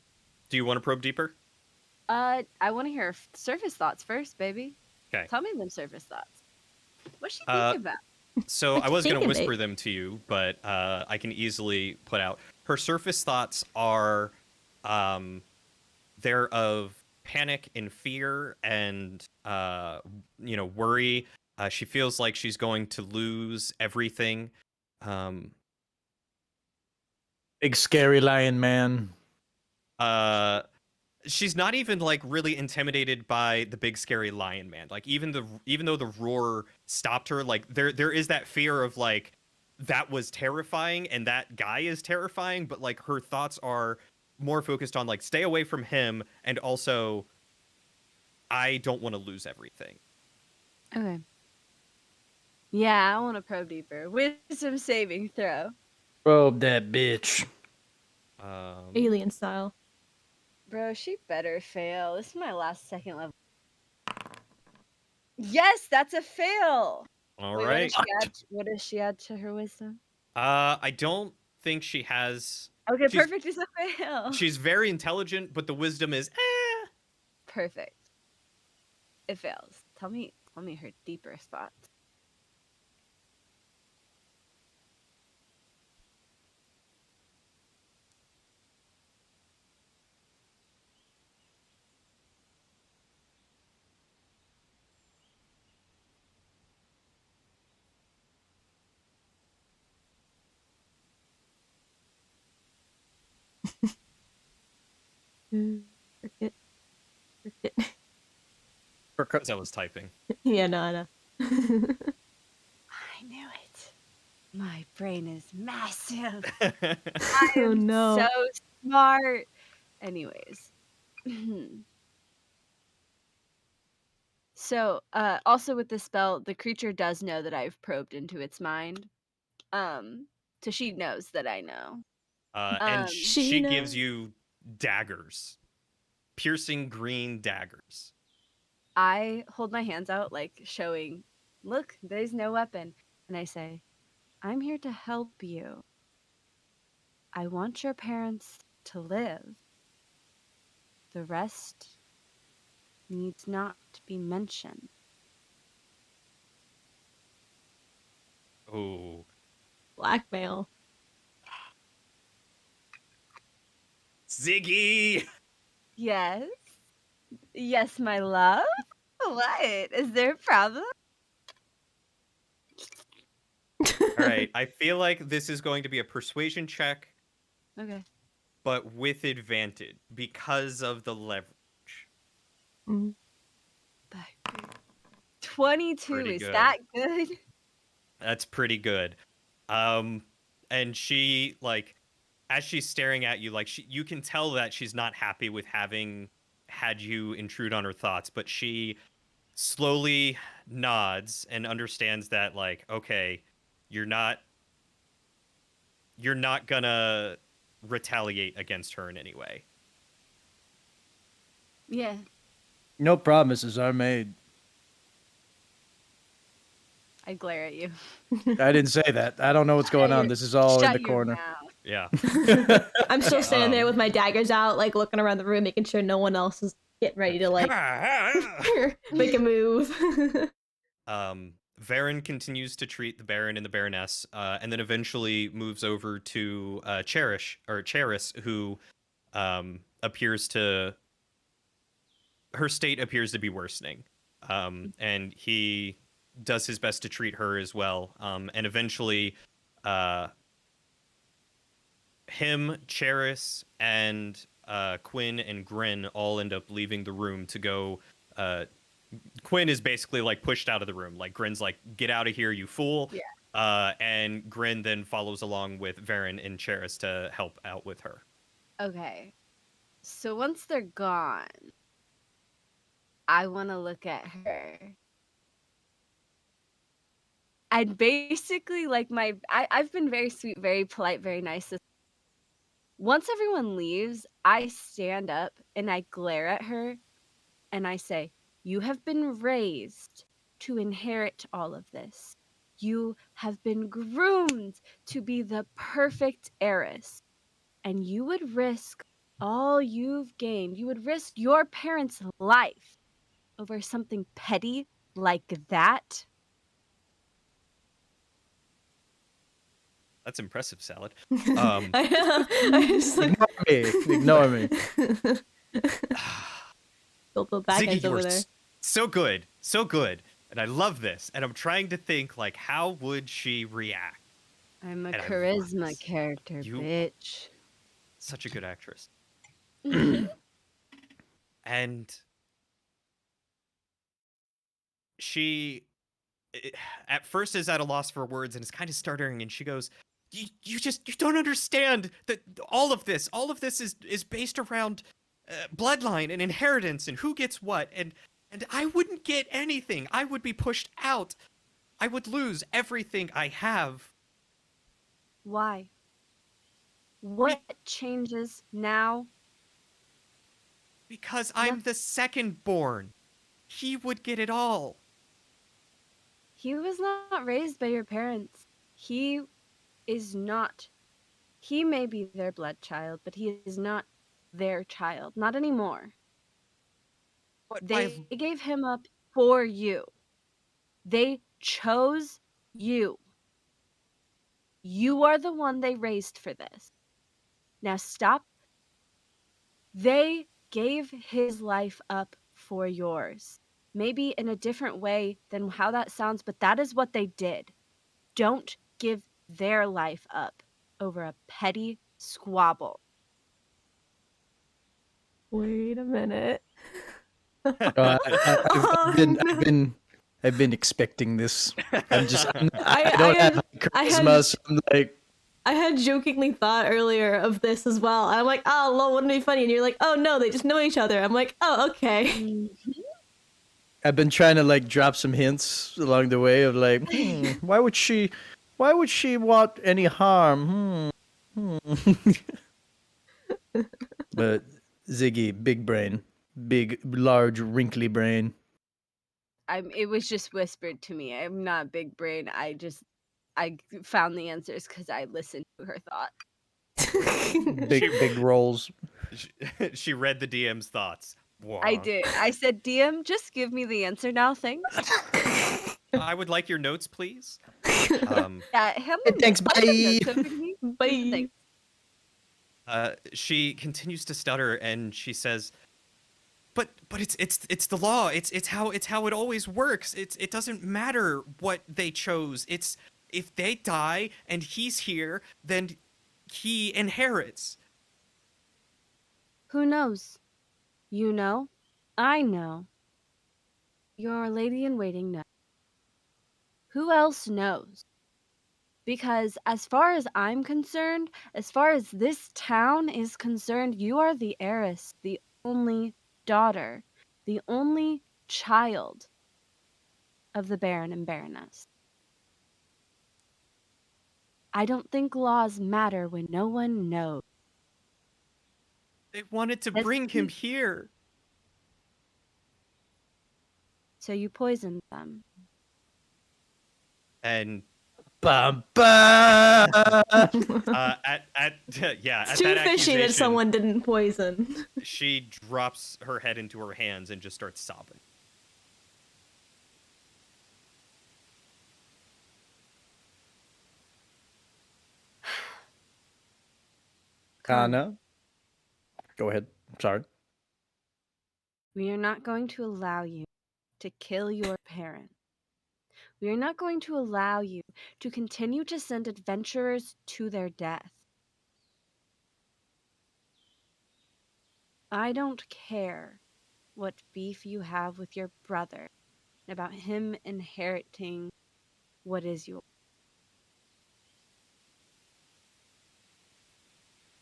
Do you want to probe deeper? I want to hear surface thoughts first, baby. Okay. Tell me them surface thoughts. What's she thinking about? So I was going to Thinking whisper it. them to you, but I can easily put out. Her surface thoughts are, they're of panic and fear and, worry. She feels like she's going to lose everything. Big scary lion man. She's not even like really intimidated by the big scary lion man. Like even though the roar stopped her, like there is that fear of like that was terrifying and that guy is terrifying, but like her thoughts are more focused on like stay away from him and also I don't want to lose everything. Okay. Yeah, I want to probe deeper. Wisdom saving throw. Probe that bitch. Alien style. Bro, she better fail. This is my last second level. Yes, that's a fail. All Wait, right. what does she add to her wisdom? I don't think she has. Okay, She's- perfect is a fail. She's very intelligent, but the wisdom is Perfect. It fails. Tell me her deeper thoughts. Cricket. as I was typing. Yeah, no, I know. I knew it. My brain is massive. I Oh am no. so smart. Anyways. So, also with the spell, the creature does know that I've probed into its mind. So she knows that I know. And She she knows. gives you daggers, piercing green daggers. I hold my hands out, like showing, look, there's no weapon. And I say, I'm here to help you. I want your parents to live. The rest needs not to be mentioned. Oh, Blackmail. Ziggy! Yes. Yes, my love. What? Is there a problem? All right, I feel like this is going to be a persuasion check, Okay. but with advantage because of the leverage. Mm. 22. Pretty Is good. that good? That's pretty good. And she like, as she's staring at you, like you can tell that she's not happy with having had you intrude on her thoughts, but she slowly nods and understands that like, okay, you're not gonna retaliate against her in any way. Yeah. No promises are made. I glare at you. I didn't say that. I don't know what's going on. This is all in Shut the your corner. mouth. Yeah. I'm still standing there Um, with my daggers out, like looking around the room, making sure no one else is getting ready to like make a move. Varen continues to treat the Baron and the Baroness, and then eventually moves over to Cheris, who appears to her state appears to be worsening, and he does his best to treat her as well, and eventually, him, Cheris, and Quinn and Grin all end up leaving the room to go Quinn is basically like pushed out of the room. Like Grin's like, "Get out of here, you fool!" Yeah. And Grin then follows along with Varen and Cheris to help out with her. Okay. So once they're gone, I want to look at her. And basically, like I've been very sweet, very polite, very nice. Once everyone leaves, I stand up and I glare at her and I say, "You have been raised to inherit all of this. You have been groomed to be the perfect heiress. And you would risk all you've gained. You would risk your parents' life over something petty like that?" That's impressive, Salad. I just like Ignore me. the bad Ziggy, guys you over were there. so good, and I love this. And I'm trying to think like, how would she react? I'm a And I love charisma this. character, You- bitch. Such a good actress. Mhm. And she at first is at a loss for words and is kind of stuttering, and she goes, you don't understand that all of this is based around bloodline and inheritance and who gets what, and I wouldn't get anything. I would be pushed out. I would lose everything I have. Why? What changes now? Because I'm the second born. He would get it all. He was not raised by your parents. He is not. He may be their blood child, but he is not their child. Not anymore. But They gave him up for you. They chose you. You are the one they raised for this. Now stop. They gave his life up for yours. Maybe in a different way than how that sounds, but that is what they did. Don't give their life up over a petty squabble. Wait a minute. I've been expecting this. I I don't have had- charisma, so I'm like, I had jokingly thought earlier of this as well. I'm like, oh, lol, wouldn't it be funny? And you're like, oh no, they just know each other. I'm like, oh, okay. I've been trying to like drop some hints along the way of like, why would she want any harm? But Ziggy, big brain, big, large, wrinkly brain. It was just whispered to me. I'm not big brain. I found the answers because I listened to her thought. Big rolls. She read the DM's thoughts. I did. I said, DM, just give me the answer now, thanks. I would like your notes, please. Thanks, bye. Bye. She continues to stutter and she says, "But it's the law. It's how it always works. It doesn't matter what they chose. It's if they die and he's here, then he inherits." Who knows? You know? I know. Your lady-in-waiting knows. Who else knows? Because as far as I'm concerned, as far as this town is concerned, you are the heiress, the only daughter, the only child of the Baron and Baroness. I don't think laws matter when no one knows. They wanted to bring him here. So you poisoned them. And Bum, bum. at It's too that fishy that accusation, someone didn't poison. she drops her head into her hands and just starts sobbing. Kana, go ahead. I'm sorry. We are not going to allow you to kill your parent. We are not going to allow you to continue to send adventurers to their death. I don't care what beef you have with your brother, and about him inheriting what is yours.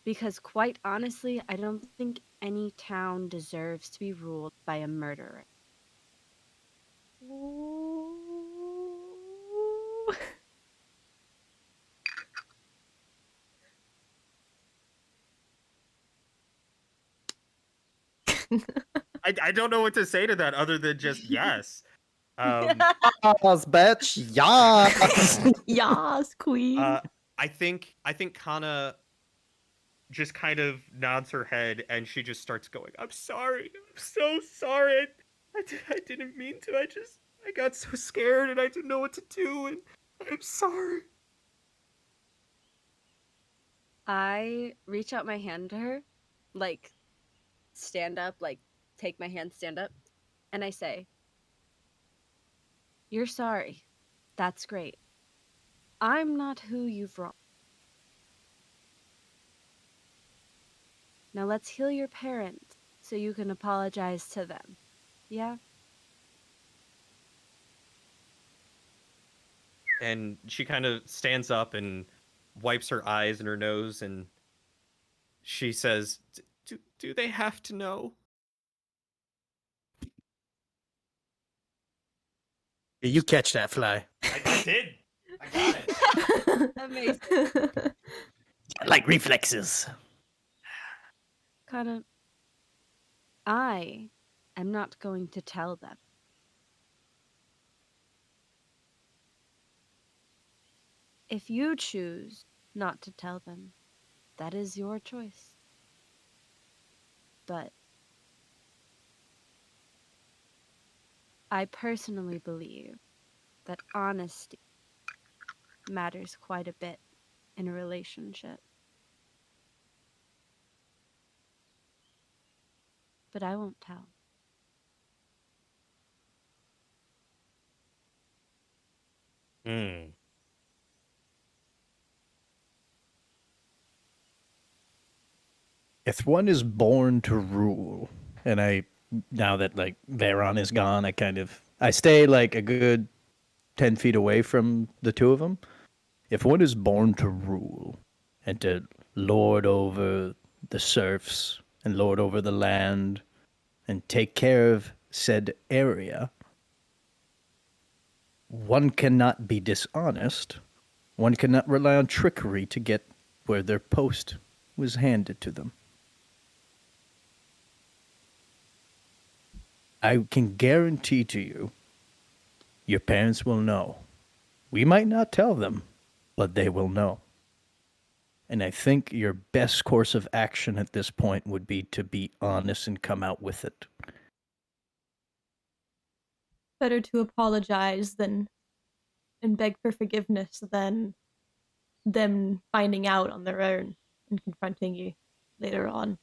Because quite honestly, I don't think any town deserves to be ruled by a murderer. Ooh. I don't know what to say to that other than just yes. Yes, bitch. Yes. Yas, queen. I think Kana just kind of nods her head and she just starts going, I'm sorry. I'm so sorry. I didn't mean to. I got so scared and I didn't know what to do and I'm sorry. I reach out my hand to her, like, stand up, like, take my hand, stand up, and I say, "You're sorry. That's great. I'm not who you've wronged. Now let's heal your parents so you can apologize to them. Yeah?" And she kind of stands up and wipes her eyes and her nose and she says, do they have to know? You catch that fly. I did. I got it. Amazing. Like reflexes. Kinda, I am not going to tell them. If you choose not to tell them, that is your choice. But I personally believe that honesty matters quite a bit in a relationship. But I won't tell. Hmm. If one is born to rule, and now that like Veyron is gone, I stay like a good 10 feet away from the two of them. If one is born to rule and to lord over the serfs and lord over the land and take care of said area, one cannot be dishonest. One cannot rely on trickery to get where their post was handed to them. I can guarantee to you, your parents will know. We might not tell them, but they will know. And I think your best course of action at this point would be to be honest and come out with it. Better to apologize than and beg for forgiveness than them finding out on their own and confronting you later on.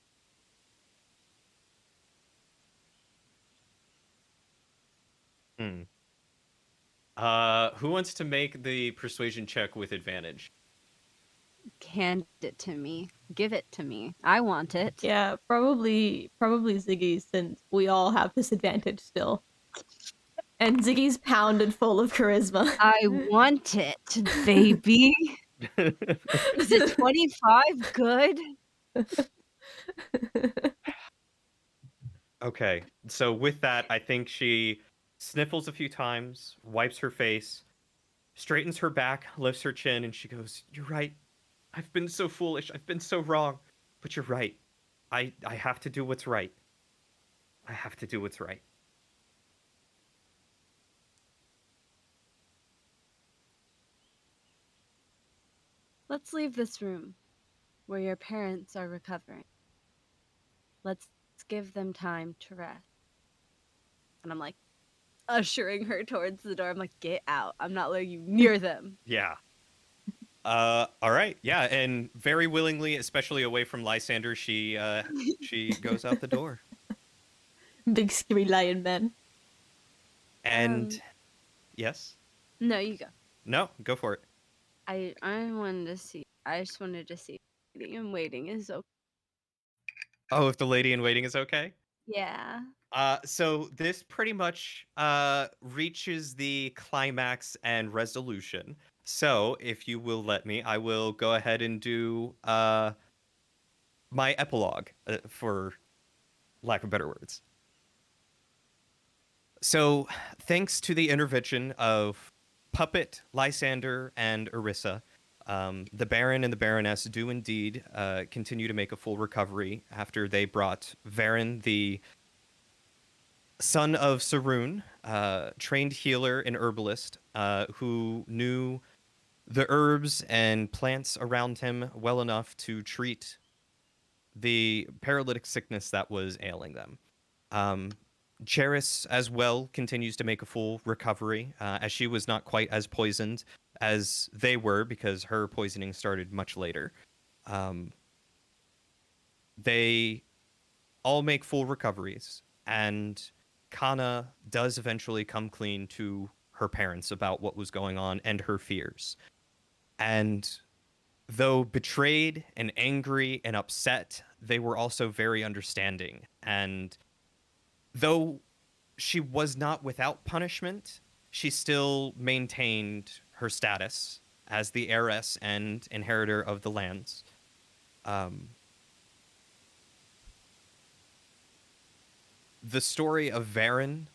Hmm. Who wants to make the persuasion check with advantage? Hand it to me. Give it to me. I want it. Yeah, probably Ziggy, since we all have this advantage still. And Ziggy's pounded full of charisma. I want it, baby. Is it 25 good? Okay, so with that, I think she sniffles a few times, wipes her face, straightens her back, lifts her chin, and she goes, You're right. I've been so foolish. I've been so wrong. But you're right. I have to do what's right. I have to do what's right. Let's leave this room where your parents are recovering. Let's give them time to rest. And I'm like ushering her towards the door. I'm like, get out. I'm not letting you near them. Yeah. All right. Yeah, and very willingly, especially away from Lysander, she goes out the door. Big scary lion man. And yes? No, you go. No, go for it. I just wanted to see lady in waiting is okay. Oh, if the lady in waiting is okay? Yeah. So this pretty much reaches the climax and resolution. So if you will let me, I will go ahead and do my epilogue, for lack of better words. So thanks to the intervention of Puppet, Lysander, and Orissa, the Baron and the Baroness do indeed continue to make a full recovery after they brought Varen, the son of Saroon, trained healer and herbalist, who knew the herbs and plants around him well enough to treat the paralytic sickness that was ailing them. Cheris, as well, continues to make a full recovery, as she was not quite as poisoned as they were because her poisoning started much later. They all make full recoveries, and Kana does eventually come clean to her parents about what was going on and her fears. And though betrayed and angry and upset, they were also very understanding. And though she was not without punishment, she still maintained her status as the heiress and inheritor of the lands. The story of Varen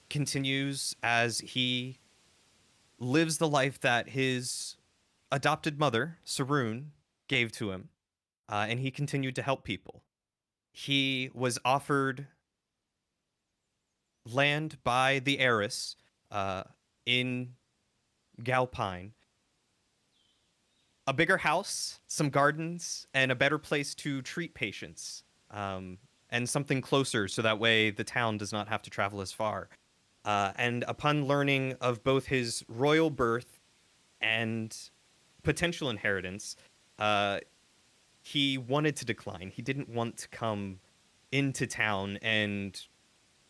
continues as he lives the life that his adopted mother, Saroon, gave to him, and he continued to help people. He was offered land by the heiress in Galpine, a bigger house, some gardens, and a better place to treat patients, and something closer so that way the town does not have to travel as far. And upon learning of both his royal birth and potential inheritance, he wanted to decline. He didn't want to come into town and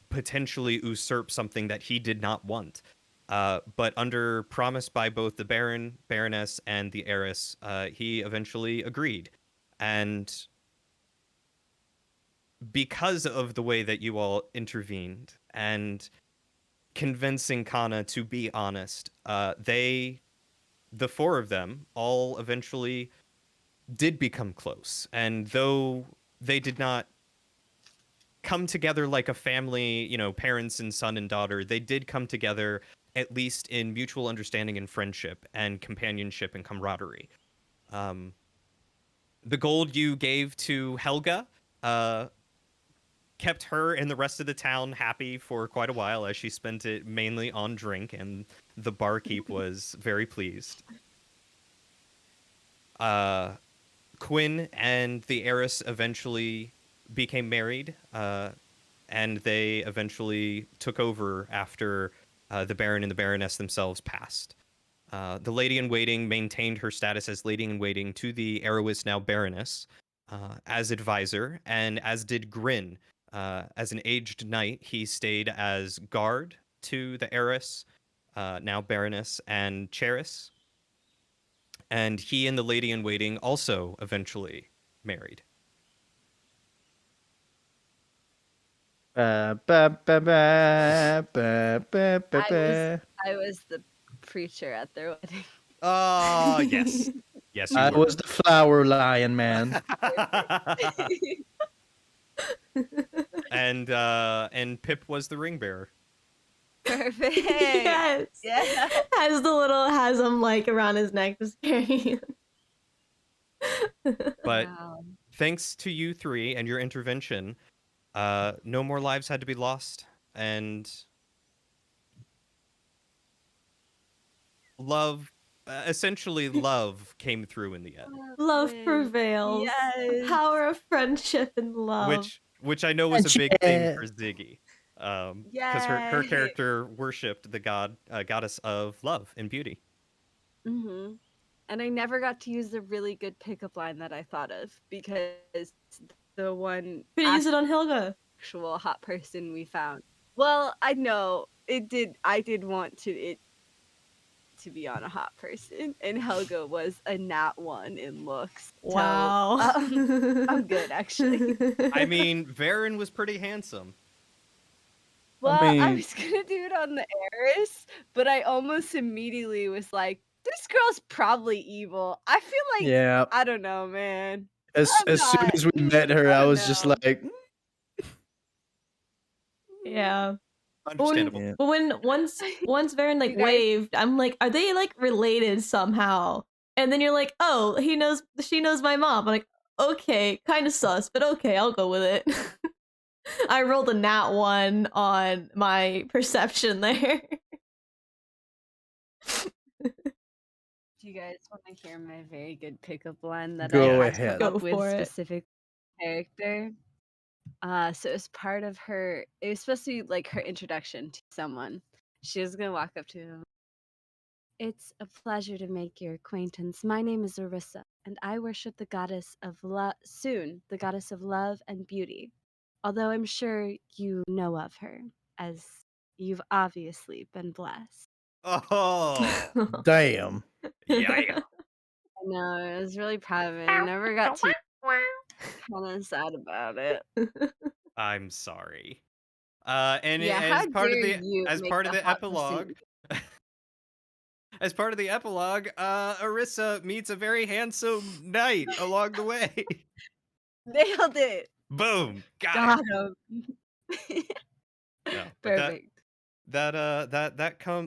potentially usurp something that he did not want. But under promise by both the Baron, Baroness, and the heiress, he eventually agreed. And because of the way that you all intervened and convincing Kana to be honest, the four of them all eventually did become close. And though they did not come together like a family, parents and son and daughter, they did come together at least in mutual understanding and friendship and companionship and camaraderie. The gold you gave to Helga kept her and the rest of the town happy for quite a while, as she spent it mainly on drink, and the barkeep was very pleased. Quinn and the heiress eventually became married, and they eventually took over after the Baron and the Baroness themselves passed. The Lady-in-Waiting maintained her status as Lady-in-Waiting to the heiress, now Baroness, as advisor, and as did Grin. As an aged knight, he stayed as guard to the heiress, now Baroness, and Cheris. And he and the Lady-in-Waiting also eventually married. I was the preacher at their wedding. Oh, yes. Yes, you I were. was the flower lion man. And Pip was the ring bearer. Perfect. Yes. Yeah. Has him like around his neck, just carrying. But Wow. thanks to you three and your intervention, no more lives had to be lost, and love, essentially love, came through in the end. Love prevails. The Yes. power of friendship and love. Which I know was a big thing for Friendship. Syziggy, because her Yay. character worshipped the goddess of love and beauty. Mm-hmm. And I never got to use the really good pickup line that I thought of, because the one Could use it on Helga. actual hot person we found. Well, I know it did. I did want it to be on a hot person, and Helga was a nat 1 in looks. So, Wow. I'm good, actually. I mean, Varen was pretty handsome. Well, I mean- was gonna do it on the heiress, but I almost immediately was like, this girl's probably evil. I feel like Yeah. I don't know, man. As I'm soon not- as we met her, I don't was just know. like, Yeah. Understandable. Yeah. But when once Varen like You guys- waved, I'm like, are they like related somehow? And then you're like, oh, she knows my mom. I'm like, okay, kind of sus, but okay, I'll go with it. I rolled a nat 1 on my perception there. Do you guys want to hear my very good pickup line that Go I had to ahead. come up Go with for it. specific character? So it was part of her. It was supposed to be like her introduction to someone. She was gonna walk up to him. It's a pleasure to make your acquaintance. My name is Arissa, and I worship the goddess of love. Soon, the goddess of love and beauty. Although I'm sure you know of her, as you've obviously been blessed. Oh, damn. yeah. I know, I was really proud of it. I never got to kind of sad about it. I'm sorry. And Yeah, as how part of dare the you as make part of the the hot pussy epilogue, as part of the epilogue, Arissa meets a very handsome knight along the way. Nailed it. Boom, got Got it. him. No, but Perfect.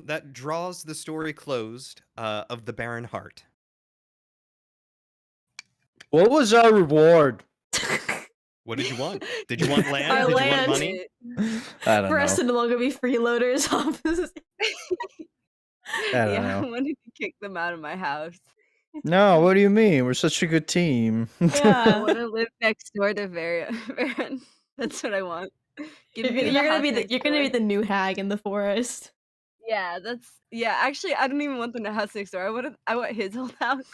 that draws the story closed of the Barren Heart. What was our reward? What did you want? Did you want land? Our Did you land. want money? I don't For us to know. no longer be freeloaders off this. I don't Yeah, I know. wanted to kick them out of my house. No, what do you mean? We're such a good team. I Yeah. want to live next door to Varen. That's what I want. Give You're, me the you're gonna house be the next you're gonna door. be the new hag in the forest. Yeah, yeah. Actually, I don't even want the house next door. I want his old house.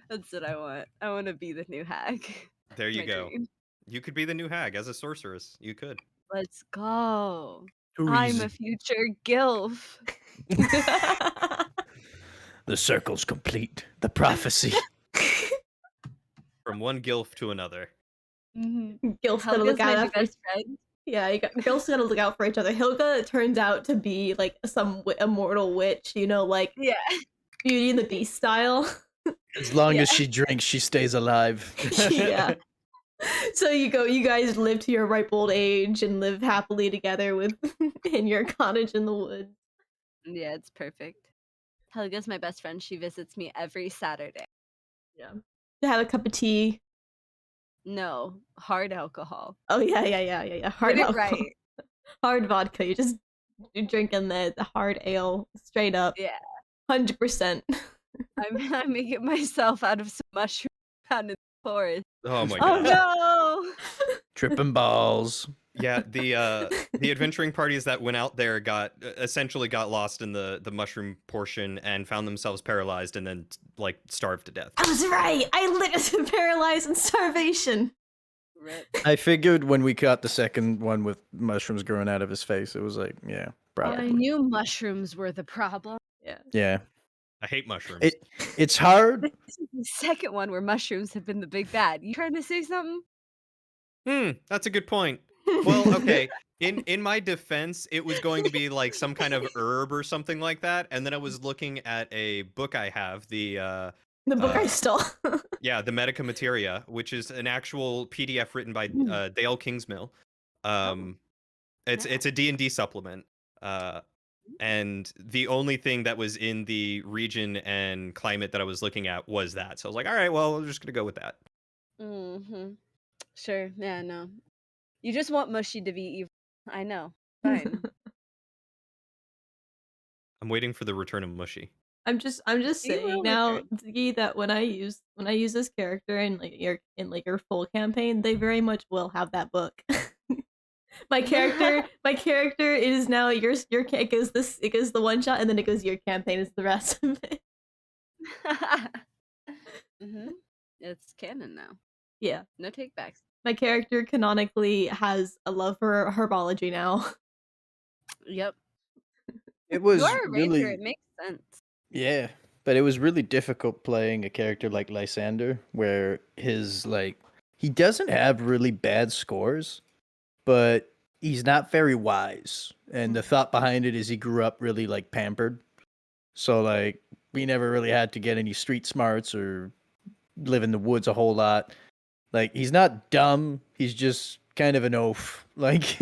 That's what I want. I want to be the new hag. There you My go. dream. You could be the new hag as a sorceress. You could. Let's go. Too I'm easy. a future gilf. The circle's complete. The prophecy. From one gilf to another. Mm-hmm. Gil's gotta Helga's look out my new after. best friend. Yeah, girls gotta look out for each other. Hilga turns out to be like some immortal witch, you know, like Yeah. Beauty and the Beast style. As long Yeah. as she drinks, she stays alive. Yeah. So you guys live to your ripe old age and live happily together with in your cottage in the woods. Yeah, it's perfect. Helga's my best friend. She visits me every Saturday. Yeah. To have a cup of tea. No, hard alcohol. Oh yeah. Hard Get it alcohol. right. Hard vodka. You're drinking the hard ale straight up. Yeah. 100%. I make it myself out of some mushroom found in the forest. Oh my Oh god. no! Tripping balls. Yeah, the adventuring parties that went out there essentially got lost in the mushroom portion and found themselves paralyzed and then like starved to death. I was right. I literally paralyzed and starvation. Rip. I figured when we caught the second one with mushrooms growing out of his face, it was like, yeah, I probably. knew mushrooms were the problem. Yeah. I hate mushrooms. It's hard. This is the second one where mushrooms have been the big bad. You trying to say something? That's a good point. Well, okay. In my defense, it was going to be like some kind of herb or something like that, and then I was looking at a book I have, the book I stole. yeah, the Medica Materia, which is an actual PDF written by Dale Kingsmill. It's a D&D supplement. And the only thing that was in the region and climate that I was looking at was that. So I was like, all right, well, we're just gonna go with that. Mm-hmm. Sure. Yeah, no. You just want Mushy to be evil. I know. Fine. I'm waiting for the return of Mushy. I'm just You will saying now, return. Ziggy, that when I use this character in your full campaign, they very much will have that book. my character is now it goes the one shot and then it goes your campaign is the rest of it. Mm-hmm. It's canon now. Yeah. No takebacks. My character canonically has a love for herbology now. Yep. It was You are a ranger. really, It makes sense. yeah, but it was really difficult playing a character like Lysander, where his he doesn't have really bad scores, but he's not very wise, and the thought behind it is he grew up really like pampered, so like we never really had to get any street smarts or live in the woods a whole lot. Like he's not dumb, he's just kind of an oaf. Like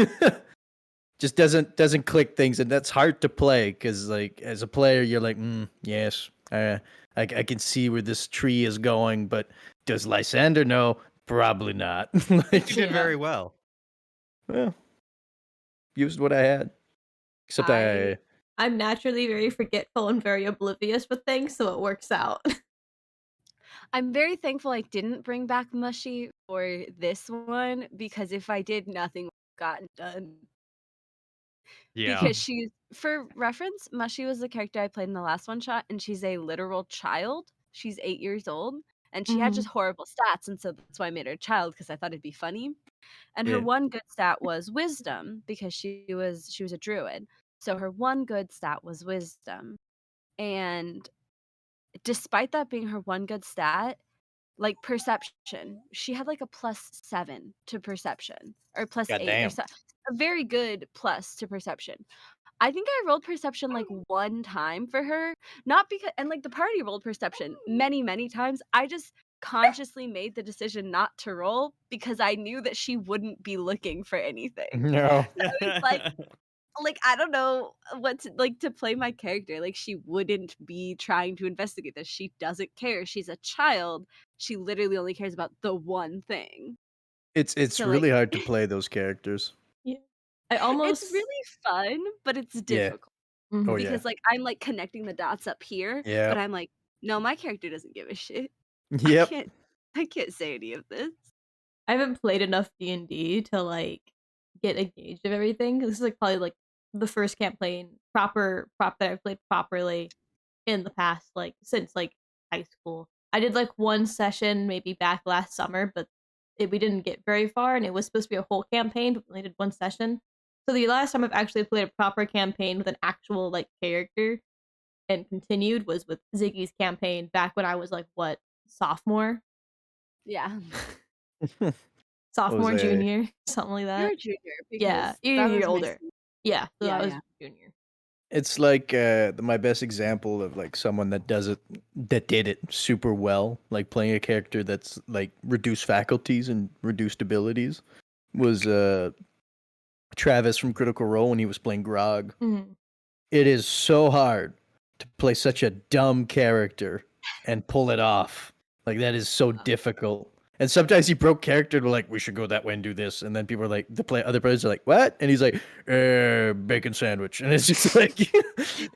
just doesn't click things, and that's hard to play because like as a player you're like, yes, I can see where this tree is going, but does Lysander know? Probably not. Like, You did very well. well, used what I had. Except I'm naturally very forgetful and very oblivious with things, so it works out. I'm very thankful I didn't bring back Mushy for this one, because if I did, nothing would have gotten done. Yeah. Because she's, for reference, Mushy was the character I played in the last one shot, and she's a literal child. She's 8 years old, and she had just horrible stats, and so that's why I made her a child, because I thought it'd be funny. And her Yeah. one good stat was wisdom, because she was a druid. So her one good stat was wisdom. And despite that being her one good stat, like perception, she had like a +7 to perception, or +8, or Goddamn. so, a very good plus to perception. I think I rolled perception like one time for her, not because, and like the party rolled perception many, many times. I just consciously made the decision not to roll because I knew that she wouldn't be looking for anything. No. So it's like I don't know what to, like, to play my character. Like, she wouldn't be trying to investigate this. She doesn't care. She's a child. She literally only cares about the one thing. It's So, really like, hard to play those characters. Yeah. I almost it's really fun, but it's Yeah. difficult. Oh yeah. Because like I'm like connecting the dots up here, Yeah. but I'm like, no, my character doesn't give a shit. Yep. I can't say any of this. I haven't played enough D&D to like get engaged of everything. This is like probably like the first campaign prop that I've played properly in the past, like since like high school. I did like one session maybe back last summer, but we didn't get very far, and it was supposed to be a whole campaign, but we only did one session. So the last time I've actually played a proper campaign with an actual like character and continued was with Ziggy's campaign back when I was like what, sophomore? Yeah. Sophomore, I- junior, something like You're that. a junior. Yeah, because you're that a year was my older. senior. Yeah, so Yeah, I was yeah. junior. It's like my best example of like someone that did it super well, like playing a character that's like reduced faculties and reduced abilities, was Travis from Critical Role when he was playing Grog. Mhm. It is so hard to play such a dumb character and pull it off. Like that is so difficult. And sometimes he broke character and we're like, we should go that way and do this. And then people are like, other players are like, what? And he's like, bacon sandwich. And it's just like,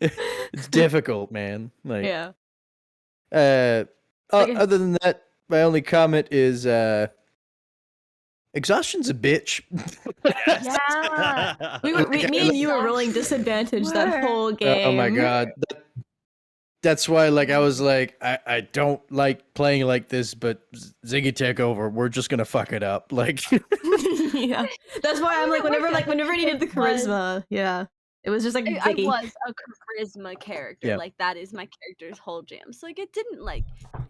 it's difficult, man. Like, Yeah. other than that, my only comment is, exhaustion's a bitch. Yeah. Me and you were rolling disadvantage that whole game. Oh my god. That's why, like, I was like, I don't like playing like this, but Ziggy take over. We're just gonna fuck it up. Like, Yeah, that's why I'm like, whenever I needed the was- charisma, yeah, it was just like I Ziggy. was a charisma character. Yeah. Like that is my character's whole jam. So like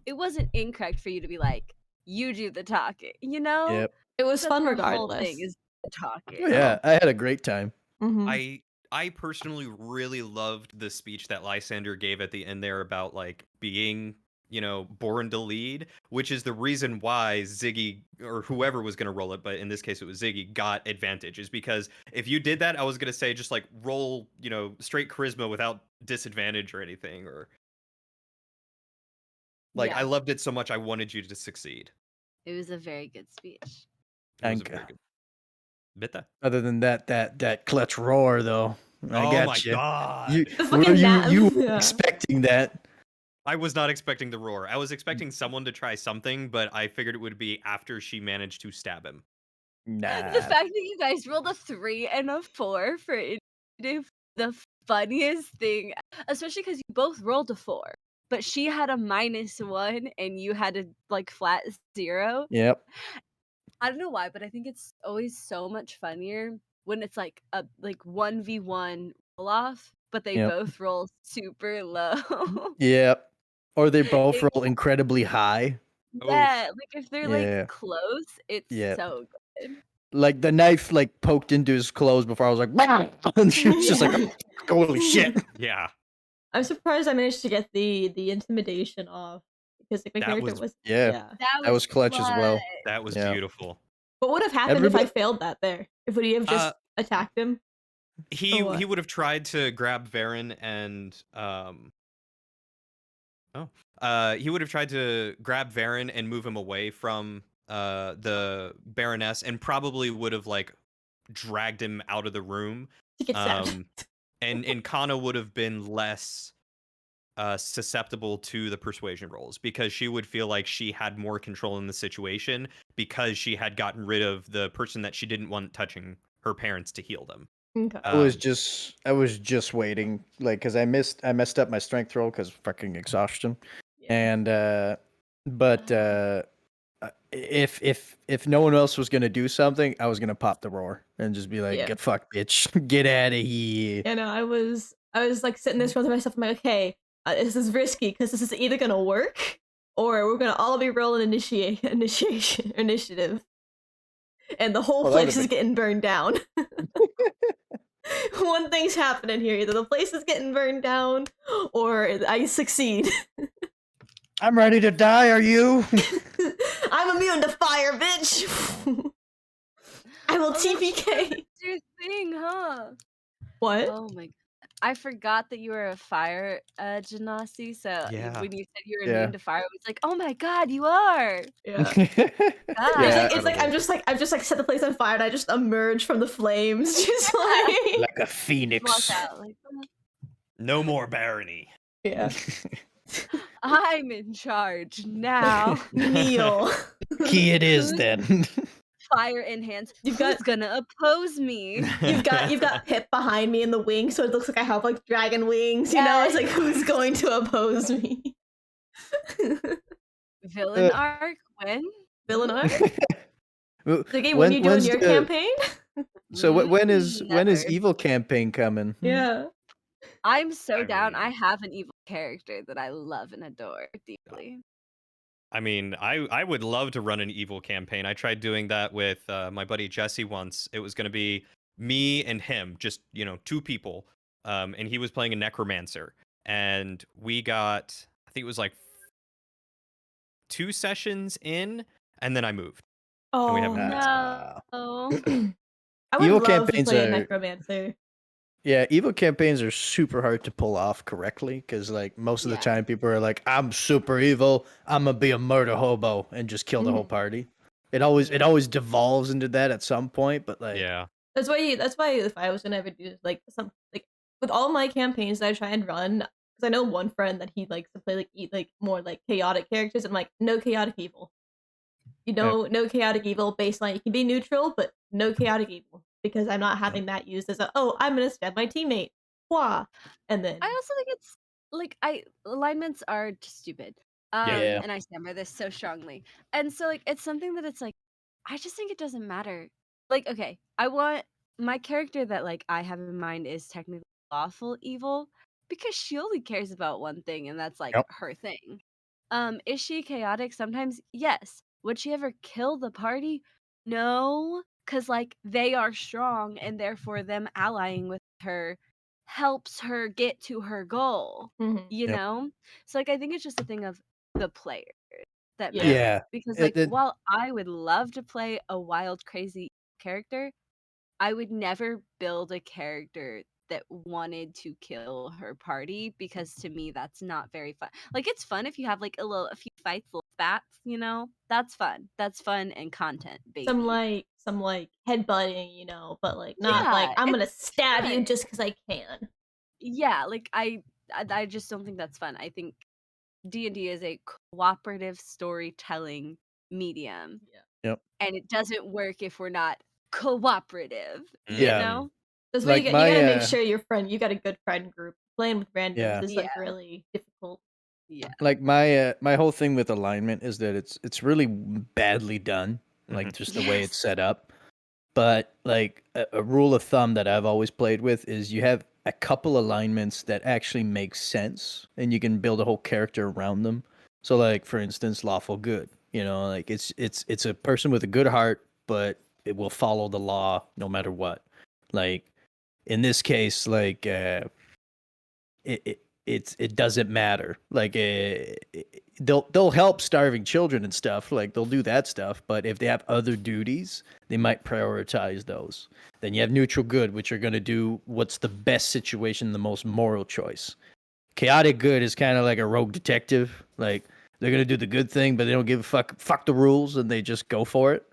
it wasn't incorrect for you to be like, you do the talking, you know? yep. It was That's fun the regardless. whole thing is the talking. Oh, yeah, I had a great time. Mhm. I personally really loved the speech that Lysander gave at the end there about like being, you know, born to lead, which is the reason why Ziggy or whoever was going to roll it, but in this case it was Ziggy, got advantage, is because if you did that, I was going to say just like roll, you know, straight charisma without disadvantage or anything, or like Yeah. I loved it so much I wanted you to succeed. It was a very good speech. It was a Thank very you. good. Bitta. Other than that clutch roar though, I Oh got my you. god. You The were fucking you yeah. expecting that? I was not expecting the roar. I was expecting someone to try something, but I figured it would be after she managed to stab him. Nah. The fact that you guys rolled a 3 and a 4 for initiative, the funniest thing, especially because you both rolled a 4, but she had a -1 and you had a like flat 0. Yep. I don't know why, but I think it's always so much funnier when it's like a 1v1 roll off, but they Yep. both roll super low. Yep. Or they both It- roll incredibly high. Yeah, like if they're Yeah. like close, it's Yep. so good. like the knife like poked into his clothes before I was like, "Bah!" And she was just like, holy shit. Yeah, I'm surprised I managed to get the intimidation off because like, my That character was- was Yeah. That was clutch as well. that was Yeah. beautiful. What would have happened if I Everybody- failed that there? If would he have just attacked him? He Or what? would have tried to grab Varen and he would have tried to grab Varen and move him away from the Baroness, and probably would have like dragged him out of the room. To get stabbed. And Kana would have been less susceptible to the persuasion rolls because she would feel like she had more control in the situation because she had gotten rid of the person that she didn't want touching her parents to heal them. Okay. I was just waiting, like, cause I messed up my strength roll because fucking exhaustion, Yeah. and if no one else was gonna do something, I was gonna pop the roar and just be like, Yeah. "Get fucked, bitch, get out of here." You know, I was like sitting there scrolling through my stuff. I'm like, okay, this is risky because this is either gonna work or we're gonna all be rolling initiative, and the whole Well, that place would've is getting burned down. One thing's happening here: either the place is getting burned down or I succeed. I'm ready to die. Are you? I'm immune to fire, bitch. I will TPK. That's your thing, huh? What? Oh my god. I forgot that you were a fire genasi, so Yeah. when you said you were Yeah. immune to fire, I was like, oh my god, you are! Yeah. Yeah, It's like I've just like set the place on fire and I just emerge from the flames, just like like a phoenix. Walk out, like, No more barony. yeah. I'm in charge now. Kneel. Key it is then. Fire in hands. You've Who's got- gonna oppose me? You've got Pip behind me in the wing, so it looks like I have like dragon wings. You know, it's like who's going to oppose me? Villain arc? When? Villain arc? Well, Syziggy, when you doing when's your the- campaign? So when is Never. evil campaign coming? Yeah. I'm so I down. mean- I have an evil character that I love and adore deeply. I mean, I would love to run an evil campaign. I tried doing that with my buddy Jesse once. It was going to be me and him, just, two people. And he was playing a necromancer. And we got, I think it was like 2 sessions in, and then I moved. Oh we haven't- No. I would Evil love to campaigns play a are- necromancer. Yeah, evil campaigns are super hard to pull off correctly because, like, most of the Yeah. time people are like, "I'm super evil. I'm gonna be a murder hobo and just kill the whole party." It always devolves into that at some point, but like, Yeah. That's why if I was gonna ever do like some like with all my campaigns that I try and run, because I know one friend that he likes to play like more like chaotic characters. I'm like, no chaotic evil. No chaotic evil baseline. You can be neutral, but no chaotic evil. Because I'm not having that used as I'm gonna stab my teammate. Wah. And then I also think it's like alignments are just stupid. Yeah. And I stand by this so strongly. And so like it's something that it's like I just think it doesn't matter. Like, okay, I want my character that like I have in mind is technically lawful evil because she only cares about one thing and that's like Yep. her thing. Is she chaotic? Sometimes yes. Would she ever kill the party? No. Cause like they are strong and therefore them allying with her helps her get to her goal. Mhm. You Yep. know? So like I think it's just a thing of the player that Yeah. matters. yeah, Because It- like it- while I would love to play a wild, crazy character, I would never build a character that wanted to kill her party because to me that's not very fun. Like it's fun if you have like a few fights, little spats, That's fun. That's fun and content, baby. some like headbutting, but like not like Yeah, I'm gonna it's stab you fun. just because I can. Yeah, like I just don't think that's fun. I think D&D is a cooperative storytelling medium. Yeah. Yep. And it doesn't work if we're not cooperative. Yeah. You know? That's why Like you my, gotta make sure you got a good friend group. Playing with randoms Yeah. is like Yeah. really difficult. Yeah. like my whole thing with alignment is that it's really badly done, like just the way it's set up. But like a rule of thumb that I've always played with is you have a couple alignments that actually make sense, and you can build a whole character around them. So, like for instance, lawful good. Like it's a person with a good heart, but it will follow the law no matter what. Like in this case, like it doesn't matter. Like they'll help starving children and stuff. Like they'll do that stuff. But if they have other duties, they might prioritize those. Then you have neutral good, which are going to do what's the best situation, the most moral choice. Chaotic good is kind of like a rogue detective. Like they're going to do the good thing, but they don't give a fuck the rules, and they just go for it.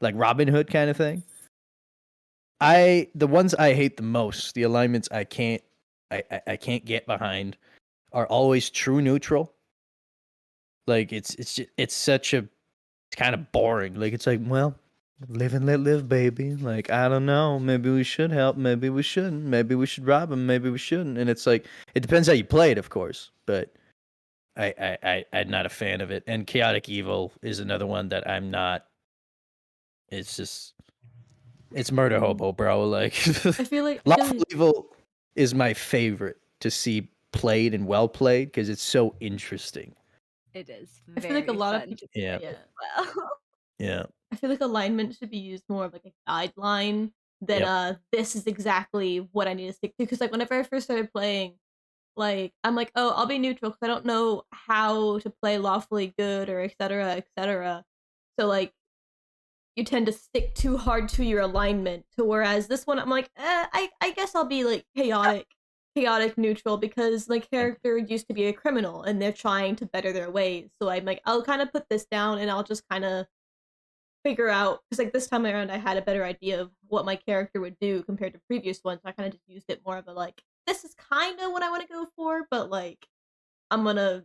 Like Robin Hood kind of thing. The ones I hate the most, the alignments I can't get behind, are always true neutral. Like it's kind of boring. Like it's like, well, live and let live, baby. Like I don't know, maybe we should help, maybe we shouldn't, maybe we should rob him, maybe we shouldn't. And it's like it depends how you play it, of course. But I'm not a fan of it. And chaotic evil is another one that I'm not. It's just it's murder hobo, bro. Like I feel like lawful evil is my favorite to see played and well played because it's so interesting. It is. I feel like a lot of people. Yeah. Well. Yeah. I feel like alignment should be used more of like a guideline than this is exactly what I need to stick to. Because like whenever I first started playing, like I'm like, oh, I'll be neutral because I don't know how to play lawfully good or etc. etc. So like you tend to stick too hard to your alignment. To whereas this one, I'm like, I guess I'll be like chaotic neutral because my character used to be a criminal and they're trying to better their ways. So I'm like, I'll kind of put this down and I'll just kind of figure out, because like this time around I had a better idea of what my character would do compared to previous ones. So I kind of just used it more of a like, this is kind of what I want to go for, but like I'm gonna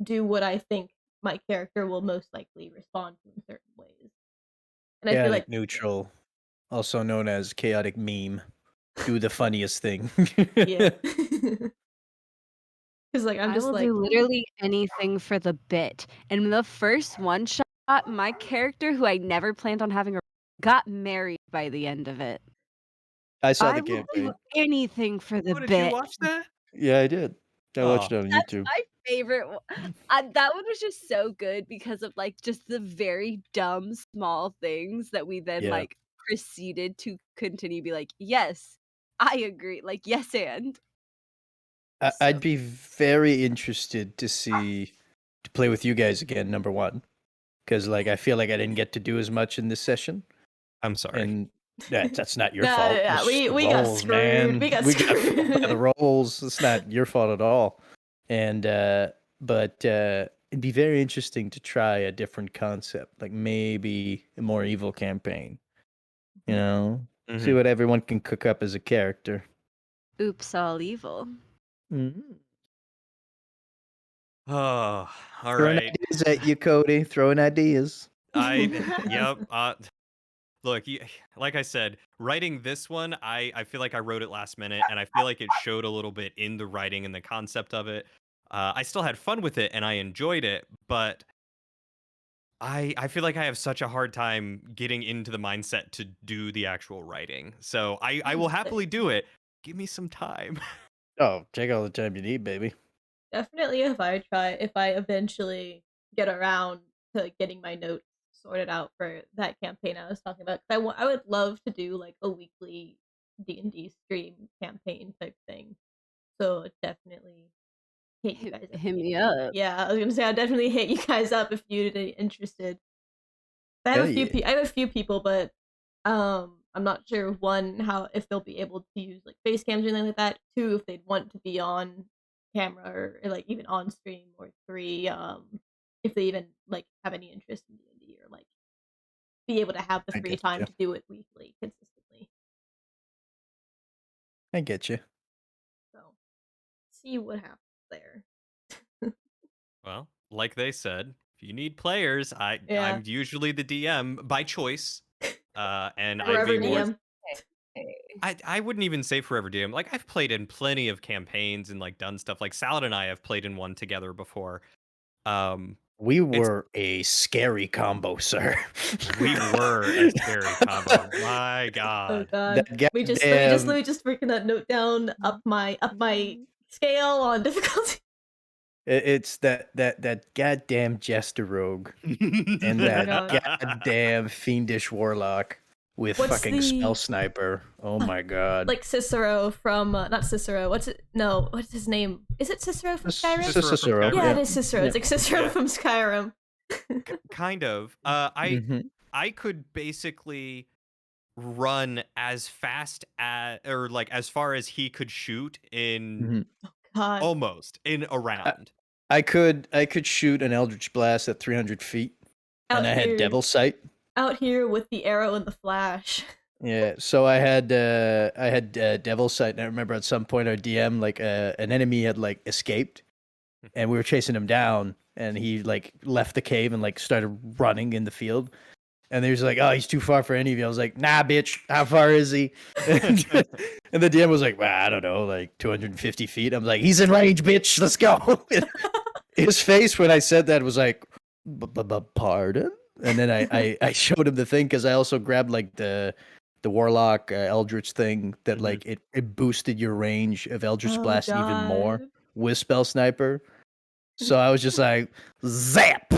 do what I think my character will most likely respond to in certain ways. And I feel like neutral, also known as chaotic meme, do the funniest thing. yeah. Because like I'm just I will like do literally anything for the bit. And the first one shot, my character, who I never planned on having, got married by the end of it. I saw I the will campaign. do anything for the Oh, did bit. you watch that? Yeah, I did. I watched it on That's YouTube. my favorite one. That one was just so good because of like just the very dumb small things that we then like proceeded to continue be like, yes, I agree. Like, yes, and I'd be very interested to play with you guys again, number one. Because like I feel like I didn't get to do as much in this session. I'm sorry. And that's not your Nah, fault. yeah, It's we the got roles, screwed. man. We got fooled by the screwed. roles. It's not your fault at all. And but it'd be very interesting to try a different concept, like maybe a more evil campaign. You know, see what everyone can cook up as a character. oops, all evil. Mm-hmm. Oh, all Throwing right. ideas at you, Cody. Throwing ideas. Yep. Look, like I said, writing this one, I feel like I wrote it last minute, and I feel like it showed a little bit in the writing and the concept of it. I still had fun with it, and I enjoyed it, but I feel like I have such a hard time getting into the mindset to do the actual writing. So I will happily do it. Give me some time. Oh, take all the time you need, baby. Definitely if I eventually get around to getting my notes sorted out for that campaign I was talking about. I would love to do like a weekly D&D stream campaign type thing. So definitely hit you guys up. Hit me up. Yeah, I was gonna say I'll definitely hit you guys up if you're interested. I have I have a few people, but I'm not sure one if they'll be able to use like face cams or anything like that. Two, if they'd want to be on camera or like even on stream. Or three, if they even like have any interest in D&D or like be able to have the free time to do it weekly consistently. I get you. So see what happens there. Well, like they said, if you need players, I'm usually the DM by choice. And I'd be more. DM. I wouldn't even say forever DM. Like I've played in plenty of campaigns and like done stuff. Like Salid and I have played in one together before. We were a scary combo, sir. We were a scary combo. My God. Oh God. Let me just freaking that note down. Up my scale on difficulty. It's that goddamn jester rogue and that goddamn fiendish warlock with What's fucking spell the- sniper. Oh my god. Like Cicero from not Cicero. What's his name? Is it Cicero from Skyrim? Cicero from Cicero. Skyrim. Yeah, it is Cicero. Yeah. It's like Cicero Yeah. from Skyrim. Kind of. Mhm. I could basically run as fast or like as far as he could shoot in Mhm. God. almost in a round. I could shoot an Eldritch Blast at 300 feet, and I had Devil Sight. Out here with the arrow and the flash. Yeah, so I had Devil Sight, and I remember at some point our DM like an enemy had like escaped, and we were chasing him down, and he like left the cave and like started running in the field, and he was like, "Oh, he's too far for any of you." I was like, "Nah, bitch, how far is he?" And the DM was like, "Well, I don't know, like 250 feet." I'm like, "He's in range, bitch. Let's go." His face when I said that was like, "Pardon?" And then I showed him the thing because I also grabbed like the Warlock Eldritch thing that Mhm. like it boosted your range of Eldritch Oh, Blast even more God. with Spell Sniper. So I was just like, zap!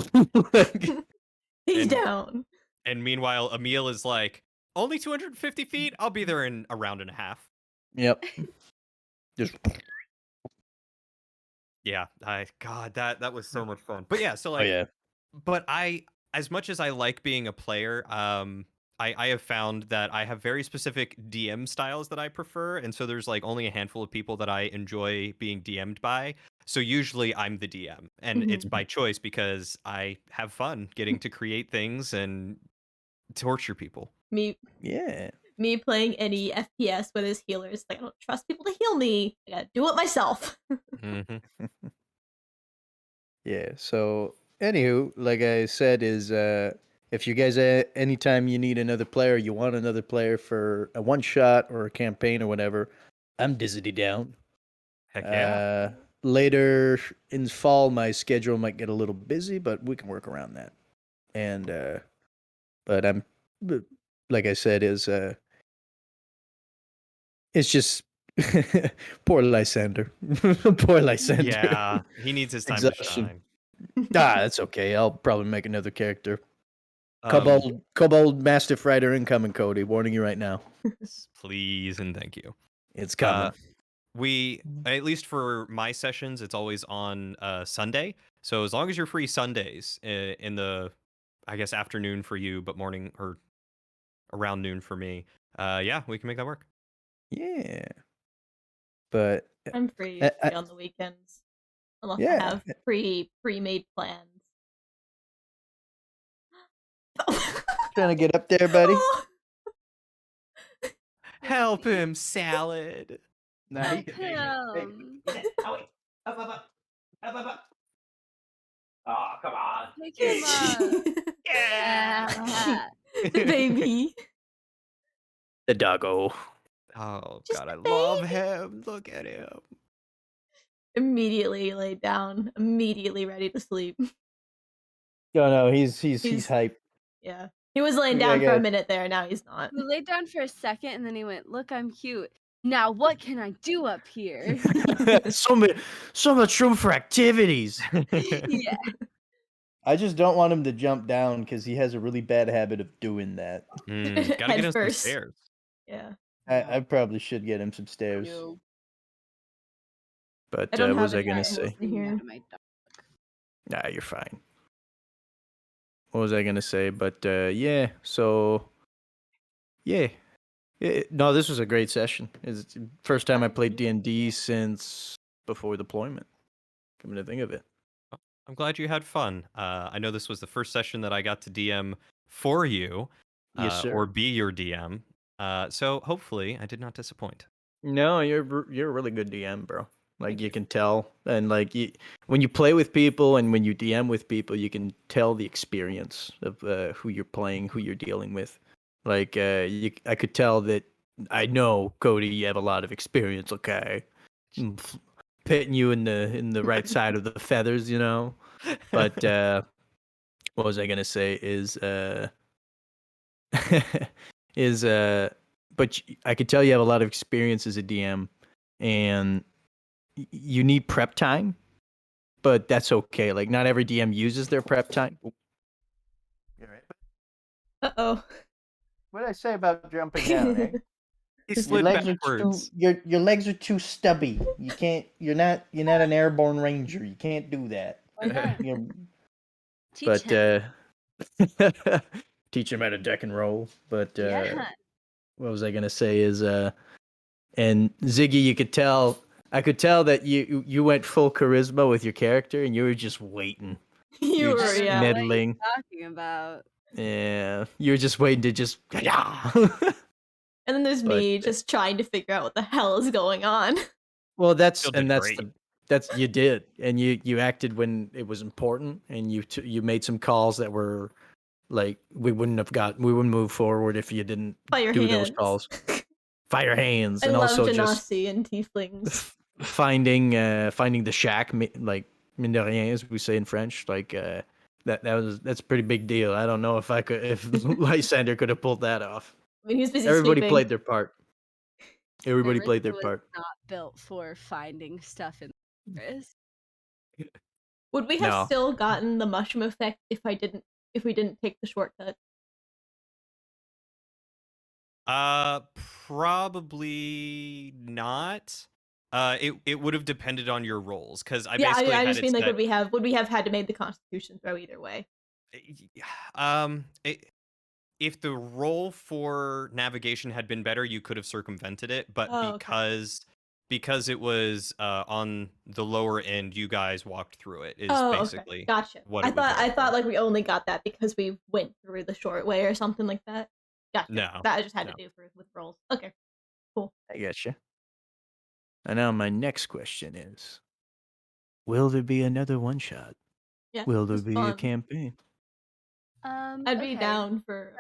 He's And- down. And meanwhile, Emil is like, only 250 feet? I'll be there in a round and a half. Yep. Just Yeah, God, that was so much fun. But yeah, so like, yeah. but as much as I like being a player, I have found that I have very specific DM styles that I prefer, and so there's like only a handful of people that I enjoy being DM'd by. So usually I'm the DM, and it's by choice because I have fun getting to create things and torture people. Me Yeah. playing any FPS with his healers. Like, I don't trust people to heal me. I gotta do it myself. Mhm. Yeah. So anywho, like I said, is if you guys anytime you need another player, you want another player for a one shot or a campaign or whatever, I'm dizzy down. Heck yeah. Later in fall, my schedule might get a little busy, but we can work around that. And but like I said, it's just poor Lysander. Poor Lysander. Yeah, he needs his time Exhaustion. to shine. That's okay. I'll probably make another character. Um, Kobold Mastiff Rider incoming, Cody. Warning you right now. please and thank you. It's coming. We, at least for my sessions, it's always on Sunday. So as long as you're free Sundays in the, I guess, afternoon for you, but morning or around noon for me, yeah, we can make that work. Yeah. But I'm free I- usually on the weekends. Unless I Yeah. have pre-made plans. trying to get up there, buddy. Oh, Help him, Salad. Help him. Oh, come on. Pick him up. Yeah. the baby. The doggo. Oh, Just God, a I love baby. him. Look at him. Immediately laid down. Immediately ready to sleep. No, he's He's- hype. Yeah. He was laying Yeah, down for yeah. a minute there. Now he's not. He laid down for a second and then he went, "Look, I'm cute. Now what can I do up here?" so much room for activities. Yeah. I just don't want him to jump down because he has a really bad habit of doing that. Gotta get Head him some first. stairs. Yeah. I probably should get him some stairs. No. But I don't what was have I gonna any say? in here. My dog. Nah, you're fine. What was I gonna say? But yeah, so yeah. No, this was a great session. It's the first time I played D&D since before deployment. Coming to think of it. I'm glad you had fun. I know this was the first session that I got to DM for you, Yes, sir. or be your DM. So hopefully, I did not disappoint. No, you're a really good DM, bro. Like you can tell, and like when you play with people and when you DM with people, you can tell the experience of who you're playing, who you're dealing with. Like I could tell that I know Cody, you have a lot of experience. Okay, pitting you in the right side of the feathers, you know. But what was I gonna say? But I could tell you have a lot of experience as a DM, and you need prep time, but that's okay. Like not every DM uses their prep time. Uh-oh. What did I say about jumping down? Eh? He Your slid legs are too backwards. your legs are too stubby. You can't. You're not an airborne ranger. You can't do that. Why not? You Teach But him. teach him how to deck and roll. But Yeah. what was I gonna say is and Ziggy, you could tell. I could tell that you went full charisma with your character, and you were just waiting. You You're were, just yeah. meddling. Talking about. Yeah, you were just waiting to just. And then there's But, me just trying to figure out what the hell is going on. Well, that's Still did great. that's you did, and you acted when it was important, and you made some calls that were like we wouldn't move forward if you didn't Fire do hands. those calls. Fire hands, I and love also just Genasi and tieflings. finding the shack, like mine de rien, as we say in French, like that's a pretty big deal. I don't know if Lysander could have pulled that off. I mean, he was busy Everybody sleeping. played their part. Everybody My played their wrist part. was not built for finding stuff in the forest. Would we have No. still gotten the mushroom effect if we didn't take the shortcut? Probably not. It would have depended on your rolls because I Yeah, basically I had just it mean like set. would we have had to make the Constitution throw either way? If the roll for navigation had been better, you could have circumvented it. But Oh, okay. because it was on the lower end, you guys walked through it. Is Oh, basically okay, gotcha. what I it would go thought for. like we only got that because we went through the short way or something like that. Gotcha. No, That I just had no. to do with rolls. Okay, cool. I getcha. And now my next question is: will there be another one shot? Yeah, Will it there was be a fun. campaign? I'd be Okay. down for.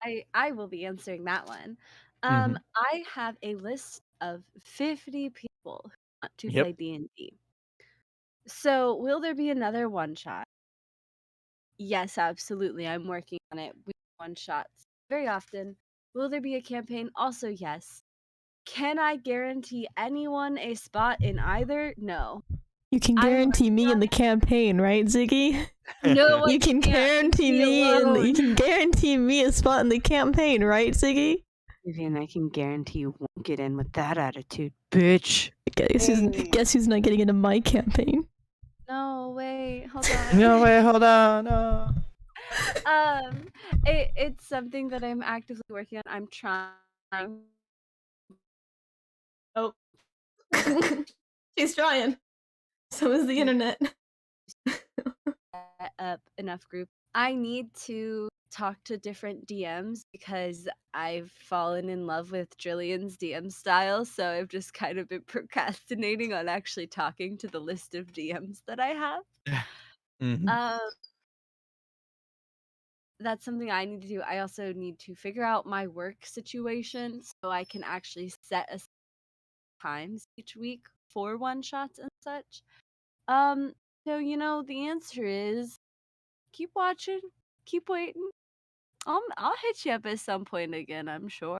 So I will be answering that one. Mhm. I have a list of 50 people who want to Yep. play D&D. So, will there be another one shot? Yes, absolutely. I'm working on it. We do one shots very often. Will there be a campaign? Also, yes. Can I guarantee anyone a spot in either? No. You can I'm guarantee working me in on the campaign, right, Ziggy? No one You can can't. guarantee Leave me you alone. can guarantee me a spot in the campaign, right, Ziggy? Vivian, I can guarantee you won't get in with that attitude, bitch. Guess who's not getting into my campaign? No, wait, hold on. No, wait, hold on. No. It's something that I'm actively working on. I'm trying Oh. She's trying. So is the internet. to set up enough group. I need to talk to different DMs because I've fallen in love with Drillian's DM style, so I've just kind of been procrastinating on actually talking to the list of DMs that I have. Mhm. That's something I need to do. I also need to figure out my work situation so I can actually set a times each week for one shots and such. So the answer is keep watching, keep waiting. I'll hit you up at some point again, I'm sure.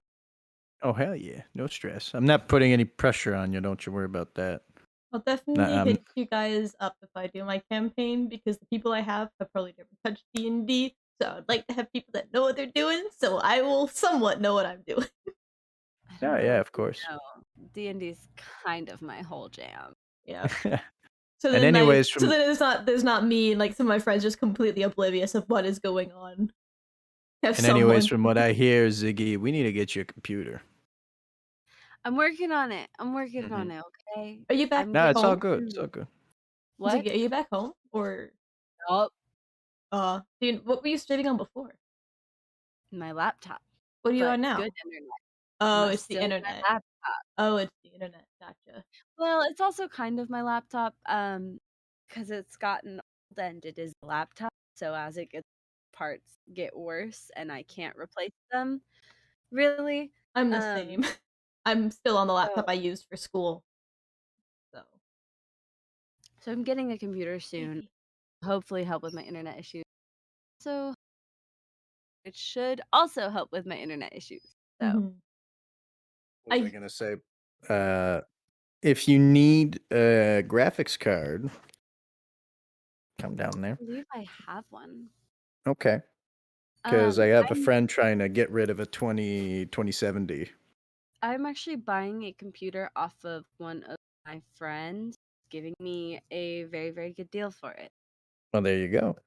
Oh hell yeah, no stress. I'm not putting any pressure on you. Don't you worry about that. I'll definitely Nah, hit you guys up if I do my campaign because the people I have probably never touched D&D, so I'd like to have people that know what they're doing, so I will somewhat know what I'm doing. I Yeah, don't yeah, know of course. D&D's kind of my whole jam. Yeah. So And then anyways, so then there's not me and like some of my friends just completely oblivious of what is going on. from what I hear, Ziggy, we need to get you a computer. I'm working on it. I'm working Mhm. on it, okay? Are you back I'm No, home? it's all good. It's all good. What? Ziggy, are you back home or Oh, dude, what were you streaming on before? my laptop. What are you But on now? good internet. Oh, Must it's the still be my internet. laptop. Oh, it's the internet. Gotcha. Well, it's also kind of my laptop, because it's gotten old and it is a laptop. So as it gets parts get worse and I can't replace them, really. I'm the same. I'm still on the laptop So I used for school. so I'm getting a computer soon. Hopefully help with my internet issues. So it should also help with my internet issues. So Mhm. What was I gonna say? If you need a graphics card, come down I there. believe I have one. Okay. Because I have a I'm friend trying to get rid of a 2070. I'm actually buying a computer off of one of my friends, giving me a very, very good deal for it. Well, there you go.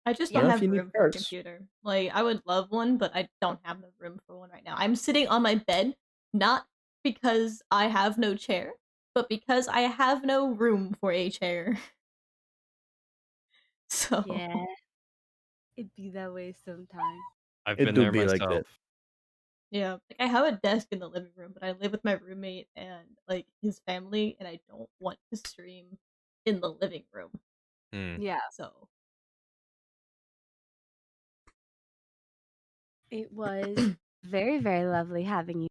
I just Yeah. don't Well, if have you the need room for a parts. computer. Like, I would love one, but I don't have the room for one right now. I'm sitting on my bed, not because I have no chair, but because I have no room for a chair. So, Yeah, it'd be that way sometimes. I've It been do there be like myself. that. yeah. Like, I have a desk in the living room, but I live with my roommate and, like, his family, and I don't want to stream in the living room. Hmm. Yeah, So, it was very, very lovely having you.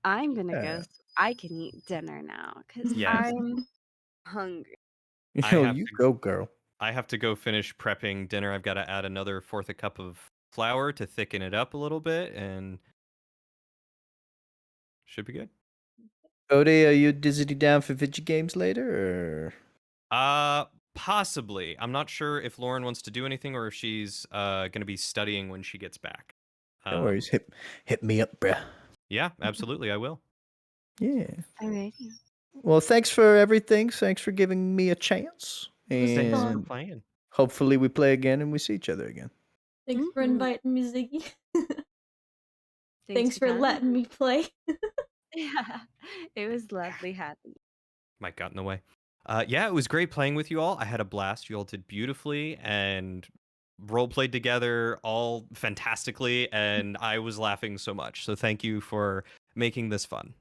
I'm gonna go Yeah. so I can eat dinner now because Yes. I'm hungry. I Yo, have you to- go, girl. I have to go finish prepping dinner. I've got to add another fourth a cup of flour to thicken it up a little bit, and should be good. Cody, are you Disney down for video games later? Possibly. I'm not sure if Lauren wants to do anything or if she's gonna be studying when she gets back. No worries. Hit me up, bruh. Yeah, absolutely, I will. Yeah. Alrighty. Well, thanks for everything. Thanks for giving me a chance. was Thanks for And playing. hopefully we play again and we see each other again. thanks for Mhm. inviting me, Ziggy. Thanks for having letting me play. Yeah, it was lovely having you. Mike got in the way. Yeah, it was great playing with you all. I had a blast. You all did beautifully and role played together all fantastically, and I was laughing so much. So thank you for making this fun.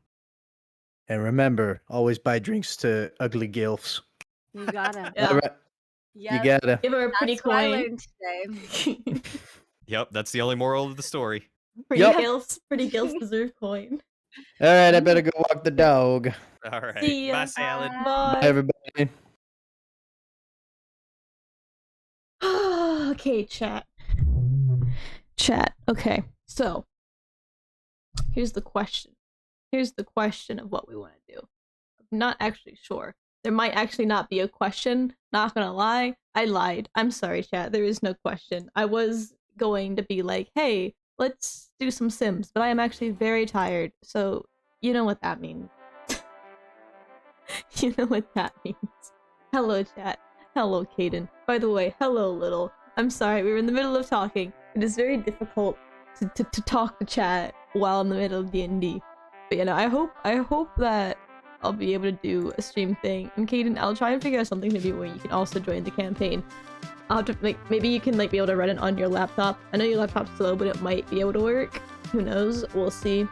And remember, always buy drinks to ugly gilfs. You gotta. Yeah. All right. Yep. You gotta. Give her a pretty That's what I coin. learned today. Yep, that's the only moral of the story. Pretty Yep. pretty gilfs deserve coin. All right, I better go walk the dog. All right. See ya. Bye, Salad. Bye, Bye. everybody. Okay, chat. Chat. Okay, so here's the question. Here's the question of what we want to do. I'm not actually sure. There might actually not be a question. Not gonna lie. I lied. I'm sorry, chat. There is no question. I was going to be like, hey, let's do some Sims, but I am actually very tired, so you know what that means. You know what that means. Hello, chat. Hello, Caden. By the way, hello, Little. I'm sorry, we were in the middle of talking. It is very difficult to talk to chat while in the middle of D&D. But you know, I hope that I'll be able to do a stream thing. And Caden, I'll try and figure out something maybe where you can also join the campaign. I'll have to maybe you can be able to run it on your laptop. I know your laptop's slow, but it might be able to work. Who knows? We'll see.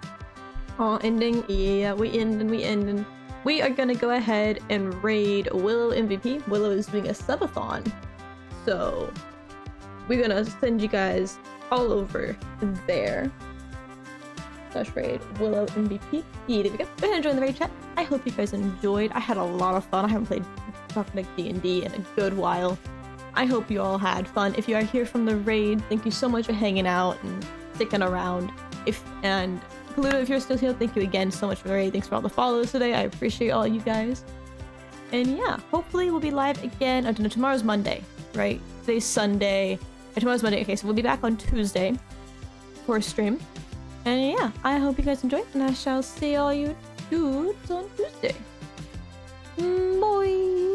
Ending. Yeah, we end and we are gonna go ahead and raid Willow MVP. Willow is doing a subathon, so we're gonna send you guys all over there. /raid Willow MVP. Yeah, there we go. Go ahead and join the raid chat. I hope you guys enjoyed. I had a lot of fun. I haven't played D&D in a good while. I hope you all had fun. If you are here from the raid, thank you so much for hanging out and sticking around. And Pluto, if you're still here, thank you again so much for the raid. Thanks for all the follows today. I appreciate all you guys. And yeah, hopefully we'll be live again. Tomorrow's Monday, right? Today's Sunday. And tomorrow's Monday. Okay, so we'll be back on Tuesday for a stream. And yeah, I hope you guys enjoyed, and I shall see all you dudes on Tuesday. Bye.